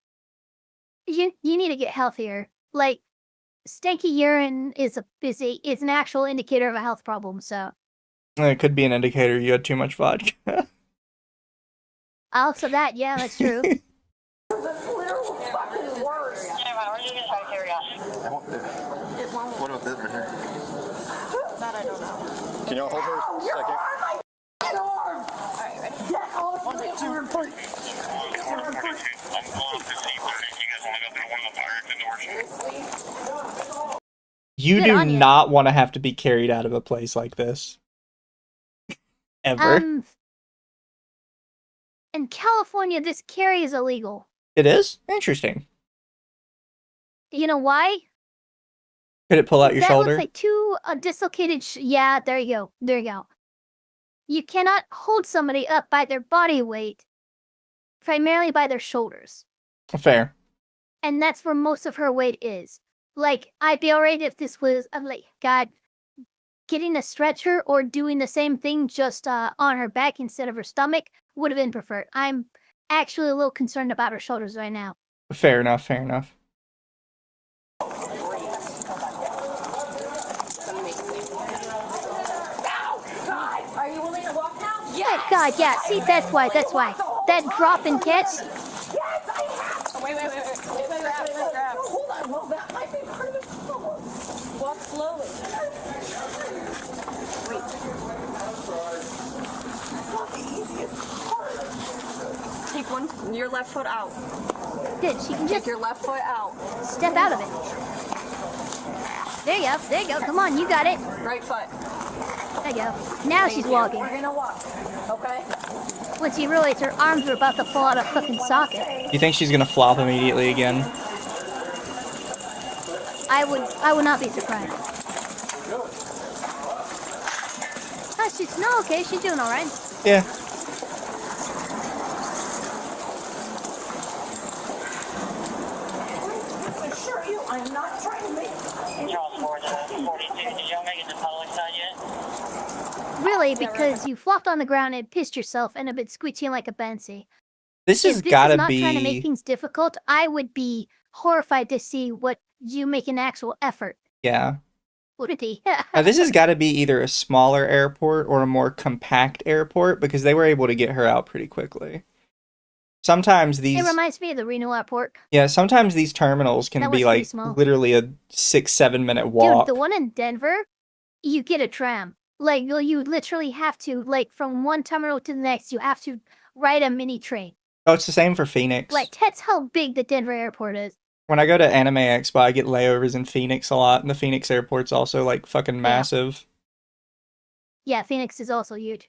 you need to get healthier. Like, stanky urine is an actual indicator of a health problem. So it could be an indicator you had too much vodka. Also, yeah, that's true. What about this right here? That I don't know. Can y'all hold her a second? You do not want to have to be carried out of a place like this. Ever. In California, this carry is illegal. It is? Interesting. You know why? Could it pull out your shoulder? That looks like two dislocated... yeah, there you go. There you go. You cannot hold somebody up by their body weight, primarily by their shoulders. Fair. And that's where most of her weight is. Like, I'd be alright if this was... I'm like, God, getting a stretcher or doing the same thing just on her back instead of her stomach would have been preferred. I'm actually a little concerned about her shoulders right now. Fair enough, fair enough. Are you willing to walk now? Yeah, God, yeah. See, that's why. That drop and catch. Yes, I have. Wait. Grab. Hold on. Well, that might be part of the problem. Walk slowly. Wait. That's not the easiest part. Take your left foot out. Good. She can Take just your left foot out. Step out of it. There you go. There you go. Come on, you got it. Right foot. There you go. Now she's walking. We're gonna walk. Okay. Once you realize her arms are about to fall out of fucking socket. You think she's gonna flop immediately again? I would not be surprised. Oh, okay. She's doing all right. Yeah. I'm not trying to make. Really, because you flopped on the ground and pissed yourself and have been squeaking like a Banshee. This has If gotta this is not be trying to make things difficult, I would be horrified to see what you make an actual effort. Yeah. Would it be? This has got to be either a smaller airport or a more compact airport because they were able to get her out pretty quickly. Sometimes these... It reminds me of the Reno Airport. Yeah, sometimes these terminals can be like literally a 6-7 minute walk. Dude, the one in Denver, you get a tram. Like, you literally have to, like, from one terminal to the next, you have to ride a mini train. Oh, it's the same for Phoenix. Like, that's how big the Denver airport is. When I go to Anime Expo, I get layovers in Phoenix a lot, and the Phoenix airport's also, like, fucking massive. Yeah, Phoenix is also huge.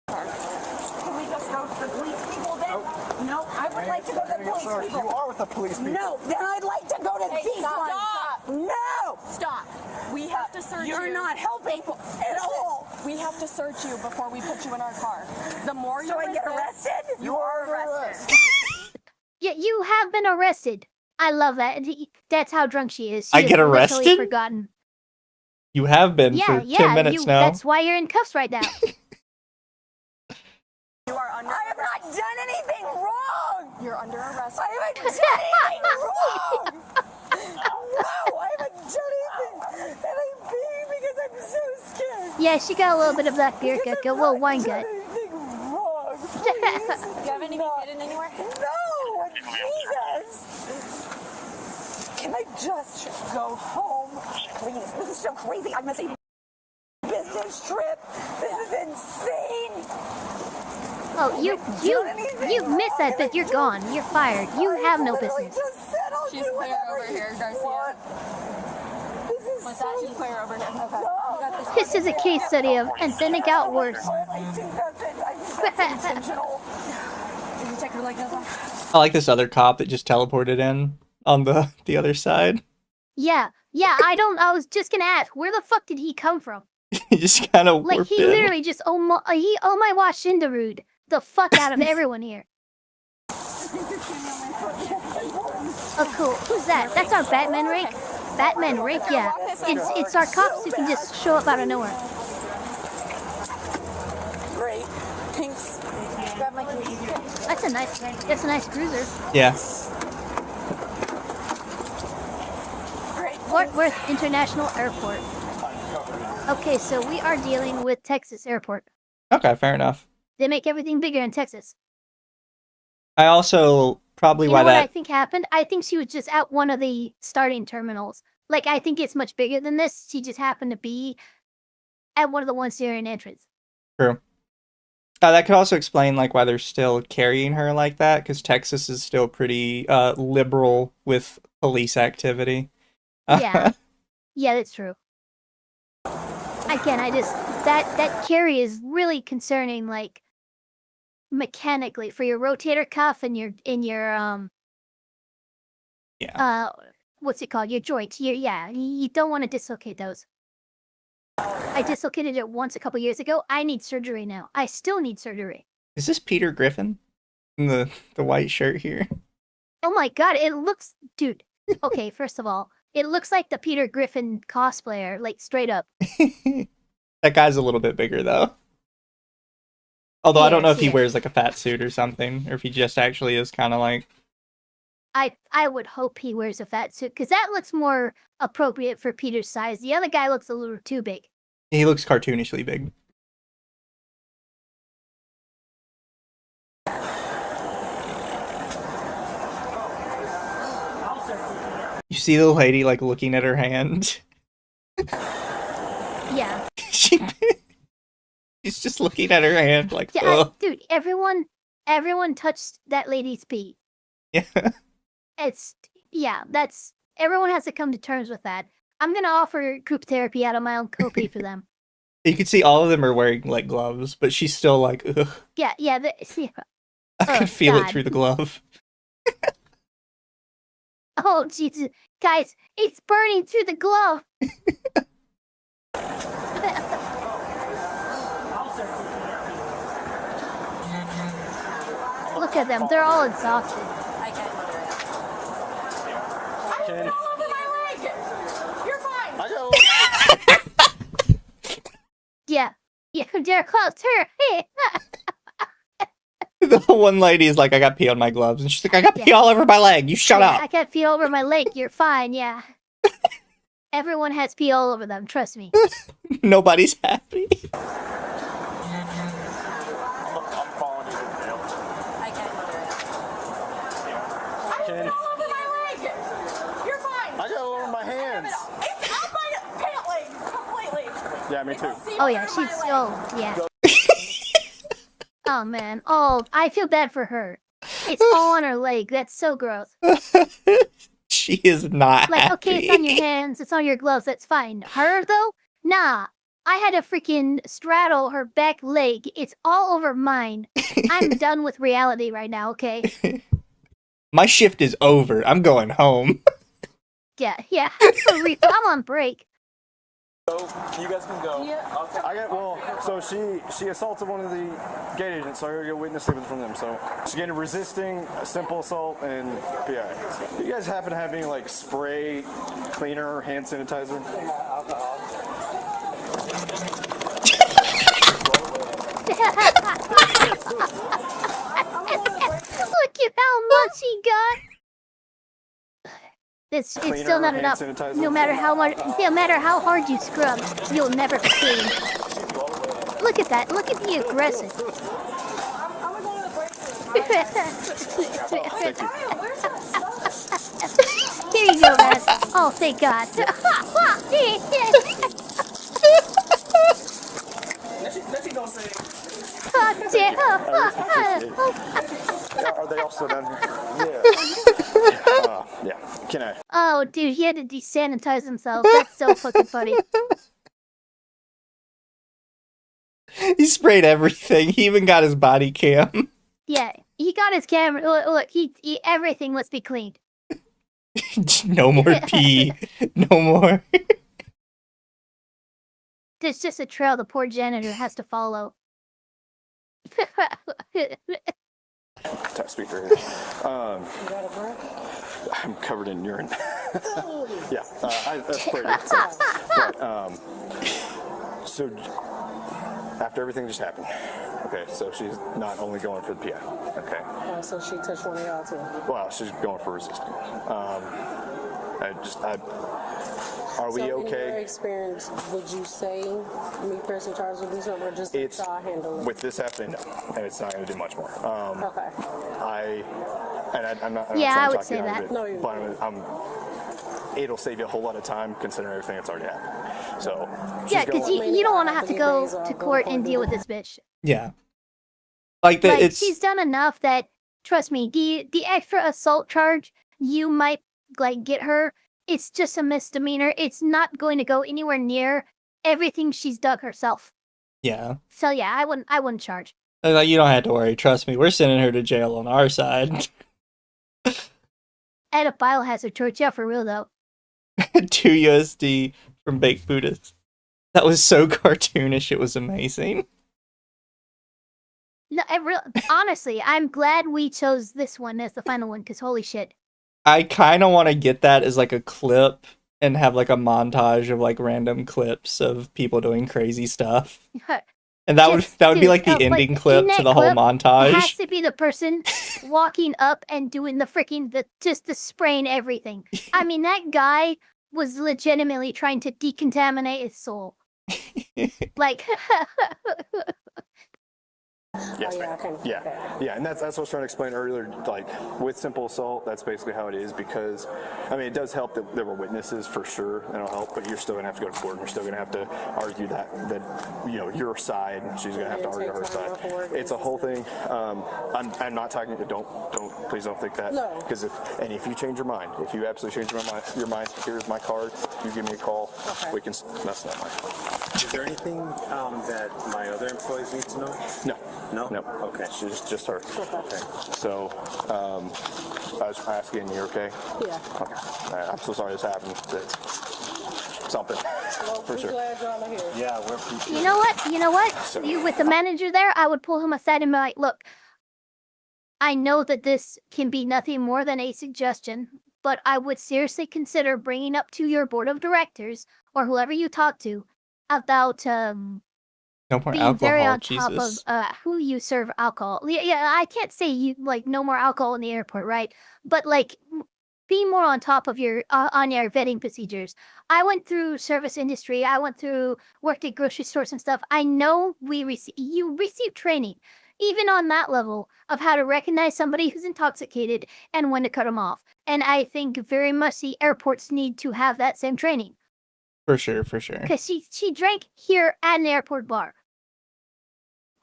Can we just go to the police people then? No, I would like to go to the police people. You are with the police people. No, then I'd like to go to these ones. Stop. No! Stop. We have to search you. You're not helping at all. We have to search you before we put you in our car. The more So I get arrested? You are arrested. Yeah, you have been arrested. I love that. That's how drunk she is. She I get has literally arrested? Forgotten. You have been for 10 minutes now. That's why you're in cuffs right now. I am not done anything wrong. You're under arrest. I haven't done anything wrong. No, I haven't done anything. And I'm peeing because I'm so scared. Yeah, she got a little bit of that beer gut, a little wine gut. Anything wrong. Please. Do you have anything hidden anywhere? No, Jesus. Can I just go home, please? This is so crazy. I'm missing a business trip. This is insane. Oh, you miss that, but you're gone. You're fired. You have no business. She's clear over here, Garcia. What's that? She's clear over here. Okay. You got this. This is a case study of, and then it got worse. I think that's intentional. Did you check your leg nose? I like this other cop that just teleported in on the other side. Yeah, I was just gonna ask, where the fuck did he come from? He just kind of Like, he literally just, oh my wash Shindarude the fuck out of everyone here. Oh, cool. Who's that? That's our Batman rake? Batman rake, yeah. It's our cops who can just show up out of nowhere. Great. Thanks. Grab my keys. That's a nice cruiser. Yeah. Fort Worth International Airport. Okay, so we are dealing with Texas Airport. Okay, fair enough. They make everything bigger in Texas. I also probably You why know what that I think happened? I think she was just at one of the starting terminals. Like, I think it's much bigger than this. She just happened to be at one of the ones during entrance. True. That could also explain like why they're still carrying her like that, because Texas is still pretty liberal with police activity. Yeah. Yeah, that's true. Again, I just that carry is really concerning, like mechanically for your rotator cuff and your what's it called? Your joints. You don't want to dislocate those. I dislocated it once a couple years ago. I need surgery now. I still need surgery. Is this Peter Griffin in the white shirt here? Oh my god, it looks, dude. Okay, first of all, it looks like the Peter Griffin cosplayer, like straight up. That guy's a little bit bigger though. Although I don't know if he Yes. wears like a fat suit or something, or if he just actually is kind of like. I would hope he wears a fat suit, because that looks more appropriate for Peter's size. The other guy looks a little too big. He looks cartoonishly big. You see the lady like looking at her hand? Yeah. She's just looking at her hand like, Yeah, ugh. dude, everyone touched that lady's pee. Yeah. That's everyone has to come to terms with that. I'm gonna offer group therapy out of my own copay for them. You can see all of them are wearing like gloves, but she's still like, ugh. Yeah. I can feel it through the glove. Oh Jesus, guys, it's burning through the glove. Look at them, they're all exhausted. You're fine. Yeah, they're close. Hey. The one lady is like, I got pee on my gloves. And she's like, I got pee all over my leg. You shut I up. got pee all over my leg. You're fine, yeah. Everyone has pee all over them, trust me. Nobody's happy. You're fine. I got it all over my hands. It's out my pant leg completely. Yeah, me too. Oh yeah, yeah. Oh man, I feel bad for her. It's all on her leg. That's so gross. She is not Like, happy. okay, it's on your hands, it's on your gloves, that's fine. Her though, nah. I had to freaking straddle her back leg. It's all over mine. I'm done with reality right now. Okay. My shift is over. I'm going home. Yeah. For real, I'm on break. So you guys can go. So she assaulted one of the gate agents, so I gotta get witness statements from them. So she's getting resisting, a simple assault, and PI. You guys happen to have any like spray, cleaner, hand sanitizer? It's still not enough. No matter how hard you scrub, you'll never be clean. Look at that. Look at the aggressive. Here you go, man. Oh, thank God. Are they also done here? Yeah. Can I? Oh, dude, he had to desanitize himself. That's so fucking funny. He sprayed everything. He even got his body cam. Yeah, he got his camera. Look, everything must be cleaned. No more pee. No more. There's just a trail the poor janitor has to follow. Tap speaker. I'm covered in urine. Yeah, that's pretty. So after everything just happened, okay, so she's not only going for the PI, okay. Oh, so she touched one of y'all too. Well, she's going for resisting. Are we okay? In your experience, would you say me pressing charges would do something, or just y'all handle it? With this happening, no, and it's not going to do much more. Okay. I'm not. Yeah, I would say that. No, but it'll save you a whole lot of time considering everything that's already happened. So yeah, because you don't want to have to go to court and deal with this bitch. Yeah. She's done enough that, trust me, the extra assault charge you might get her. It's just a misdemeanor. It's not going to go anywhere near everything she's dug herself. Yeah. So yeah, I wouldn't charge. Like, you don't have to worry. Trust me, we're sending her to jail on our side. Add a biohazard charge, yeah, for real though. 2 USD from Baked Buddhist. That was so cartoonish. It was amazing. No, honestly, I'm glad we chose this one as the final one, because holy shit. I kind of want to get that as like a clip and have like a montage of like random clips of people doing crazy stuff. And that would be like the ending clip to the whole montage. It has to be the person walking up and doing the freaking the spraying everything. I mean, that guy was legitimately trying to decontaminate his soul. Like Yes, ma'am. Yeah, and that's what I was trying to explain earlier. Like with simple assault, that's basically how it is. Because I mean, it does help that there were witnesses for sure, and it'll help. But you're still gonna have to go to court. And you're still gonna have to argue that your side. She's gonna have to argue her side. It's a whole thing. I'm not talking. Please don't think that. No. Because if you change your mind, if you absolutely change your mind, here's my card. You give me a call. Okay. We can mess that up. Is there anything that my other employees need to know? No. No? No. Okay. Just her. Okay. So, I was asking, you okay? Yeah. Okay. I'm so sorry this happened. It's something. Well, for sure. Glad y'all are here. Yeah, we're appreciative. You know what? You with the manager there, I would pull him aside and be like, look, I know that this can be nothing more than a suggestion, but I would seriously consider bringing up to your board of directors or whoever you talk to about no more being alcohol, very on Jesus. top of who you serve alcohol. Yeah, I can't say you no more alcohol in the airport, right? But be more on top of your on your vetting procedures. I went through service industry. I worked at grocery stores and stuff. I know you receive training, even on that level, of how to recognize somebody who's intoxicated and when to cut them off. And I think very much the airports need to have that same training. For sure. Because she drank here at an airport bar.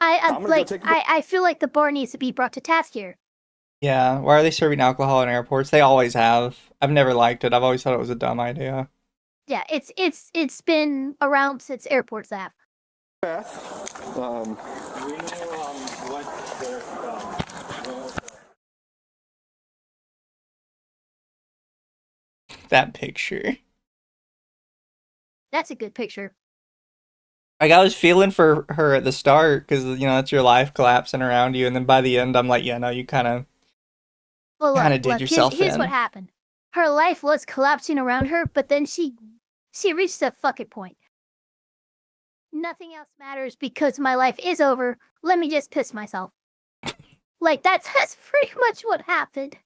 I feel like the bar needs to be brought to task here. Yeah, why are they serving alcohol in airports? They always have. I've never liked it. I've always thought it was a dumb idea. Yeah, it's been around since airports have. Beth, Do we know what their That picture. That's a good picture. Like, I was feeling for her at the start because that's your life collapsing around you, and then by the end, I'm like, yeah, no, you kind of did yourself in. Here's what happened. Her life was collapsing around her, but then she reached a fucking point. Nothing else matters because my life is over. Let me just piss myself. That's pretty much what happened.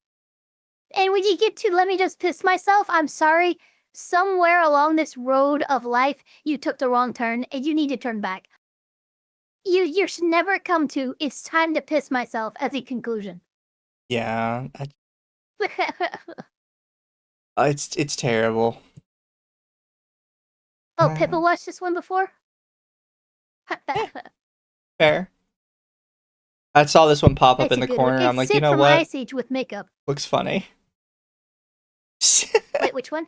And when you get to let me just piss myself, I'm sorry. Somewhere along this road of life, you took the wrong turn and you need to turn back. You should never come to it's time to piss myself as a conclusion. Yeah. It's terrible. Oh, Pippa watched this one before? Fair. I saw this one pop up That's in a the good corner. one. I'm It's like, you Sid know from what? Ice Age with makeup. Looks funny. Wait, which one?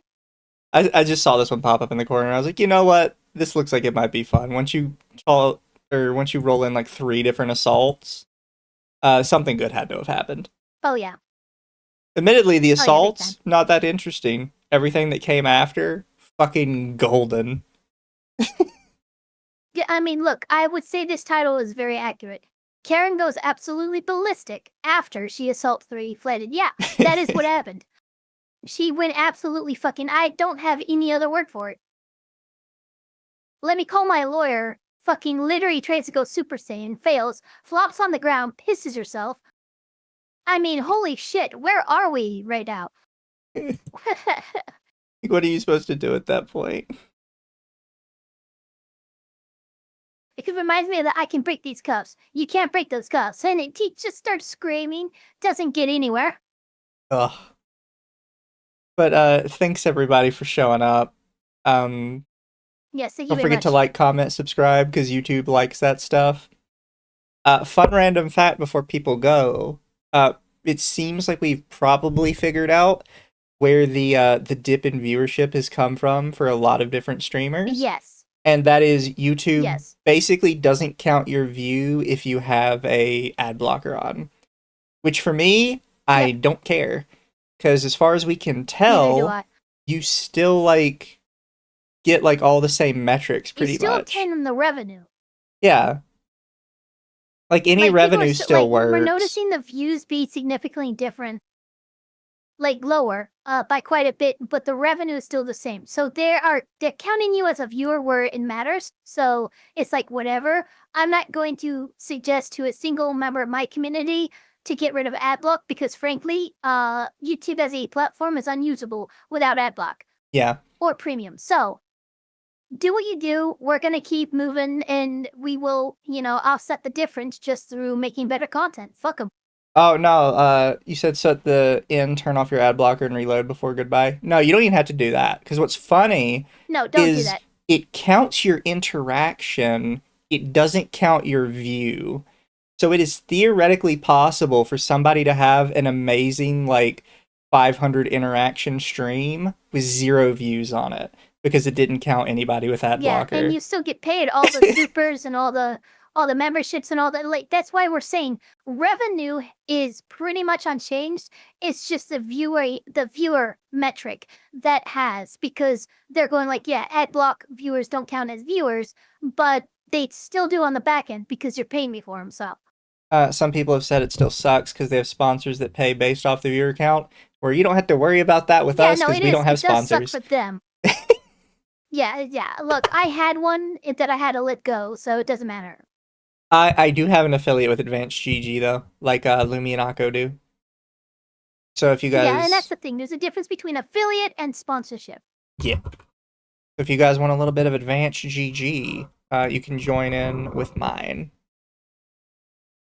I just saw this one pop up in the corner. I was like, you know what? This looks like it might be fun. Once you roll in like 3 different assaults, something good had to have happened. Oh yeah. Admittedly, the yeah, assaults not that interesting. Everything that came after, fucking golden. Yeah, I mean, look, I would say this title is very accurate. Karen goes absolutely ballistic after she assaults 3 flathead. Yeah, that is what happened. She went absolutely fucking. I don't have any other word for it. Let me call my lawyer. Fucking literally tries to go Super Saiyan, fails, flops on the ground, pisses herself. I mean, holy shit, where are we right now? What are you supposed to do at that point? It reminds me of that I can break these cuffs. You can't break those cuffs. And he just starts screaming. Doesn't get anywhere. Ugh. But thanks everybody for showing up. Yes, thank you don't very forget much. to like, comment, subscribe, because YouTube likes that stuff. Fun random fact before people go. It seems like we've probably figured out where the dip in viewership has come from for a lot of different streamers. Yes. And that is YouTube basically doesn't count your view if you have a ad blocker on. Which for me, I don't care. Because as far as we can tell, you still like get like all the same metrics pretty you still much. obtain the revenue. Yeah. Like any revenue still works. We're noticing the views be significantly different. Like lower by quite a bit, but the revenue is still the same. So they're counting you as a viewer where it matters. So it's like whatever. I'm not going to suggest to a single member of my community to get rid of ad block because frankly, YouTube as a platform is unusable without ad block. Yeah. Or premium. So do what you do. We're gonna keep moving, and we will, offset the difference just through making better content. Fuck them. Oh, no, you said set the turn off your ad blocker and reload before goodbye. No, you don't even have to do that. Because what's funny don't do is that. It counts your interaction. It doesn't count your view. So it is theoretically possible for somebody to have an amazing, 500 interaction stream with 0 views on it. Because it didn't count anybody with ad blocker. Yeah, and you still get paid all the supers and all the memberships and all that. That's why we're saying revenue is pretty much unchanged. It's just the viewer metric that has, because they're going ad block viewers don't count as viewers, but they still do on the back end because you're paying me for them. So some people have said it still sucks because they have sponsors that pay based off the viewer count, where you don't have to worry about that with us because we don't have sponsors. It does suck for them. Yeah. Look, I had one that I had to let go, so it doesn't matter. I do have an affiliate with Advanced GG though, like Lumi and Akko do. So if you guys... Yeah, and that's the thing. There's a difference between affiliate and sponsorship. Yeah. If you guys want a little bit of Advanced GG, you can join in with mine.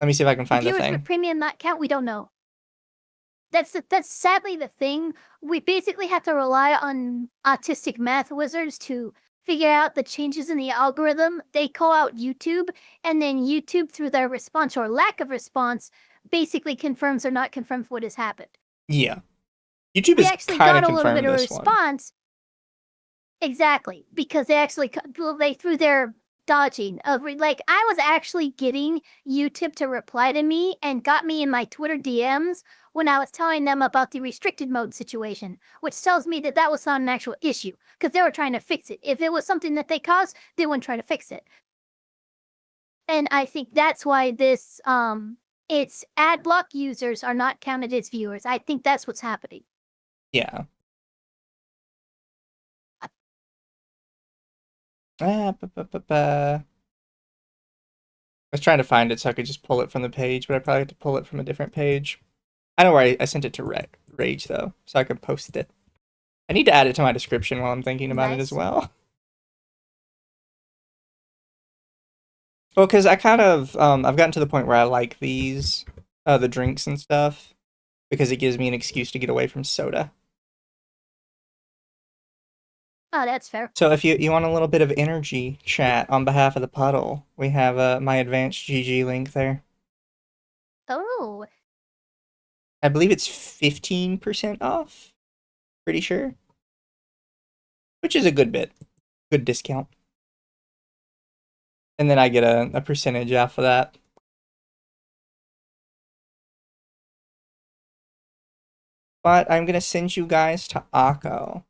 Let me see if I can find the viewers thing. with premium not count, we don't know. That's sadly the thing. We basically have to rely on autistic math wizards to figure out the changes in the algorithm. They call out YouTube, and then YouTube, through their response or lack of response, basically confirms or not confirms what has happened. Yeah. YouTube we is actually kind of got a little bit of a this one. response. Exactly, because they actually threw their dodging of I was actually getting YouTube to reply to me and got me in my Twitter DMs when I was telling them about the restricted mode situation, which tells me that that was not an actual issue because they were trying to fix it. If it was something that they caused, they wouldn't try to fix it. And I think that's why this it's ad block users are not counted as viewers. I think that's what's happening. Yeah. I was trying to find it so I could just pull it from the page, but I probably have to pull it from a different page. I know where I sent it to rage though, so I can post it. I need to add it to my description while I'm thinking about it as well. Well, because I kind of, I've gotten to the point where I like these, the drinks and stuff, because it gives me an excuse to get away from soda. Oh, that's fair. So if you want a little bit of energy, chat, on behalf of the puddle, we have my advanced GG link there. Oh. I believe it's 15% off. Pretty sure. Which is a good bit. Good discount. And then I get a percentage off of that. But I'm going to send you guys to Akko.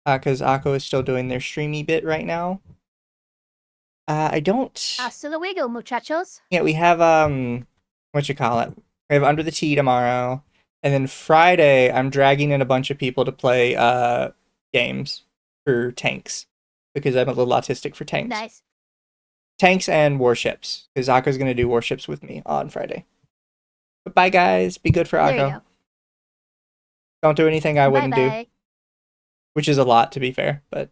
Because Akko is still doing their streamy bit right now. I don't... Hasta luego, muchachos. Yeah, we have, whatchamacallit. We have Under the Tea tomorrow. And then Friday, I'm dragging in a bunch of people to play, games for tanks. Because I'm a little autistic for tanks. Nice. Tanks and warships. Because Akko's going to do warships with me on Friday. But bye, guys. Be good for There you Akko. go. Don't do anything I wouldn't do. Bye-bye. Which is a lot, to be fair. But